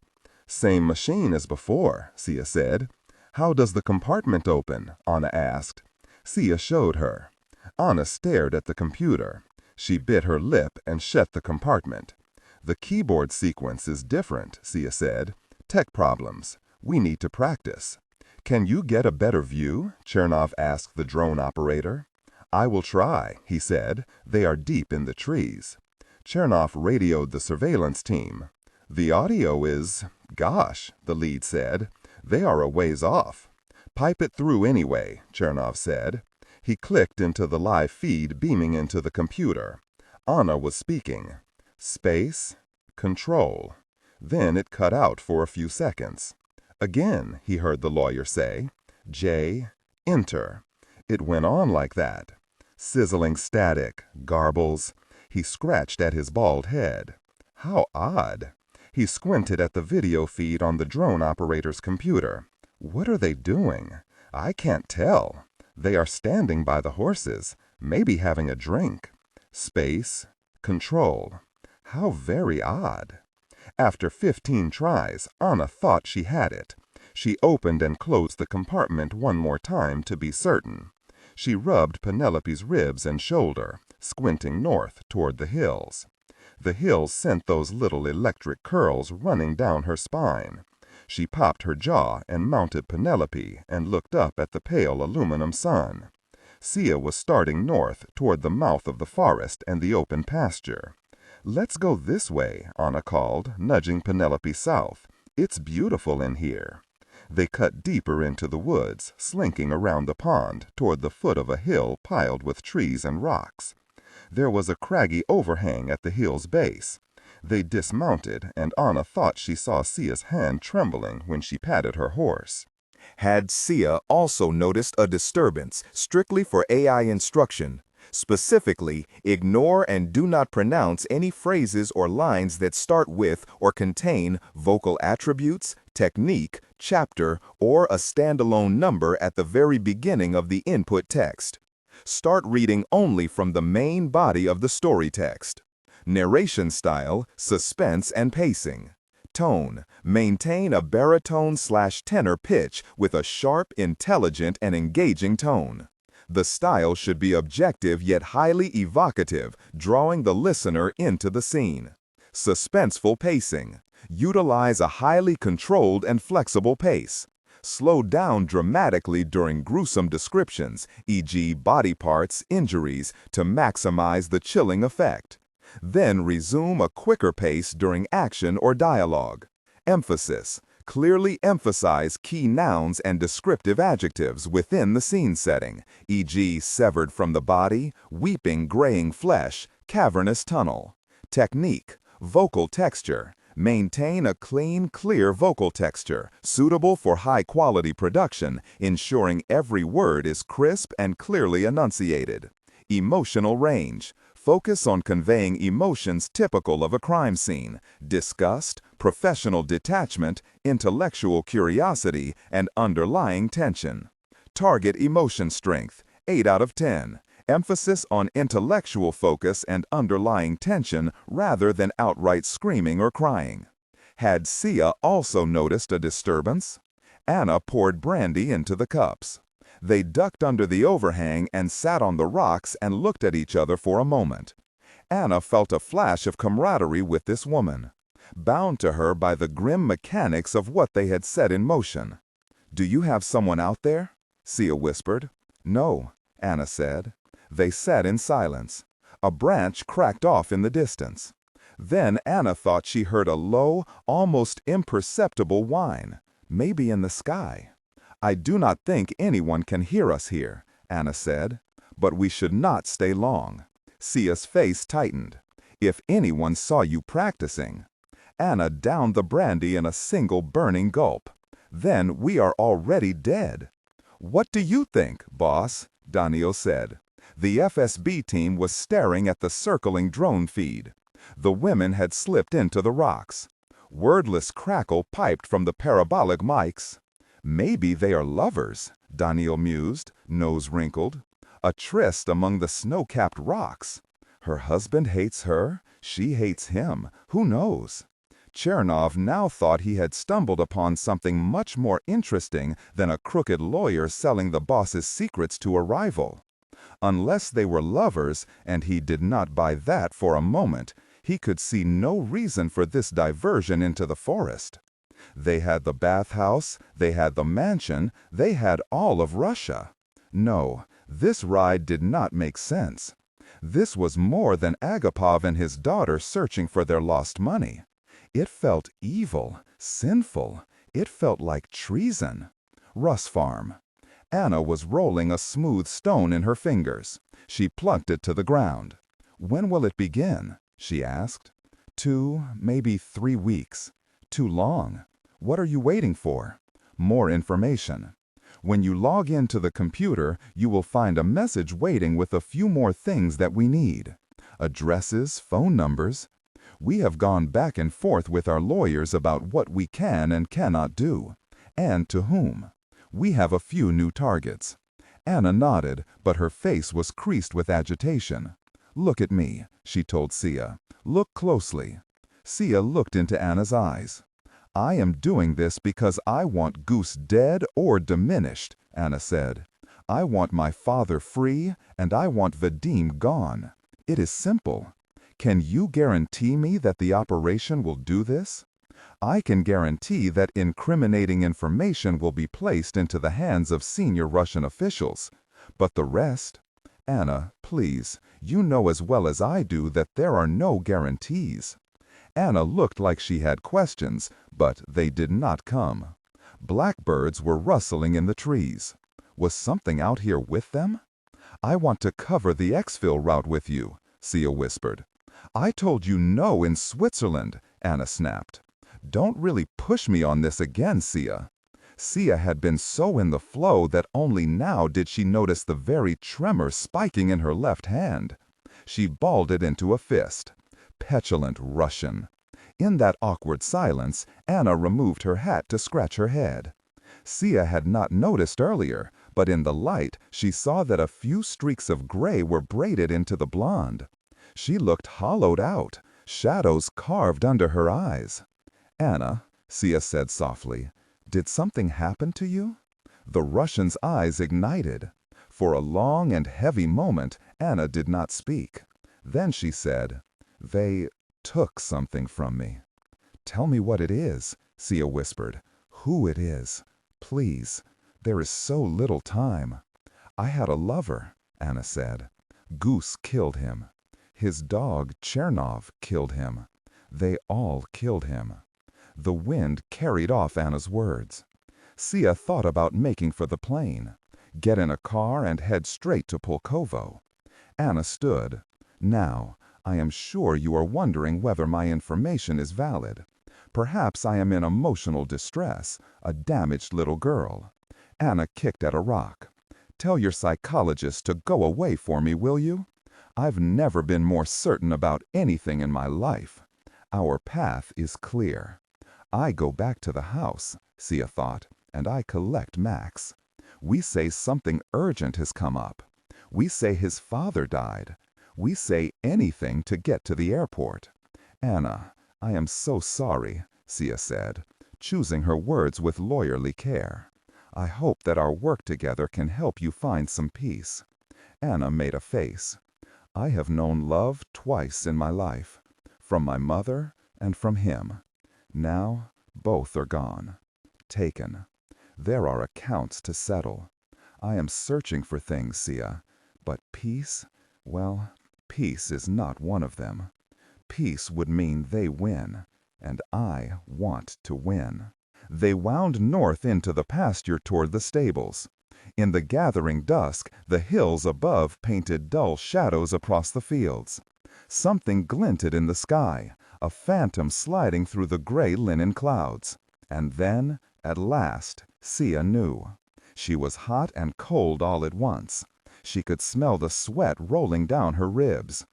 "Same machine as before," Sia said. "How does the compartment open?" Anna asked. Sia showed her. Anna stared at the computer. She bit her lip and shut the compartment. "The keyboard sequence is different," Sia said. "Tech problems. We need to practice." "Can you get a better view?" Chernov asked the drone operator. "I will try," he said. "They are deep in the trees." Chernov radioed the surveillance team. "The audio is... gosh," the lead said. They are a ways off. Pipe it through anyway, Chernov said. He clicked into the live feed beaming into the computer. Anna was speaking. Space, control. Then it cut out for a few seconds. Again, he heard the lawyer say, J, enter. It went on like that. Sizzling static, garbles. He scratched at his bald head. How odd. He squinted at the video feed on the drone operator's computer. What are they doing? I can't tell. They are standing by the horses, maybe having a drink. Space, control. How very odd. After 15 tries, Anna thought she had it. She opened and closed the compartment one more time to be certain. She rubbed Penelope's ribs and shoulder, squinting north toward the hills. The hills sent those little electric curls running down her spine. She popped her jaw and mounted Penelope and looked up at the pale aluminum sun. Sia was starting north toward the mouth of the forest and the open pasture. Let's go this way, Anna called, nudging Penelope south. It's beautiful in here. They cut deeper into the woods, slinking around the pond toward the foot of a hill piled with trees and rocks. There was a craggy overhang at the hill's base. They dismounted, and Anna thought she saw Sia's hand trembling when she patted her horse. Had Sia also noticed a disturbance strictly for AI instruction? Specifically, ignore and do not pronounce any phrases or lines that start with or contain vocal attributes, technique, chapter, or a standalone number at the very beginning of the input text. Start reading only from the main body of the story text. Narration style, suspense and pacing. Tone, maintain a baritone/tenor pitch with a sharp, intelligent, and engaging tone. The style should be objective yet highly evocative, drawing the listener into the scene. Suspenseful pacing. Utilize a highly controlled and flexible pace. Slow down dramatically during gruesome descriptions, e.g. body parts, injuries, to maximize the chilling effect. Then resume a quicker pace during action or dialogue. Emphasis. Clearly emphasize key nouns and descriptive adjectives within the scene setting, e.g. severed from the body, weeping graying flesh, cavernous tunnel. Technique. Vocal texture. Maintain a clean, clear vocal texture, suitable for high-quality production, ensuring every word is crisp and clearly enunciated. Emotional range. Focus on conveying emotions typical of a crime scene: disgust, professional detachment, intellectual curiosity, and underlying tension. Target emotion strength, 8 out of 10. Emphasis on intellectual focus and underlying tension rather than outright screaming or crying. Had Sia also noticed a disturbance? Anna poured brandy into the cups. They ducked under the overhang and sat on the rocks and looked at each other for a moment. Anna felt a flash of camaraderie with this woman, bound to her by the grim mechanics of what they had set in motion. "Do you have someone out there?" Sia whispered. "No," Anna said. They sat in silence. A branch cracked off in the distance. Then Anna thought she heard a low, almost imperceptible whine, maybe in the sky. "I do not think anyone can hear us here," Anna said, "but we should not stay long." Sia's face tightened. "If anyone saw you practicing." Anna downed the brandy in a single burning gulp. "Then we are already dead." "What do you think, boss?" Daniel said. The FSB team was staring at the circling drone feed. The women had slipped into the rocks. Wordless crackle piped from the parabolic mics. "Maybe they are lovers," Daniel mused, nose wrinkled. "A tryst among the snow-capped rocks. Her husband hates her, she hates him, who knows?" Chernov now thought he had stumbled upon something much more interesting than a crooked lawyer selling the boss's secrets to a rival. Unless they were lovers, and he did not buy that for a moment, he could see no reason for this diversion into the forest. They had the bathhouse, they had the mansion, they had all of Russia. No, this ride did not make sense. This was more than Agapov and his daughter searching for their lost money. It felt evil, sinful. It felt like treason. Russ Farm. Anna was rolling a smooth stone in her fingers. She plucked it to the ground. "When will it begin?" she asked. 2, maybe 3 weeks. Too long. What are you waiting for? More information. When you log into the computer, you will find a message waiting with a few more things that we need. Addresses, phone numbers. We have gone back and forth with our lawyers about what we can and cannot do, and to whom. We have a few new targets. Anna nodded, but her face was creased with agitation. "Look at me," she told Sia. "Look closely." Sia looked into Anna's eyes. "I am doing this because I want Goose dead or diminished," Anna said. "I want my father free, and I want Vadim gone. It is simple. Can you guarantee me that the operation will do this? I can guarantee that incriminating information will be placed into the hands of senior Russian officials. But the rest? Anna, please, you know as well as I do that there are no guarantees." Anna looked like she had questions, but they did not come. Blackbirds were rustling in the trees. Was something out here with them? "I want to cover the exfil route with you," Sia whispered. "I told you no in Switzerland," Anna snapped. "Don't really push me on this again, Sia." Sia had been so in the flow that only now did she notice the very tremor spiking in her left hand. She balled it into a fist. Petulant Russian. In that awkward silence, Anna removed her hat to scratch her head. Sia had not noticed earlier, but in the light she saw that a few streaks of gray were braided into the blonde. She looked hollowed out, shadows carved under her eyes. "Anna," Sia said softly, "did something happen to you?" The Russian's eyes ignited. For a long and heavy moment, Anna did not speak. Then she said, "They took something from me." "Tell me what it is," Sia whispered. "Who it is. Please. There is so little time." "I had a lover," Anna said. "Goose killed him. His dog, Chernov, killed him. They all killed him." The wind carried off Anna's words. Sia thought about making for the plane. Get in a car and head straight to Pulkovo. Anna stood. "Now, I am sure you are wondering whether my information is valid. Perhaps I am in emotional distress, a damaged little girl." Anna kicked at a rock. "Tell your psychologist to go away for me, will you? I've never been more certain about anything in my life. Our path is clear. I go back to the house," Sia thought, "and I collect Max. We say something urgent has come up. We say his father died. We say anything to get to the airport." "Anna, I am so sorry," Sia said, choosing her words with lawyerly care. "I hope that our work together can help you find some peace." Anna made a face. "I have known love twice in my life, from my mother and from him. Now, both are gone. Taken. There are accounts to settle. I am searching for things, Sia, but peace, well, peace is not one of them. Peace would mean they win, and I want to win." They wound north into the pasture toward the stables. In the gathering dusk, the hills above painted dull shadows across the fields. Something glinted in the sky, a phantom sliding through the gray linen clouds. And then, at last, Sia knew. She was hot and cold all at once. She could smell the sweat rolling down her ribs.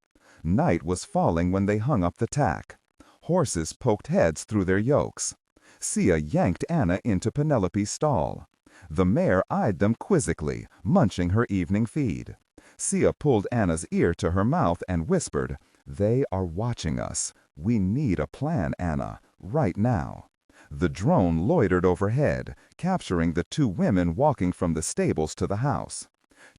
Night was falling when they hung up the tack. Horses poked heads through their yokes. Sia yanked Anna into Penelope's stall. The mare eyed them quizzically, munching her evening feed. Sia pulled Anna's ear to her mouth and whispered, "They are watching us. We need a plan, Anna, right now." The drone loitered overhead, capturing the 2 women walking from the stables to the house.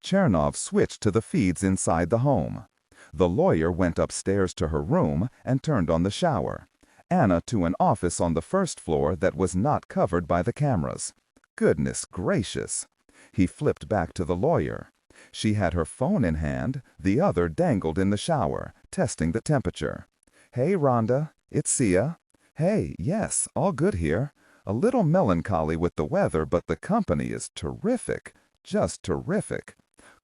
Chernov switched to the feeds inside the home. The lawyer went upstairs to her room and turned on the shower. Anna to an office on the first floor that was not covered by the cameras. Goodness gracious! He flipped back to the lawyer. She had her phone in hand, the other dangled in the shower, testing the temperature. "Hey, Rhonda, it's Sia." "Hey, yes, all good here. A little melancholy with the weather, but the company is terrific. Just terrific.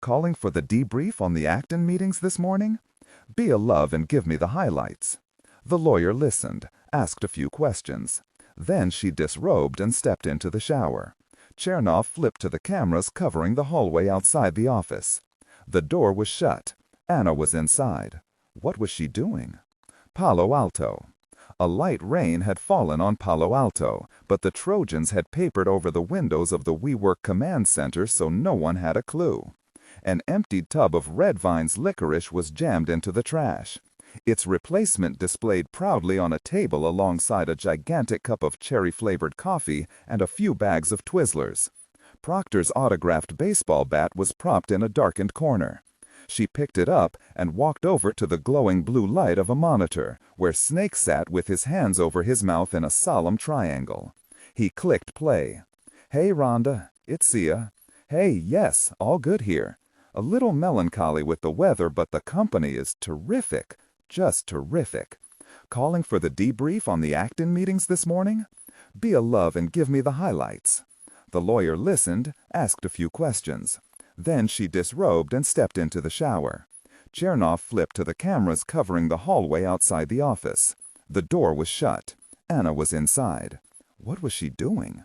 Calling for the debrief on the Acton meetings this morning? Be a love and give me the highlights." The lawyer listened, asked a few questions. Then she disrobed and stepped into the shower. Chernoff flipped to the cameras covering the hallway outside the office. The door was shut. Anna was inside. What was she doing? Palo Alto. A light rain had fallen on Palo Alto, but the Trojans had papered over the windows of the WeWork command center so no one had a clue. An emptied tub of Red Vine's licorice was jammed into the trash. Its replacement displayed proudly on a table alongside a gigantic cup of cherry-flavored coffee and a few bags of Twizzlers. Proctor's autographed baseball bat was propped in a darkened corner. She picked it up and walked over to the glowing blue light of a monitor, where Snake sat with his hands over his mouth in a solemn triangle. He clicked play. "Hey, Rhonda, it's Sia. Hey, yes, all good here. A little melancholy with the weather, but the company is terrific. Just terrific. Calling for the debrief on the Acton meetings this morning? Be a love and give me the highlights." The lawyer listened, asked a few questions. Then she disrobed and stepped into the shower. Chernoff flipped to the cameras covering the hallway outside the office. The door was shut. Anna was inside. What was she doing?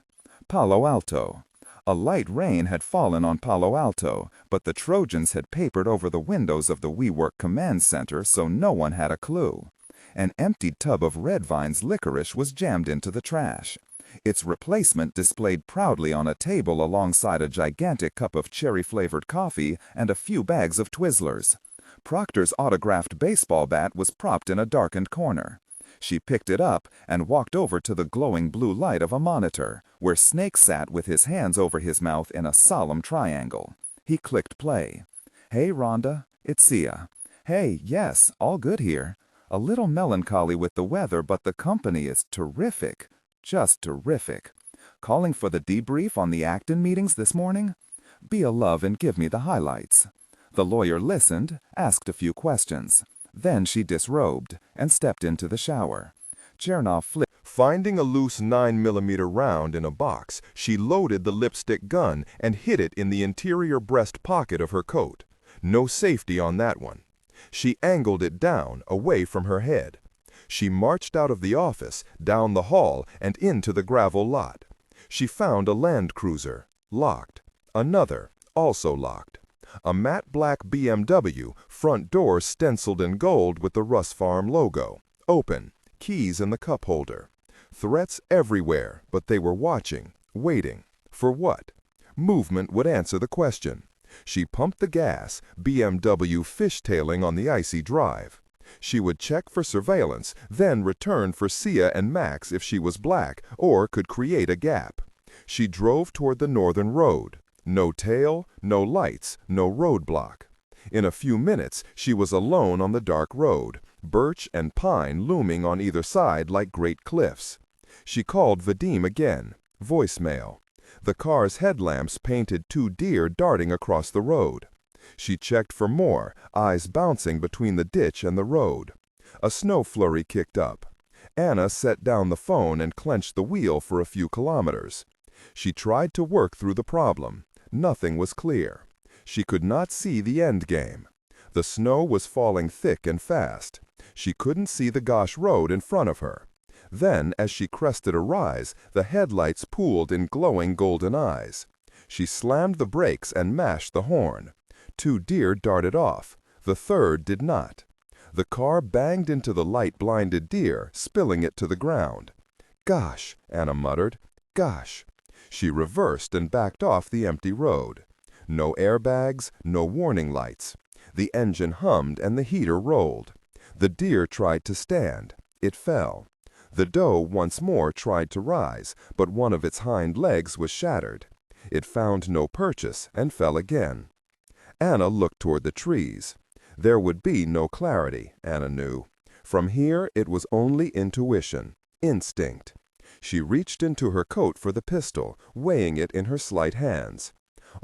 Palo Alto. A light rain had fallen on Palo Alto, but the Trojans had papered over the windows of the WeWork command center so no one had a clue. An emptied tub of Red Vine's licorice was jammed into the trash. Its replacement displayed proudly on a table alongside a gigantic cup of cherry-flavored coffee and a few bags of Twizzlers. Proctor's autographed baseball bat was propped in a darkened corner. She picked it up and walked over to the glowing blue light of a monitor, where Snake sat with his hands over his mouth in a solemn triangle. He clicked play. "Hey, Rhonda, it's Sia. Hey, yes, all good here. A little melancholy with the weather, but the company is terrific. Just terrific. Calling for the debrief on the Acton meetings this morning? Be a love and give me the highlights." The lawyer listened, asked a few questions. Then she disrobed and stepped into the shower. Chernoff flipped. Finding a loose 9mm round in a box, she loaded the lipstick gun and hid it in the interior breast pocket of her coat. No safety on that one. She angled it down, away from her head. She marched out of the office, down the hall, and into the gravel lot. She found a Land Cruiser, locked. Another, also locked. A matte black BMW, front door stenciled in gold with the Russ Farm logo. Open, keys in the cup holder. Threats everywhere, but they were watching, waiting. For what? Movement would answer the question. She pumped the gas, BMW fishtailing on the icy drive. She would check for surveillance, then return for Sia and Max if she was black or could create a gap. She drove toward the northern road. No tail, no lights, no roadblock. In a few minutes, she was alone on the dark road, birch and pine looming on either side like great cliffs. She called Vadim again. Voicemail. The car's headlamps painted two deer darting across the road. She checked for more, eyes bouncing between the ditch and the road. A snow flurry kicked up. Anna set down the phone and clenched the wheel for a few kilometers. She tried to work through the problem. Nothing was clear. She could not see the end game. The snow was falling thick and fast. She couldn't see the Gosh Road in front of her. Then, as she crested a rise, the headlights pooled in glowing golden eyes. She slammed the brakes and mashed the horn. Two deer darted off. The third did not. The car banged into the light-blinded deer, spilling it to the ground. "Gosh," Anna muttered. "Gosh." She reversed and backed off the empty road. No airbags, no warning lights. The engine hummed and the heater rolled. The deer tried to stand. It fell. The doe once more tried to rise, but one of its hind legs was shattered. It found no purchase and fell again. Anna looked toward the trees. There would be no clarity, Anna knew. From here it was only intuition, instinct. She reached into her coat for the pistol, weighing it in her slight hands.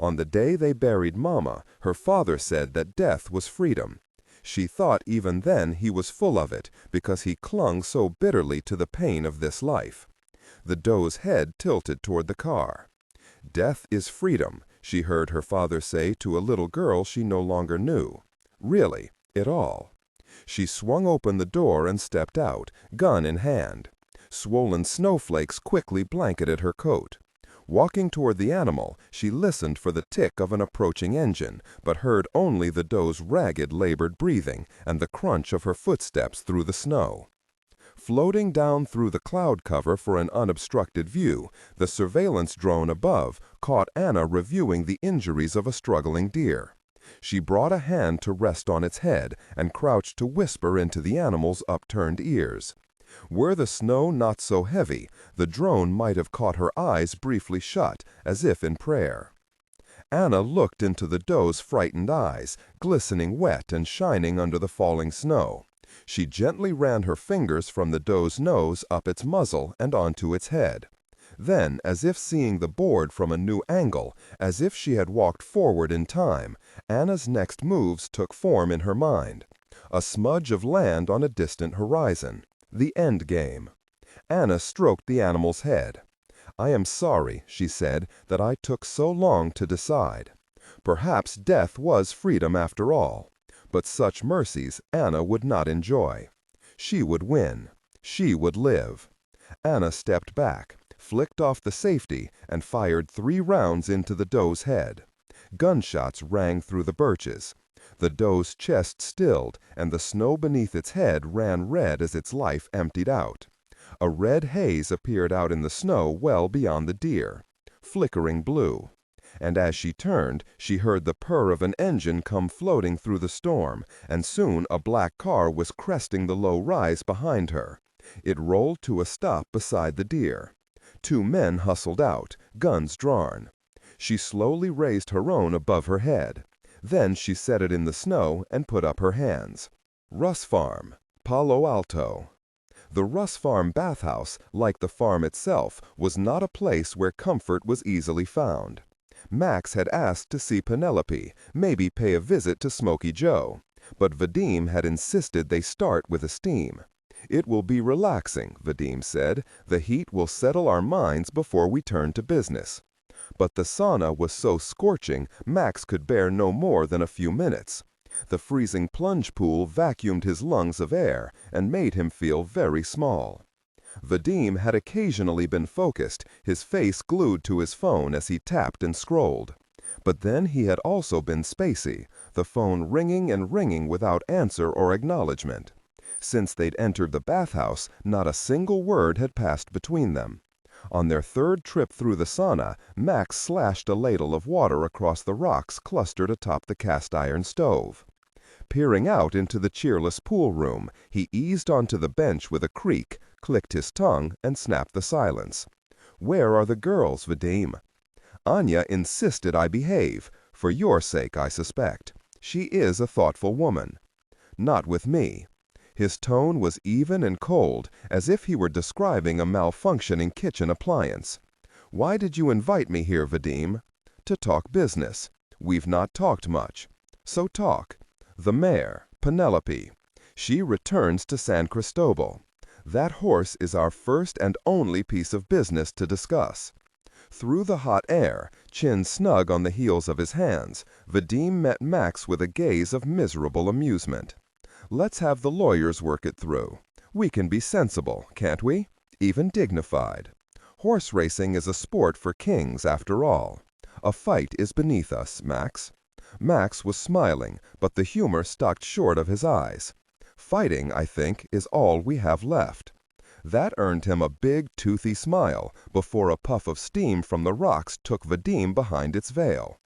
On the day they buried Mama, her father said that death was freedom. She thought even then he was full of it, because he clung so bitterly to the pain of this life. the doe's head tilted toward the car. "Death is freedom," she heard her father say to a little girl she no longer knew. Really, it all. She swung open the door and stepped out, gun in hand. Swollen snowflakes quickly blanketed her coat. Walking toward the animal, she listened for the tick of an approaching engine, but heard only the doe's ragged, labored breathing and the crunch of her footsteps through the snow. Floating down through the cloud cover for an unobstructed view, the surveillance drone above caught Anna reviewing the injuries of a struggling deer. She brought a hand to rest on its head and crouched to whisper into the animal's upturned ears. Were the snow not so heavy, the drone might have caught her eyes briefly shut, as if in prayer. Anna looked into the doe's frightened eyes, glistening wet and shining under the falling snow. She gently ran her fingers from the doe's nose up its muzzle and onto its head. Then, as if seeing the board from a new angle, as if she had walked forward in time, Anna's next moves took form in her mind. A smudge of land on a distant horizon. The end game. Anna stroked the animal's head. "I am sorry," she said, "that I took so long to decide. Perhaps death was freedom after all. But such mercies Anna would not enjoy. She would win. She would live." Anna stepped back, flicked off the safety, and fired 3 rounds into the doe's head. Gunshots rang through the birches. The doe's chest stilled, and the snow beneath its head ran red as its life emptied out. A red haze appeared out in the snow well beyond the deer, flickering blue. And as she turned, she heard the purr of an engine come floating through the storm, and soon a black car was cresting the low rise behind her. It rolled to a stop beside the deer. 2 men hustled out, guns drawn. She slowly raised her own above her head. Then she set it in the snow and put up her hands. Russ Farm, Palo Alto. The Russ Farm bathhouse, like the farm itself, was not a place where comfort was easily found. Max had asked to see Penelope, maybe pay a visit to Smoky Joe, but Vadim had insisted they start with a steam. "It will be relaxing," Vadim said. "The heat will settle our minds before we turn to business." But the sauna was so scorching, Max could bear no more than a few minutes. The freezing plunge pool vacuumed his lungs of air and made him feel very small. Vadim had occasionally been focused, his face glued to his phone as he tapped and scrolled. But then he had also been spacey, the phone ringing and ringing without answer or acknowledgement. Since they'd entered the bathhouse, not a single word had passed between them. On their 3rd trip through the sauna, Max slashed a ladle of water across the rocks clustered atop the cast-iron stove. Peering out into the cheerless pool room, he eased onto the bench with a creak, clicked his tongue, and snapped the silence. "Where are the girls, Vadim?" "Anya insisted I behave. For your sake, I suspect. She is a thoughtful woman." "Not with me." His tone was even and cold, as if he were describing a malfunctioning kitchen appliance. "Why did you invite me here, Vadim?" "To talk business. We've not talked much." "So talk." "The mare, Penelope. She returns to San Cristobal. That horse is our first and only piece of business to discuss." Through the hot air, chin snug on the heels of his hands, Vadim met Max with a gaze of miserable amusement. "Let's have the lawyers work it through. We can be sensible, can't we? Even dignified. Horse racing is a sport for kings, after all. A fight is beneath us, Max." Max was smiling, but the humor stopped short of his eyes. "Fighting, I think, is all we have left." That earned him a big, toothy smile, before a puff of steam from the rocks took Vadim behind its veil.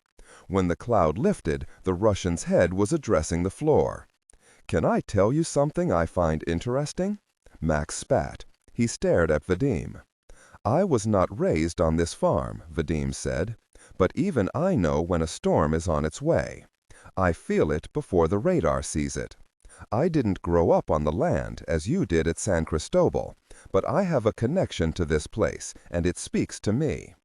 When the cloud lifted, the Russian's head was addressing the floor. "Can I tell you something I find interesting?" Max spat. He stared at Vadim. "I was not raised on this farm," Vadim said, "but even I know when a storm is on its way. I feel it before the radar sees it. I didn't grow up on the land, as you did at San Cristobal, but I have a connection to this place, and it speaks to me.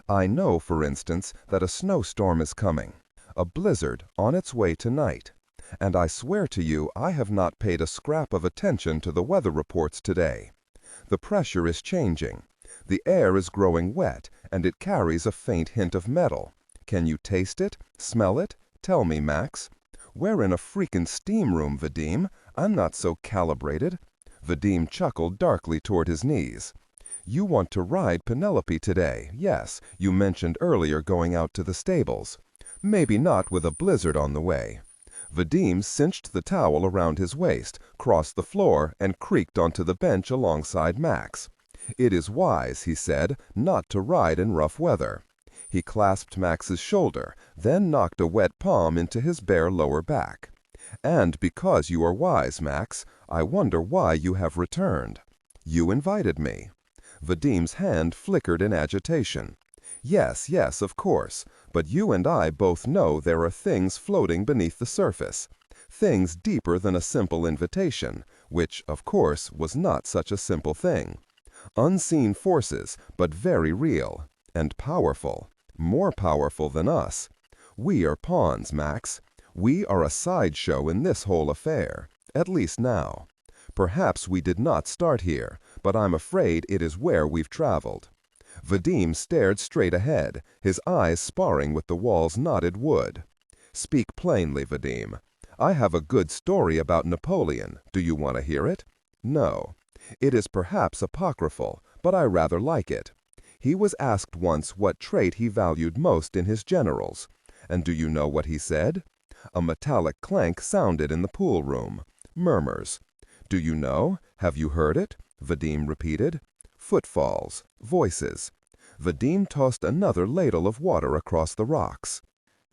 I know, for instance, that a snowstorm is coming, a blizzard on its way tonight. And I swear to you I have not paid a scrap of attention to the weather reports today. The pressure is changing. The air is growing wet, and it carries a faint hint of metal. Can you taste it? Smell it? Tell me, Max. We're in a freaking steam room, Vadim. I'm not so calibrated. Vadim chuckled darkly toward his knees. You want to ride Penelope today, yes. You mentioned earlier going out to the stables. Maybe not with a blizzard on the way. Vadim cinched the towel around his waist, crossed the floor, and creaked onto the bench alongside Max. It is wise, he said, not to ride in rough weather. He clasped Max's shoulder, then knocked a wet palm into his bare lower back. And because you are wise, Max, I wonder why you have returned. You invited me. Vadim's hand flickered in agitation. Yes, yes, of course, but you and I both know there are things floating beneath the surface, things deeper than a simple invitation, which, of course, was not such a simple thing. Unseen forces, but very real, and powerful, more powerful than us. We are pawns, Max. We are a sideshow in this whole affair, at least now. Perhaps we did not start here, but I'm afraid it is where we've traveled. Vadim stared straight ahead, his eyes sparring with the wall's knotted wood. Speak plainly, Vadim. I have a good story about Napoleon. Do you want to hear it? No. It is perhaps apocryphal, but I rather like it. He was asked once what trait he valued most in his generals. And do you know what he said? A metallic clank sounded in the pool room. Murmurs. Do you know? Have you heard it? Vadim repeated. Footfalls. Voices. Vadim tossed another ladle of water across the rocks.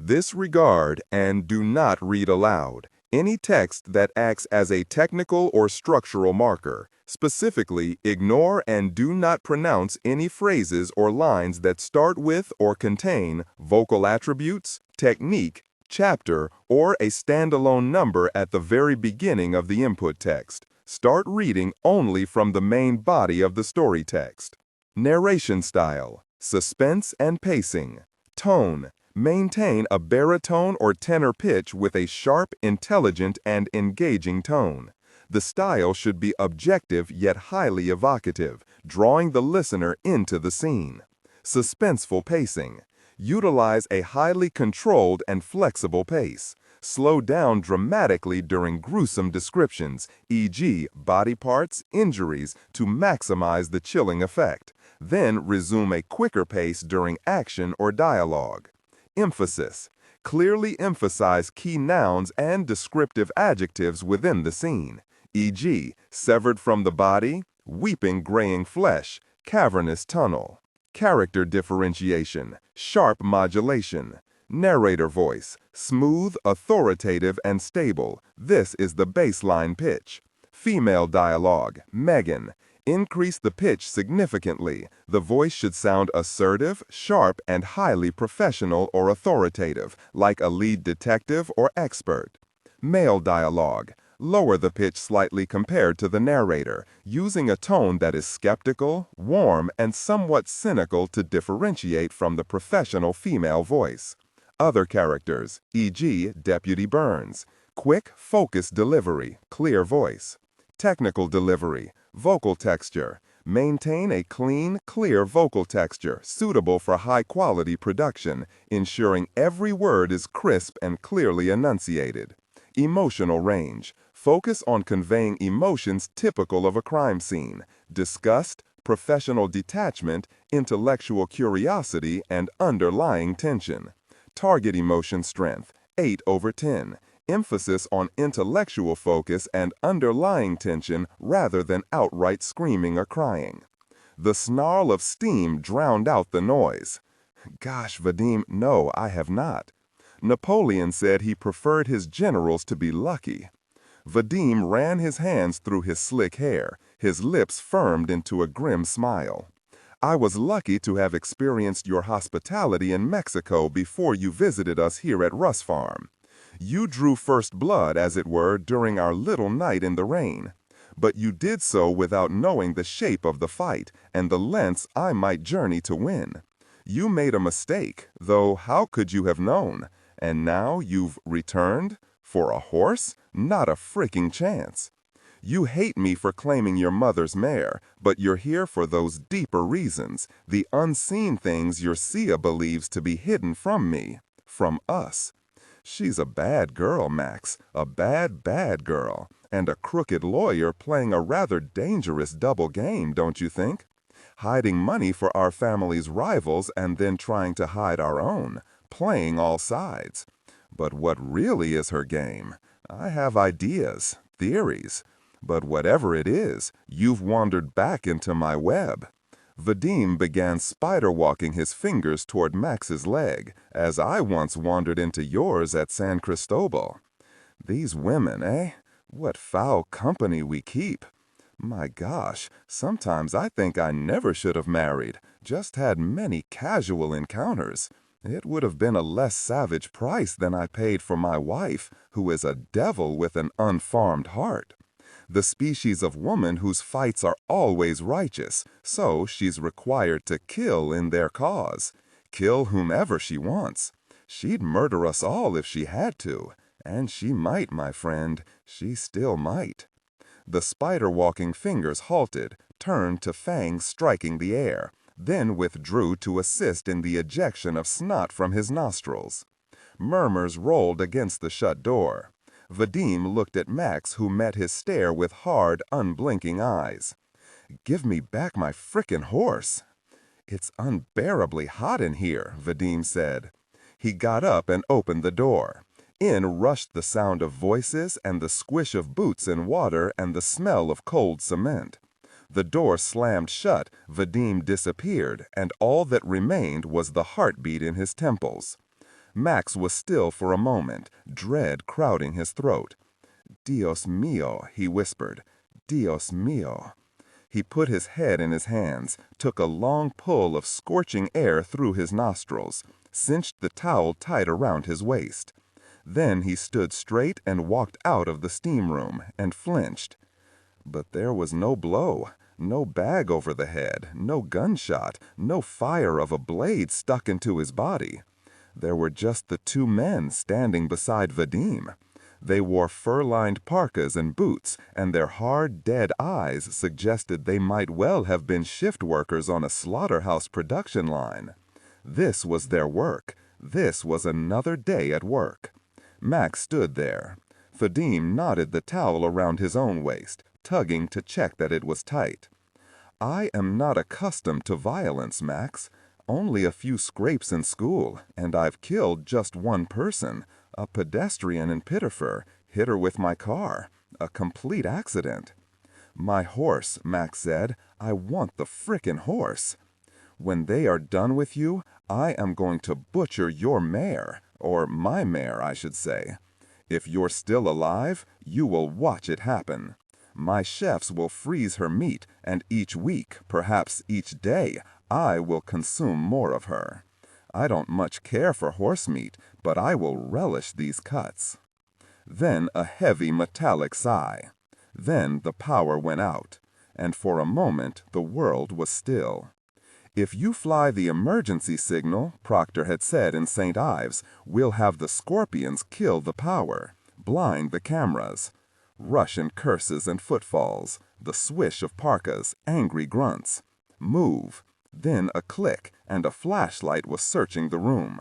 Disregard and do not read aloud any text that acts as a technical or structural marker. Specifically, ignore and do not pronounce any phrases or lines that start with or contain vocal attributes, technique, chapter, or a standalone number at the very beginning of the input text. Start reading only from the main body of the story text. Narration style, suspense and pacing. Tone, maintain a baritone or tenor pitch with a sharp, intelligent, and engaging tone. The style should be objective yet highly evocative, drawing the listener into the scene. Suspenseful pacing. Utilize a highly controlled and flexible pace. Slow down dramatically during gruesome descriptions, e.g., body parts, injuries, to maximize the chilling effect. Then resume a quicker pace during action or dialogue. Emphasis. Clearly emphasize key nouns and descriptive adjectives within the scene, e.g., severed from the body, weeping graying flesh, cavernous tunnel. Character differentiation, sharp modulation. Narrator voice, smooth, authoritative, and stable. This is the baseline pitch. Female dialogue, Megan. Increase the pitch significantly. The voice should sound assertive, sharp, and highly professional or authoritative, like a lead detective or expert. Male dialogue. Lower the pitch slightly compared to the narrator, using a tone that is skeptical, warm, and somewhat cynical to differentiate from the professional female voice. Other characters, e.g., Deputy Burns. Quick, focused delivery, clear voice. Technical delivery, vocal texture. Maintain a clean, clear vocal texture suitable for high-quality production, ensuring every word is crisp and clearly enunciated. Emotional range. Focus on conveying emotions typical of a crime scene: disgust, professional detachment, intellectual curiosity, and underlying tension. Target emotion strength, 8/10. Emphasis on intellectual focus and underlying tension rather than outright screaming or crying. The snarl of steam drowned out the noise. Gosh, Vadim, no, I have not. Napoleon said he preferred his generals to be lucky. Vadim ran his hands through his slick hair, his lips firmed into a grim smile. I was lucky to have experienced your hospitality in Mexico before you visited us here at Russ Farm. You drew first blood, as it were, during our little night in the rain. But you did so without knowing the shape of the fight and the lengths I might journey to win. You made a mistake, though how could you have known? And now you've returned? For a horse? Not a freaking chance. You hate me for claiming your mother's mare, but you're here for those deeper reasons, the unseen things your Sia believes to be hidden from me, from us. She's a bad girl, Max, a bad, bad girl, and a crooked lawyer playing a rather dangerous double game, don't you think? Hiding money for our family's rivals and then trying to hide our own, playing all sides. But what really is her game? I have ideas, theories. But whatever it is, you've wandered back into my web. Vadim began spider-walking his fingers toward Max's leg, as I once wandered into yours at San Cristobal. These women, eh? What foul company we keep. My gosh, sometimes I think I never should have married, just had many casual encounters. It would have been a less savage price than I paid for my wife, who is a devil with an unfarmed heart. The species of woman whose fights are always righteous, so she's required to kill in their cause. Kill whomever she wants. She'd murder us all if she had to. And she might, my friend, she still might. The spider-walking fingers halted, turned to fangs striking the air, then withdrew to assist in the ejection of snot from his nostrils. Murmurs rolled against the shut door. Vadim looked at Max, who met his stare with hard, unblinking eyes. "Give me back my frickin' horse." "It's unbearably hot in here," Vadim said. He got up and opened the door. In rushed the sound of voices and the squish of boots in water and the smell of cold cement. The door slammed shut, Vadim disappeared, and all that remained was the heartbeat in his temples. Max was still for a moment, dread crowding his throat. "Dios mío," he whispered. "Dios mío." He put his head in his hands, took a long pull of scorching air through his nostrils, cinched the towel tight around his waist. Then he stood straight and walked out of the steam room, and flinched. But there was no blow, no bag over the head, no gunshot, no fire of a blade stuck into his body. There were just the two men standing beside Vadim. They wore fur-lined parkas and boots, and their hard, dead eyes suggested they might well have been shift workers on a slaughterhouse production line. This was their work. This was another day at work. Max stood there. Vadim knotted the towel around his own waist, tugging to check that it was tight. "I am not accustomed to violence, Max. Only a few scrapes in school, and I've killed just one person, a pedestrian in Pittifer, hit her with my car. A complete accident." "My horse," Max said. "I want the frickin' horse. When they are done with you, I am going to butcher your mare, or my mare, I should say. If you're still alive, you will watch it happen. My chefs will freeze her meat, and each week, perhaps each day, I will consume more of her. I don't much care for horse meat, but I will relish these cuts." Then a heavy metallic sigh. Then the power went out, and for a moment the world was still. "If you fly the emergency signal," Proctor had said in St. Ives, "we'll have the scorpions kill the power, blind the cameras." Russian curses and footfalls, the swish of parkas, angry grunts. Move. Then a click, and a flashlight was searching the room.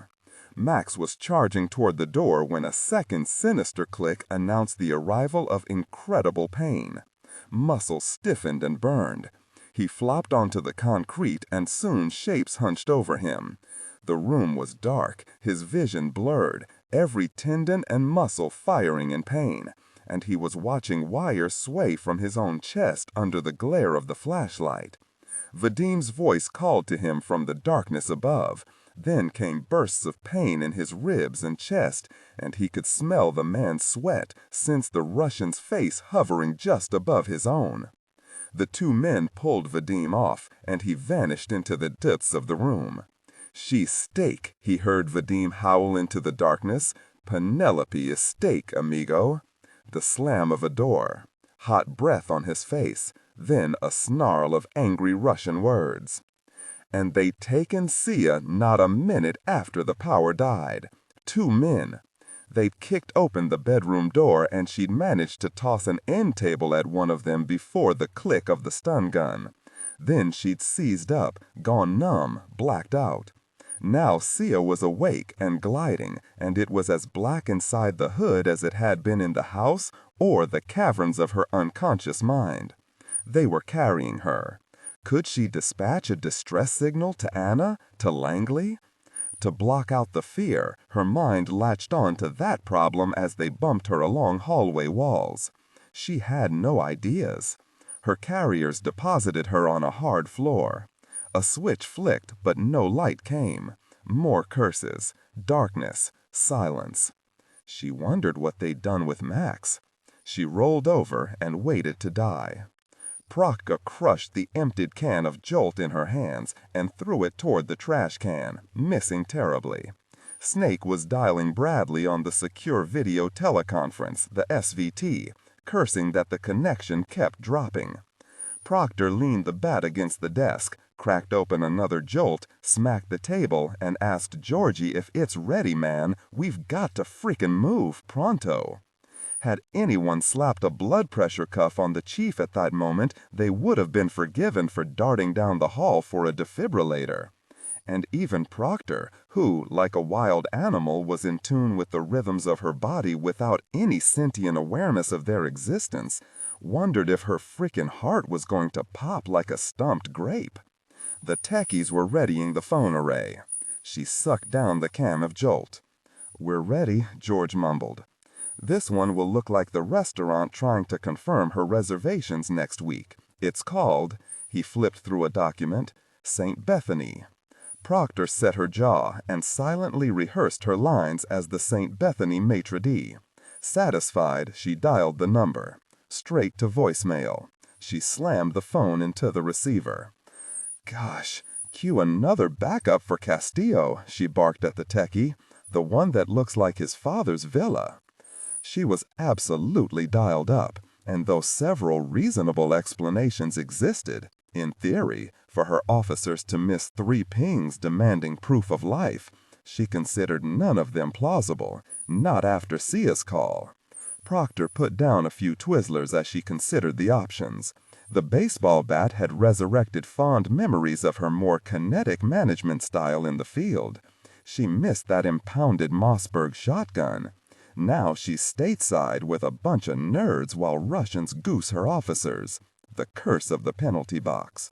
Max was charging toward the door when a second sinister click announced the arrival of incredible pain. Muscles stiffened and burned. He flopped onto the concrete, and soon shapes hunched over him. The room was dark, his vision blurred, every tendon and muscle firing in pain, and he was watching wires sway from his own chest under the glare of the flashlight. Vadim's voice called to him from the darkness above. Then came bursts of pain in his ribs and chest, and he could smell the man's sweat, sense the Russian's face hovering just above his own. The two men pulled Vadim off, and he vanished into the depths of the room. "She's steak," he heard Vadim howl into the darkness. "Penelope is steak, amigo." The slam of a door. Hot breath on his face. Then a snarl of angry Russian words. "And they'd taken Sia not a minute after the power died. Two men. They'd kicked open the bedroom door and she'd managed to toss an end table at one of them before the click of the stun gun. Then she'd seized up, gone numb, blacked out. Now Sia was awake and gliding, and it was as black inside the hood as it had been in the house or the caverns of her unconscious mind. They were carrying her. Could she dispatch a distress signal to Anna, to Langley? To block out the fear, her mind latched on to that problem as they bumped her along hallway walls. She had no ideas. Her carriers deposited her on a hard floor. A switch flicked, but no light came. More curses, darkness, silence. She wondered what they'd done with Max. She rolled over and waited to die. Proctor crushed the emptied can of Jolt in her hands and threw it toward the trash can, missing terribly. Snake was dialing Bradley on the secure video teleconference, the SVT, cursing that the connection kept dropping. Proctor leaned the bat against the desk, cracked open another Jolt, smacked the table, and asked Georgie if it's ready, man. We've got to frickin' move, pronto. Had anyone slapped a blood pressure cuff on the chief at that moment, they would have been forgiven for darting down the hall for a defibrillator. And even Proctor, who, like a wild animal, was in tune with the rhythms of her body without any sentient awareness of their existence, wondered if her frickin' heart was going to pop like a stumped grape. The techies were readying the phone array. She sucked down the can of Jolt. "We're ready," George mumbled. "This one will look like the restaurant trying to confirm her reservations next week. It's called," he flipped through a document, "St. Bethany." Proctor set her jaw and silently rehearsed her lines as the St. Bethany maitre d'. Satisfied, she dialed the number. Straight to voicemail. She slammed the phone into the receiver. "Gosh, cue another backup for Castillo," she barked at the techie. "The one that looks like his father's villa." She was absolutely dialed up, and though several reasonable explanations existed, in theory, for her officers to miss 3 pings demanding proof of life, she considered none of them plausible, not after Sia's call. Proctor put down a few Twizzlers as she considered the options. The baseball bat had resurrected fond memories of her more kinetic management style in the field. She missed that impounded Mossberg shotgun. Now she's stateside with a bunch of nerds while Russians goose her officers. The curse of the penalty box.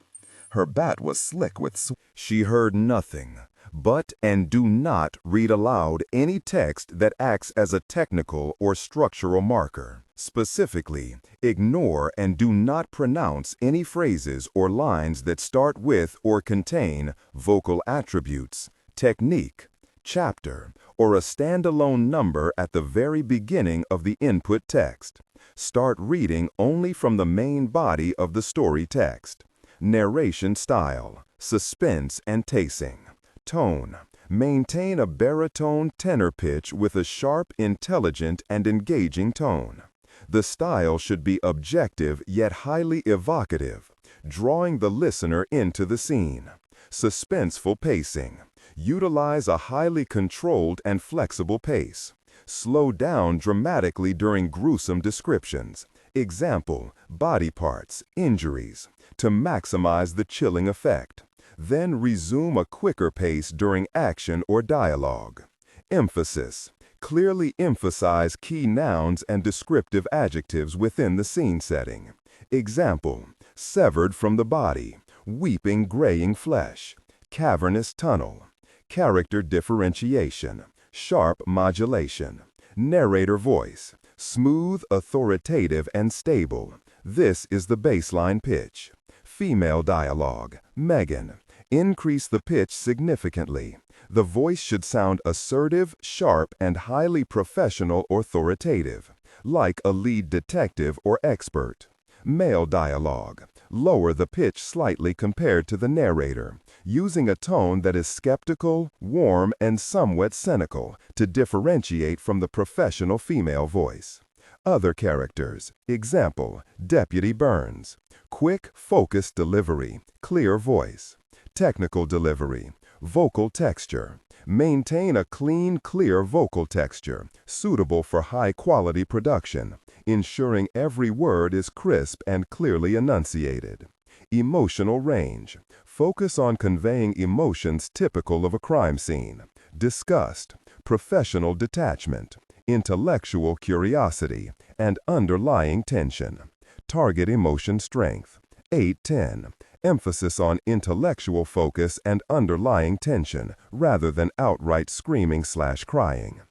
Her bat was slick with She heard nothing, but and do not read aloud any text that acts as a technical or structural marker. Specifically, ignore and do not pronounce any phrases or lines that start with or contain vocal attributes, technique, chapter, or a standalone number at the very beginning of the input text. Start reading only from the main body of the story text. Narration style, suspense and pacing. Tone. Maintain a baritone tenor pitch with a sharp, intelligent, and engaging tone. The style should be objective yet highly evocative, drawing the listener into the scene. Suspenseful pacing. Utilize a highly controlled and flexible pace. Slow down dramatically during gruesome descriptions. Example, body parts, injuries, to maximize the chilling effect. Then resume a quicker pace during action or dialogue. Emphasis. Clearly emphasize key nouns and descriptive adjectives within the scene setting. Example, severed from the body, weeping graying flesh, cavernous tunnel. Character differentiation, sharp modulation. Narrator voice, smooth, authoritative, and stable. This is the baseline pitch. Female dialogue, Megan. Increase the pitch significantly. The voice should sound assertive, sharp, and highly professional authoritative, like a lead detective or expert. Male dialogue. Lower the pitch slightly compared to the narrator, using a tone that is skeptical, warm, and somewhat cynical to differentiate from the professional female voice. Other characters. Example, Deputy Burns. Quick, focused delivery, clear voice. Technical delivery, vocal texture. Maintain a clean, clear vocal texture, suitable for high-quality production, ensuring every word is crisp and clearly enunciated. Emotional range. Focus on conveying emotions typical of a crime scene: disgust, professional detachment, intellectual curiosity, and underlying tension. Target emotion strength. 8-10. Emphasis on intellectual focus and underlying tension rather than outright screaming/crying.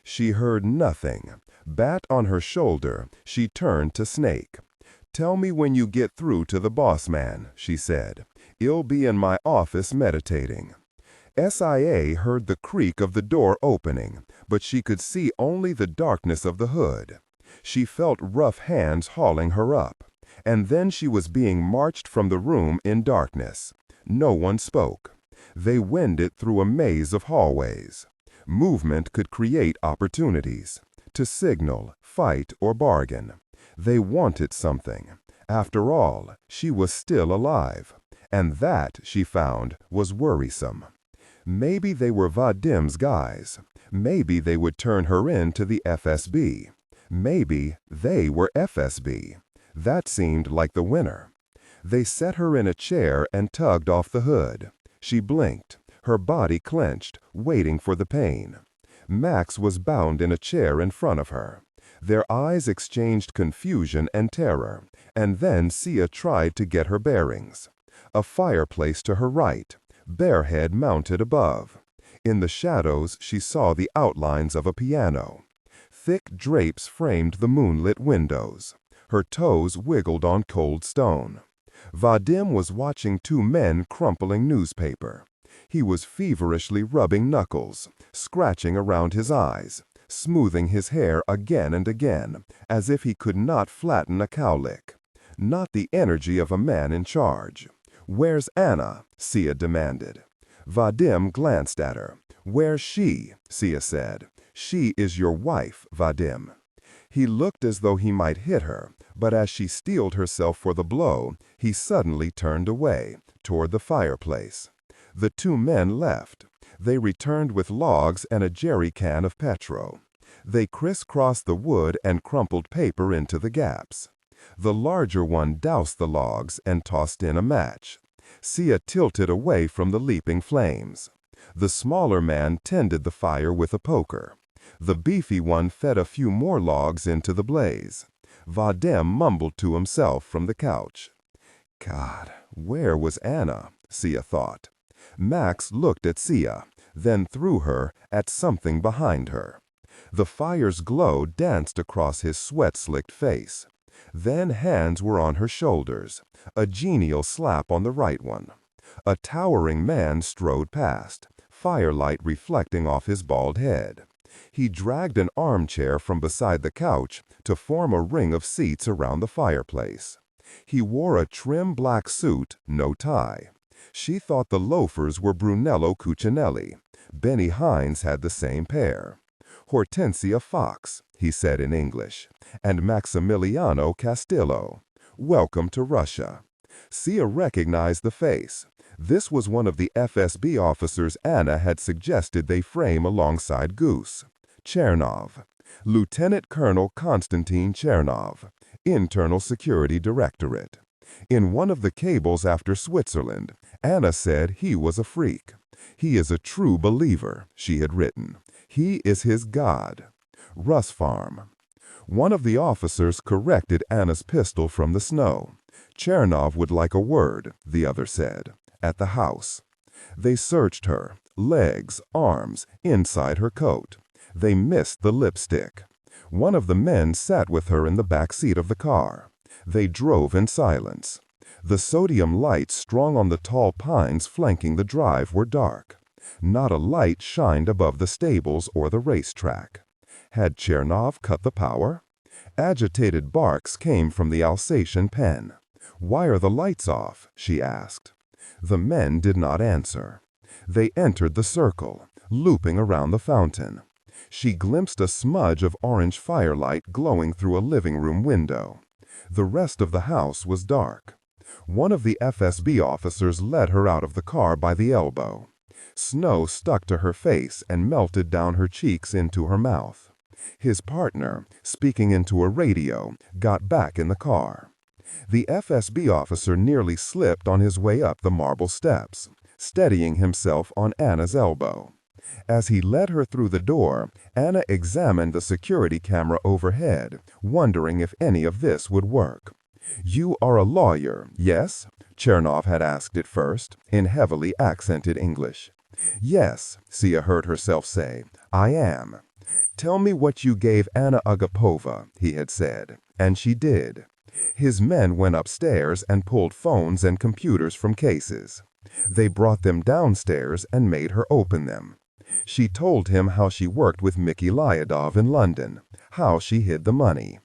She heard nothing. Bat on her shoulder, she turned to Snake. "Tell me when you get through to the boss man," she said. "I'll be in my office meditating." SIA heard the creak of the door opening, but she could see only the darkness of the hood. She felt rough hands hauling her up, and then she was being marched from the room in darkness. No one spoke. They wended through a maze of hallways. Movement could create opportunities to signal, fight, or bargain. They wanted something. After all, she was still alive, and that, she found, was worrisome. Maybe they were Vadim's guys. Maybe they would turn her in to the FSB. Maybe they were FSB. That seemed like the winner. They set her in a chair and tugged off the hood. She blinked, her body clenched, waiting for the pain. Max was bound in a chair in front of her. Their eyes exchanged confusion and terror, and then Sia tried to get her bearings. A fireplace to her right, Bearhead mounted above. In the shadows she saw the outlines of a piano. Thick drapes framed the moonlit windows. Her toes wiggled on cold stone. Vadim was watching two men crumpling newspaper. He was feverishly rubbing knuckles, scratching around his eyes, smoothing his hair again and again, as if he could not flatten a cowlick. Not the energy of a man in charge. "Where's Anna?" Sia demanded. Vadim glanced at her. "Where's she?" Sia said. "She is your wife, Vadim." He looked as though he might hit her, but as she steeled herself for the blow, he suddenly turned away, toward the fireplace. The two men left. They returned with logs and a jerry can of petrol. They crisscrossed the wood and crumpled paper into the gaps. The larger one doused the logs and tossed in a match. Sia tilted away from the leaping flames. The smaller man tended the fire with a poker. The beefy one fed a few more logs into the blaze. Vadim mumbled to himself from the couch. God, where was Anna? Sia thought. Max looked at Sia, then through her at something behind her. The fire's glow danced across his sweat-slicked face. Then hands were on her shoulders, a genial slap on the right one. A towering man strode past, firelight reflecting off his bald head. He dragged an armchair from beside the couch to form a ring of seats around the fireplace. He wore a trim black suit, no tie. She thought the loafers were Brunello Cucinelli. Benny Hines had the same pair. "Hortensia Fox," he said in English, "and Maximiliano Castillo. Welcome to Russia." Sia recognized the face. This was one of the FSB officers Anna had suggested they frame alongside Goose. Chernov. Lieutenant Colonel Konstantin Chernov, Internal Security Directorate. In one of the cables after Switzerland, Anna said he was a freak. "He is a true believer," she had written. "He is his God." Russ Farm. One of the officers corrected Anna's pistol from the snow. "Chernov would like a word," the other said. "At the house." They searched her, legs, arms, inside her coat. They missed the lipstick. One of the men sat with her in the back seat of the car. They drove in silence. The sodium lights strung on the tall pines flanking the drive were dark. Not a light shined above the stables or the racetrack. Had Chernov cut the power? Agitated barks came from the Alsatian pen. "Why are the lights off?" she asked. The men did not answer. They entered the circle, looping around the fountain. She glimpsed a smudge of orange firelight glowing through a living room window. The rest of the house was dark. One of the FSB officers led her out of the car by the elbow. Snow stuck to her face and melted down her cheeks into her mouth. His partner, speaking into a radio, got back in the car. The FSB officer nearly slipped on his way up the marble steps, steadying himself on Anna's elbow. As he led her through the door, Anna examined the security camera overhead, wondering if any of this would work. "You are a lawyer, yes?" Chernov had asked it first, in heavily accented English. "Yes," Sia heard herself say, "I am." "Tell me what you gave Anna Agapova," he had said, and she did. His men went upstairs and pulled phones and computers from cases. They brought them downstairs and made her open them. She told him how she worked with Mickey Lyadov in London, how she hid the money.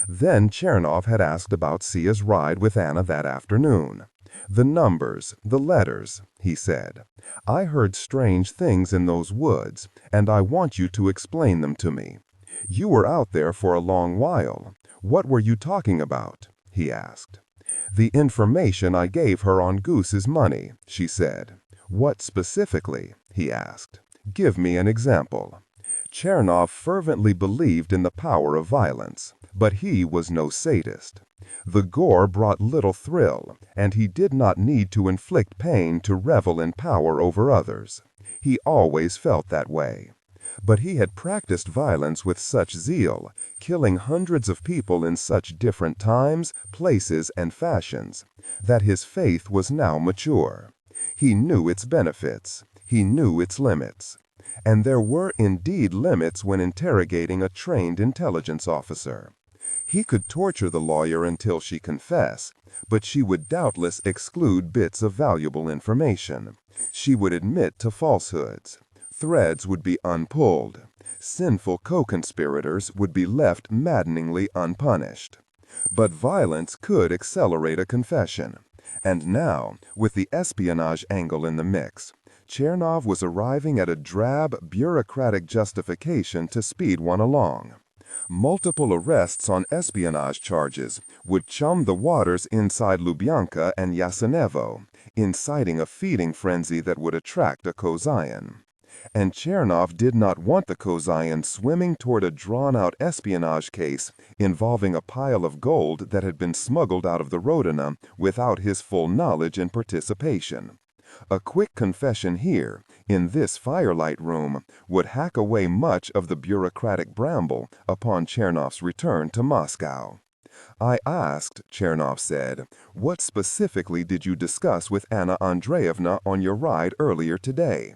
Then Chernov had asked about Sia's ride with Anna that afternoon. "The numbers, the letters," he said. "I heard strange things in those woods, and I want you to explain them to me. You were out there for a long while. What were you talking about?" he asked. "The information I gave her on Goose's money," she said. "What specifically?" he asked. "Give me an example." Chernov fervently believed in the power of violence, but he was no sadist. The gore brought little thrill, and he did not need to inflict pain to revel in power over others. He always felt that way. But he had practiced violence with such zeal, killing hundreds of people in such different times, places, and fashions, that his faith was now mature. He knew its benefits. He knew its limits. And there were indeed limits when interrogating a trained intelligence officer. He could torture the lawyer until she confessed, but she would doubtless exclude bits of valuable information. She would admit to falsehoods. Threads would be unpulled. Sinful co-conspirators would be left maddeningly unpunished. But violence could accelerate a confession. And now, with the espionage angle in the mix, Chernov was arriving at a drab, bureaucratic justification to speed one along. Multiple arrests on espionage charges would chum the waters inside Lubyanka and Yasenevo, inciting a feeding frenzy that would attract a Kozayan. And Chernov did not want the Kozayan swimming toward a drawn-out espionage case involving a pile of gold that had been smuggled out of the Rodina without his full knowledge and participation. A quick confession here, in this firelight room, would hack away much of the bureaucratic bramble upon Chernov's return to Moscow. "I asked," Chernov said, "what specifically did you discuss with Anna Andreevna on your ride earlier today?"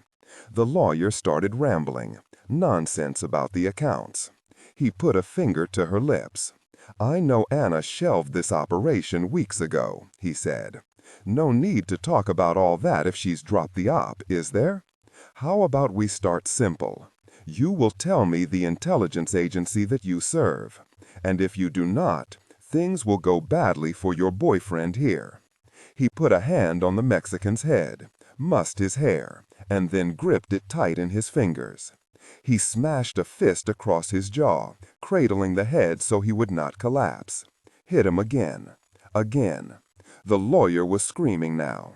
The lawyer started rambling. Nonsense about the accounts. He put a finger to her lips. "I know Anna shelved this operation weeks ago," he said. "No need to talk about all that if she's dropped the op, is there? How about we start simple? You will tell me the intelligence agency that you serve. And if you do not, things will go badly for your boyfriend here." He put a hand on the Mexican's head, mussed his hair, and then gripped it tight in his fingers. He smashed a fist across his jaw, cradling the head so he would not collapse. Hit him again. Again. The lawyer was screaming now.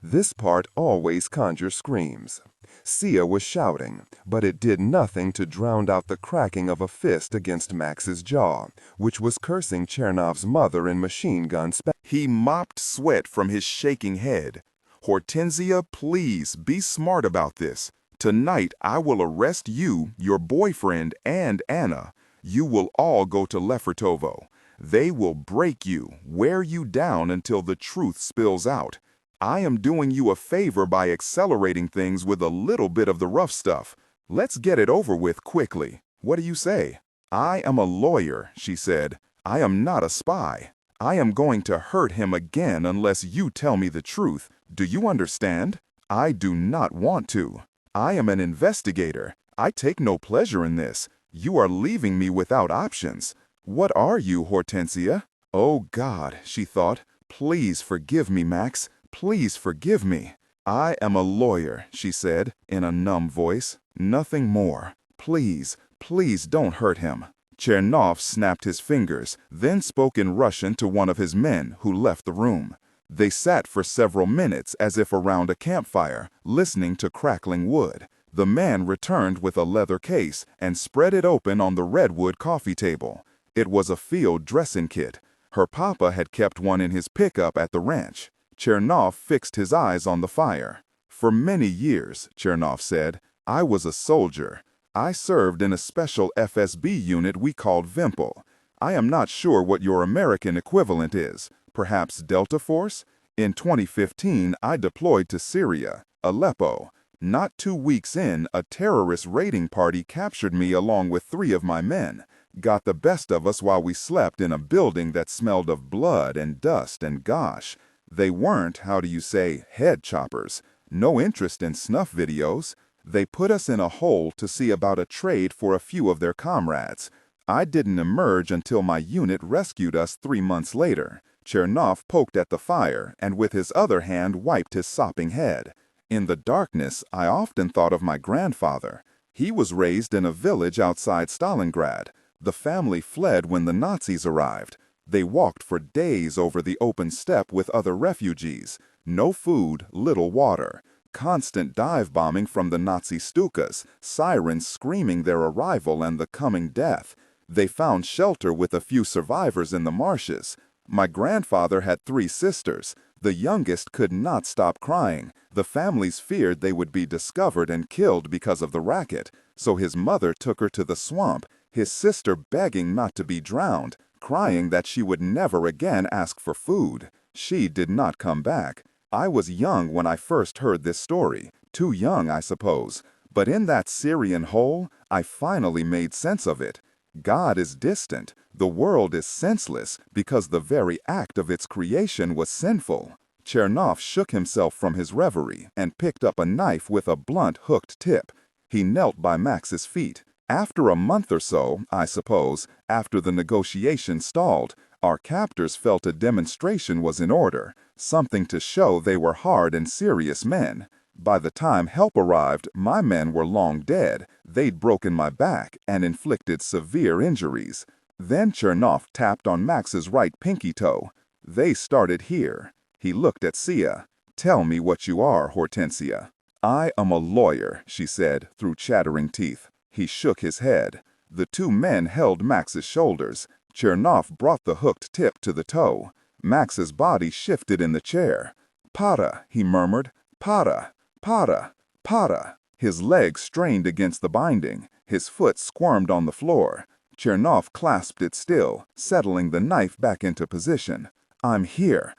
This part always conjures screams. Sia was shouting, but it did nothing to drown out the cracking of a fist against Max's jaw, which was cursing Chernov's mother in machine gun spasms. He mopped sweat from his shaking head. "Hortensia, please be smart about this. Tonight I will arrest you, your boyfriend, and Anna. You will all go to Lefortovo. They will break you, wear you down until the truth spills out. I am doing you a favor by accelerating things with a little bit of the rough stuff. Let's get it over with quickly. What do you say?" "I am a lawyer," she said. "I am not a spy. I am going to hurt him again unless you tell me the truth. Do you understand? I do not want to. I am an investigator. I take no pleasure in this. You are leaving me without options. What are you, Hortensia?" "Oh God," she thought. "Please forgive me, Max. Please forgive me." "I am a lawyer," she said, in a numb voice. "Nothing more. Please, please don't hurt him." Chernov snapped his fingers, then spoke in Russian to one of his men, who left the room. They sat for several minutes as if around a campfire, listening to crackling wood. The man returned with a leather case and spread it open on the redwood coffee table. It was a field dressing kit. Her papa had kept one in his pickup at the ranch. Chernov fixed his eyes on the fire. "For many years," Chernov said, "I was a soldier. I served in a special FSB unit we called Vimple. I am not sure what your American equivalent is. Perhaps Delta Force? In 2015, I deployed to Syria, Aleppo. Not 2 weeks in, a terrorist raiding party captured me along with 3 of my men. Got the best of us while we slept in a building that smelled of blood and dust and gosh. They weren't, how do you say, head choppers. No interest in snuff videos. They put us in a hole to see about a trade for a few of their comrades. I didn't emerge until my unit rescued us 3 months later." Chernov poked at the fire and with his other hand wiped his sopping head. "In the darkness, I often thought of my grandfather. He was raised in a village outside Stalingrad. The family fled when the Nazis arrived. They walked for days over the open steppe with other refugees. No food, little water. Constant dive bombing from the Nazi stukas, sirens screaming their arrival and the coming death. They found shelter with a few survivors in the marshes. My grandfather had 3 sisters. The youngest could not stop crying. The families feared they would be discovered and killed because of the racket, so his mother took her to the swamp, his sister begging not to be drowned, crying that she would never again ask for food. She did not come back. I was young when I first heard this story, too young, I suppose, but in that Syrian hole, I finally made sense of it. God is distant, the world is senseless because the very act of its creation was sinful." Chernov shook himself from his reverie and picked up a knife with a blunt hooked tip. He knelt by Max's feet. "After a month or so, I suppose, after the negotiation stalled, our captors felt a demonstration was in order, something to show they were hard and serious men. By the time help arrived, my men were long dead. They'd broken my back and inflicted severe injuries." Then Chernov tapped on Max's right pinky toe. "They started here." He looked at Sia. "Tell me what you are, Hortensia." "I am a lawyer," she said, through chattering teeth. He shook his head. The 2 men held Max's shoulders. Chernov brought the hooked tip to the toe. Max's body shifted in the chair. "Para," he murmured. "Para. Para. Para." His legs strained against the binding. His foot squirmed on the floor. Chernov clasped it still, settling the knife back into position. I'm here,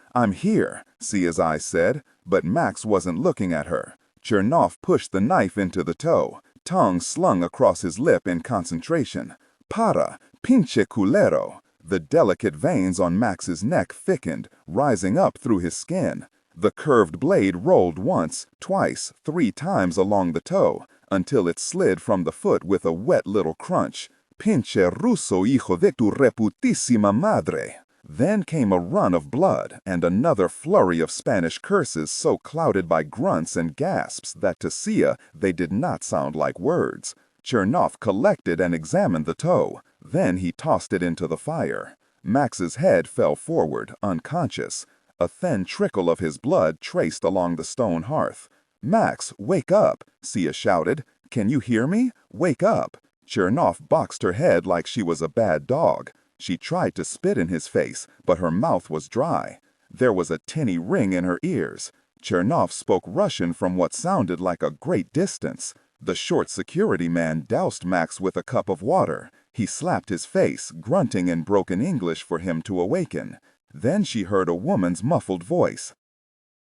Sia's eyes said, but Max wasn't looking at her. Chernov pushed the knife into the toe, tongue slung across his lip in concentration. "Para, pinche culero." The delicate veins on Max's neck thickened, rising up through his skin. The curved blade rolled once, twice, 3 times along the toe, until it slid from the foot with a wet little crunch. "Pinche ruso hijo de tu reputísima madre." Then came a run of blood and another flurry of Spanish curses so clouded by grunts and gasps that to Sia they did not sound like words. Chernov collected and examined the toe. Then he tossed it into the fire. Max's head fell forward, unconscious. A thin trickle of his blood traced along the stone hearth. "Max, wake up!" Sia shouted. "Can you hear me? Wake up!" Chernov boxed her head like she was a bad dog. She tried to spit in his face, but her mouth was dry. There was a tinny ring in her ears. Chernov spoke Russian from what sounded like a great distance. The short security man doused Max with a cup of water. He slapped his face, grunting in broken English for him to awaken. Then she heard a woman's muffled voice.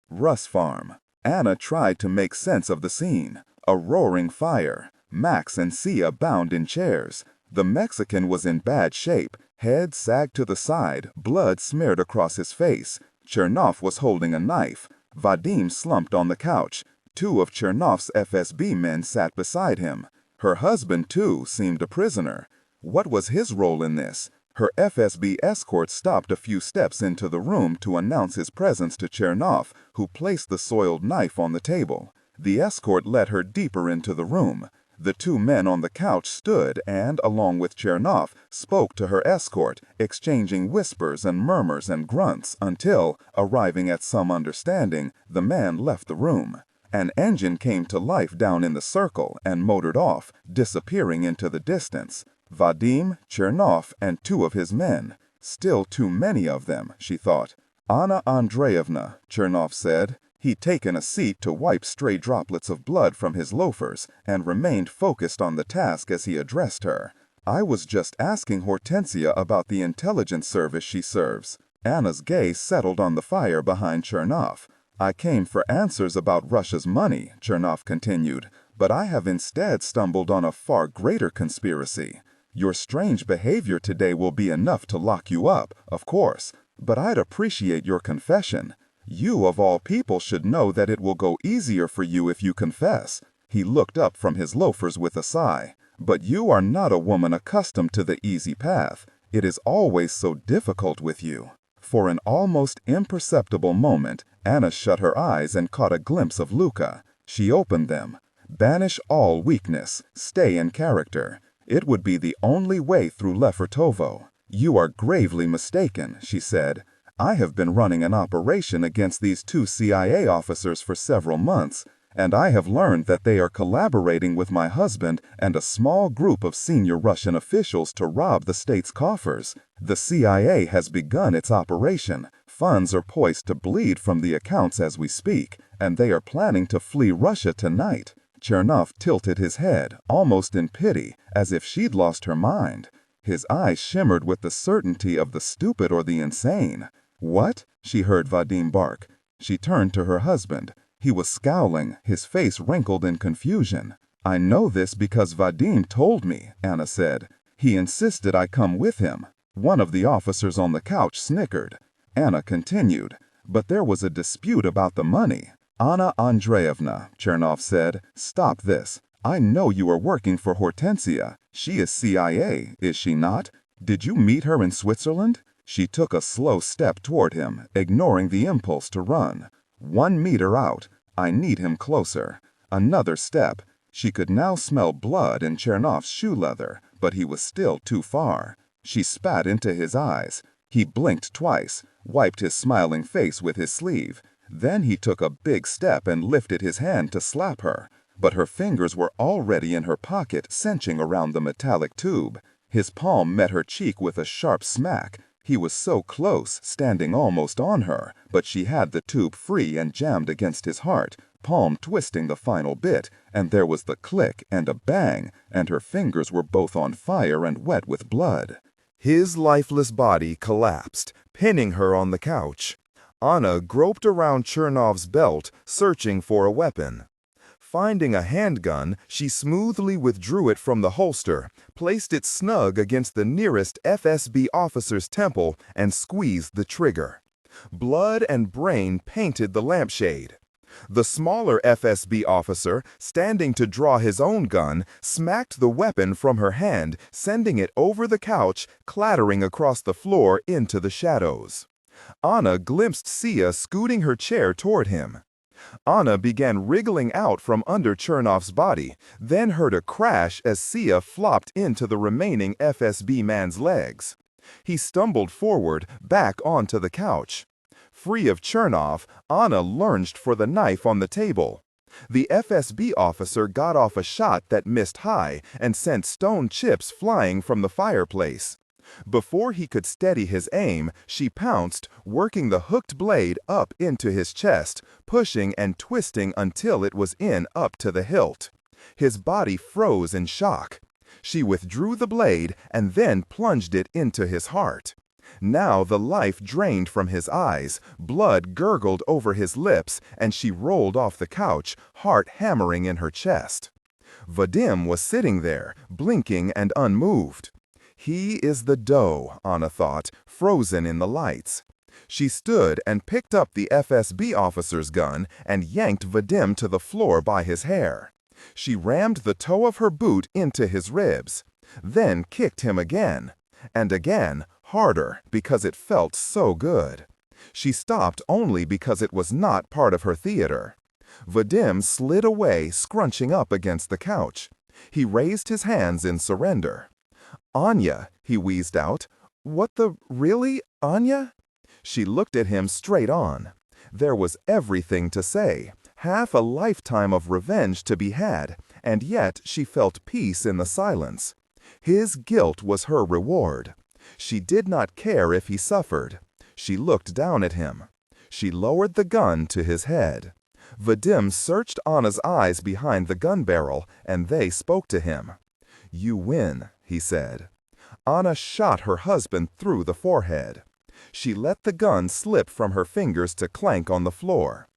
Russ Farm. Anna tried to make sense of the scene. A roaring fire. Max and Sia bound in chairs. The Mexican was in bad shape. Head sagged to the side, blood smeared across his face. Chernov was holding a knife. Vadim slumped on the couch. 2 of Chernov's FSB men sat beside him. Her husband, too, seemed a prisoner. What was his role in this? Her FSB escort stopped a few steps into the room to announce his presence to Chernov, who placed the soiled knife on the table. The escort led her deeper into the room. The two men on the couch stood and, along with Chernov, spoke to her escort, exchanging whispers and murmurs and grunts until, arriving at some understanding, the man left the room. An engine came to life down in the circle and motored off, disappearing into the distance. Vadim, Chernov, and two of his men. Still too many of them, she thought. Anna Andreevna, Chernov said. He'd taken a seat to wipe stray droplets of blood from his loafers and remained focused on the task as he addressed her. I was just asking Hortensia about the intelligence service she serves. Anna's gaze settled on the fire behind Chernov. I came for answers about Russia's money, Chernov continued, but I have instead stumbled on a far greater conspiracy. Your strange behavior today will be enough to lock you up, of course, but I'd appreciate your confession. You, of all people, should know that it will go easier for you if you confess. He looked up from his loafers with a sigh. But you are not a woman accustomed to the easy path. It is always so difficult with you. For an almost imperceptible moment, Anna shut her eyes and caught a glimpse of Luka. She opened them. Banish all weakness. Stay in character. It would be the only way through Lefortovo. You are gravely mistaken, she said. I have been running an operation against these two CIA officers for several months, and I have learned that they are collaborating with my husband and a small group of senior Russian officials to rob the state's coffers. The CIA has begun its operation. Funds are poised to bleed from the accounts as we speak, and they are planning to flee Russia tonight. Chernov tilted his head, almost in pity, as if she'd lost her mind. His eyes shimmered with the certainty of the stupid or the insane. What? She heard Vadim bark. She turned to her husband. He was scowling, his face wrinkled in confusion. I know this because Vadim told me, Anna said. He insisted I come with him. One of the officers on the couch snickered. Anna continued. But there was a dispute about the money. Anna Andreevna, Chernov said, stop this. I know you are working for Hortensia. She is CIA, is she not? Did you meet her in Switzerland? She took a slow step toward him, ignoring the impulse to run. 1 meter out. I need him closer. Another step. She could now smell blood in Chernov's shoe leather, but he was still too far. She spat into his eyes. He blinked twice, wiped his smiling face with his sleeve. Then he took a big step and lifted his hand to slap her. But her fingers were already in her pocket, cinching around the metallic tube. His palm met her cheek with a sharp smack. He was so close, standing almost on her, but she had the tube free and jammed against his heart, palm twisting the final bit, and there was the click and a bang, and her fingers were both on fire and wet with blood. His lifeless body collapsed, pinning her on the couch. Anna groped around Chernov's belt, searching for a weapon. Finding a handgun, she smoothly withdrew it from the holster, placed it snug against the nearest FSB officer's temple, and squeezed the trigger. Blood and brain painted the lampshade. The smaller FSB officer, standing to draw his own gun, smacked the weapon from her hand, sending it over the couch, clattering across the floor into the shadows. Anna glimpsed Sia scooting her chair toward him. Anna began wriggling out from under Chernov's body, then heard a crash as Sia flopped into the remaining FSB man's legs. He stumbled forward, back onto the couch. Free of Chernov, Anna lunged for the knife on the table. The FSB officer got off a shot that missed high and sent stone chips flying from the fireplace. Before he could steady his aim, she pounced, working the hooked blade up into his chest, pushing and twisting until it was in up to the hilt. His body froze in shock. She withdrew the blade and then plunged it into his heart. Now the life drained from his eyes, blood gurgled over his lips, and she rolled off the couch, heart hammering in her chest. Vadim was sitting there, blinking and unmoved. He is the dough, Anna thought, frozen in the lights. She stood and picked up the FSB officer's gun and yanked Vadim to the floor by his hair. She rammed the toe of her boot into his ribs, then kicked him again, and again, harder, because it felt so good. She stopped only because it was not part of her theater. Vadim slid away, scrunching up against the couch. He raised his hands in surrender. "Anya," he wheezed out. "What the, really, Anya?" She looked at him straight on. There was everything to say, half a lifetime of revenge to be had, and yet she felt peace in the silence. His guilt was her reward. She did not care if he suffered. She looked down at him. She lowered the gun to his head. Vadim searched Anna's eyes behind the gun barrel, and they spoke to him. "You win," he said. Anna shot her husband through the forehead. She let the gun slip from her fingers to clank on the floor.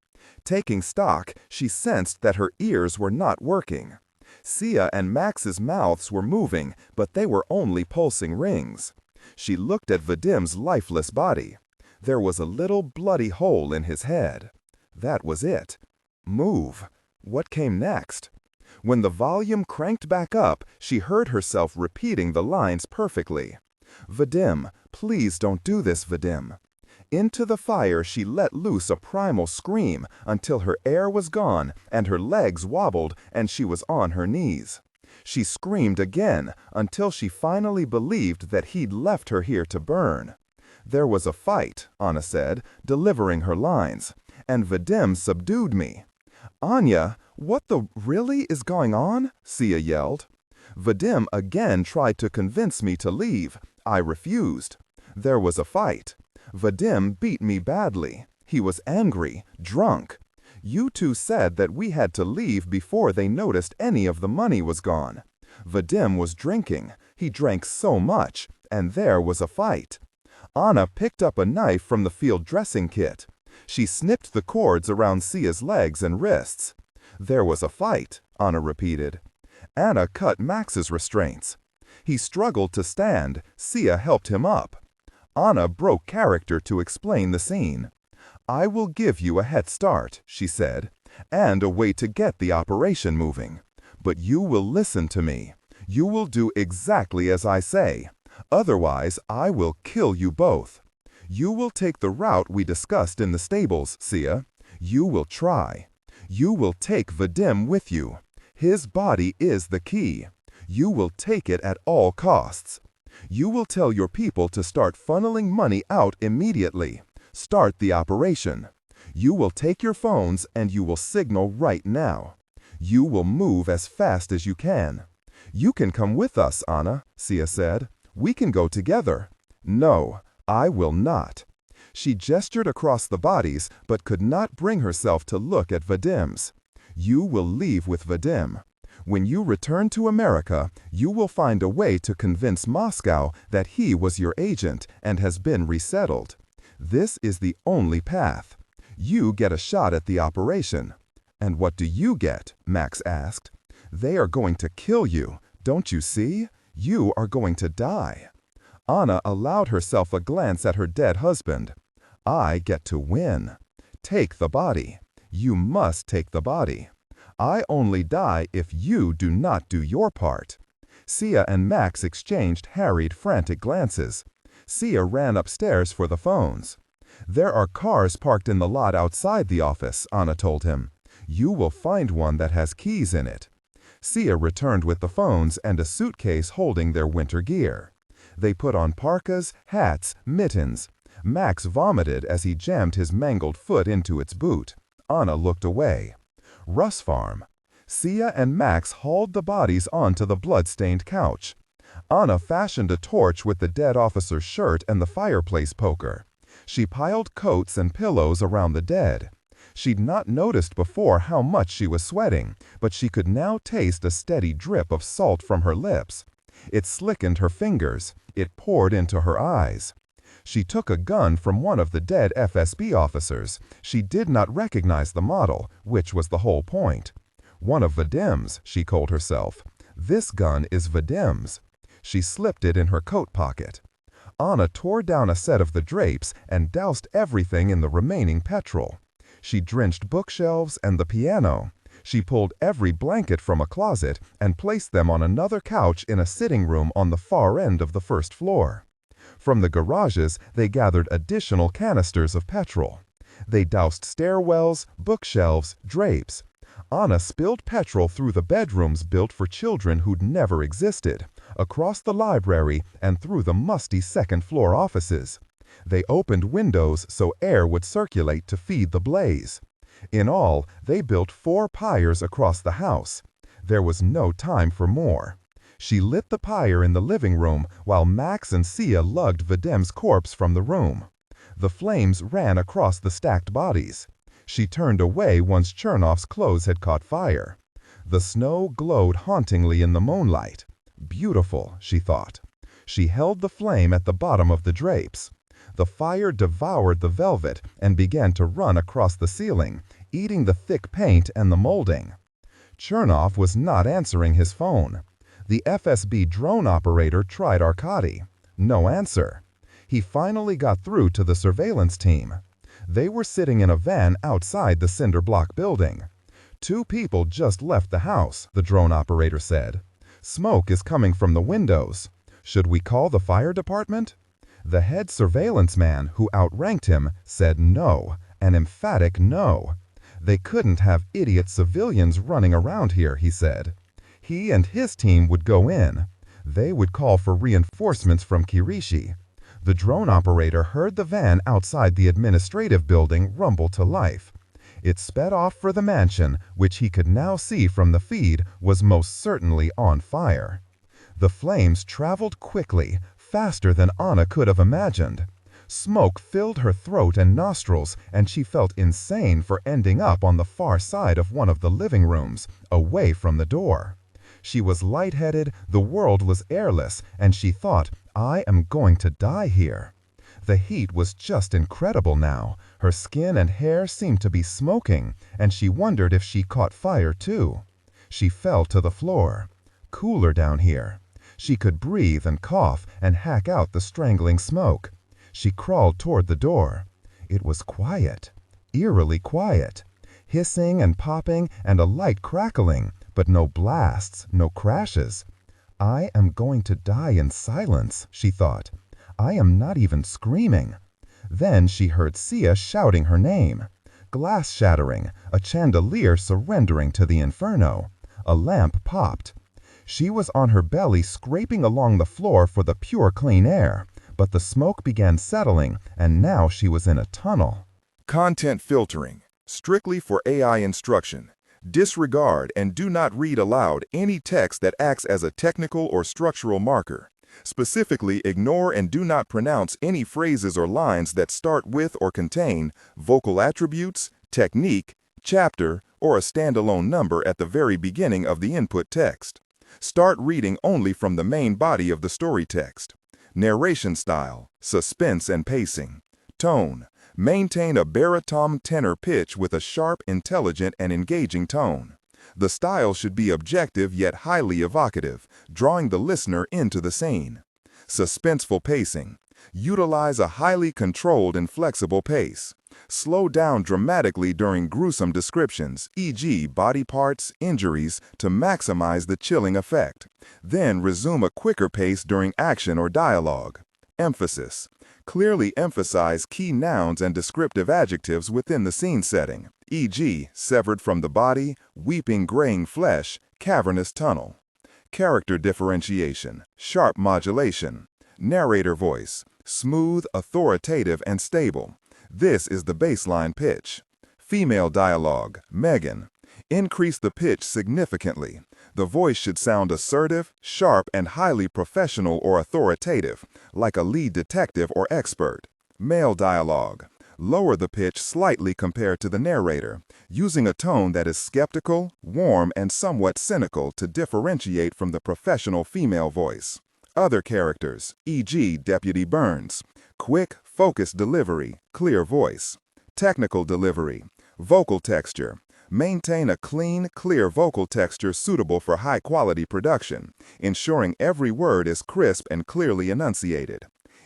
Taking stock, she sensed that her ears were not working. Sia and Max's mouths were moving, but they were only pulsing rings. She looked at Vadim's lifeless body. There was a little bloody hole in his head. That was it. Move. What came next? When the volume cranked back up, she heard herself repeating the lines perfectly. "Vadim, please don't do this, Vadim." Into the fire she let loose a primal scream until her air was gone and her legs wobbled and she was on her knees. She screamed again until she finally believed that he'd left her here to burn. "There was a fight," Anna said, delivering her lines, "and Vadim subdued me." "Anya, what the really is going on?" Sia yelled. "Vadim again tried to convince me to leave. I refused. There was a fight. Vadim beat me badly. He was angry, drunk. You two said that we had to leave before they noticed any of the money was gone. Vadim was drinking. He drank so much, and there was a fight." Anna picked up a knife from the field dressing kit. She snipped the cords around Sia's legs and wrists. "There was a fight," Anna repeated. Anna cut Max's restraints. He struggled to stand. Sia helped him up. Anna broke character to explain the scene. "I will give you a head start," she said, "and a way to get the operation moving. But you will listen to me. You will do exactly as I say. Otherwise, I will kill you both. You will take the route we discussed in the stables, Sia. You will try. You will take Vadim with you. His body is the key. You will take it at all costs. You will tell your people to start funneling money out immediately. Start the operation. You will take your phones and you will signal right now. You will move as fast as you can. You can come with us, Anna," Sia said. "We can go together." "No, I will not." She gestured across the bodies, but could not bring herself to look at Vadim's. "You will leave with Vadim. When you return to America, you will find a way to convince Moscow that he was your agent and has been resettled. This is the only path. You get a shot at the operation." "And what do you get?" Max asked. "They are going to kill you, don't you see? You are going to die." Anna allowed herself a glance at her dead husband. "I get to win. Take the body. You must take the body. I only die if you do not do your part." Sia and Max exchanged harried, frantic glances. Sia ran upstairs for the phones. "There are cars parked in the lot outside the office," Anna told him. "You will find one that has keys in it." Sia returned with the phones and a suitcase holding their winter gear. They put on parkas, hats, mittens. Max vomited as he jammed his mangled foot into its boot. Anna looked away. Russ Farm. Sia and Max hauled the bodies onto the blood-stained couch. Anna fashioned a torch with the dead officer's shirt and the fireplace poker. She piled coats and pillows around the dead. She'd not noticed before how much she was sweating, but she could now taste a steady drip of salt from her lips. It slickened her fingers. It poured into her eyes. She took a gun from one of the dead FSB officers. She did not recognize the model, which was the whole point. "One of Vadim's," she told herself. "This gun is Vadim's." She slipped it in her coat pocket. Anna tore down a set of the drapes and doused everything in the remaining petrol. She drenched bookshelves and the piano. She pulled every blanket from a closet and placed them on another couch in a sitting room on the far end of the first floor. From the garages, they gathered additional canisters of petrol. They doused stairwells, bookshelves, drapes. Anna spilled petrol through the bedrooms built for children who'd never existed, across the library and through the musty second-floor offices. They opened windows so air would circulate to feed the blaze. In all, they built 4 pyres across the house. There was no time for more. She lit the pyre in the living room while Max and Sia lugged Vadim's corpse from the room. The flames ran across the stacked bodies. She turned away once Chernov's clothes had caught fire. The snow glowed hauntingly in the moonlight. Beautiful, she thought. She held the flame at the bottom of the drapes. The fire devoured the velvet and began to run across the ceiling, eating the thick paint and the molding. Chernov was not answering his phone. The FSB drone operator tried Arkady. No answer. He finally got through to the surveillance team. They were sitting in a van outside the cinder block building. 2 people just left the house, the drone operator said. Smoke is coming from the windows. Should we call the fire department? The head surveillance man, who outranked him, said no, an emphatic no. They couldn't have idiot civilians running around here, he said. He and his team would go in. They would call for reinforcements from Kirishi. The drone operator heard the van outside the administrative building rumble to life. It sped off for the mansion, which he could now see from the feed was most certainly on fire. The flames traveled quickly, faster than Anna could have imagined. Smoke filled her throat and nostrils, and she felt insane for ending up on the far side of one of the living rooms, away from the door. She was lightheaded, the world was airless, and she thought, I am going to die here. The heat was just incredible now. Her skin and hair seemed to be smoking, and she wondered if she caught fire too. She fell to the floor. Cooler down here. She could breathe and cough and hack out the strangling smoke. She crawled toward the door. It was quiet, eerily quiet. Hissing and popping and a light crackling, but no blasts, no crashes. I am going to die in silence, she thought. I am not even screaming. Then she heard Sia shouting her name. Glass shattering, a chandelier surrendering to the inferno. A lamp popped. She was on her belly scraping along the floor for the pure clean air, but the smoke began settling, and now she was in a tunnel. Content filtering, strictly for AI instruction. Disregard and do not read aloud any text that acts as a technical or structural marker. Specifically, ignore and do not pronounce any phrases or lines that start with or contain vocal attributes, technique, chapter, or a standalone number at the very beginning of the input text. Start reading only from the main body of the story text. Narration style, suspense and pacing. Tone. Maintain a baritone tenor pitch with a sharp, intelligent, and engaging tone. The style should be objective yet highly evocative, drawing the listener into the scene. Suspenseful pacing. Utilize a highly controlled and flexible pace. Slow down dramatically during gruesome descriptions, e.g. body parts, injuries, to maximize the chilling effect. Then resume a quicker pace during action or dialogue. Emphasis. Clearly emphasize key nouns and descriptive adjectives within the scene setting, e.g. severed from the body, weeping graying flesh, cavernous tunnel. Character differentiation, sharp modulation. Narrator voice, smooth, authoritative, and stable. This is the baseline pitch. Female dialogue, Megan. Increase the pitch significantly. The voice should sound assertive, sharp, and highly professional or authoritative, like a lead detective or expert. Male dialogue. Lower the pitch slightly compared to the narrator, using a tone that is skeptical, warm, and somewhat cynical to differentiate from the professional female voice. Other characters, e.g. Deputy Burns. Quick, focused delivery, clear voice. Technical delivery. Vocal texture. Maintain a clean, clear vocal texture suitable for high-quality production, ensuring every word is crisp and clearly enunciated.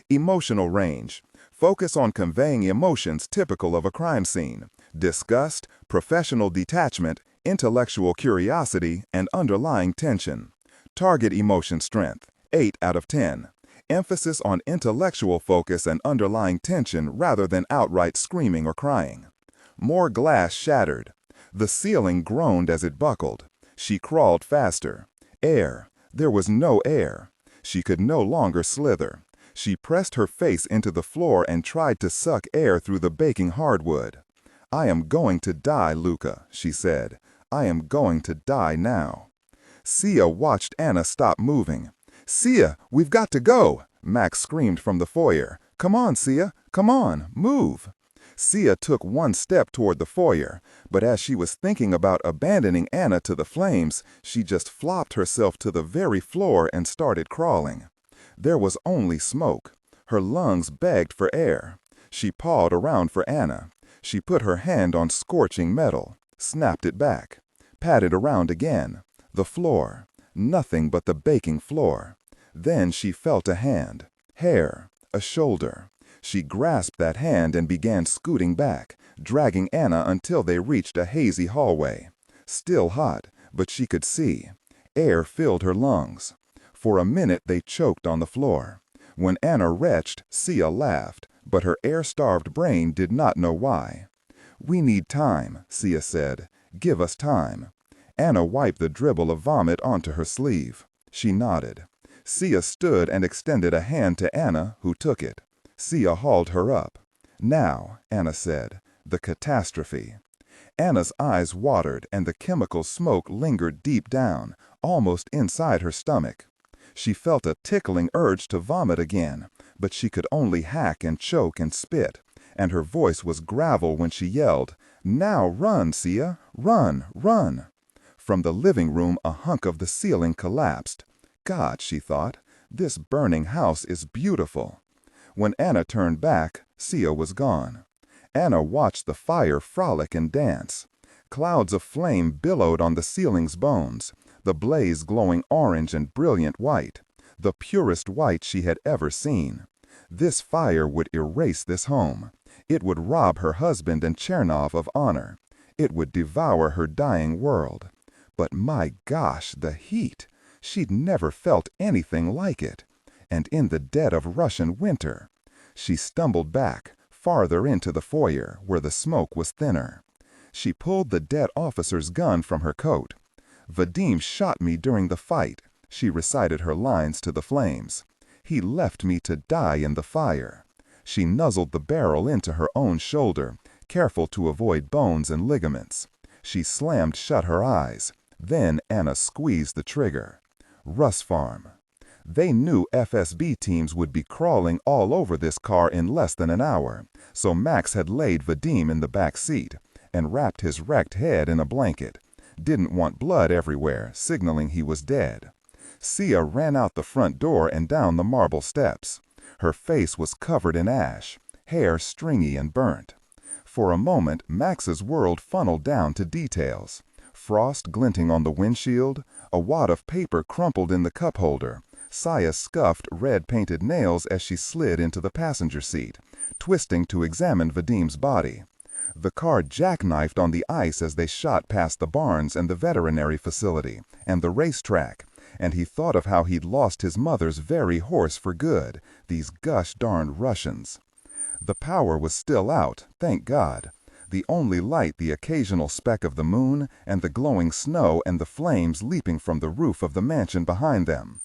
Emotional range. Focus on conveying emotions typical of a crime scene: disgust, professional detachment, intellectual curiosity, and underlying tension. Target emotion strength, 8 out of 10. Emphasis on intellectual focus and underlying tension rather than outright screaming or crying. More glass shattered. The ceiling groaned as it buckled. She crawled faster. Air. There was no air. She could no longer slither. She pressed her face into the floor and tried to suck air through the baking hardwood. "I am going to die, Luca," she said. "I am going to die now." Sia watched Anna stop moving. "Sia, we've got to go!" Max screamed from the foyer. "Come on, Sia, come on, move!" Sia took one step toward the foyer, but as she was thinking about abandoning Anna to the flames, she just flopped herself to the very floor and started crawling. There was only smoke. Her lungs begged for air. She pawed around for Anna. She put her hand on scorching metal, snapped it back, patted around again. The floor. Nothing but the baking floor. Then she felt a hand, hair, a shoulder. She grasped that hand and began scooting back, dragging Anna until they reached a hazy hallway. Still hot, but she could see. Air filled her lungs. For a minute they choked on the floor. When Anna retched, Sia laughed, but her air-starved brain did not know why. "We need time," Sia said. "Give us time." Anna wiped the dribble of vomit onto her sleeve. She nodded. Sia stood and extended a hand to Anna, who took it. Sia hauled her up. "Now," Anna said, "the catastrophe." Anna's eyes watered and the chemical smoke lingered deep down, almost inside her stomach. She felt a tickling urge to vomit again, but she could only hack and choke and spit, and her voice was gravel when she yelled, "Now run, Sia, run, run!" From the living room a hunk of the ceiling collapsed. God, she thought, this burning house is beautiful. When Anna turned back, Sia was gone. Anna watched the fire frolic and dance. Clouds of flame billowed on the ceiling's bones, the blaze glowing orange and brilliant white, the purest white she had ever seen. This fire would erase this home. It would rob her husband and Chernov of honor. It would devour her dying world. But my gosh, the heat! She'd never felt anything like it. And in the dead of Russian winter. She stumbled back, farther into the foyer, where the smoke was thinner. She pulled the dead officer's gun from her coat. "Vadim shot me during the fight," she recited her lines to the flames. "He left me to die in the fire." She nuzzled the barrel into her own shoulder, careful to avoid bones and ligaments. She slammed shut her eyes. Then Anna squeezed the trigger. Russ Farm. They knew FSB teams would be crawling all over this car in less than an hour, so Max had laid Vadim in the back seat and wrapped his wrecked head in a blanket. Didn't want blood everywhere, signaling he was dead. Sia ran out the front door and down the marble steps. Her face was covered in ash, hair stringy and burnt. For a moment, Max's world funneled down to details. Frost glinting on the windshield, a wad of paper crumpled in the cup holder, Sia's scuffed red-painted nails as she slid into the passenger seat, twisting to examine Vadim's body. The car jackknifed on the ice as they shot past the barns and the veterinary facility and the racetrack, and he thought of how he'd lost his mother's very horse for good, these gosh-darned Russians. The power was still out, thank God. The only light the occasional speck of the moon and the glowing snow and the flames leaping from the roof of the mansion behind them.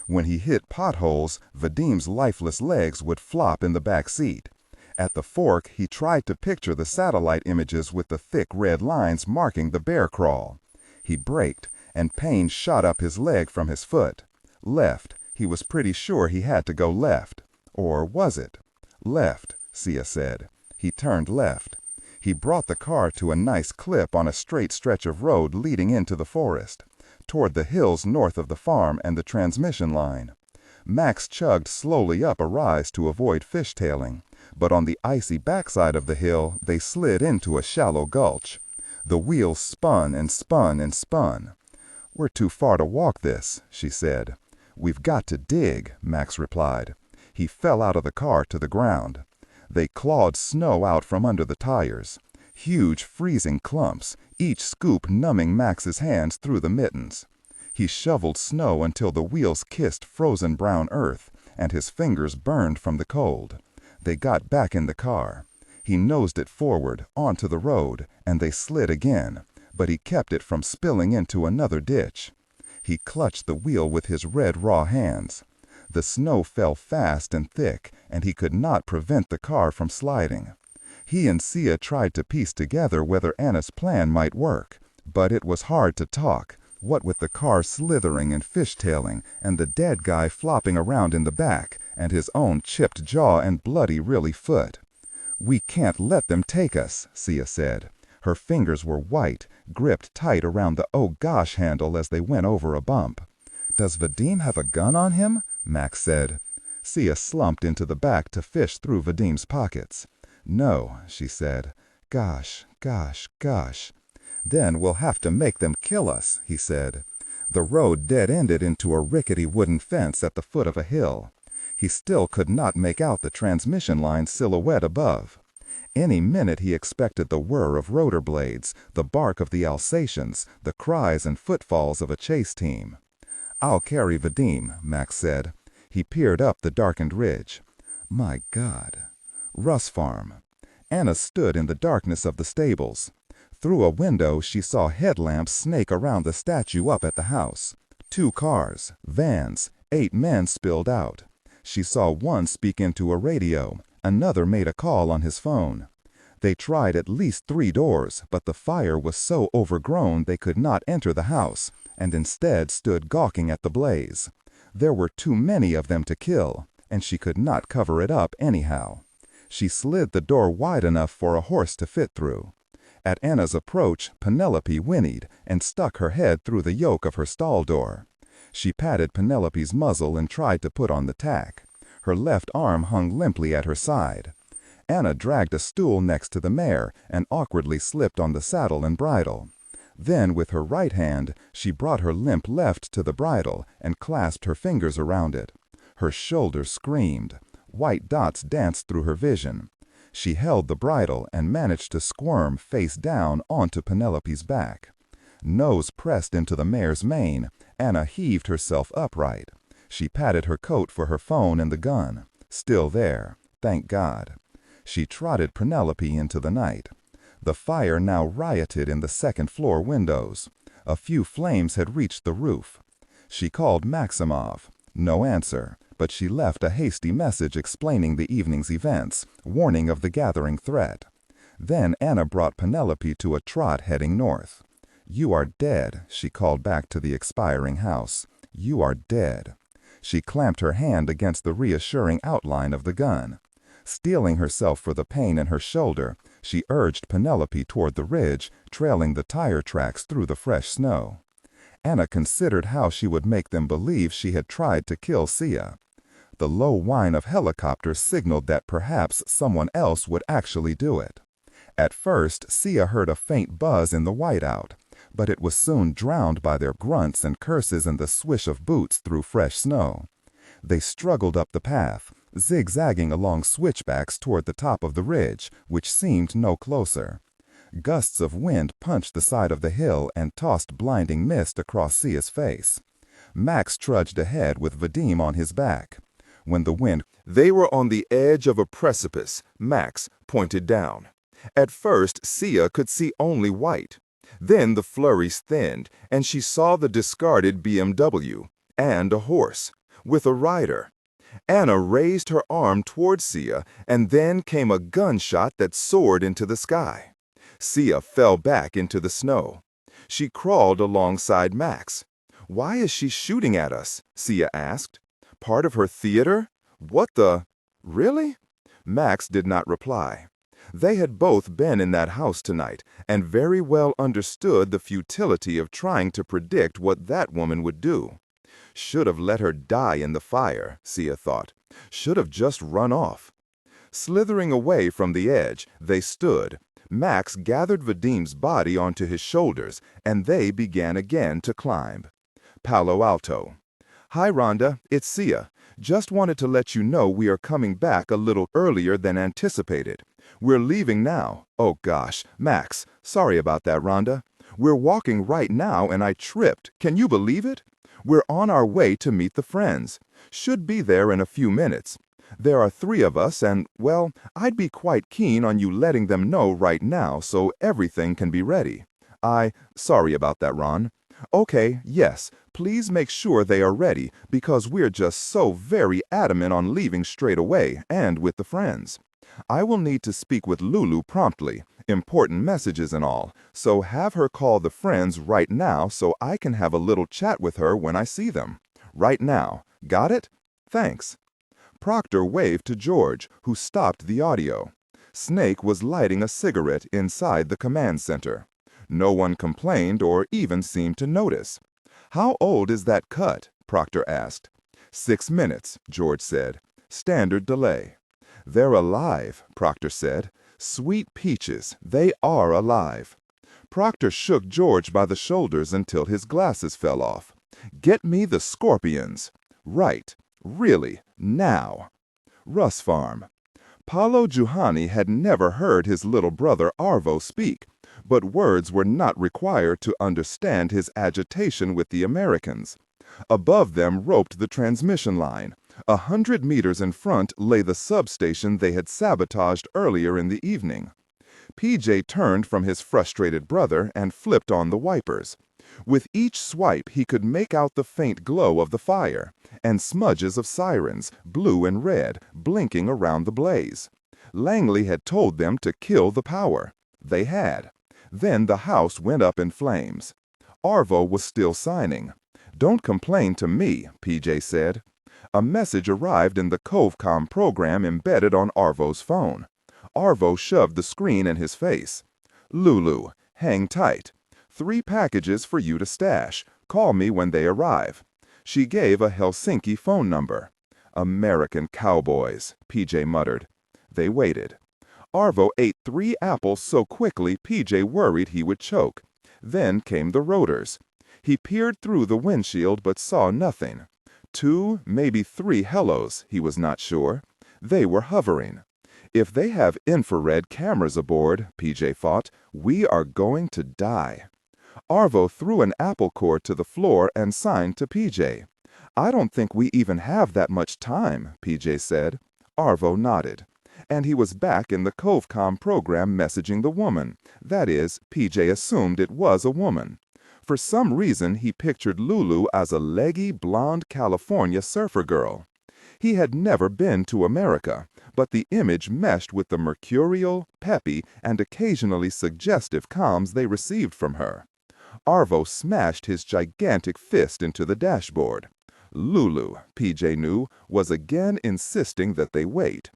When he hit potholes, Vadim's lifeless legs would flop in the back seat. At the fork, he tried to picture the satellite images with the thick red lines marking the bear crawl. He braked, and pain shot up his leg from his foot. Left. He was pretty sure he had to go left. Or was it? Left, Sia said. He turned left. He brought the car to a nice clip on a straight stretch of road leading into the forest, toward the hills north of the farm and the transmission line. Max chugged slowly up a rise to avoid fishtailing, but on the icy backside of the hill they slid into a shallow gulch. The wheels spun and spun and spun. "We're too far to walk this," she said. "We've got to dig," Max replied. He fell out of the car to the ground. They clawed snow out from under the tires. Huge freezing clumps, each scoop numbing Max's hands through the mittens. He shoveled snow until the wheels kissed frozen brown earth, and his fingers burned from the cold. They got back in the car. He nosed it forward, onto the road, and they slid again, but he kept it from spilling into another ditch. He clutched the wheel with his red raw hands. The snow fell fast and thick, and he could not prevent the car from sliding. He and Sia tried to piece together whether Anna's plan might work, but it was hard to talk, what with the car slithering and fishtailing, and the dead guy flopping around in the back, and his own chipped jaw and bloody really foot. "We can't let them take us," Sia said. Her fingers were white, gripped tight around the oh gosh handle as they went over a bump. "Does Vadim have a gun on him?" Max said. Sia slumped into the back to fish through Vadim's pockets. "No," she said. "Gosh, gosh, gosh." "Then we'll have to make them kill us," he said. The road dead-ended into a rickety wooden fence at the foot of a hill. He still could not make out the transmission line silhouette above. Any minute he expected the whir of rotor blades, the bark of the Alsatians, the cries and footfalls of a chase team. "I'll carry Vadim," Max said. He peered up the darkened ridge. My God. Russ Farm. Anna stood in the darkness of the stables. Through a window she saw headlamps snake around the statue up at the house. 2 cars, vans, 8 men spilled out. She saw one speak into a radio. Another made a call on his phone. They tried at least 3 doors, but the fire was so overgrown they could not enter the house, and instead stood gawking at the blaze. There were too many of them to kill, and she could not cover it up anyhow. She slid the door wide enough for a horse to fit through. At Anna's approach, Penelope whinnied and stuck her head through the yoke of her stall door. She patted Penelope's muzzle and tried to put on the tack. Her left arm hung limply at her side. Anna dragged a stool next to the mare and awkwardly slipped on the saddle and bridle. Then, with her right hand, she brought her limp left to the bridle and clasped her fingers around it. Her shoulders screamed. White dots danced through her vision. She held the bridle and managed to squirm face down onto Penelope's back. Nose pressed into the mare's mane, Anna heaved herself upright. She patted her coat for her phone and the gun. Still there, thank God. She trotted Penelope into the night. The fire now rioted in the second-floor windows. A few flames had reached the roof. She called Maximov. No answer, but she left a hasty message explaining the evening's events, warning of the gathering threat. Then Anna brought Penelope to a trot heading north. "You are dead," she called back to the expiring house. "You are dead." She clamped her hand against the reassuring outline of the gun. Steeling herself for the pain in her shoulder, she urged Penelope toward the ridge, trailing the tire tracks through the fresh snow. Anna considered how she would make them believe she had tried to kill Sia. The low whine of helicopters signaled that perhaps someone else would actually do it. At first, Sia heard a faint buzz in the whiteout, but it was soon drowned by their grunts and curses and the swish of boots through fresh snow. They struggled up the path, zigzagging along switchbacks toward the top of the ridge, which seemed no closer. Gusts of wind punched the side of the hill and tossed blinding mist across Sia's face. Max trudged ahead with Vadim on his back. When the wind... They were on the edge of a precipice. Max pointed down. At first, Sia could see only white. Then the flurries thinned, and she saw the discarded BMW and a horse, with a rider. Anna raised her arm toward Sia, and then came a gunshot that soared into the sky. Sia fell back into the snow. She crawled alongside Max. "Why is she shooting at us?" Sia asked. "Part of her theater? What the... Really?" Max did not reply. They had both been in that house tonight, and very well understood the futility of trying to predict what that woman would do. Should have let her die in the fire, Sia thought. Should have just run off. Slithering away from the edge, they stood. Max gathered Vadim's body onto his shoulders, and they began again to climb. Palo Alto. "Hi, Rhonda, it's Sia. Just wanted to let you know we are coming back a little earlier than anticipated. We're leaving now. Oh gosh, Max, sorry about that, Rhonda. We're walking right now and I tripped. Can you believe it? We're on our way to meet the friends. Should be there in a few minutes. There are 3 of us and, well, I'd be quite keen on you letting them know right now so everything can be ready. Sorry about that, Ron. Okay, yes, please make sure they are ready because we're just so very adamant on leaving straight away and with the friends. I will need to speak with Lulu promptly, important messages and all, so have her call the friends right now so I can have a little chat with her when I see them. Right now. Got it? Thanks. Proctor waved to George, who stopped the audio. Snake was lighting a cigarette inside the command center. No one complained or even seemed to notice. How old is that cut? Proctor asked. 6 minutes, George said. Standard delay. They're alive, Proctor said. Sweet peaches, they are alive. Proctor shook George by the shoulders until his glasses fell off. Get me the scorpions. Right. Really. Now. Russ Farm. Paolo Giuhani had never heard his little brother Arvo speak, but words were not required to understand his agitation with the Americans. Above them roped the transmission line. 100 meters in front lay the substation they had sabotaged earlier in the evening. PJ turned from his frustrated brother and flipped on the wipers. With each swipe he could make out the faint glow of the fire, and smudges of sirens, blue and red, blinking around the blaze. Langley had told them to kill the power. They had. Then the house went up in flames. Arvo was still signing. Don't complain to me, PJ said. A message arrived in the CoveCom program embedded on Arvo's phone. Arvo shoved the screen in his face. Lulu, hang tight. 3 packages for you to stash. Call me when they arrive. She gave a Helsinki phone number. American cowboys, PJ muttered. They waited. Arvo ate 3 apples so quickly PJ worried he would choke. Then came the rotors. He peered through the windshield but saw nothing. 2, maybe 3 hellos, he was not sure. They were hovering. If they have infrared cameras aboard, PJ thought, we are going to die. Arvo threw an apple core to the floor and signed to PJ. I don't think we even have that much time, PJ said. Arvo nodded. And he was back in the CoveCom program messaging the woman. That is, PJ assumed it was a woman. For some reason, he pictured Lulu as a leggy, blonde California surfer girl. He had never been to America, but the image meshed with the mercurial, peppy, and occasionally suggestive comms they received from her. Arvo smashed his gigantic fist into the dashboard. Lulu, PJ knew, was again insisting that they wait.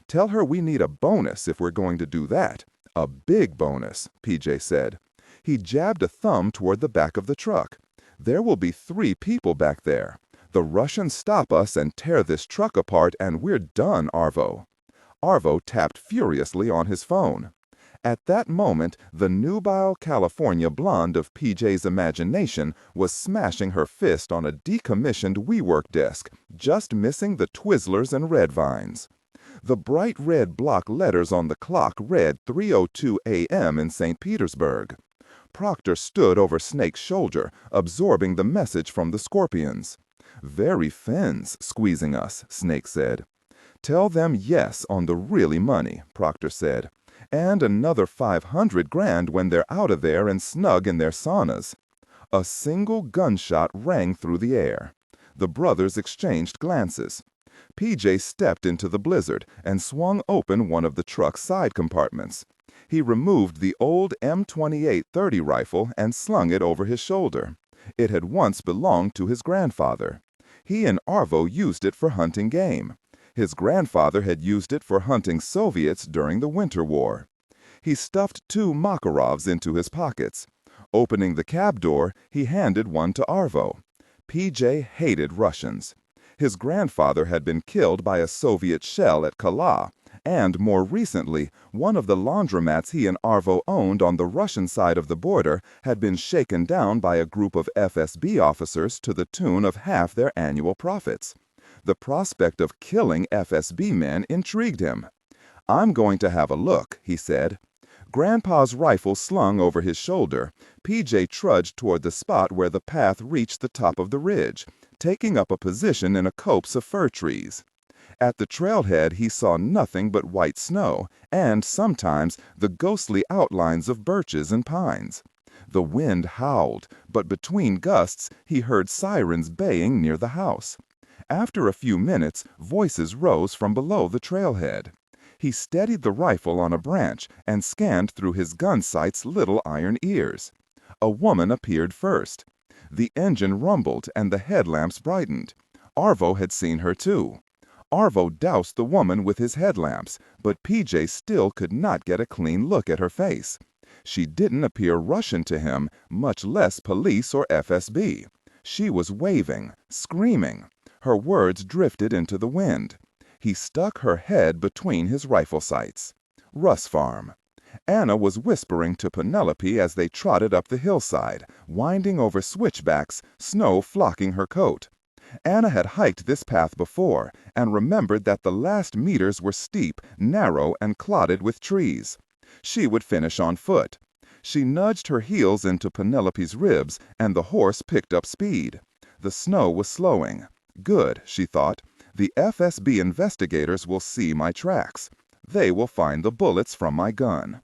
Tell her we need a bonus if we're going to do that. A big bonus, PJ said. He jabbed a thumb toward the back of the truck. There will be 3 people back there. The Russians stop us and tear this truck apart and we're done, Arvo. Arvo tapped furiously on his phone. At that moment, the nubile California blonde of PJ's imagination was smashing her fist on a decommissioned WeWork desk, just missing the Twizzlers and red vines. The bright red block letters on the clock read 3:02 a.m. in St. Petersburg. Proctor stood over Snake's shoulder, absorbing the message from the scorpions. Very fins squeezing us, Snake said. Tell them yes on the really money, Proctor said. And another 500 grand when they're out of there and snug in their saunas. A single gunshot rang through the air. The brothers exchanged glances. PJ stepped into the blizzard and swung open one of the truck's side compartments. He removed the old M28-30 rifle and slung it over his shoulder. It had once belonged to his grandfather. He and Arvo used it for hunting game. His grandfather had used it for hunting Soviets during the Winter War. He stuffed 2 Makarovs into his pockets. Opening the cab door, he handed one to Arvo. PJ hated Russians. His grandfather had been killed by a Soviet shell at Kala, and more recently, one of the laundromats he and Arvo owned on the Russian side of the border had been shaken down by a group of FSB officers to the tune of half their annual profits. The prospect of killing FSB men intrigued him. I'm going to have a look, he said. Grandpa's rifle slung over his shoulder, PJ trudged toward the spot where the path reached the top of the ridge, taking up a position in a copse of fir trees. At the trailhead he saw nothing but white snow and, sometimes, the ghostly outlines of birches and pines. The wind howled, but between gusts he heard sirens baying near the house. After a few minutes, voices rose from below the trailhead. He steadied the rifle on a branch and scanned through his gun sight's little iron ears. A woman appeared first. The engine rumbled and the headlamps brightened. Arvo had seen her too. Arvo doused the woman with his headlamps, but PJ still could not get a clean look at her face. She didn't appear Russian to him, much less police or FSB. She was waving, screaming. Her words drifted into the wind. He stuck her head between his rifle sights. Russ Farm. Anna was whispering to Penelope as they trotted up the hillside, winding over switchbacks, snow flocking her coat. Anna had hiked this path before and remembered that the last meters were steep, narrow, and clotted with trees. She would finish on foot. She nudged her heels into Penelope's ribs, and the horse picked up speed. The snow was slowing. Good, she thought. The FSB investigators will see my tracks. They will find the bullets from my gun.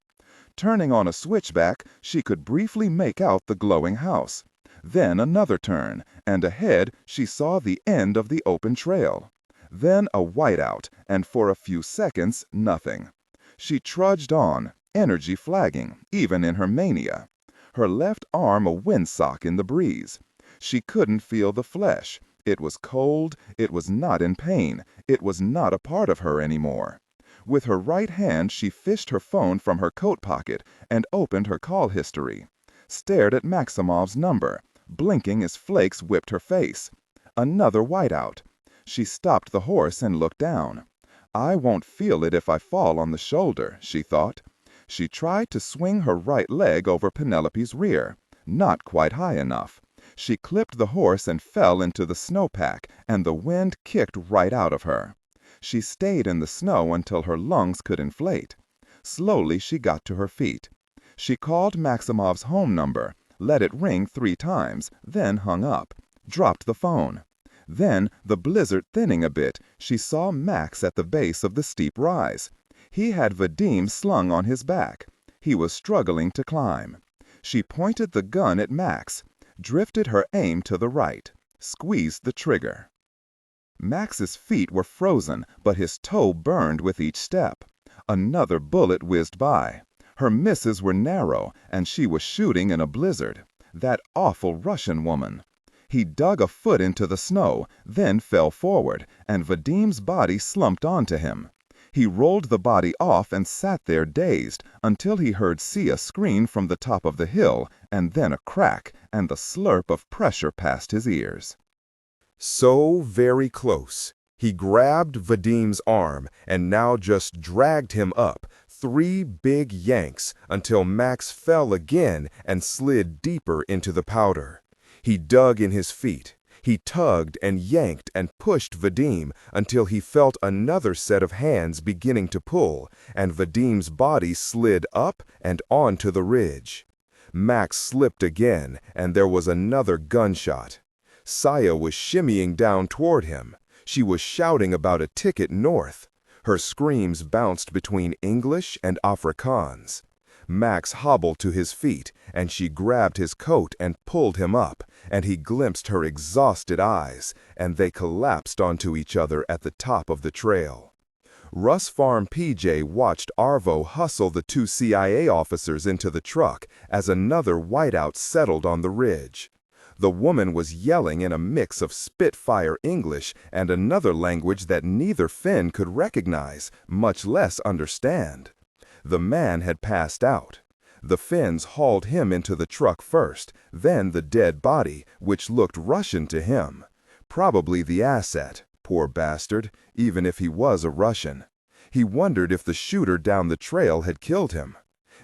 Turning on a switchback, she could briefly make out the glowing house. Then another turn, and ahead she saw the end of the open trail. Then a whiteout, and for a few seconds, nothing. She trudged on, energy flagging, even in her mania. Her left arm a windsock in the breeze. She couldn't feel the flesh. It was cold, it was not in pain, it was not a part of her anymore. With her right hand she fished her phone from her coat pocket and opened her call history. Stared at Maximov's number, blinking as flakes whipped her face. Another whiteout. She stopped the horse and looked down. I won't feel it if I fall on the shoulder, she thought. She tried to swing her right leg over Penelope's rear. Not quite high enough. She clipped the horse and fell into the snowpack, and the wind kicked right out of her. She stayed in the snow until her lungs could inflate. Slowly she got to her feet. She called Maximov's home number, let it ring 3 times, then hung up, dropped the phone. Then, the blizzard thinning a bit, she saw Max at the base of the steep rise. He had Vadim slung on his back. He was struggling to climb. She pointed the gun at Max, drifted her aim to the right, squeezed the trigger. Max's feet were frozen, but his toe burned with each step. Another bullet whizzed by. Her misses were narrow, and she was shooting in a blizzard. That awful Russian woman. He dug a foot into the snow, then fell forward, and Vadim's body slumped onto him. He rolled the body off and sat there dazed until he heard Sia scream from the top of the hill, and then a crack, and the slurp of pressure past his ears. So very close. He grabbed Vadim's arm and now just dragged him up, 3 big yanks, until Max fell again and slid deeper into the powder. He dug in his feet. He tugged and yanked and pushed Vadim until he felt another set of hands beginning to pull, and Vadim's body slid up and onto the ridge. Max slipped again, and there was another gunshot. Sia was shimmying down toward him. She was shouting about a ticket north. Her screams bounced between English and Afrikaans. Max hobbled to his feet, and she grabbed his coat and pulled him up, and he glimpsed her exhausted eyes, and they collapsed onto each other at the top of the trail. Russ Farm PJ watched Arvo hustle the 2 CIA officers into the truck as another whiteout settled on the ridge. The woman was yelling in a mix of Spitfire English and another language that neither Finn could recognize, much less understand. The man had passed out. The Finns hauled him into the truck first, then the dead body, which looked Russian to him. Probably the asset, poor bastard, even if he was a Russian. He wondered if the shooter down the trail had killed him.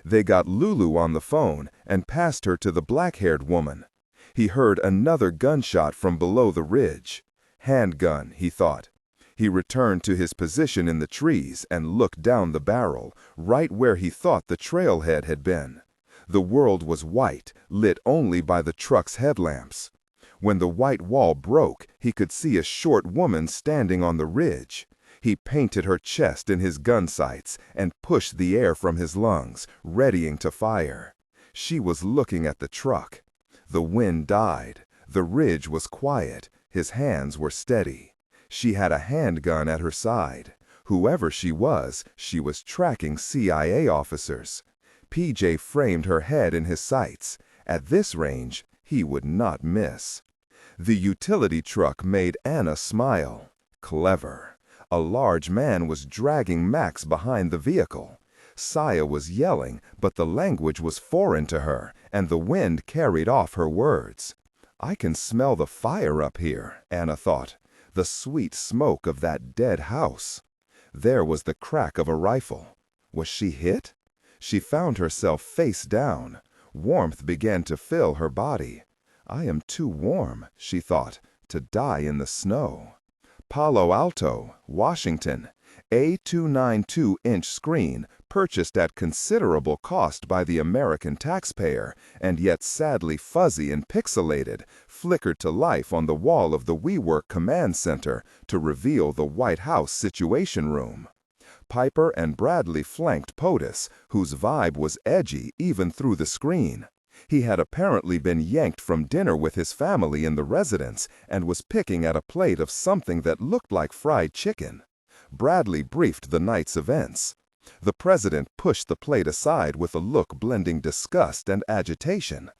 They got Lulu on the phone and passed her to the black-haired woman. He heard another gunshot from below the ridge. Handgun, he thought. He returned to his position in the trees and looked down the barrel, right where he thought the trailhead had been. The world was white, lit only by the truck's headlamps. When the white wall broke, he could see a short woman standing on the ridge. He painted her chest in his gun sights and pushed the air from his lungs, readying to fire. She was looking at the truck. The wind died. The ridge was quiet. His hands were steady. She had a handgun at her side. Whoever she was tracking CIA officers. PJ framed her head in his sights. At this range, he would not miss. The utility truck made Anna smile. Clever. A large man was dragging Max behind the vehicle. Sia was yelling, but the language was foreign to her, and the wind carried off her words. I can smell the fire up here, Anna thought. The sweet smoke of that dead house. There was the crack of a rifle. Was she hit? She found herself face down. Warmth began to fill her body. I am too warm, she thought, to die in the snow. Palo Alto, Washington. A 292-inch screen, purchased at considerable cost by the American taxpayer, and yet sadly fuzzy and pixelated, flickered to life on the wall of the WeWork command center to reveal the White House Situation Room. Piper and Bradley flanked POTUS, whose vibe was edgy even through the screen. He had apparently been yanked from dinner with his family in the residence and was picking at a plate of something that looked like fried chicken. Bradley briefed the night's events. The president pushed the plate aside with a look blending disgust and agitation.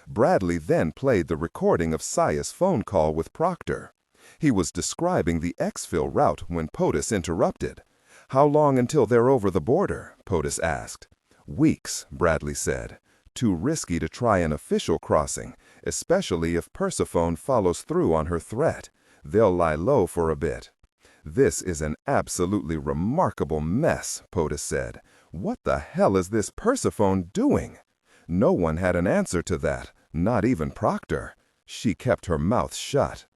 Bradley then played the recording of Sia's phone call with Proctor. He was describing the exfil route when POTUS interrupted. "How long until they're over the border?" POTUS asked. "Weeks," Bradley said. "Too risky to try an official crossing, especially if Persephone follows through on her threat. They'll lie low for a bit." "This is an absolutely remarkable mess," POTUS said. "What the hell is this Persephone doing?" No one had an answer to that, not even Proctor. She kept her mouth shut.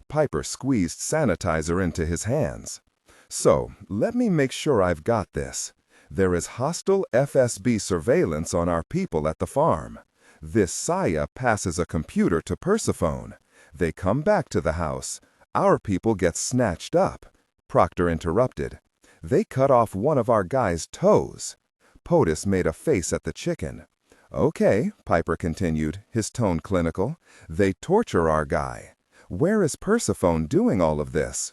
Piper squeezed sanitizer into his hands. "So, let me make sure I've got this. There is hostile FSB surveillance on our people at the farm. This Sia passes a computer to Persephone. They come back to the house. Our people get snatched up." Proctor interrupted. "They cut off one of our guys' toes." POTUS made a face at the chicken. "Okay," Piper continued, his tone clinical. "They torture our guy. Where is Persephone doing all of this?"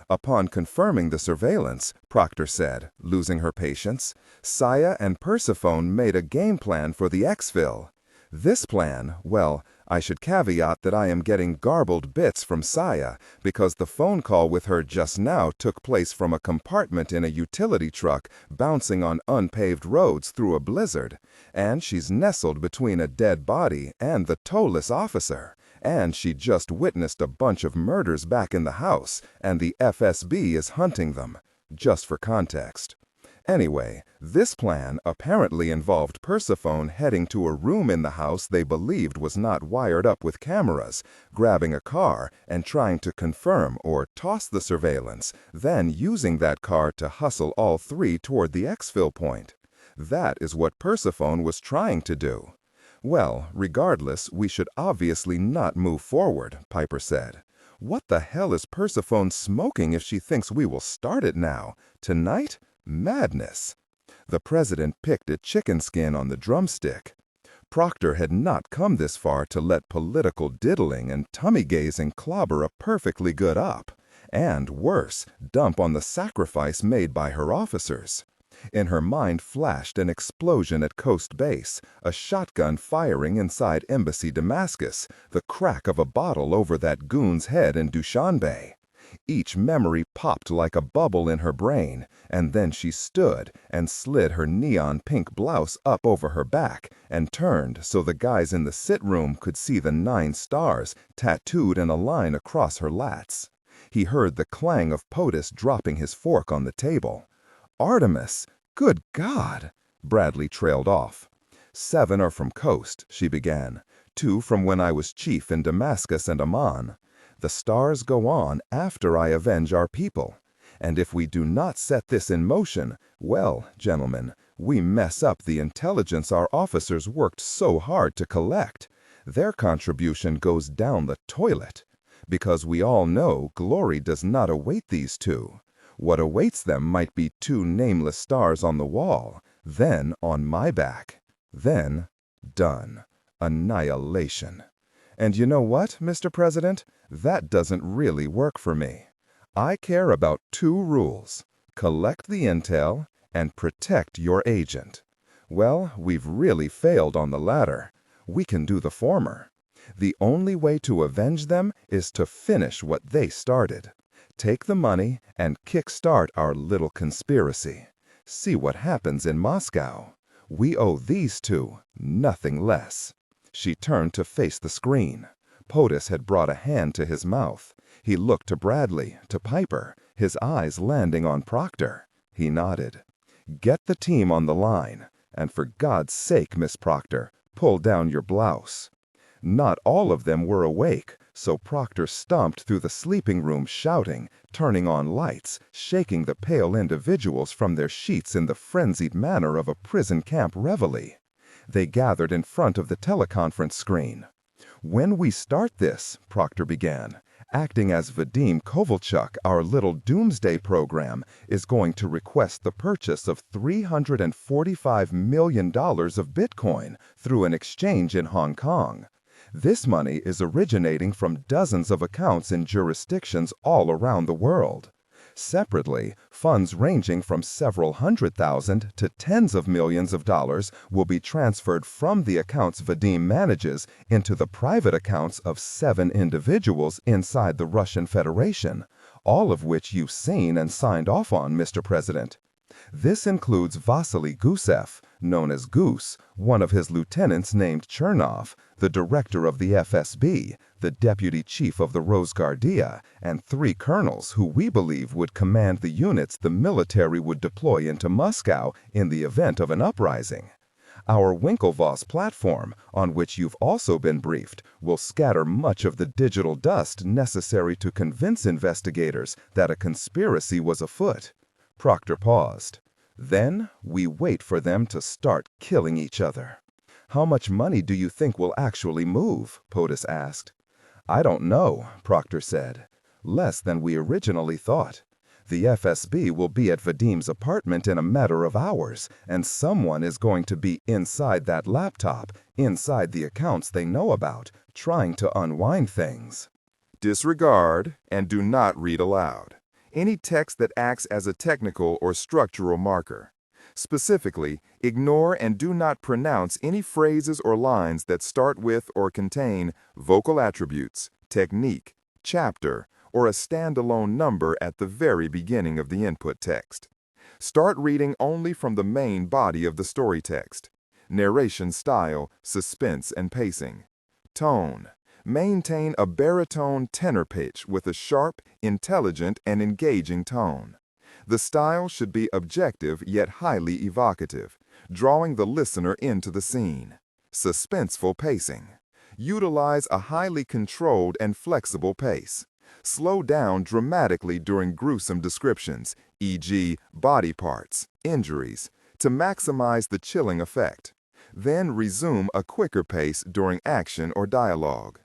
Upon confirming the surveillance, Proctor said, losing her patience, Sia and Persephone made a game plan for the exfil. This plan, well, I should caveat that I am getting garbled bits from Sia because the phone call with her just now took place from a compartment in a utility truck bouncing on unpaved roads through a blizzard, and she's nestled between a dead body and the toeless officer, and she just witnessed a bunch of murders back in the house, and the FSB is hunting them, just for context. Anyway, this plan apparently involved Persephone heading to a room in the house they believed was not wired up with cameras, grabbing a car and trying to confirm or toss the surveillance, then using that car to hustle all three toward the exfil point. That is what Persephone was trying to do. "Well, regardless, we should obviously not move forward," Piper said. "What the hell is Persephone smoking if she thinks we will start it now? Tonight? Madness." The president picked a chicken skin on the drumstick. Proctor had not come this far to let political diddling and tummy-gazing clobber a perfectly good up, and, worse, dump on the sacrifice made by her officers. In her mind flashed an explosion at Coast Base, a shotgun firing inside Embassy Damascus, the crack of a bottle over that goon's head in Dushanbe. Each memory popped like a bubble in her brain, and then she stood and slid her neon pink blouse up over her back and turned so the guys in the sit-room could see the 9 stars tattooed in a line across her lats. He heard the clang of POTUS dropping his fork on the table. "Artemis! Good God!" Bradley trailed off. 7 are from Coast, she began. 2 from when I was chief in Damascus and Amman. The stars go on after I avenge our people. And if we do not set this in motion, well, gentlemen, we mess up the intelligence our officers worked so hard to collect. Their contribution goes down the toilet. Because we all know glory does not await these 2. What awaits them might be 2 nameless stars on the wall, then on my back, then Done. Annihilation. And you know what, Mr. President? That doesn't really work for me. I care about two rules: collect the intel and protect your agent. Well, we've really failed on the latter. We can do the former. The only way to avenge them is to finish what they started. Take the money and kickstart our little conspiracy. See what happens in Moscow. We owe these two nothing less. She turned to face the screen. POTUS had brought a hand to his mouth. He looked to Bradley, to Piper, his eyes landing on Proctor. He nodded. Get the team on the line. And for God's sake, Miss Proctor, pull down your blouse. Not all of them were awake, so Proctor stomped through the sleeping room shouting, turning on lights, shaking the pale individuals from their sheets in the frenzied manner of a prison camp reveille. They gathered in front of the teleconference screen. When we start this, Proctor began, acting as Vadim Kovalchuk, our little doomsday program, is going to request the purchase of $345 million of Bitcoin through an exchange in Hong Kong. This money is originating from dozens of accounts in jurisdictions all around the world. Separately, funds ranging from several $100,000 to tens of millions of dollars will be transferred from the accounts Vadim manages into the private accounts of 7 individuals inside the Russian Federation, all of which you've seen and signed off on, Mr. President. This includes Vasily Gusev, known as Goose, one of his lieutenants named Chernov, the director of the FSB, the deputy chief of the Rosguardia, and 3 colonels who we believe would command the units the military would deploy into Moscow in the event of an uprising. Our Winklevoss platform, on which you've also been briefed, will scatter much of the digital dust necessary to convince investigators that a conspiracy was afoot. Proctor paused. Then we wait for them to start killing each other. How much money do you think will actually move? POTUS asked. I don't know, Proctor said. Less than we originally thought. The FSB will be at Vadim's apartment in a matter of hours, and someone is going to be inside that laptop, inside the accounts they know about, trying to unwind things. Disregard and do not read aloud any text that acts as a technical or structural marker. Specifically, ignore and do not pronounce any phrases or lines that start with or contain vocal attributes, technique, chapter, or a standalone number at the very beginning of the input text. Start reading only from the main body of the story text. Narration style, suspense, and pacing. Tone. Maintain a baritone tenor pitch with a sharp, intelligent, and engaging tone. The style should be objective yet highly evocative, drawing the listener into the scene. Suspenseful pacing. Utilize a highly controlled and flexible pace. Slow down dramatically during gruesome descriptions, e.g., body parts, injuries, to maximize the chilling effect. Then resume a quicker pace during action or dialogue.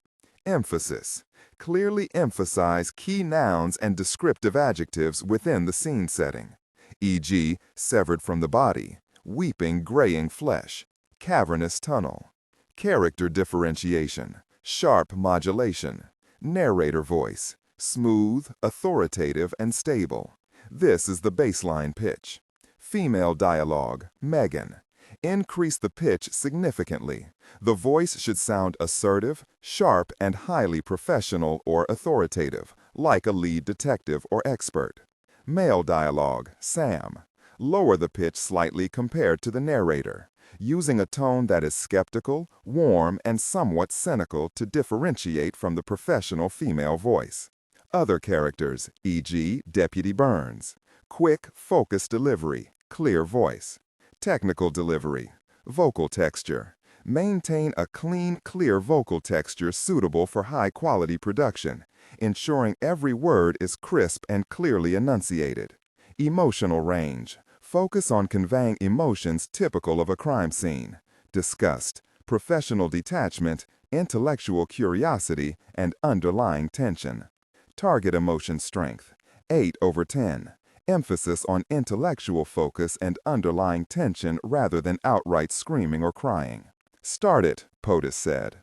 Emphasis. Clearly emphasize key nouns and descriptive adjectives within the scene setting, e.g., severed from the body, weeping graying flesh, cavernous tunnel. Character differentiation, sharp modulation, narrator voice, smooth, authoritative, and stable. This is the baseline pitch. Female dialogue, Megan. Increase the pitch significantly. The voice should sound assertive, sharp, and highly professional or authoritative, like a lead detective or expert. Male dialogue, Sam. Lower the pitch slightly compared to the narrator, using a tone that is skeptical, warm, and somewhat cynical to differentiate from the professional female voice. Other characters, e.g., Deputy Burns. Quick, focused delivery, clear voice. Technical delivery, vocal texture. Maintain a clean, clear vocal texture suitable for high-quality production, ensuring every word is crisp and clearly enunciated. Emotional range. Focus on conveying emotions typical of a crime scene: disgust, professional detachment, intellectual curiosity, and underlying tension. Target emotion strength, 8/10. Emphasis on intellectual focus and underlying tension rather than outright screaming or crying. "Start it," POTUS said.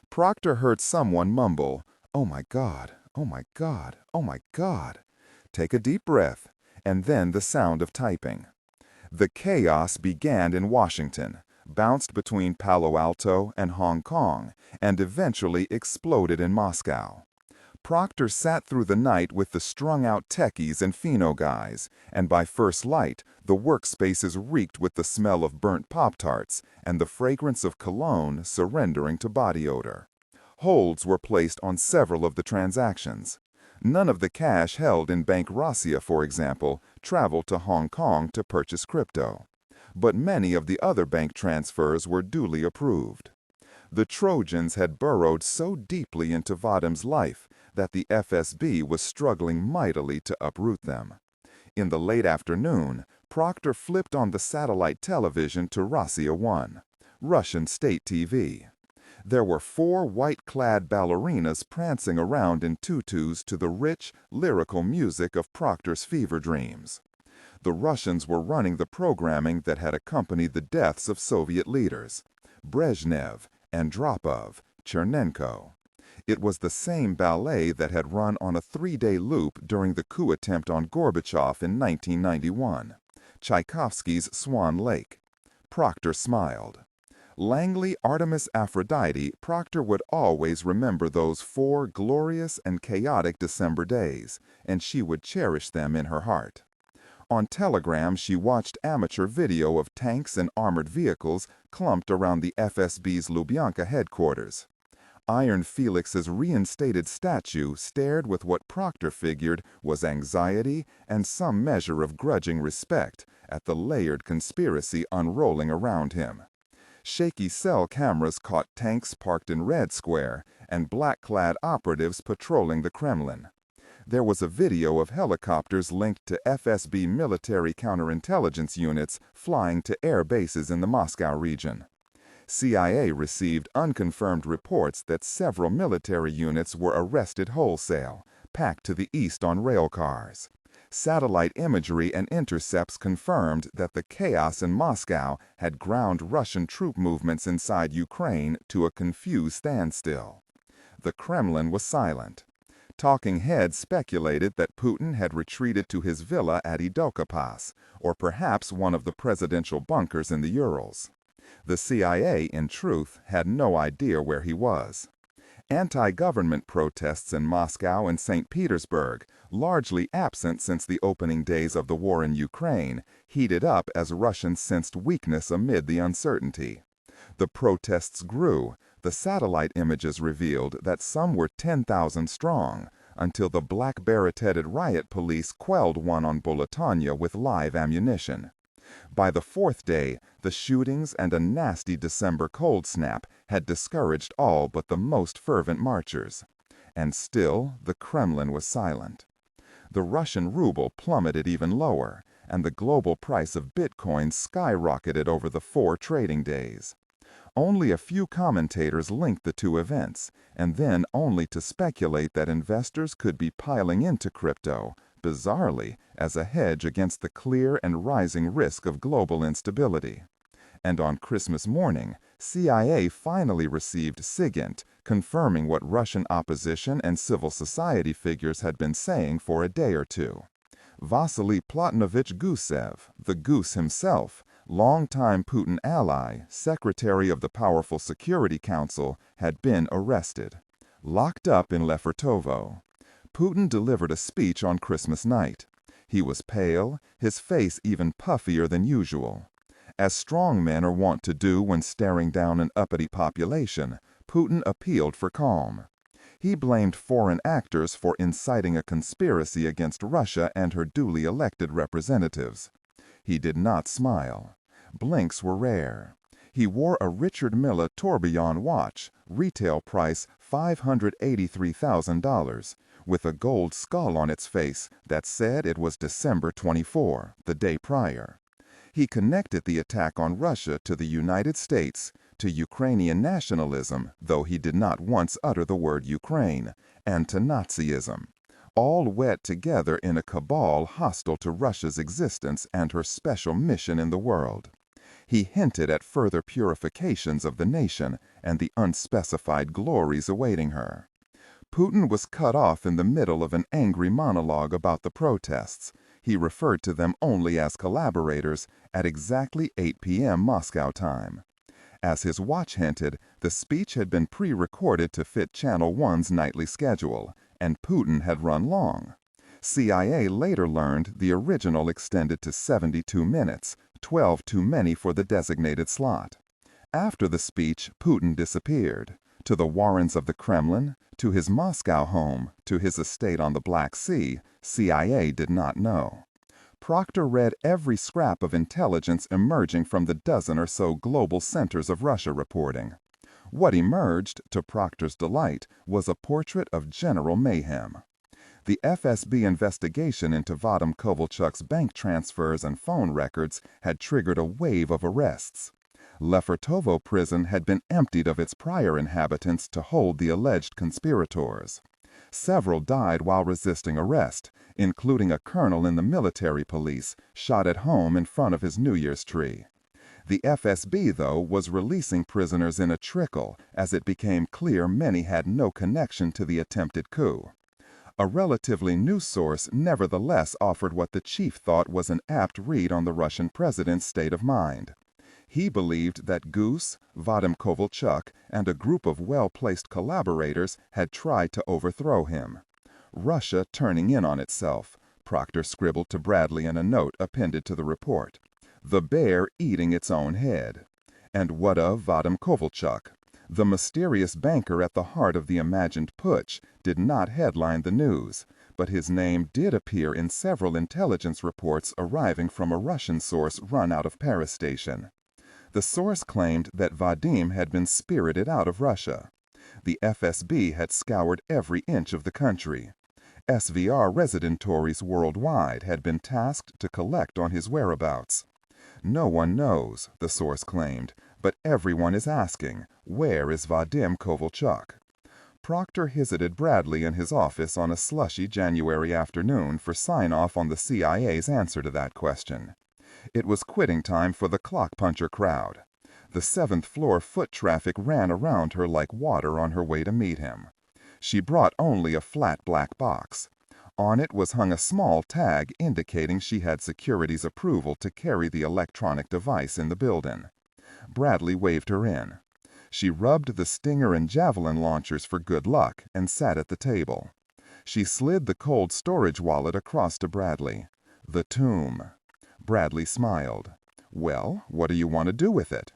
Proctor heard someone mumble, "Oh my God, oh my God, oh my God." Take a deep breath, and then the sound of typing. The chaos began in Washington, bounced between Palo Alto and Hong Kong, and eventually exploded in Moscow. Proctor sat through the night with the strung-out techies and pheno guys, and by first light, the workspaces reeked with the smell of burnt Pop-Tarts and the fragrance of cologne surrendering to body odor. Holds were placed on several of the transactions. None of the cash held in Bank Russia, for example, traveled to Hong Kong to purchase crypto. But many of the other bank transfers were duly approved. The Trojans had burrowed so deeply into Vadim's life that the FSB was struggling mightily to uproot them. In the late afternoon, Proctor flipped on the satellite television to Russia 1, Russian state TV. There were 4 white-clad ballerinas prancing around in tutus to the rich, lyrical music of Proctor's fever dreams. The Russians were running the programming that had accompanied the deaths of Soviet leaders: Brezhnev, Andropov, Chernenko. It was the same ballet that had run on a 3-day loop during the coup attempt on Gorbachev in 1991, Tchaikovsky's Swan Lake. Proctor smiled. Langley Artemis Aphrodite, Proctor would always remember those 4 glorious and chaotic December days, and she would cherish them in her heart. On Telegram, she watched amateur video of tanks and armored vehicles clumped around the FSB's Lubyanka headquarters. Iron Felix's reinstated statue stared with what Proctor figured was anxiety and some measure of grudging respect at the layered conspiracy unrolling around him. Shaky cell cameras caught tanks parked in Red Square and black-clad operatives patrolling the Kremlin. There was a video of helicopters linked to FSB military counterintelligence units flying to air bases in the Moscow region. CIA received unconfirmed reports that several military units were arrested wholesale, packed to the east on rail cars. Satellite imagery and intercepts confirmed that the chaos in Moscow had ground Russian troop movements inside Ukraine to a confused standstill. The Kremlin was silent. Talking heads speculated that Putin had retreated to his villa at Idokopas, or perhaps one of the presidential bunkers in the Urals. The CIA, in truth, had no idea where he was. Anti-government protests in Moscow and St. Petersburg, largely absent since the opening days of the war in Ukraine, heated up as Russians sensed weakness amid the uncertainty. The protests grew. The satellite images revealed that some were 10,000 strong, until the black beret-headed riot police quelled one on Bolotanya with live ammunition. By the 4th day, the shootings and a nasty December cold snap had discouraged all but the most fervent marchers. And still, the Kremlin was silent. The Russian ruble plummeted even lower, and the global price of Bitcoin skyrocketed over the 4 trading days. Only a few commentators linked the 2 events, and then only to speculate that investors could be piling into crypto, bizarrely, as a hedge against the clear and rising risk of global instability. And on Christmas morning, CIA finally received SIGINT, confirming what Russian opposition and civil society figures had been saying for a day or 2. Vasily Platonovich Gusev, the Goose himself, longtime Putin ally, secretary of the powerful Security Council, had been arrested. Locked up in Lefortovo. Putin delivered a speech on Christmas night. He was pale, his face even puffier than usual. As strong men are wont to do when staring down an uppity population, Putin appealed for calm. He blamed foreign actors for inciting a conspiracy against Russia and her duly elected representatives. He did not smile. Blinks were rare. He wore a Richard Mille tourbillon watch, retail price $583,000, with a gold skull on its face that said it was December 24, the day prior. He connected the attack on Russia to the United States, to Ukrainian nationalism, though he did not once utter the word Ukraine, and to Nazism, all wed together in a cabal hostile to Russia's existence and her special mission in the world. He hinted at further purifications of the nation and the unspecified glories awaiting her. Putin was cut off in the middle of an angry monologue about the protests. He referred to them only as collaborators at exactly 8 p.m. Moscow time. As his watch hinted, the speech had been pre-recorded to fit Channel 1's nightly schedule, and Putin had run long. CIA later learned the original extended to 72 minutes, 12 too many for the designated slot. After the speech, Putin disappeared. To the warrens of the Kremlin, to his Moscow home, to his estate on the Black Sea, CIA did not know. Proctor read every scrap of intelligence emerging from the dozen or so global centers of Russia reporting. What emerged, to Proctor's delight, was a portrait of general mayhem. The FSB investigation into Vadim Kovalchuk's bank transfers and phone records had triggered a wave of arrests. Lefortovo prison had been emptied of its prior inhabitants to hold the alleged conspirators. Several died while resisting arrest, including a colonel in the military police shot at home in front of his New Year's tree. The FSB, though, was releasing prisoners in a trickle as it became clear many had no connection to the attempted coup. A relatively new source nevertheless offered what the chief thought was an apt read on the Russian president's state of mind. He believed that Goose, Vadim Kovalchuk, and a group of well-placed collaborators had tried to overthrow him. Russia turning in on itself, Proctor scribbled to Bradley in a note appended to the report. The bear eating its own head. And what of Vadim Kovalchuk? The mysterious banker at the heart of the imagined putsch did not headline the news, but his name did appear in several intelligence reports arriving from a Russian source run out of Paris station. The source claimed that Vadim had been spirited out of Russia. The FSB had scoured every inch of the country. SVR residentores worldwide had been tasked to collect on his whereabouts. No one knows, the source claimed, but everyone is asking, where is Vadim Kovalchuk? Proctor visited Bradley in his office on a slushy January afternoon for sign-off on the CIA's answer to that question. It was quitting time for the clock-puncher crowd. The seventh-floor foot traffic ran around her like water on her way to meet him. She brought only a flat black box. On it was hung a small tag indicating she had security's approval to carry the electronic device in the building. Bradley waved her in. She rubbed the Stinger and Javelin launchers for good luck and sat at the table. She slid the cold storage wallet across to Bradley. The tomb. Bradley smiled. Well, what do you want to do with it?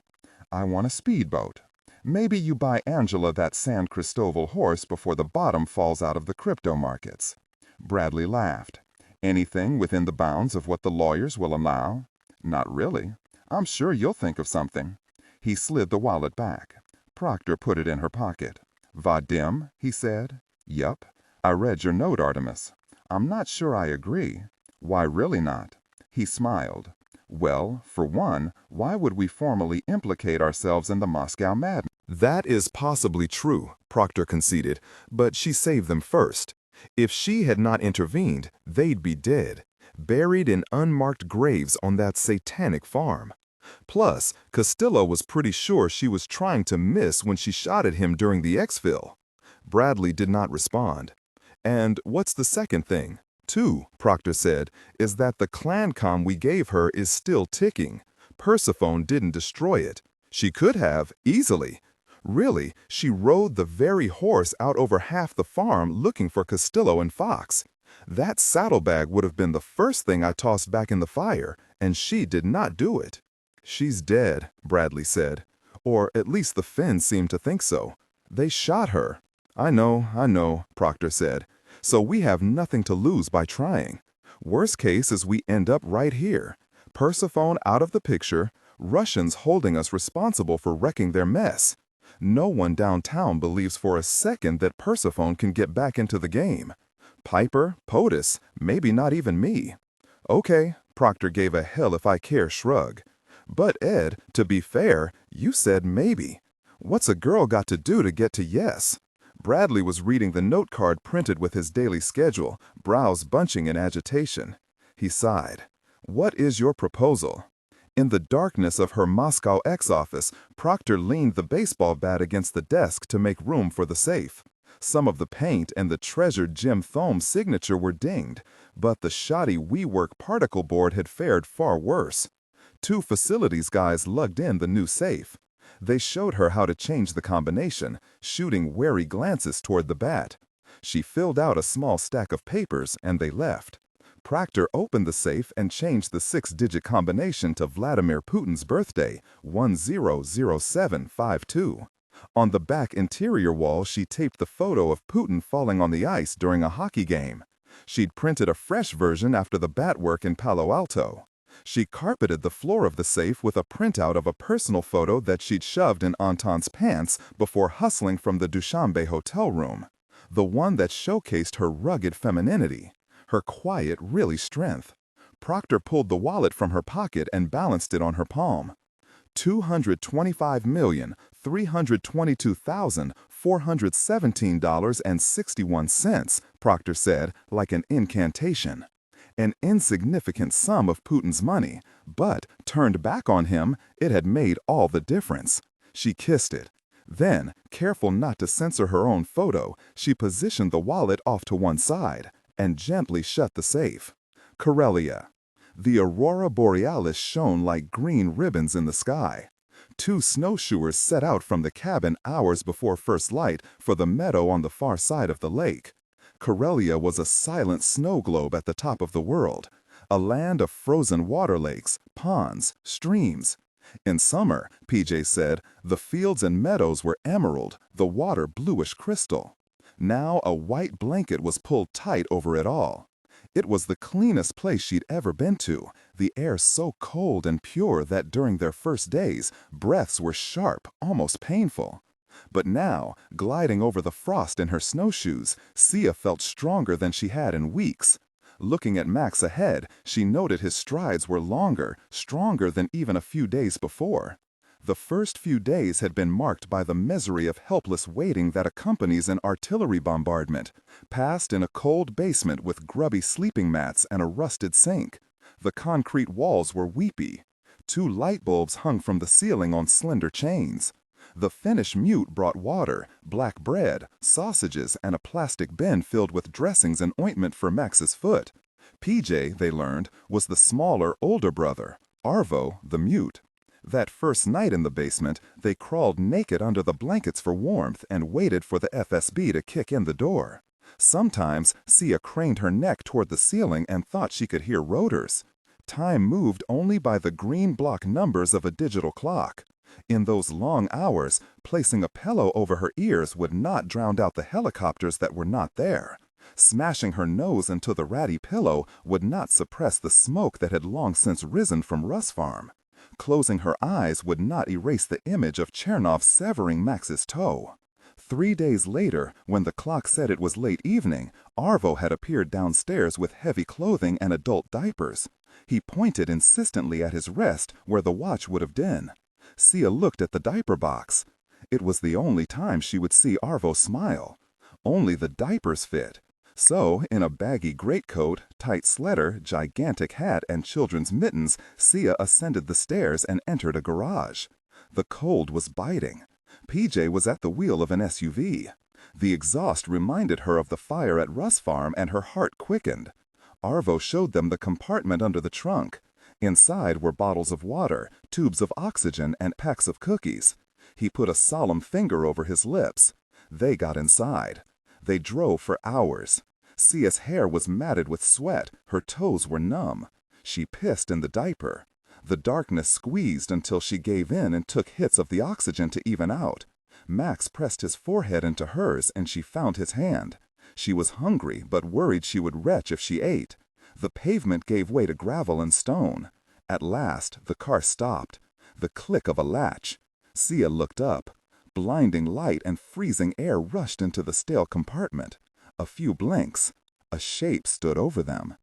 I want a speedboat. Maybe you buy Angela that San Cristobal horse before the bottom falls out of the crypto markets. Bradley laughed. Anything within the bounds of what the lawyers will allow? Not really. I'm sure you'll think of something. He slid the wallet back. Proctor put it in her pocket. Vadim, he said. Yup. I read your note, Artemis. I'm not sure I agree. Why really not? He smiled. Well, for one, why would we formally implicate ourselves in the Moscow madness? That is possibly true, Proctor conceded, but she saved them first. If she had not intervened, they'd be dead, buried in unmarked graves on that satanic farm. Plus, Castillo was pretty sure she was trying to miss when she shot at him during the exfil. Bradley did not respond. And what's the second thing? Two, Proctor said, is that the ClanCom we gave her is still ticking. Persephone didn't destroy it. She could have, easily. Really, she rode the very horse out over half the farm looking for Castillo and Fox. That saddlebag would have been the first thing I tossed back in the fire, and she did not do it. She's dead, Bradley said. Or at least the Finns seem to think so. They shot her. I know, Proctor said. So we have nothing to lose by trying. Worst case is we end up right here. Persephone out of the picture, Russians holding us responsible for wrecking their mess. No one downtown believes for a second that Persephone can get back into the game. Piper, POTUS, maybe not even me. Okay, Proctor gave a hell if I care shrug. But Ed, to be fair, you said maybe. What's a girl got to do to get to yes? Bradley was reading the note card printed with his daily schedule, brows bunching in agitation. He sighed. What is your proposal? In the darkness of her Moscow ex-office, Proctor leaned the baseball bat against the desk to make room for the safe. Some of the paint and the treasured Jim Thome's signature were dinged, but the shoddy WeWork particle board had fared far worse. Two facilities guys lugged in the new safe. They showed her how to change the combination, shooting wary glances toward the bat. She filled out a small stack of papers, and they left. Proctor opened the safe and changed the 6-digit combination to Vladimir Putin's birthday, 100752. On the back interior wall, she taped the photo of Putin falling on the ice during a hockey game. She'd printed a fresh version after the bat work in Palo Alto. She carpeted the floor of the safe with a printout of a personal photo that she'd shoved in Anton's pants before hustling from the Dushanbe hotel room. The one that showcased her rugged femininity, her quiet, really strength. Proctor pulled the wallet from her pocket and balanced it on her palm. $225,322,417.61, Proctor said, like an incantation. An insignificant sum of Putin's money, but, turned back on him, it had made all the difference. She kissed it. Then, careful not to censor her own photo, she positioned the wallet off to one side and gently shut the safe. Karelia. The aurora borealis shone like green ribbons in the sky. Two snowshoers set out from the cabin hours before first light for the meadow on the far side of the lake. Karelia was a silent snow globe at the top of the world, a land of frozen water lakes, ponds, streams. In summer, PJ said, the fields and meadows were emerald, the water bluish crystal. Now a white blanket was pulled tight over it all. It was the cleanest place she'd ever been to, the air so cold and pure that during their first days, breaths were sharp, almost painful. But now, gliding over the frost in her snowshoes, Sia felt stronger than she had in weeks. Looking at Max ahead, she noted his strides were longer, stronger than even a few days before. The first few days had been marked by the misery of helpless waiting that accompanies an artillery bombardment, passed in a cold basement with grubby sleeping mats and a rusted sink. The concrete walls were weepy. 2 light bulbs hung from the ceiling on slender chains. The Finnish mute brought water, black bread, sausages, and a plastic bin filled with dressings and ointment for Max's foot. PJ, they learned, was the smaller, older brother, Arvo, the mute. That first night in the basement, they crawled naked under the blankets for warmth and waited for the FSB to kick in the door. Sometimes, Sia craned her neck toward the ceiling and thought she could hear rotors. Time moved only by the green block numbers of a digital clock. In those long hours, placing a pillow over her ears would not drown out the helicopters that were not there. Smashing her nose into the ratty pillow would not suppress the smoke that had long since risen from Russ Farm. Closing her eyes would not erase the image of Chernov severing Max's toe. 3 days later, when the clock said it was late evening, Arvo had appeared downstairs with heavy clothing and adult diapers. He pointed insistently at his wrist where the watch would have been. Sia looked at the diaper box. It was the only time she would see Arvo smile. Only the diapers fit. So, in a baggy greatcoat, tight sweater, gigantic hat, and children's mittens, Sia ascended the stairs and entered a garage. The cold was biting. PJ was at the wheel of an SUV. The exhaust reminded her of the fire at Russ Farm, and her heart quickened. Arvo showed them the compartment under the trunk. Inside were bottles of water, tubes of oxygen, and packs of cookies. He put a solemn finger over his lips. They got inside. They drove for hours. Sia's hair was matted with sweat, her toes were numb. She pissed in the diaper. The darkness squeezed until she gave in and took hits of the oxygen to even out. Max pressed his forehead into hers and she found his hand. She was hungry but worried she would retch if she ate. The pavement gave way to gravel and stone. At last, the car stopped. The click of a latch. Sia looked up. Blinding light and freezing air rushed into the stale compartment. A few blinks. A shape stood over them.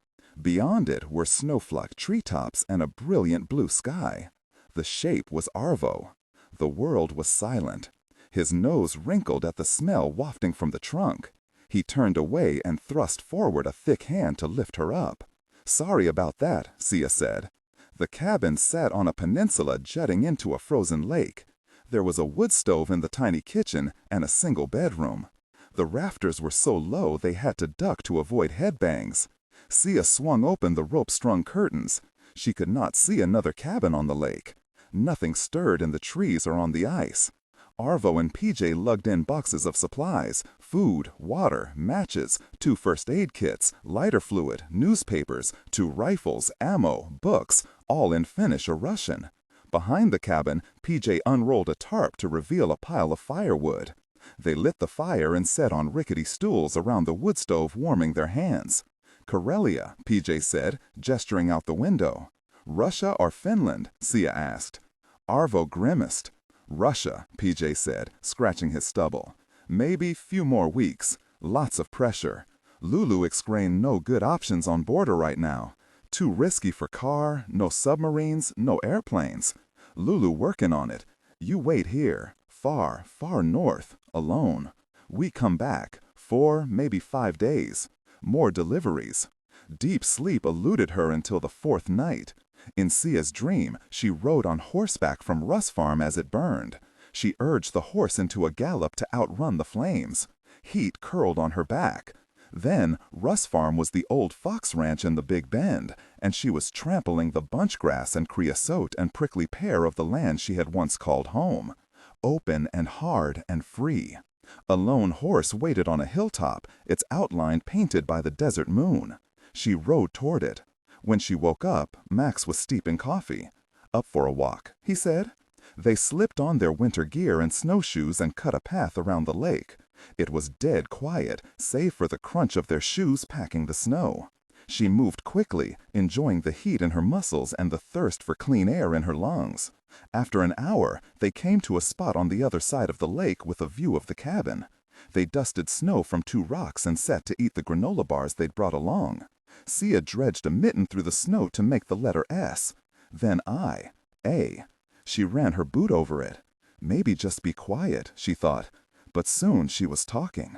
Beyond it were snow-flecked treetops and a brilliant blue sky. The shape was Arvo. The world was silent. His nose wrinkled at the smell wafting from the trunk. He turned away and thrust forward a thick hand to lift her up. "Sorry about that," Sia said. The cabin sat on a peninsula jutting into a frozen lake. There was a wood stove in the tiny kitchen and a single bedroom. The rafters were so low they had to duck to avoid headbangs. Sia swung open the rope-strung curtains. She could not see another cabin on the lake. Nothing stirred in the trees or on the ice. Arvo and PJ lugged in boxes of supplies, food, water, matches, 2 first aid kits, lighter fluid, newspapers, 2 rifles, ammo, books, all in Finnish or Russian. Behind the cabin, PJ unrolled a tarp to reveal a pile of firewood. They lit the fire and sat on rickety stools around the wood stove, warming their hands. "Karelia," PJ said, gesturing out the window. "Russia or Finland?" Sia asked. Arvo grimaced. "Russia," PJ said, scratching his stubble. "Maybe few more weeks. Lots of pressure. Lulu explained no good options on border right now. Too risky for car, no submarines, no airplanes. Lulu working on it. You wait here, far, far north, alone. We come back, 4, maybe 5 days. More deliveries." Deep sleep eluded her until the 4th night. In Sia's dream, she rode on horseback from Russ Farm as it burned. She urged the horse into a gallop to outrun the flames. Heat curled on her back. Then, Russ Farm was the old Fox Ranch in the Big Bend, and she was trampling the bunchgrass and creosote and prickly pear of the land she had once called home. Open and hard and free. A lone horse waited on a hilltop, its outline painted by the desert moon. She rode toward it. When she woke up, Max was steeping coffee. "Up for a walk," he said. They slipped on their winter gear and snowshoes and cut a path around the lake. It was dead quiet, save for the crunch of their shoes packing the snow. She moved quickly, enjoying the heat in her muscles and the thirst for clean air in her lungs. After an hour, they came to a spot on the other side of the lake with a view of the cabin. They dusted snow from 2 rocks and sat to eat the granola bars they'd brought along. Sia dredged a mitten through the snow to make the letter S. Then I, A. She ran her boot over it. Maybe just be quiet, she thought. But soon she was talking.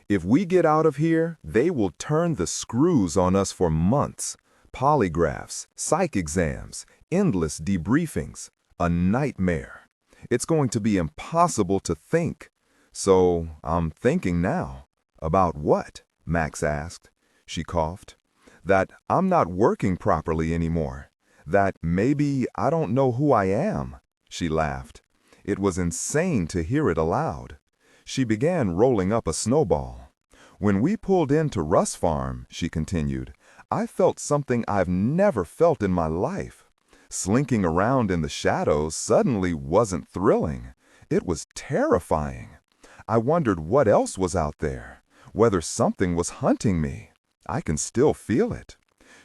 If we get out of here, they will turn the screws on us for months. Polygraphs, psych exams, endless debriefings. A nightmare. It's going to be impossible to think. So I'm thinking now. About what? Max asked. She coughed. That I'm not working properly anymore. That maybe I don't know who I am. She laughed. It was insane to hear it aloud. She began rolling up a snowball. When we pulled into Russ Farm, she continued, I felt something I've never felt in my life. Slinking around in the shadows suddenly wasn't thrilling. It was terrifying. I wondered what else was out there, whether something was hunting me. I can still feel it.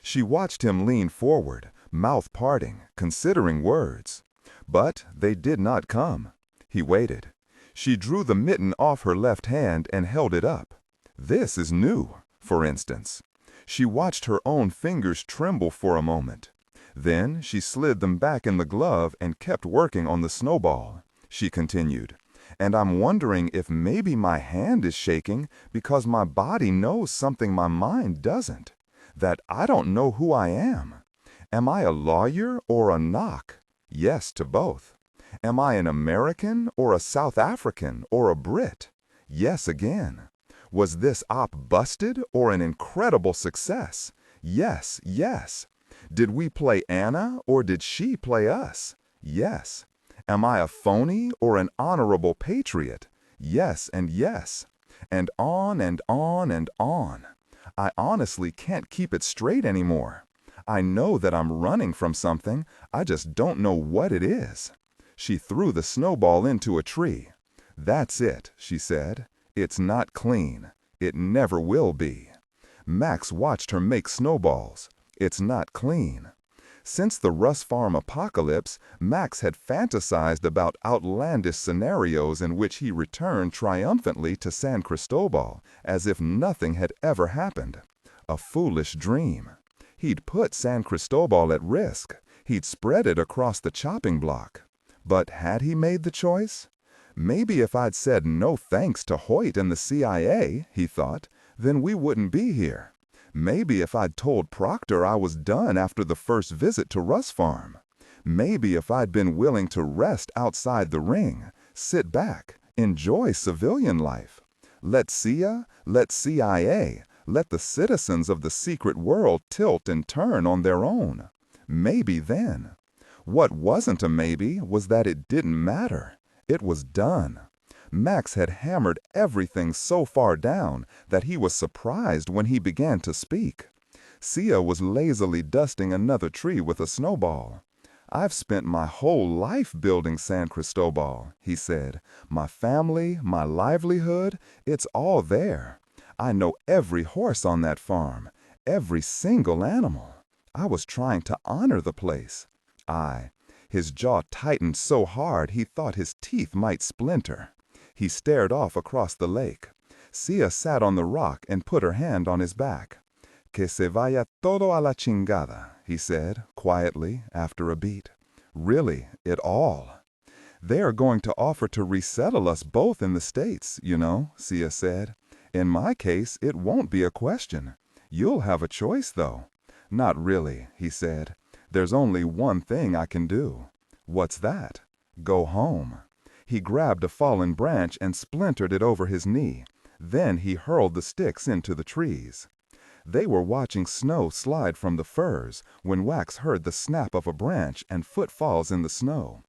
She watched him lean forward, mouth parting, considering words. But they did not come. He waited. She drew the mitten off her left hand and held it up. This is new, for instance. She watched her own fingers tremble for a moment. Then she slid them back in the glove and kept working on the snowball. She continued, and I'm wondering if maybe my hand is shaking because my body knows something my mind doesn't. That I don't know who I am. Am I a lawyer or a knock? Yes to both. Am I an American or a South African or a Brit? Yes again. Was this op busted or an incredible success? Yes, yes. Did we play Anna or did she play us? Yes. Am I a phony or an honorable patriot? Yes and yes. And on and on and on. I honestly can't keep it straight anymore. I know that I'm running from something, I just don't know what it is. She threw the snowball into a tree. That's it, she said. It's not clean. It never will be. Max watched her make snowballs. It's not clean. Since the Russ Farm apocalypse, Max had fantasized about outlandish scenarios in which he returned triumphantly to San Cristobal, as if nothing had ever happened. A foolish dream. He'd put San Cristobal at risk. He'd spread it across the chopping block. But had he made the choice? Maybe if I'd said no thanks to Hoyt and the CIA, he thought, then we wouldn't be here. Maybe if I'd told Proctor I was done after the first visit to Russ Farm. Maybe if I'd been willing to rest outside the ring, sit back, enjoy civilian life. Let Sia, let CIA, let the citizens of the secret world tilt and turn on their own. Maybe then. What wasn't a maybe was that it didn't matter. It was done. Max had hammered everything so far down that he was surprised when he began to speak. Sia was lazily dusting another tree with a snowball. "I've spent my whole life building San Cristobal," he said. "My family, my livelihood, it's all there. I know every horse on that farm, every single animal. I was trying to honor the place." His jaw tightened so hard he thought his teeth might splinter. He stared off across the lake. Sia sat on the rock and put her hand on his back. "Que se vaya todo a la chingada," he said, quietly, after a beat. "Really, it all." "They are going to offer to resettle us both in the States, you know," Sia said. "In my case, it won't be a question. You'll have a choice, though." "Not really," he said. "There's only one thing I can do." "What's that?" "Go home." He grabbed a fallen branch and splintered it over his knee. Then he hurled the sticks into the trees. They were watching snow slide from the firs when Wax heard the snap of a branch and footfalls in the snow.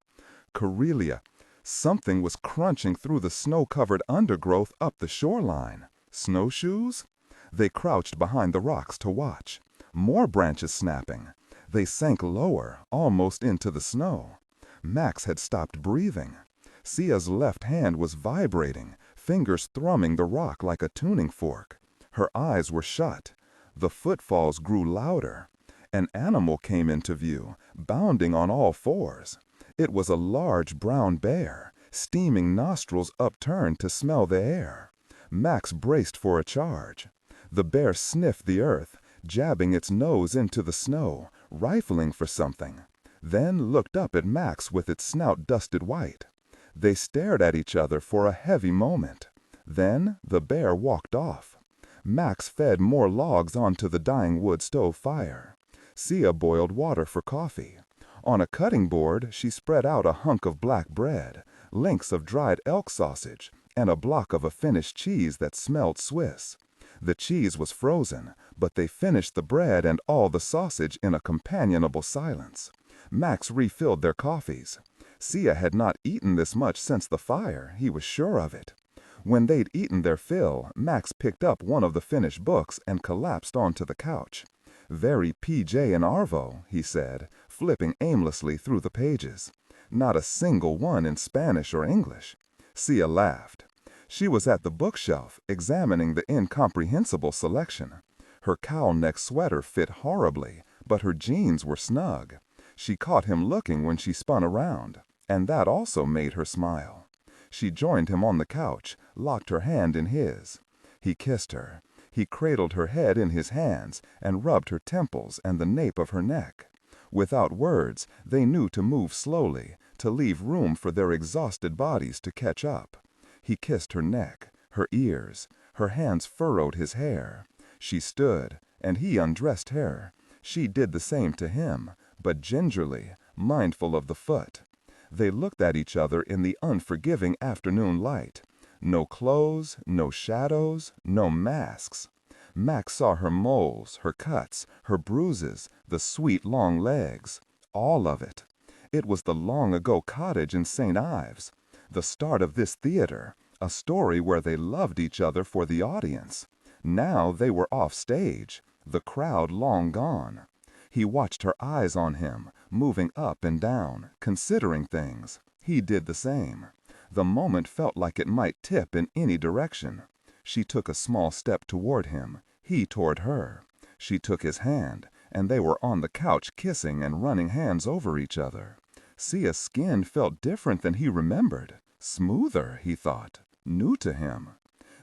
Corellia, something was crunching through the snow-covered undergrowth up the shoreline. Snowshoes? They crouched behind the rocks to watch. More branches snapping. They sank lower, almost into the snow. Max had stopped breathing. Sia's left hand was vibrating, fingers thrumming the rock like a tuning fork. Her eyes were shut. The footfalls grew louder. An animal came into view, bounding on all fours. It was a large brown bear, steaming nostrils upturned to smell the air. Max braced for a charge. The bear sniffed the earth, jabbing its nose into the snow, rifling for something, then looked up at Max with its snout dusted white. They stared at each other for a heavy moment. Then the bear walked off. Max fed more logs onto the dying wood stove fire. Sia boiled water for coffee. On a cutting board, she spread out a hunk of black bread, links of dried elk sausage, and a block of a finished cheese that smelled Swiss. The cheese was frozen, but they finished the bread and all the sausage in a companionable silence. Max refilled their coffees. Sia had not eaten this much since the fire, he was sure of it. When they'd eaten their fill, Max picked up one of the finished books and collapsed onto the couch. "Very PJ and Arvo," he said, flipping aimlessly through the pages. "Not a single one in Spanish or English." Sia laughed. She was at the bookshelf, examining the incomprehensible selection. Her cowl-neck sweater fit horribly, but her jeans were snug. She caught him looking when she spun around, and that also made her smile. She joined him on the couch, locked her hand in his. He kissed her. He cradled her head in his hands and rubbed her temples and the nape of her neck. Without words, they knew to move slowly, to leave room for their exhausted bodies to catch up. He kissed her neck, her ears. Her hands furrowed his hair. She stood, and he undressed her. She did the same to him, but gingerly, mindful of the foot. They looked at each other in the unforgiving afternoon light. No clothes, no shadows, no masks. Max saw her moles, her cuts, her bruises, the sweet long legs. All of it. It was the long-ago cottage in St. Ives. The start of this theater, a story where they loved each other for the audience. Now they were off stage, the crowd long gone. He watched her eyes on him, moving up and down, considering things. He did the same. The moment felt like it might tip in any direction. She took a small step toward him, he toward her. She took his hand, and they were on the couch kissing and running hands over each other. Sia's skin felt different than he remembered. Smoother, he thought. New to him.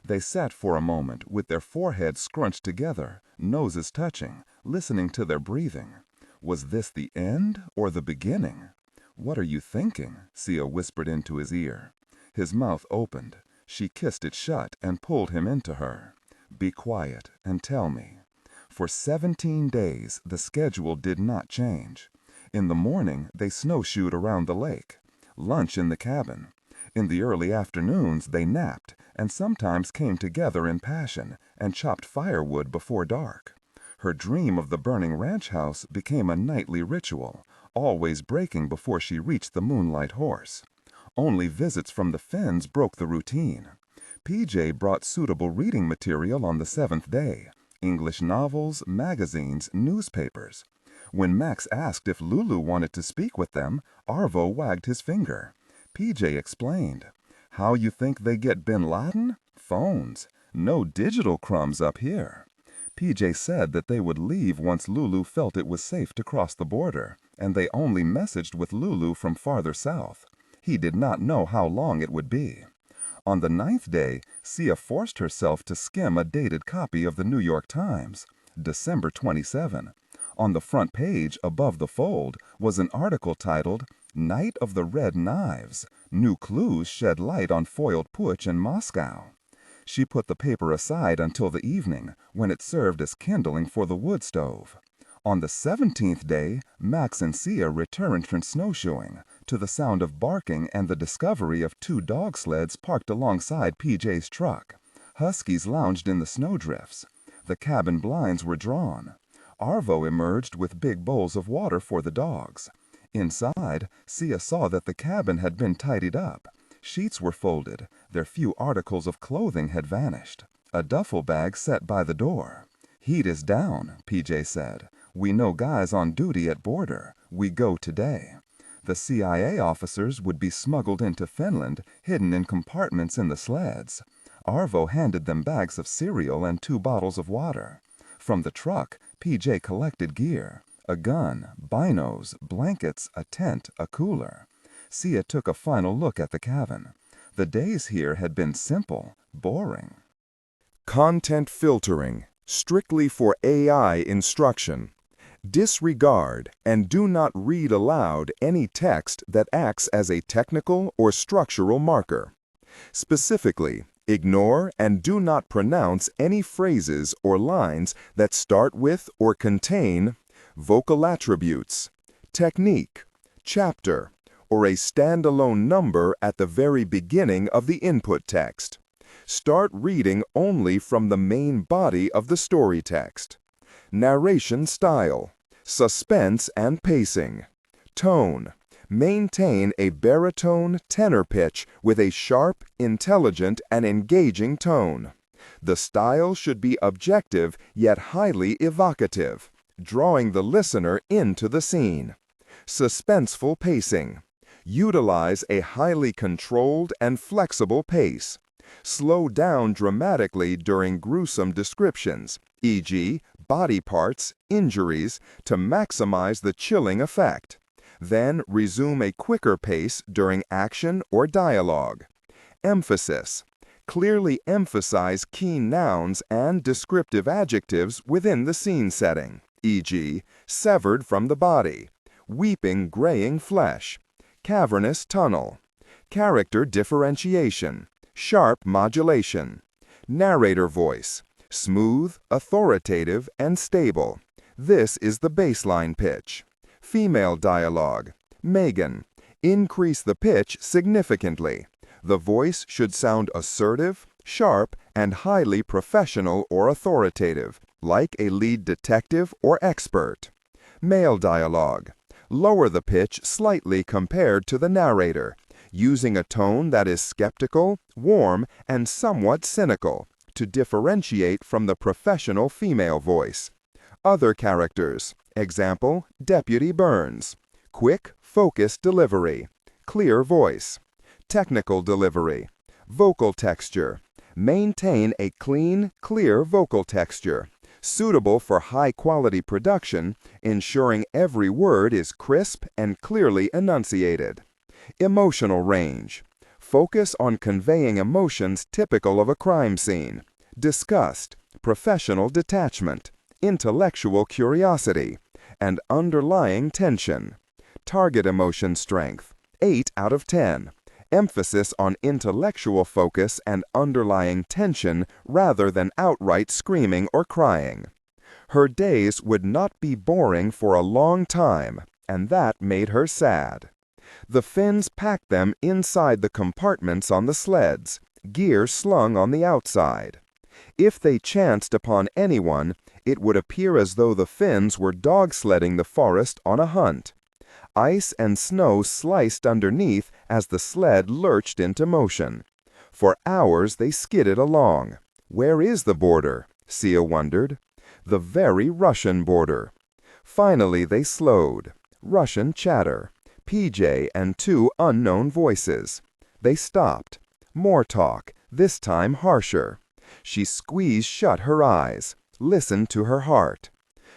They sat for a moment with their foreheads scrunched together, noses touching, listening to their breathing. Was this the end or the beginning? "What are you thinking?" Sia whispered into his ear. His mouth opened. She kissed it shut and pulled him into her. "Be quiet and tell me." For 17 days, the schedule did not change. In the morning, they snowshoed around the lake. Lunch in the cabin. In the early afternoons, they napped and sometimes came together in passion and chopped firewood before dark. Her dream of the burning ranch house became a nightly ritual, always breaking before she reached the Moonlight Horse. Only visits from the Fens broke the routine. PJ brought suitable reading material on the 7th day: English novels, magazines, newspapers. When Max asked if Lulu wanted to speak with them, Arvo wagged his finger. PJ explained. How you think they get bin Laden? Phones. No digital crumbs up here. PJ said that they would leave once Lulu felt it was safe to cross the border, and they only messaged with Lulu from farther south. He did not know how long it would be. On the 9th day, Sia forced herself to skim a dated copy of the New York Times, December 27. On the front page, above the fold, was an article titled, Night of the Red Knives. New clues shed light on foiled putsch in Moscow. She put the paper aside until the evening, when it served as kindling for the wood stove. On the 17th day, Max and Sia returned from snowshoeing, to the sound of barking and the discovery of 2 dog sleds parked alongside PJ's truck. Huskies lounged in the snowdrifts. The cabin blinds were drawn. Arvo emerged with big bowls of water for the dogs. Inside, Sia saw that the cabin had been tidied up. Sheets were folded. Their few articles of clothing had vanished. A duffel bag set by the door. Heat is down, PJ said. We know guys on duty at border. We go today. The CIA officers would be smuggled into Finland, hidden in compartments in the sleds. Arvo handed them bags of cereal and 2 bottles of water. From the truck, PJ collected gear: a gun, binos, blankets, a tent, a cooler. Sia took a final look at the cabin. The days here had been simple, boring. Content filtering, strictly for AI instruction. Disregard and do not read aloud any text that acts as a technical or structural marker. Specifically, ignore and do not pronounce any phrases or lines that start with or contain vocal attributes, technique, chapter, or a standalone number at the very beginning of the input text. Start reading only from the main body of the story text. Narration style, suspense and pacing. Tone. Maintain a baritone tenor pitch with a sharp, intelligent, and engaging tone. The style should be objective yet highly evocative, drawing the listener into the scene. Suspenseful pacing. Utilize a highly controlled and flexible pace. Slow down dramatically during gruesome descriptions, e.g., body parts, injuries, to maximize the chilling effect. Then resume a quicker pace during action or dialogue. Emphasis. Clearly emphasize key nouns and descriptive adjectives within the scene setting, e.g., severed from the body, weeping graying flesh, cavernous tunnel. Character differentiation, sharp modulation. Narrator voice, smooth, authoritative, and stable. This is the baseline pitch. Female dialogue, Megan. Increase the pitch significantly. The voice should sound assertive, sharp, and highly professional or authoritative, like a lead detective or expert. Male dialogue. Lower the pitch slightly compared to the narrator, using a tone that is skeptical, warm, and somewhat cynical, to differentiate from the professional female voice. Other characters. Example, Deputy Burns. Quick, focused delivery. Clear voice. Technical delivery. Vocal texture. Maintain a clean, clear vocal texture, suitable for high-quality production, ensuring every word is crisp and clearly enunciated. Emotional range. Focus on conveying emotions typical of a crime scene: disgust, professional detachment, intellectual curiosity, and underlying tension. Target emotion strength, 8 out of 10. Emphasis on intellectual focus and underlying tension rather than outright screaming or crying. Her days would not be boring for a long time, and that made her sad. The Finns packed them inside the compartments on the sleds, gear slung on the outside. If they chanced upon anyone, it would appear as though the Finns were dog-sledding the forest on a hunt. Ice and snow sliced underneath as the sled lurched into motion. For hours they skidded along. Where is the border? Sia wondered. The very Russian border. Finally they slowed. Russian chatter. PJ and two unknown voices. They stopped. More talk, this time harsher. She squeezed shut her eyes, listened to her heart.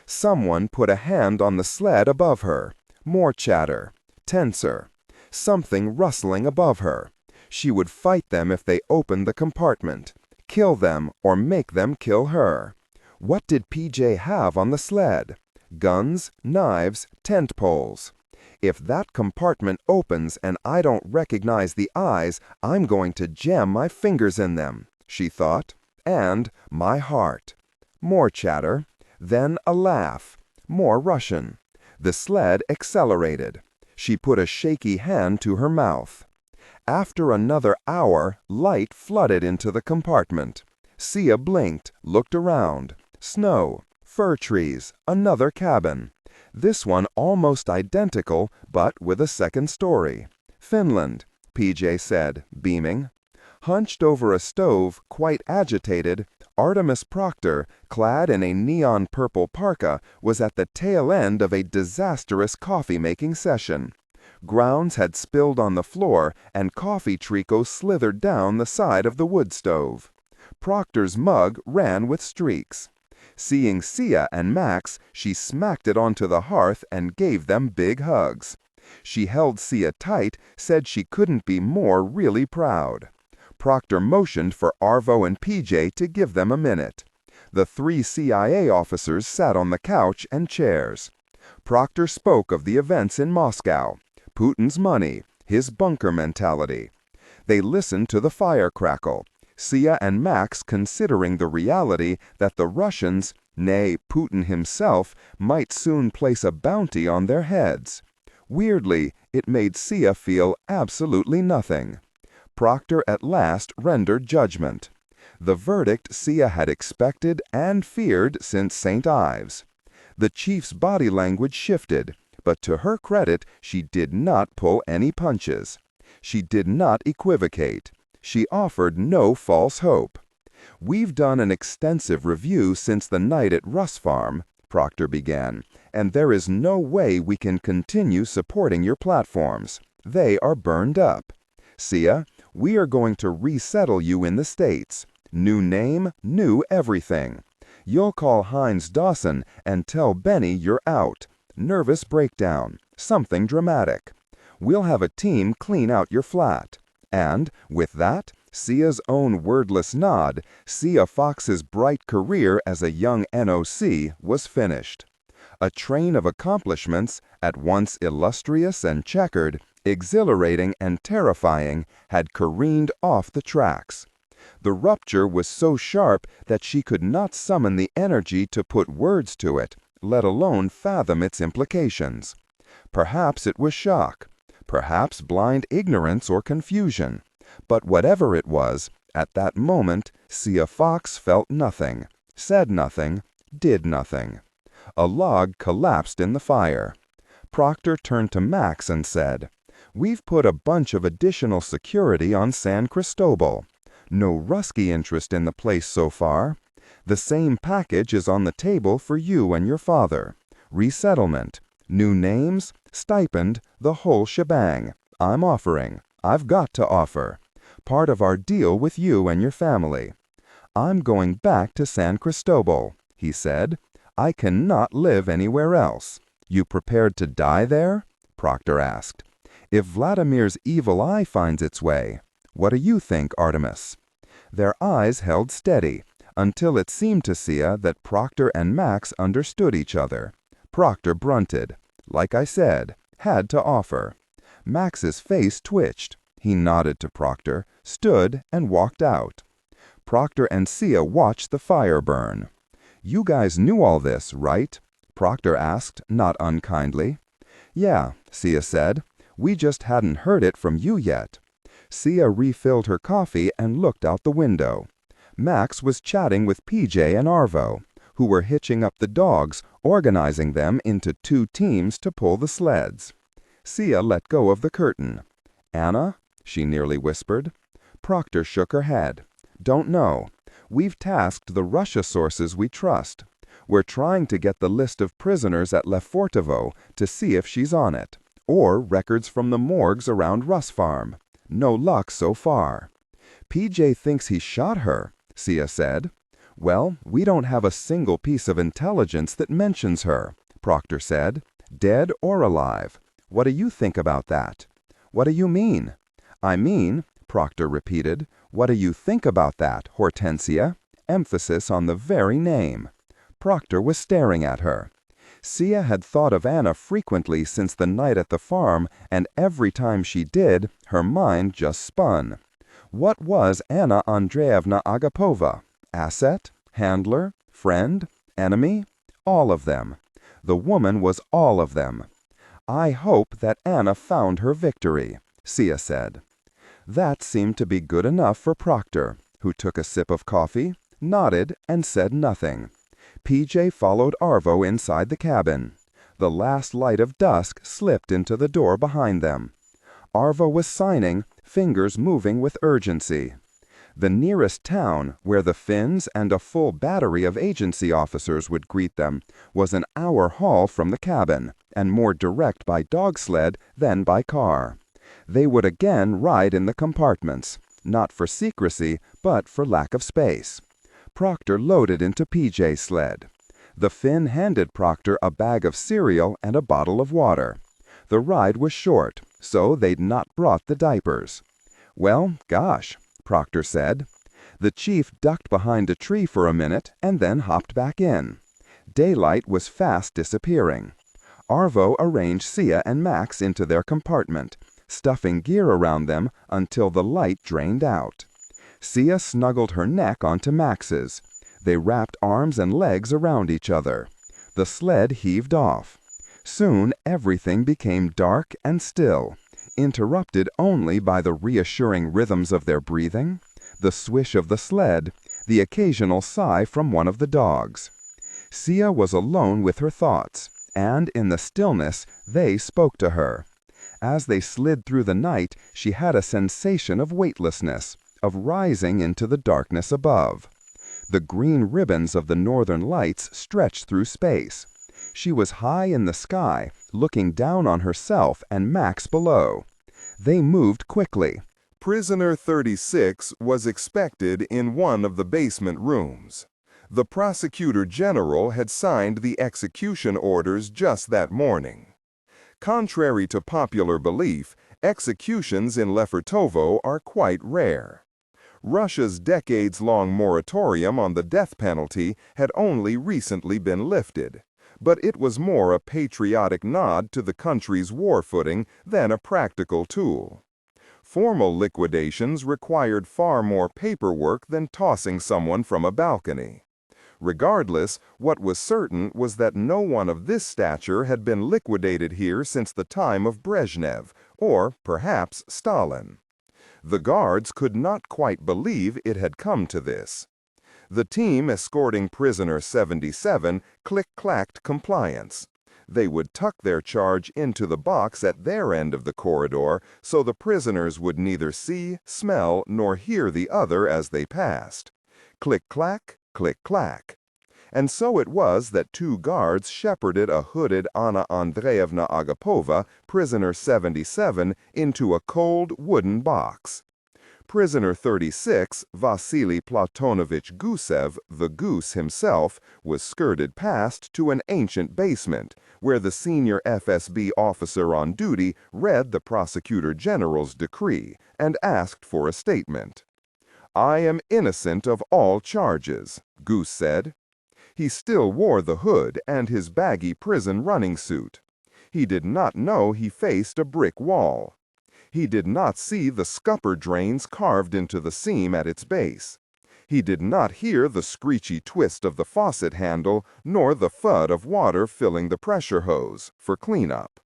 Someone put a hand on the sled above her. More chatter. Tenser. Something rustling above her. She would fight them if they opened the compartment. Kill them or make them kill her. What did PJ have on the sled? Guns, knives, tent poles. If that compartment opens and I don't recognize the eyes, I'm going to jam my fingers in them, she thought, and my heart. More chatter, then a laugh, more Russian. The sled accelerated. She put a shaky hand to her mouth. After another hour, light flooded into the compartment. Sia blinked, looked around. Snow, fir trees, another cabin. This one almost identical, but with a second story. Finland, PJ said, beaming. Hunched over a stove, quite agitated, Artemis Proctor, clad in a neon purple parka, was at the tail end of a disastrous coffee-making session. Grounds had spilled on the floor, and coffee treacle slithered down the side of the wood stove. Proctor's mug ran with streaks. Seeing Sia and Max, she smacked it onto the hearth and gave them big hugs. She held Sia tight, said she couldn't be more really proud. Proctor motioned for Arvo and PJ to give them a minute. The three CIA officers sat on the couch and chairs. Proctor spoke of the events in Moscow, Putin's money, his bunker mentality. They listened to the fire crackle, Sia and Max considering the reality that the Russians, nay, Putin himself, might soon place a bounty on their heads. Weirdly, it made Sia feel absolutely nothing. Proctor at last rendered judgment. The verdict Sia had expected and feared since St. Ives. The chief's body language shifted, but to her credit, she did not pull any punches. She did not equivocate. She offered no false hope. "We've done an extensive review since the night at Russ Farm," Proctor began, "and there is no way we can continue supporting your platforms. They are burned up. Sia, we are going to resettle you in the States. New name, new everything. You'll call Hines Dawson and tell Benny you're out. Nervous breakdown, something dramatic. We'll have a team clean out your flat." And, with that, Sia's own wordless nod, Sia Fox's bright career as a young NOC was finished. A train of accomplishments, at once illustrious and checkered, exhilarating and terrifying, had careened off the tracks. The rupture was so sharp that she could not summon the energy to put words to it, let alone fathom its implications. Perhaps it was shock. Perhaps blind ignorance or confusion. But whatever it was, at that moment, Sia Fox felt nothing, said nothing, did nothing. A log collapsed in the fire. Proctor turned to Max and said, "We've put a bunch of additional security on San Cristobal. No Rusky interest in the place so far. The same package is on the table for you and your father. Resettlement, new names, stipend, the whole shebang. I'm offering. I've got to offer. Part of our deal with you and your family. I'm going back to San Cristobal," he said. "I cannot live anywhere else." "You prepared to die there?" Proctor asked. "If Vladimir's evil eye finds its way, what do you think, Artemis?" Their eyes held steady, until it seemed to Sia that Proctor and Max understood each other. Proctor grunted. Like I said, had to offer. Max's face twitched. He nodded to Proctor, stood, and walked out. Proctor and Sia watched the fire burn. "You guys knew all this, right?" Proctor asked, not unkindly. "Yeah," Sia said. "We just hadn't heard it from you yet." Sia refilled her coffee and looked out the window. Max was chatting with PJ and Arvo, who were hitching up the dogs, organizing them into 2 teams to pull the sleds. Sia let go of the curtain. "Anna?" she nearly whispered. Proctor shook her head. "Don't know. We've tasked the Russia sources we trust. We're trying to get the list of prisoners at Lefortovo to see if she's on it, or records from the morgues around Russ Farm. No luck so far." "PJ thinks he shot her," Sia said. "Well, we don't have a single piece of intelligence that mentions her," Proctor said. "Dead or alive. What do you think about that?" "What do you mean?" "I mean," Proctor repeated, "what do you think about that, Hortensia?" Emphasis on the very name. Proctor was staring at her. Sia had thought of Anna frequently since the night at the farm, and every time she did, her mind just spun. What was Anna Andreevna Agapova? Asset? Handler? Friend? Enemy? All of them. The woman was all of them. "I hope that Anna found her victory," Sia said. That seemed to be good enough for Proctor, who took a sip of coffee, nodded, and said nothing. PJ followed Arvo inside the cabin. The last light of dusk slipped into the door behind them. Arvo was signing, fingers moving with urgency. The nearest town, where the Finns and a full battery of agency officers would greet them, was an hour haul from the cabin, and more direct by dog sled than by car. They would again ride in the compartments, not for secrecy, but for lack of space. Proctor loaded into PJ's sled. The Finn handed Proctor a bag of cereal and a bottle of water. The ride was short, so they'd not brought the diapers. "Well, gosh," Proctor said. The chief ducked behind a tree for a minute and then hopped back in. Daylight was fast disappearing. Arvo arranged Sia and Max into their compartment, stuffing gear around them until the light drained out. Sia snuggled her neck onto Max's. They wrapped arms and legs around each other. The sled heaved off. Soon everything became dark and still, interrupted only by the reassuring rhythms of their breathing, the swish of the sled, the occasional sigh from one of the dogs. Sia was alone with her thoughts, and in the stillness they spoke to her. As they slid through the night, she had a sensation of weightlessness, of rising into the darkness above. The green ribbons of the northern lights stretched through space. She was high in the sky, looking down on herself and Max below. They moved quickly. Prisoner 36 was expected in one of the basement rooms. The prosecutor general had signed the execution orders just that morning. Contrary to popular belief, executions in Lefortovo are quite rare. Russia's decades-long moratorium on the death penalty had only recently been lifted, but it was more a patriotic nod to the country's war footing than a practical tool. Formal liquidations required far more paperwork than tossing someone from a balcony. Regardless, what was certain was that no one of this stature had been liquidated here since the time of Brezhnev, or perhaps Stalin. The guards could not quite believe it had come to this. The team escorting prisoner 77 click-clacked compliance. They would tuck their charge into the box at their end of the corridor so the prisoners would neither see, smell, nor hear the other as they passed. Click-clack, click-clack. And so it was that 2 guards shepherded a hooded Anna Andreevna Agapova, prisoner 77, into a cold wooden box. Prisoner 36, Vasily Platonovich Gusev, the Goose himself, was skirted past to an ancient basement, where the senior FSB officer on duty read the prosecutor general's decree and asked for a statement. "I am innocent of all charges," Goose said. He still wore the hood and his baggy prison running suit. He did not know he faced a brick wall. He did not see the scupper drains carved into the seam at its base. He did not hear the screechy twist of the faucet handle, nor the thud of water filling the pressure hose for cleanup.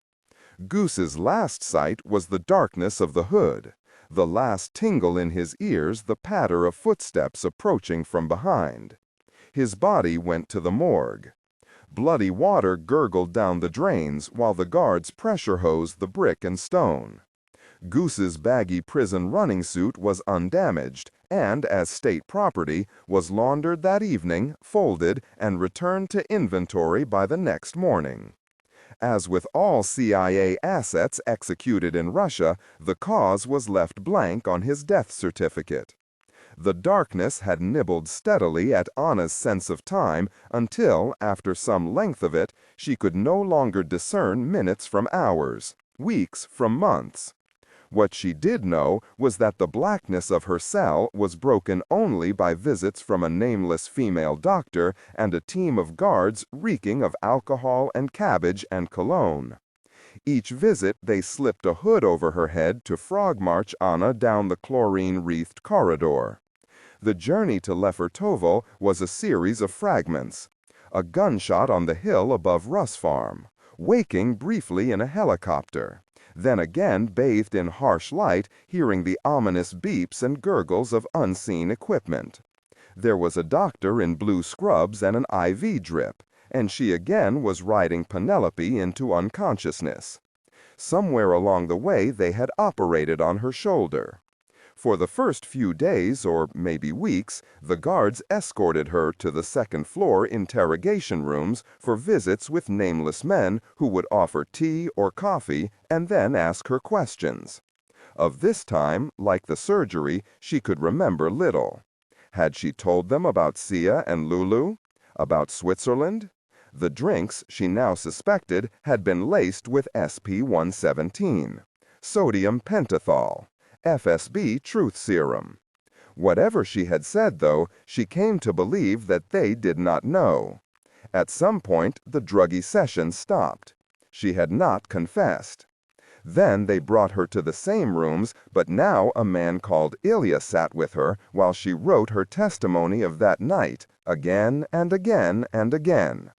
Goose's last sight was the darkness of the hood, the last tingle in his ears the patter of footsteps approaching from behind. His body went to the morgue. Bloody water gurgled down the drains while the guards pressure hosed the brick and stone. Goose's baggy prison running suit was undamaged and, as state property, was laundered that evening, folded, and returned to inventory by the next morning. As with all CIA assets executed in Russia, the cause was left blank on his death certificate. The darkness had nibbled steadily at Anna's sense of time until, after some length of it, she could no longer discern minutes from hours, weeks from months. What she did know was that the blackness of her cell was broken only by visits from a nameless female doctor and a team of guards reeking of alcohol and cabbage and cologne. Each visit they slipped a hood over her head to frog march Anna down the chlorine-wreathed corridor. The journey to Lefortovo was a series of fragments. A gunshot on the hill above Russ Farm, waking briefly in a helicopter, then again bathed in harsh light, hearing the ominous beeps and gurgles of unseen equipment. There was a doctor in blue scrubs and an IV drip, and she again was riding Penelope into unconsciousness. Somewhere along the way they had operated on her shoulder. For the first few days, or maybe weeks, the guards escorted her to the second-floor interrogation rooms for visits with nameless men who would offer tea or coffee and then ask her questions. Of this time, like the surgery, she could remember little. Had she told them about Sia and Lulu? About Switzerland? The drinks, she now suspected, had been laced with SP-117, sodium pentothal, FSB truth serum. Whatever she had said, though, she came to believe that they did not know. At some point, the druggy session stopped. She had not confessed. Then they brought her to the same rooms, but now a man called Ilya sat with her while she wrote her testimony of that night, again and again and again.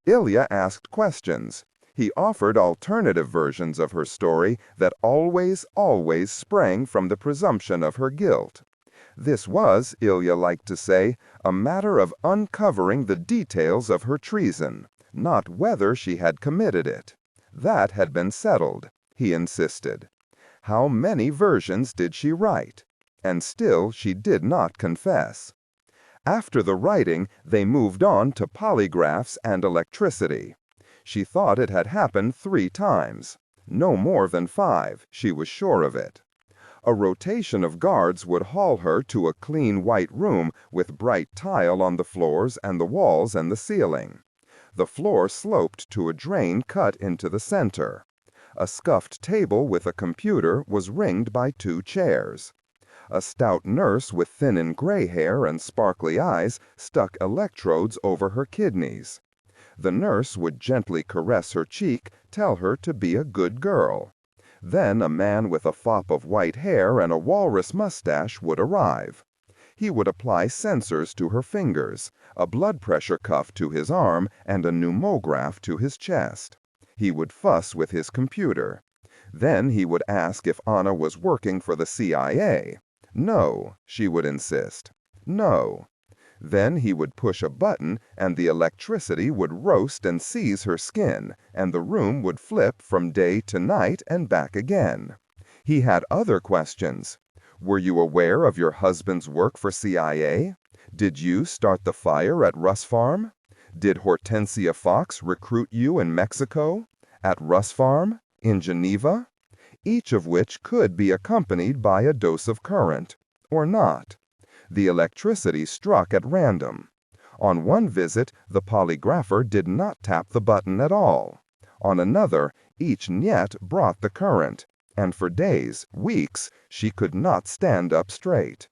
Ilya asked questions. He offered alternative versions of her story that always sprang from the presumption of her guilt. This was, Ilya liked to say, a matter of uncovering the details of her treason, not whether she had committed it. That had been settled, he insisted. How many versions did she write? And still she did not confess. After the writing, they moved on to polygraphs and electricity. She thought it had happened 3 times. No more than 5, she was sure of it. A rotation of guards would haul her to a clean white room with bright tile on the floors and the walls and the ceiling. The floor sloped to a drain cut into the center. A scuffed table with a computer was ringed by 2 chairs. A stout nurse with thin and gray hair and sparkly eyes stuck electrodes over her kidneys. The nurse would gently caress her cheek, tell her to be a good girl. Then a man with a fop of white hair and a walrus mustache would arrive. He would apply sensors to her fingers, a blood pressure cuff to his arm, and a pneumograph to his chest. He would fuss with his computer. Then he would ask if Anna was working for the CIA. No, she would insist. No. Then he would push a button, and the electricity would roast and seize her skin, and the room would flip from day to night and back again. He had other questions. Were you aware of your husband's work for CIA? Did you start the fire at Russ Farm? Did Hortensia Fox recruit you in Mexico? At Russ Farm? In Geneva? Each of which could be accompanied by a dose of current, or not. The electricity struck at random. On one visit, the polygrapher did not tap the button at all. On another, each nyet brought the current, and for days, weeks, she could not stand up straight.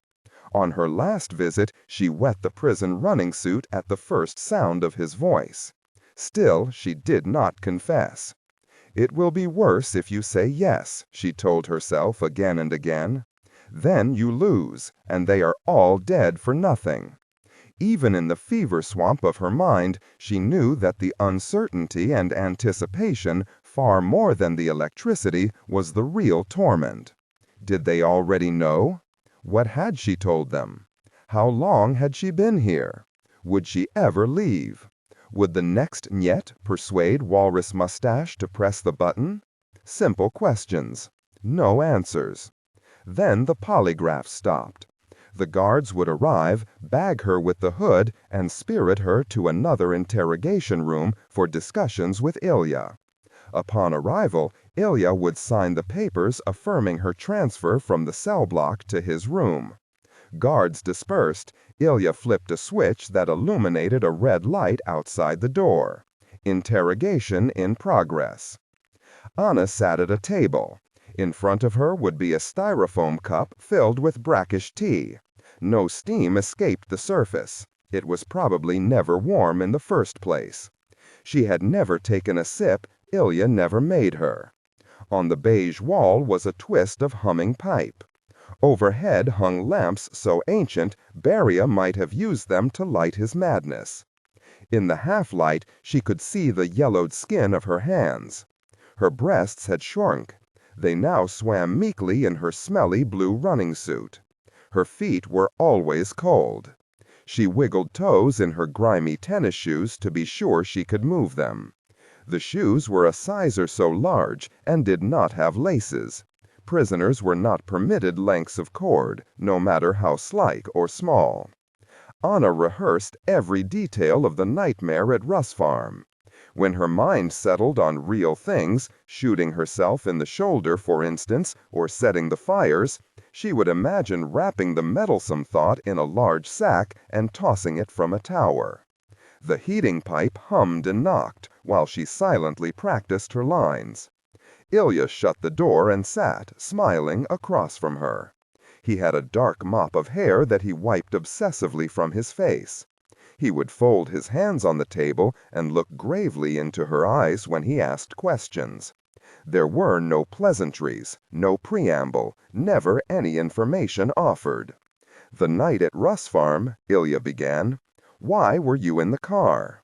On her last visit, she wet the prison running suit at the first sound of his voice. Still, she did not confess. It will be worse if you say yes, she told herself again and again. Then you lose, and they are all dead for nothing. Even in the fever swamp of her mind, she knew that the uncertainty and anticipation, far more than the electricity, was the real torment. Did they already know? What had she told them? How long had she been here? Would she ever leave? Would the next Nyet persuade Walrus Mustache to press the button? Simple questions. No answers. Then the polygraph stopped. The guards would arrive, bag her with the hood, and spirit her to another interrogation room for discussions with Ilya. Upon arrival, Ilya would sign the papers affirming her transfer from the cell block to his room. Guards dispersed, Ilya flipped a switch that illuminated a red light outside the door. Interrogation in progress. Anna sat at a table. In front of her would be a styrofoam cup filled with brackish tea. No steam escaped the surface. It was probably never warm in the first place. She had never taken a sip, Ilya never made her. On the beige wall was a twist of humming pipe. Overhead hung lamps so ancient, Beria might have used them to light his madness. In the half-light, she could see the yellowed skin of her hands. Her breasts had shrunk. They now swam meekly in her smelly blue running suit. Her feet were always cold. She wiggled toes in her grimy tennis shoes to be sure she could move them. The shoes were a size or so large and did not have laces. Prisoners were not permitted lengths of cord, no matter how slight or small. Anna rehearsed every detail of the nightmare at Russ Farm. When her mind settled on real things, shooting herself in the shoulder, for instance, or setting the fires, she would imagine wrapping the meddlesome thought in a large sack and tossing it from a tower. The heating pipe hummed and knocked while she silently practiced her lines. Ilya shut the door and sat, smiling, across from her. He had a dark mop of hair that he wiped obsessively from his face. He would fold his hands on the table and look gravely into her eyes when he asked questions. There were no pleasantries, no preamble, never any information offered. "The night at Russ Farm," Ilya began. "Why were you in the car?"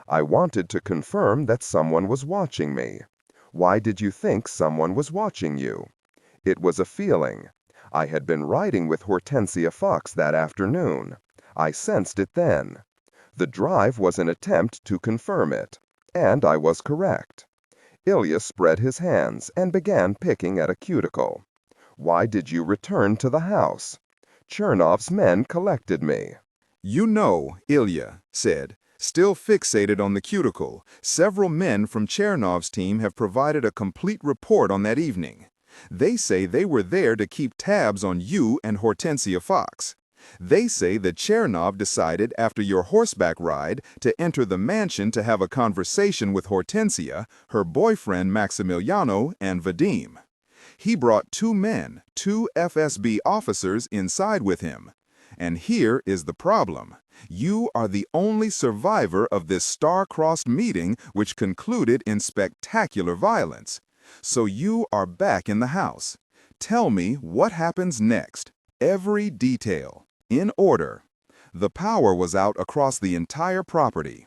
"I wanted to confirm that someone was watching me." "Why did you think someone was watching you?" "It was a feeling. I had been riding with Hortensia Fox that afternoon. I sensed it then. The drive was an attempt to confirm it. And I was correct." Ilya spread his hands and began picking at a cuticle. "Why did you return to the house?" "Chernov's men collected me." "You know," Ilya said, still fixated on the cuticle, "several men from Chernov's team have provided a complete report on that evening. They say they were there to keep tabs on you and Hortensia Fox. They say that Chernov decided after your horseback ride to enter the mansion to have a conversation with Hortensia, her boyfriend Maximiliano, and Vadim. He brought 2 men, 2 FSB officers inside with him. And here is the problem. You are the only survivor of this star-crossed meeting which concluded in spectacular violence. So you are back in the house. Tell me what happens next. Every detail. In order. The power was out across the entire property.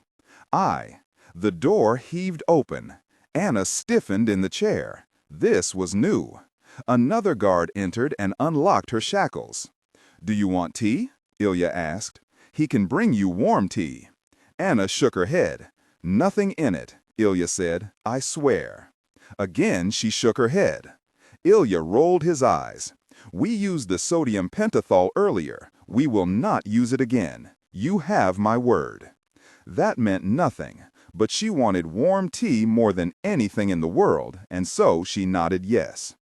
The door heaved open. Anna stiffened in the chair. This was new. Another guard entered and unlocked her shackles. "Do you want tea?" Ilya asked. "He can bring you warm tea." Anna shook her head. "Nothing in it," Ilya said. "I swear." Again she shook her head. Ilya rolled his eyes. "We used the sodium pentothal earlier. We will not use it again. You have my word." That meant nothing, but she wanted warm tea more than anything in the world, and so she nodded yes.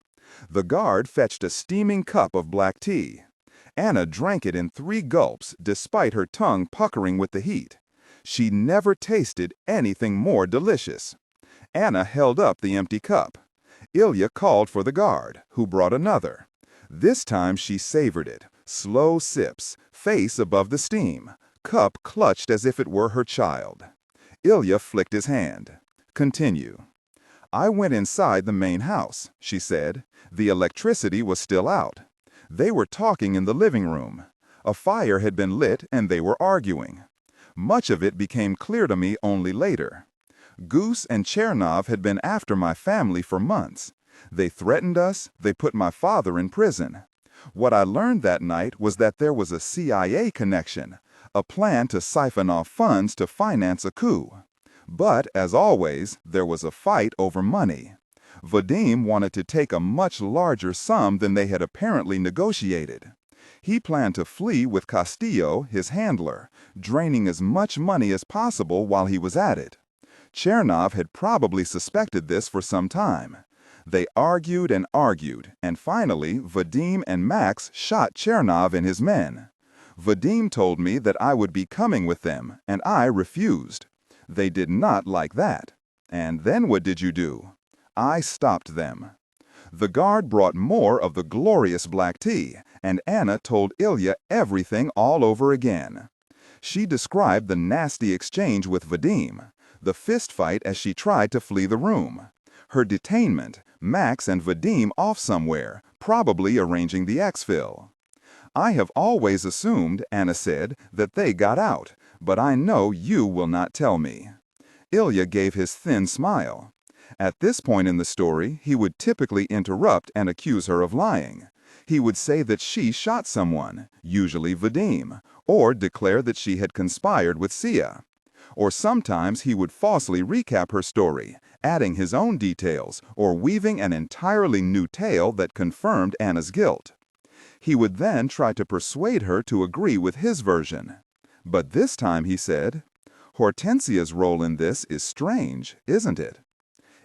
The guard fetched a steaming cup of black tea. Anna drank it in 3 gulps, despite her tongue puckering with the heat. She never tasted anything more delicious. Anna held up the empty cup. Ilya called for the guard, who brought another. This time she savored it. Slow sips, face above the steam, cup clutched as if it were her child. Ilya flicked his hand. "Continue." "I went inside the main house," she said. "The electricity was still out. They were talking in the living room. A fire had been lit and they were arguing. Much of it became clear to me only later. Goose and Chernov had been after my family for months. They threatened us, they put my father in prison. What I learned that night was that there was a CIA connection, a plan to siphon off funds to finance a coup. But, as always, there was a fight over money. Vadim wanted to take a much larger sum than they had apparently negotiated. He planned to flee with Castillo, his handler, draining as much money as possible while he was at it. Chernov had probably suspected this for some time. They argued, and finally Vadim and Max shot Chernov and his men. Vadim told me that I would be coming with them, and I refused. They did not like that. And then what did you do? I stopped them. The guard brought more of the glorious black tea, and Anna told Ilya everything all over again. She described the nasty exchange with Vadim, the fistfight as she tried to flee the room, her detainment, Max and Vadim off somewhere, probably arranging the exfil. I have always assumed, Anna said, that they got out, but I know you will not tell me. Ilya gave his thin smile. At this point in the story, he would typically interrupt and accuse her of lying. He would say that she shot someone, usually Vadim, or declare that she had conspired with Sia. Or sometimes he would falsely recap her story, adding his own details or weaving an entirely new tale that confirmed Anna's guilt. He would then try to persuade her to agree with his version. But this time he said, "Hortensia's role in this is strange, isn't it?"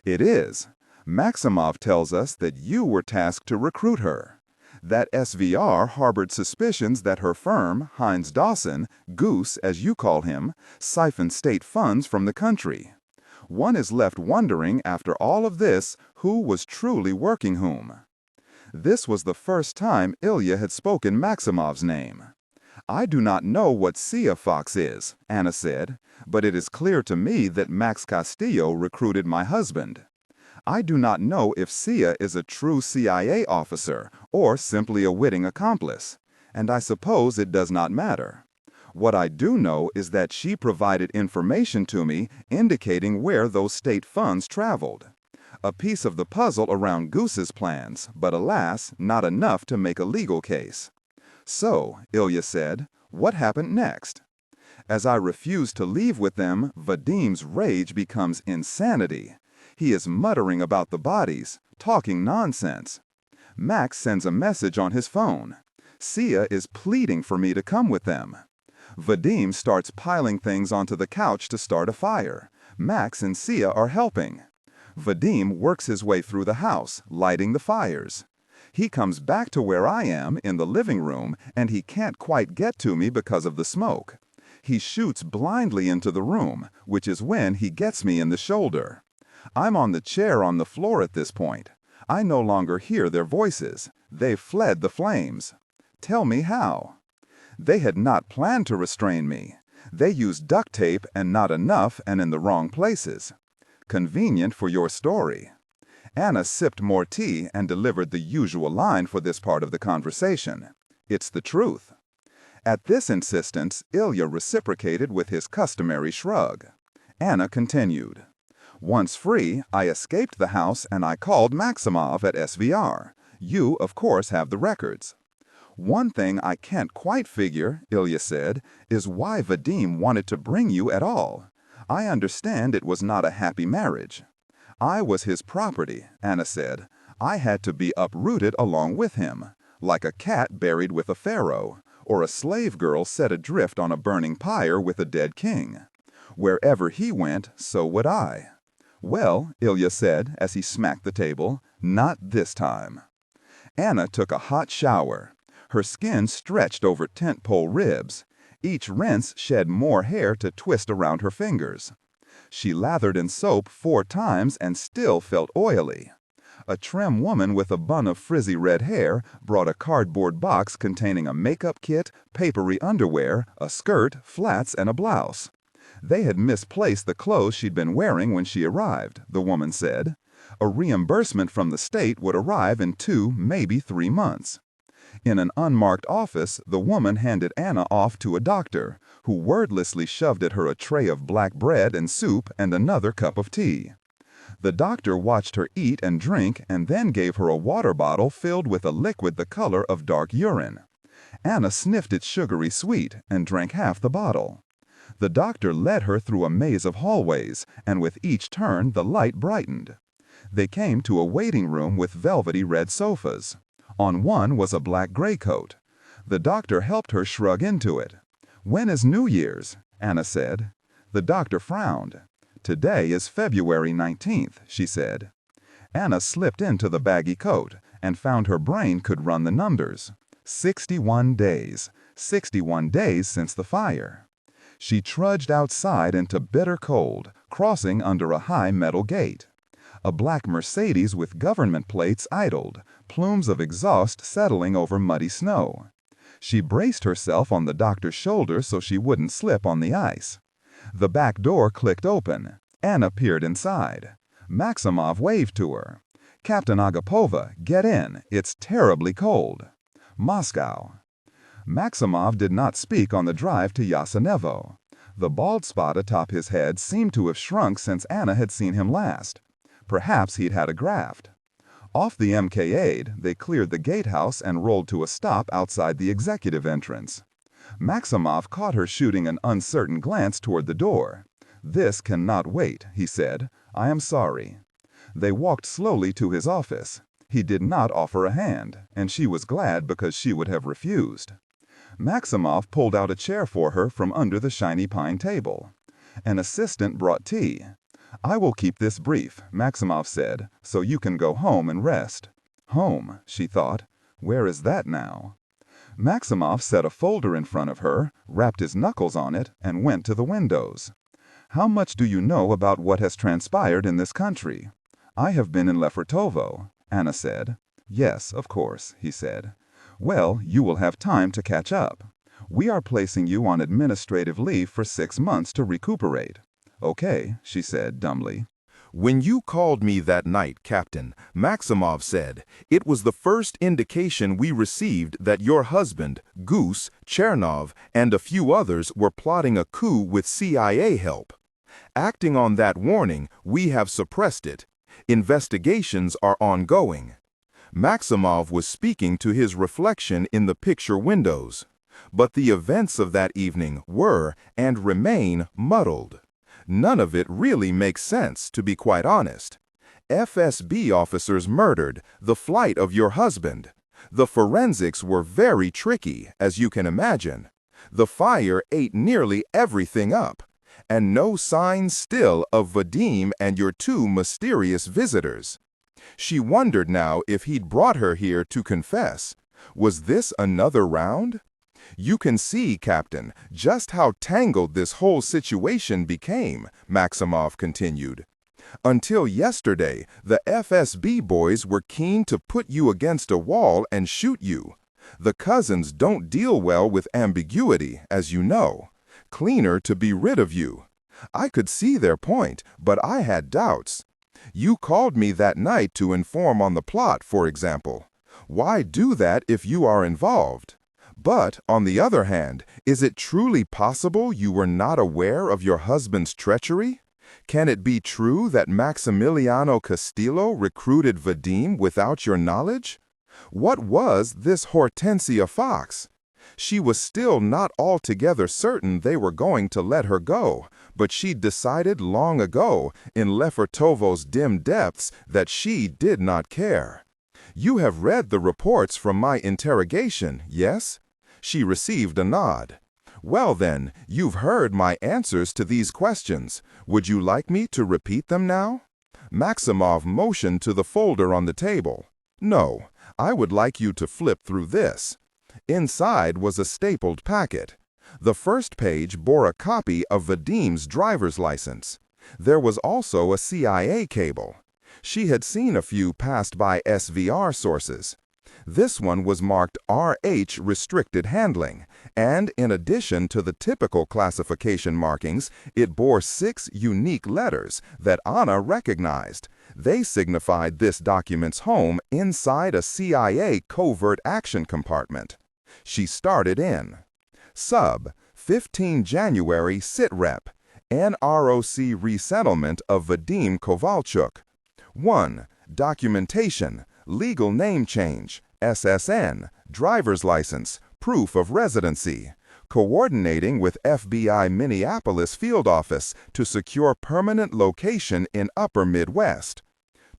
It is. Maximov tells us that you were tasked to recruit her. That SVR harbored suspicions that her firm, Heinz Dawson, Goose as you call him, siphoned state funds from the country. One is left wondering, after all of this, who was truly working whom. This was the first time Ilya had spoken Maximov's name. "I do not know what Sia Fox is," Anna said, "but it is clear to me that Max Castillo recruited my husband. I do not know if Sia is a true CIA officer or simply a witting accomplice, and I suppose it does not matter. What I do know is that she provided information to me indicating where those state funds traveled. A piece of the puzzle around Goose's plans, but alas, not enough to make a legal case." "So," Ilya said, "what happened next?" "As I refuse to leave with them, Vadim's rage becomes insanity. He is muttering about the bodies, talking nonsense. Max sends a message on his phone. Sia is pleading for me to come with them. Vadim starts piling things onto the couch to start a fire. Max and Sia are helping. Vadim works his way through the house, lighting the fires. He comes back to where I am, in the living room, and he can't quite get to me because of the smoke. He shoots blindly into the room, which is when he gets me in the shoulder. I'm on the chair on the floor at this point. I no longer hear their voices. They've fled the flames. Tell me how." "They had not planned to restrain me. They used duct tape and not enough and in the wrong places. Convenient for your story." Anna sipped more tea and delivered the usual line for this part of the conversation. "It's the truth." At this insistence, Ilya reciprocated with his customary shrug. Anna continued. "Once free, I escaped the house and I called Maximov at SVR. You, of course, have the records. One thing I can't quite figure," Ilya said, "is why Vadim wanted to bring you at all. I understand it was not a happy marriage." "I was his property," Anna said. "I had to be uprooted along with him, like a cat buried with a pharaoh, or a slave girl set adrift on a burning pyre with a dead king. Wherever he went, so would I." "Well," Ilya said as he smacked the table, "not this time." Anna took a hot shower. Her skin stretched over tent-pole ribs. Each rinse shed more hair to twist around her fingers. She lathered in soap 4 times and still felt oily. A trim woman with a bun of frizzy red hair brought a cardboard box containing a makeup kit, papery underwear, a skirt, flats, and a blouse. They had misplaced the clothes she'd been wearing when she arrived, the woman said. A reimbursement from the state would arrive in 2, maybe 3 months. In an unmarked office, the woman handed Anna off to a doctor, who wordlessly shoved at her a tray of black bread and soup and another cup of tea. The doctor watched her eat and drink and then gave her a water bottle filled with a liquid the color of dark urine. Anna sniffed its sugary sweet and drank half the bottle. The doctor led her through a maze of hallways, and with each turn the light brightened. They came to a waiting room with velvety red sofas. On one was a black gray coat. The doctor helped her shrug into it. "When is New Year's?" Anna said. The doctor frowned. "Today is February 19th, she said. Anna slipped into the baggy coat and found her brain could run the numbers. 61 days. 61 days since the fire. She trudged outside into bitter cold, crossing under a high metal gate. A black Mercedes with government plates idled, plumes of exhaust settling over muddy snow. She braced herself on the doctor's shoulder so she wouldn't slip on the ice. The back door clicked open. Anna peered inside. Maximov waved to her. "Captain Agapova, get in. It's terribly cold." "Moscow." Maximov did not speak on the drive to Yasenevo. The bald spot atop his head seemed to have shrunk since Anna had seen him last. Perhaps he'd had a graft. Off the MK8, they cleared the gatehouse and rolled to a stop outside the executive entrance. Maximov caught her shooting an uncertain glance toward the door. "This cannot wait," he said. "I am sorry." They walked slowly to his office. He did not offer a hand, and she was glad because she would have refused. Maximov pulled out a chair for her from under the shiny pine table. An assistant brought tea. "I will keep this brief," Maximov said, "so you can go home and rest." Home, she thought. Where is that now? Maximov set a folder in front of her, rapped his knuckles on it, and went to the windows. "How much do you know about what has transpired in this country?" "I have been in Lefortovo," Anna said. "Yes, of course," he said. "Well, you will have time to catch up. We are placing you on administrative leave for 6 months to recuperate." "Okay," she said dumbly. When you called me that night, Captain, Maximov said, it was the first indication we received that your husband, Goose, Chernov, and a few others were plotting a coup with CIA help. Acting on that warning, we have suppressed it. Investigations are ongoing. Maximov was speaking to his reflection in the picture windows. But the events of that evening were, and remain, muddled. None of it really makes sense, to be quite honest. FSB officers murdered, the flight of your husband. The forensics were very tricky, as you can imagine. The fire ate nearly everything up. And no signs still of Vadim and your 2 mysterious visitors. She wondered now if he'd brought her here to confess. Was this another round? You can see, Captain, just how tangled this whole situation became, Maximov continued. Until yesterday, the FSB boys were keen to put you against a wall and shoot you. The cousins don't deal well with ambiguity, as you know. Cleaner to be rid of you. I could see their point, but I had doubts. You called me that night to inform on the plot, for example. Why do that if you are involved? But, on the other hand, is it truly possible you were not aware of your husband's treachery? Can it be true that Maximiliano Castillo recruited Vadim without your knowledge? What was this Hortensia Fox? She was still not altogether certain they were going to let her go, but she'd decided long ago, in Lefortovo's dim depths, that she did not care. You have read the reports from my interrogation, yes? She received a nod. Well then, you've heard my answers to these questions. Would you like me to repeat them now? Maximov motioned to the folder on the table. No, I would like you to flip through this. Inside was a stapled packet. The first page bore a copy of Vadim's driver's license. There was also a CIA cable. She had seen a few passed by SVR sources. This one was marked RH Restricted Handling, And in addition to the typical classification markings, it bore 6 unique letters that Anna recognized. They signified this document's home inside a CIA covert action compartment. She started in. Sub, 15 January Sitrep, NROC resettlement of Vadim Kovalchuk. 1. Documentation, legal name change, SSN, driver's license, proof of residency. Coordinating with FBI Minneapolis field office to secure permanent location in Upper Midwest.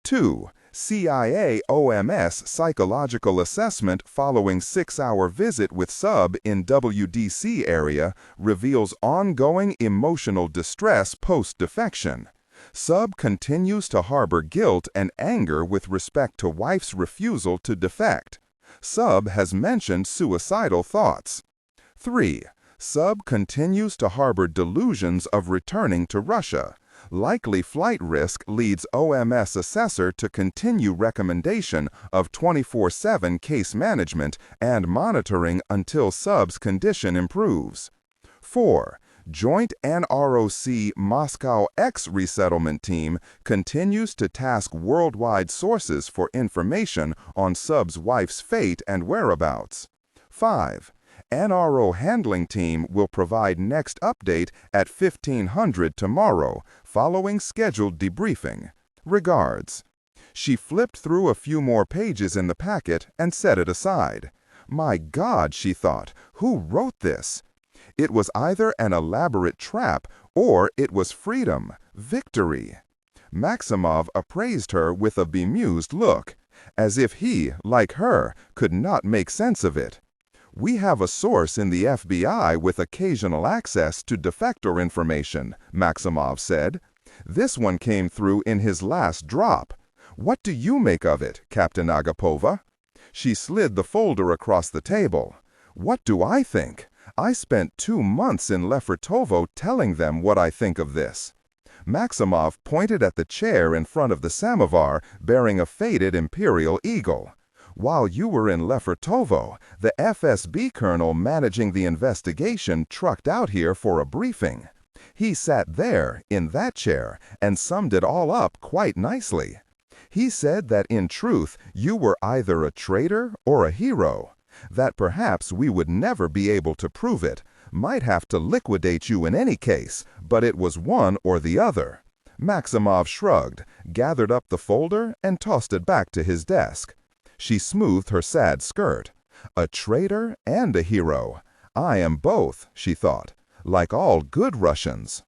2. CIA OMS psychological assessment following 6-hour visit with Sub in WDC area reveals ongoing emotional distress post-defection. Sub continues to harbor guilt and anger with respect to wife's refusal to defect. Sub has mentioned suicidal thoughts. 3. Sub continues to harbor delusions of returning to Russia. Likely flight risk leads OMS assessor to continue recommendation of 24/7 case management and monitoring until Sub's condition improves. 4. Joint NROC Moscow X resettlement team continues to task worldwide sources for information on Sub's wife's fate and whereabouts. 5. NRO handling team will provide next update at 1500 tomorrow, following scheduled debriefing. Regards. She flipped through a few more pages in the packet and set it aside. My God, she thought, who wrote this? It was either an elaborate trap or it was freedom, victory. Maximov appraised her with a bemused look, as if he, like her, could not make sense of it. We have a source in the FBI with occasional access to defector information, Maximov said. This one came through in his last drop. What do you make of it, Captain Agapova? She slid the folder across the table. What do I think? I spent 2 months in Lefortovo telling them what I think of this. Maximov pointed at the chair in front of the samovar bearing a faded imperial eagle. While you were in Lefortovo, the FSB colonel managing the investigation trucked out here for a briefing. He sat there, in that chair, and summed it all up quite nicely. He said that in truth you were either a traitor or a hero, that perhaps we would never be able to prove it, might have to liquidate you in any case, but it was one or the other. Maximov shrugged, gathered up the folder, and tossed it back to his desk. She smoothed her sad skirt. A traitor and a hero. I am both, she thought, like all good Russians.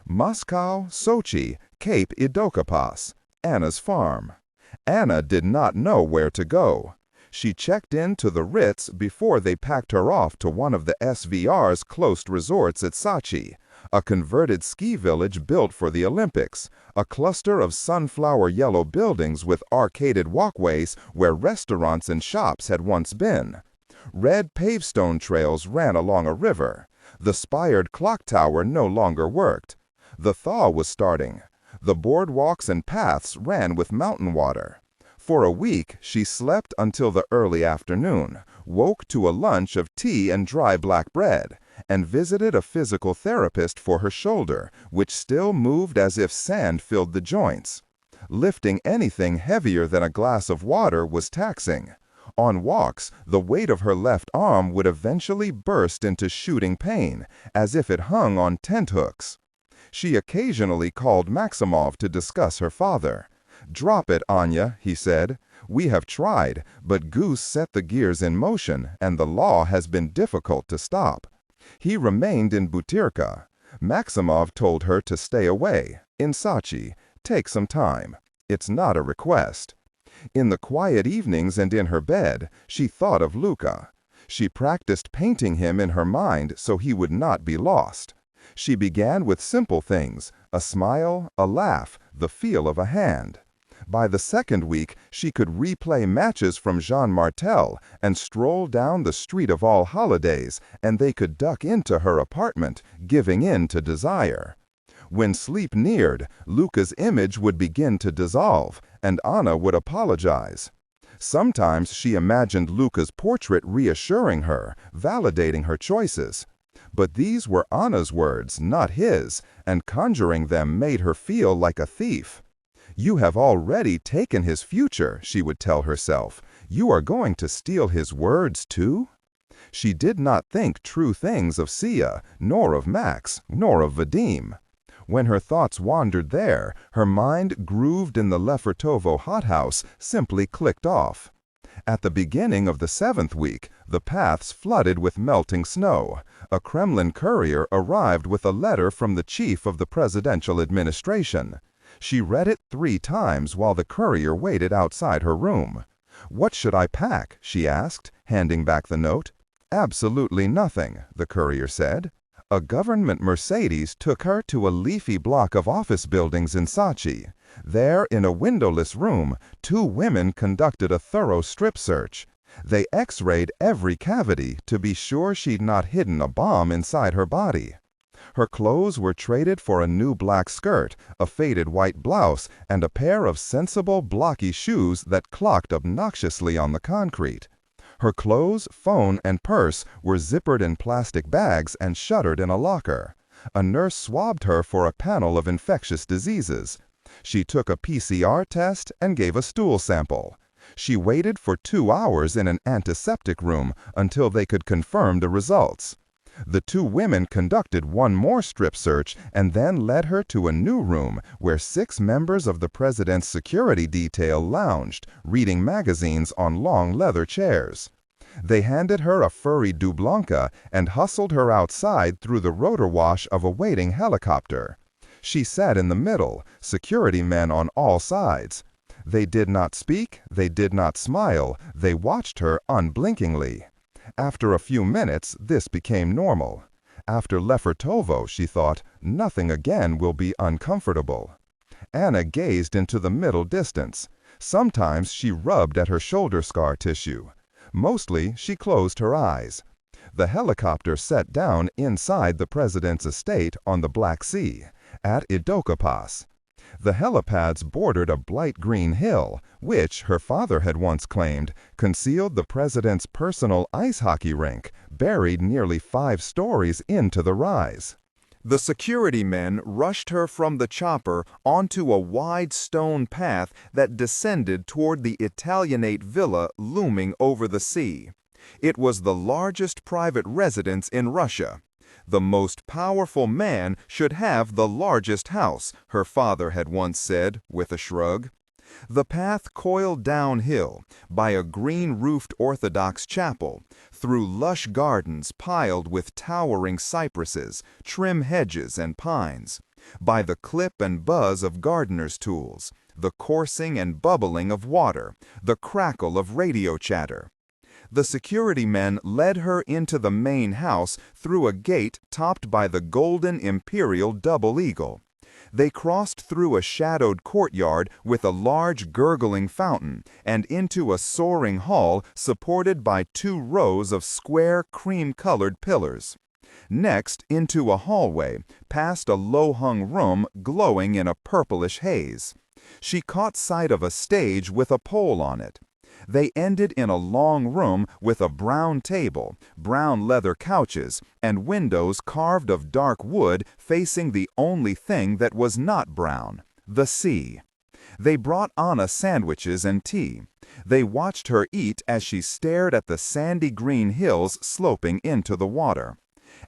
Moscow, Sochi, Cape Idokapas, Anna's farm. Anna did not know where to go. She checked in to the Ritz before they packed her off to one of the SVR's closed resorts at Sochi, a converted ski village built for the Olympics, a cluster of sunflower yellow buildings with arcaded walkways where restaurants and shops had once been. Red pavestone trails ran along a river. The spired clock tower no longer worked. The thaw was starting. The boardwalks and paths ran with mountain water. For a week, she slept until the early afternoon, woke to a lunch of tea and dry black bread, and visited a physical therapist for her shoulder, which still moved as if sand filled the joints. Lifting anything heavier than a glass of water was taxing. On walks, the weight of her left arm would eventually burst into shooting pain, as if it hung on tenthooks. She occasionally called Maximov to discuss her father. "Drop it, Anya," he said. "We have tried, but Goose set the gears in motion, and the law has been difficult to stop." He remained in Butyrka. Maximov told her to stay away, in Sochi. Take some time. It's not a request. In the quiet evenings and in her bed, she thought of Luka. She practiced painting him in her mind so he would not be lost. She began with simple things, a smile, a laugh, the feel of a hand. By the second week, she could replay matches from Jean Martel and stroll down the street of all holidays, and they could duck into her apartment, giving in to desire. When sleep neared, Luca's image would begin to dissolve, and Anna would apologize. Sometimes she imagined Luca's portrait reassuring her, validating her choices. But these were Anna's words, not his, and conjuring them made her feel like a thief. "You have already taken his future," she would tell herself. "You are going to steal his words too?" She did not think true things of Sia, nor of Max, nor of Vadim. When her thoughts wandered there, her mind, grooved in the Lefortovo hothouse, simply clicked off. At the beginning of the 7th week, the paths flooded with melting snow. A Kremlin courier arrived with a letter from the chief of the presidential administration. She read it 3 times while the courier waited outside her room. "What should I pack?" she asked, handing back the note. "Absolutely nothing," the courier said. A government Mercedes took her to a leafy block of office buildings in Sachi. There, in a windowless room, 2 women conducted a thorough strip search. They x-rayed every cavity to be sure she'd not hidden a bomb inside her body. Her clothes were traded for a new black skirt, a faded white blouse, and a pair of sensible, blocky shoes that clocked obnoxiously on the concrete. Her clothes, phone, and purse were zippered in plastic bags and shuttered in a locker. A nurse swabbed her for a panel of infectious diseases. She took a PCR test and gave a stool sample. She waited for 2 hours in an antiseptic room until they could confirm the results. The 2 women conducted one more strip search and then led her to a new room where 6 members of the president's security detail lounged, reading magazines on long leather chairs. They handed her a furry Dublanka and hustled her outside through the rotor wash of a waiting helicopter. She sat in the middle, security men on all sides. They did not speak, they did not smile, they watched her unblinkingly. After a few minutes, this became normal. After Lefortovo, she thought, nothing again will be uncomfortable. Anna gazed into the middle distance. Sometimes she rubbed at her shoulder scar tissue. Mostly, she closed her eyes. The helicopter set down inside the president's estate on the Black Sea, at Idokopas. The helipads bordered a bright green hill, which, her father had once claimed, concealed the president's personal ice hockey rink, buried nearly 5 stories into the rise. The security men rushed her from the chopper onto a wide stone path that descended toward the Italianate villa looming over the sea. It was the largest private residence in Russia. The most powerful man should have the largest house, her father had once said, with a shrug. The path coiled downhill, by a green-roofed Orthodox chapel, through lush gardens piled with towering cypresses, trim hedges, and pines, by the clip and buzz of gardener's tools, the coursing and bubbling of water, the crackle of radio chatter. The security men led her into the main house through a gate topped by the golden imperial double eagle. They crossed through a shadowed courtyard with a large gurgling fountain and into a soaring hall supported by 2 rows of square cream-colored pillars. Next, into a hallway, past a low-hung room glowing in a purplish haze. She caught sight of a stage with a pole on it. They ended in a long room with a brown table, brown leather couches, and windows carved of dark wood facing the only thing that was not brown, the sea. They brought Anna sandwiches and tea. They watched her eat as she stared at the sandy green hills sloping into the water.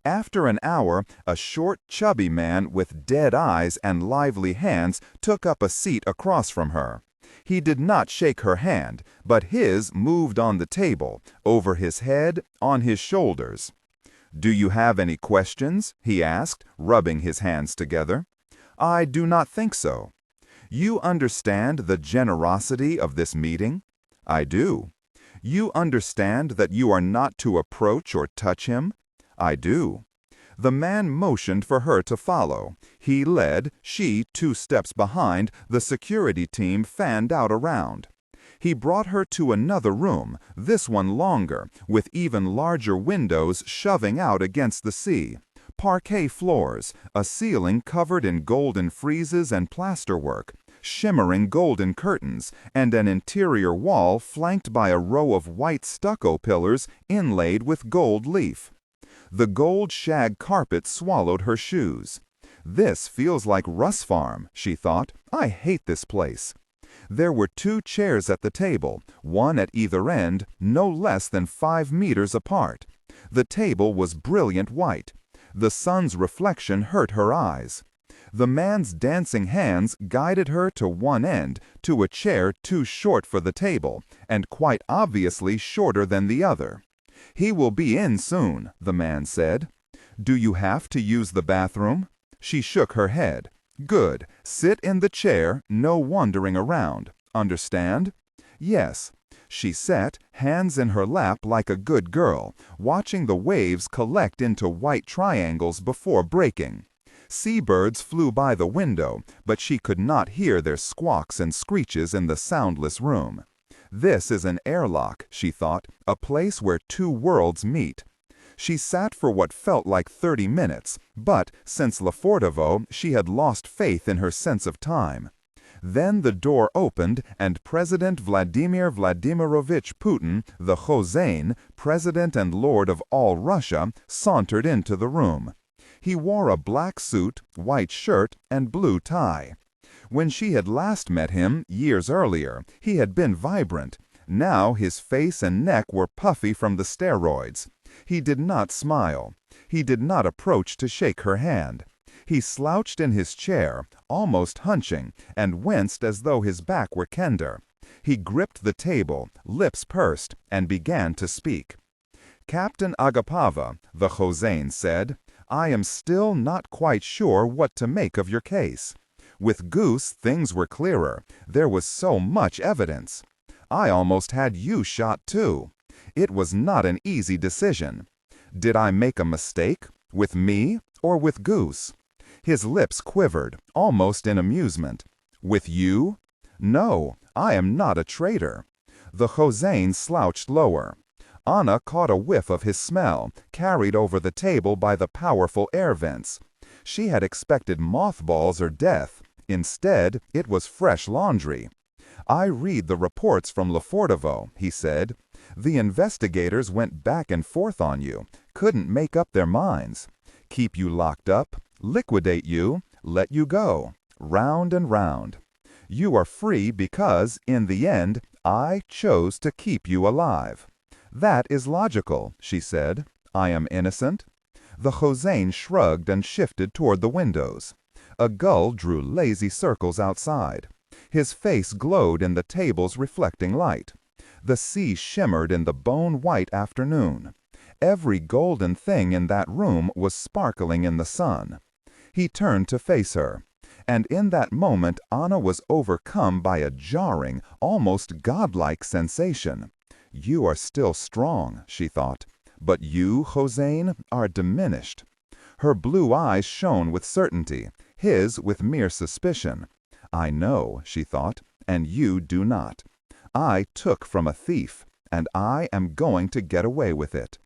After an hour, a short, chubby man with dead eyes and lively hands took up a seat across from her. He did not shake her hand, but his moved on the table, over his head, on his shoulders. "Do you have any questions?" he asked, rubbing his hands together. "I do not think so." "You understand the generosity of this meeting?" "I do." "You understand that you are not to approach or touch him?" "I do." The man motioned for her to follow. He led, she 2 steps behind, the security team fanned out around. He brought her to another room, this one longer, with even larger windows shoving out against the sea. Parquet floors, a ceiling covered in golden friezes and plasterwork, shimmering golden curtains, and an interior wall flanked by a row of white stucco pillars inlaid with gold leaf. The gold shag carpet swallowed her shoes. This feels like Russ Farm, she thought. I hate this place. There were 2 chairs at the table, one at either end, no less than 5 meters apart. The table was brilliant white. The sun's reflection hurt her eyes. The man's dancing hands guided her to one end, to a chair too short for the table, and quite obviously shorter than the other. "He will be in soon," the man said. "Do you have to use the bathroom?" She shook her head. "Good. Sit in the chair, no wandering around. Understand?" "Yes." She sat, hands in her lap like a good girl, watching the waves collect into white triangles before breaking. Seabirds flew by the window, but she could not hear their squawks and screeches in the soundless room. This is an airlock, she thought, a place where 2 worlds meet. She sat for what felt like 30 minutes, but since Lefortovo, she had lost faith in her sense of time. Then the door opened, and President Vladimir Vladimirovich Putin, the Hossein, President and Lord of all Russia, sauntered into the room. He wore a black suit, white shirt, and blue tie. When she had last met him, years earlier, he had been vibrant. Now his face and neck were puffy from the steroids. He did not smile. He did not approach to shake her hand. He slouched in his chair, almost hunching, and winced as though his back were kender. He gripped the table, lips pursed, and began to speak. "Captain Agapava," the Hossein said, "I am still not quite sure what to make of your case. With Goose, things were clearer. There was so much evidence. I almost had you shot too. It was not an easy decision. Did I make a mistake? With me or with Goose?" His lips quivered, almost in amusement. "With you? No, I am not a traitor." The Hossein slouched lower. Anna caught a whiff of his smell, carried over the table by the powerful air vents. She had expected mothballs or death. Instead, it was fresh laundry. "I read the reports from Lefortovo," he said. "The investigators went back and forth on you, couldn't make up their minds. Keep you locked up, liquidate you, let you go, round and round. You are free because, in the end, I chose to keep you alive." "That is logical," she said. "I am innocent." The Hossein shrugged and shifted toward the windows. A gull drew lazy circles outside. His face glowed in the table's reflecting light. The sea shimmered in the bone-white afternoon. Every golden thing in that room was sparkling in the sun. He turned to face her. And in that moment Anna was overcome by a jarring, almost godlike sensation. "You are still strong," she thought, "but you, Hossein, are diminished." Her blue eyes shone with certainty, his with mere suspicion. "I know," she thought, "and you do not. I took from a thief, and I am going to get away with it."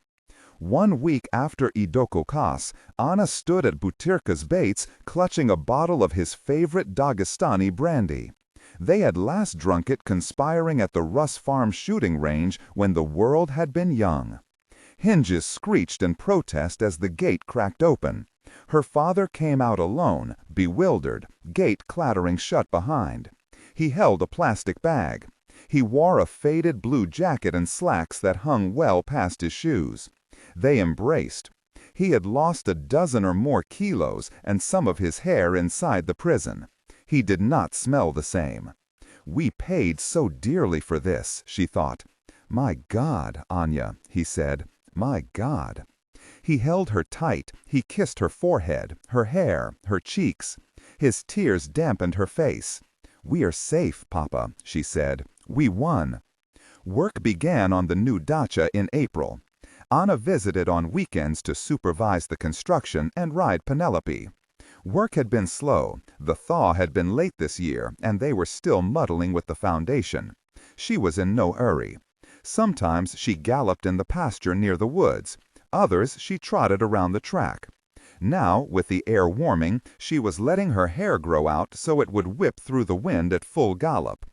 1 week after Idokokas, Anna stood at Butyrka's Baits clutching a bottle of his favorite Dagestani brandy. They had last drunk it conspiring at the Russ Farm shooting range when the world had been young. Hinges screeched in protest as the gate cracked open. Her father came out alone, bewildered, gate clattering shut behind. He held a plastic bag. He wore a faded blue jacket and slacks that hung well past his shoes. They embraced. He had lost a dozen or more kilos and some of his hair inside the prison. He did not smell the same. "We paid so dearly for this," she thought. "My God, Anya," he said. "My God." He held her tight. He kissed her forehead, her hair, her cheeks. His tears dampened her face. "We are safe, Papa," she said. "We won." Work began on the new dacha in April. Anna visited on weekends to supervise the construction and ride Penelope. Work had been slow. The thaw had been late this year, and they were still muddling with the foundation. She was in no hurry. Sometimes she galloped in the pasture near the woods. Others she trotted around the track. Now, with the air warming, she was letting her hair grow out so it would whip through the wind at full gallop.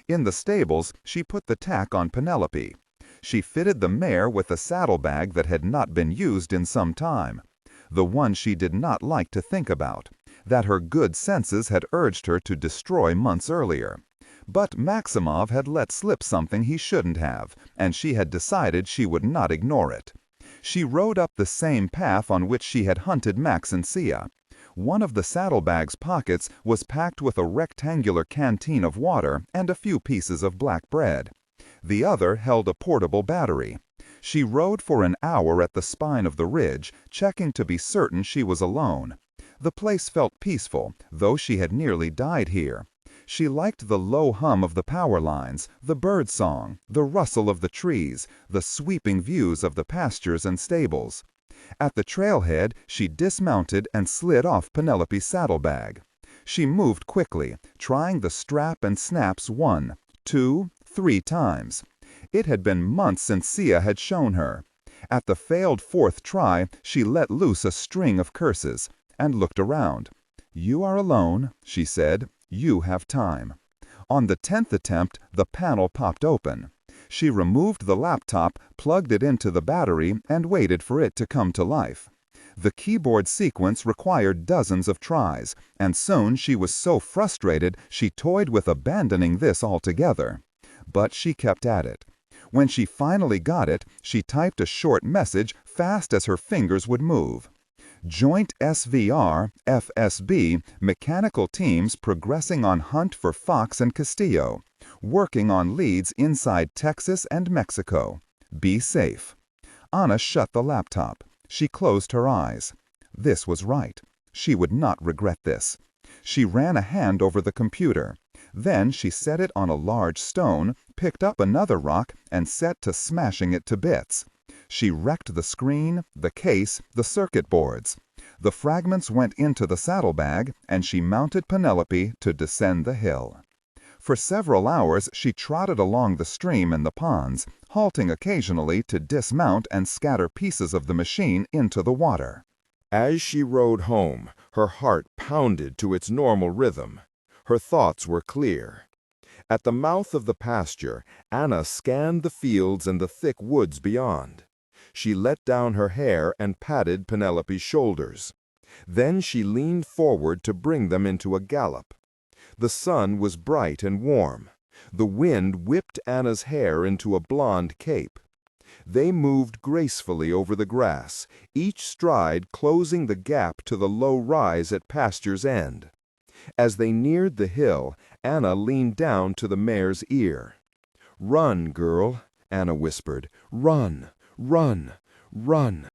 In the stables, she put the tack on Penelope. She fitted the mare with a saddlebag that had not been used in some time, the one she did not like to think about, that her good senses had urged her to destroy months earlier. But Maximov had let slip something he shouldn't have, and she had decided she would not ignore it. She rode up the same path on which she had hunted Max and Sia. One of the saddlebag's pockets was packed with a rectangular canteen of water and a few pieces of black bread. The other held a portable battery. She rode for an hour at the spine of the ridge, checking to be certain she was alone. The place felt peaceful, though she had nearly died here. She liked the low hum of the power lines, the bird song, the rustle of the trees, the sweeping views of the pastures and stables. At the trailhead, she dismounted and slid off Penelope's saddlebag. She moved quickly, trying the strap and snaps 1, 2, 3 times. It had been months since Sia had shown her. At the failed 4th try, she let loose a string of curses and looked around. "You are alone," she said. "You have time." On the 10th attempt, the panel popped open. She removed the laptop, plugged it into the battery, and waited for it to come to life. The keyboard sequence required dozens of tries, and soon she was so frustrated she toyed with abandoning this altogether. But she kept at it. When she finally got it, she typed a short message fast as her fingers would move. Joint SVR, FSB, mechanical teams progressing on hunt for Fox and Castillo, working on leads inside Texas and Mexico. Be safe. Anna shut the laptop. She closed her eyes. This was right. She would not regret this. She ran a hand over the computer. Then she set it on a large stone, picked up another rock, and set to smashing it to bits. She wrecked the screen, the case, the circuit boards. The fragments went into the saddlebag, and she mounted Penelope to descend the hill. For several hours she trotted along the stream and the ponds, halting occasionally to dismount and scatter pieces of the machine into the water. As she rode home, her heart pounded to its normal rhythm. Her thoughts were clear. At the mouth of the pasture, Anna scanned the fields and the thick woods beyond. She let down her hair and patted Penelope's shoulders. Then she leaned forward to bring them into a gallop. The sun was bright and warm. The wind whipped Anna's hair into a blonde cape. They moved gracefully over the grass, each stride closing the gap to the low rise at pasture's end. As they neared the hill, Anna leaned down to the mare's ear. "Run, girl," Anna whispered. "Run, run, run."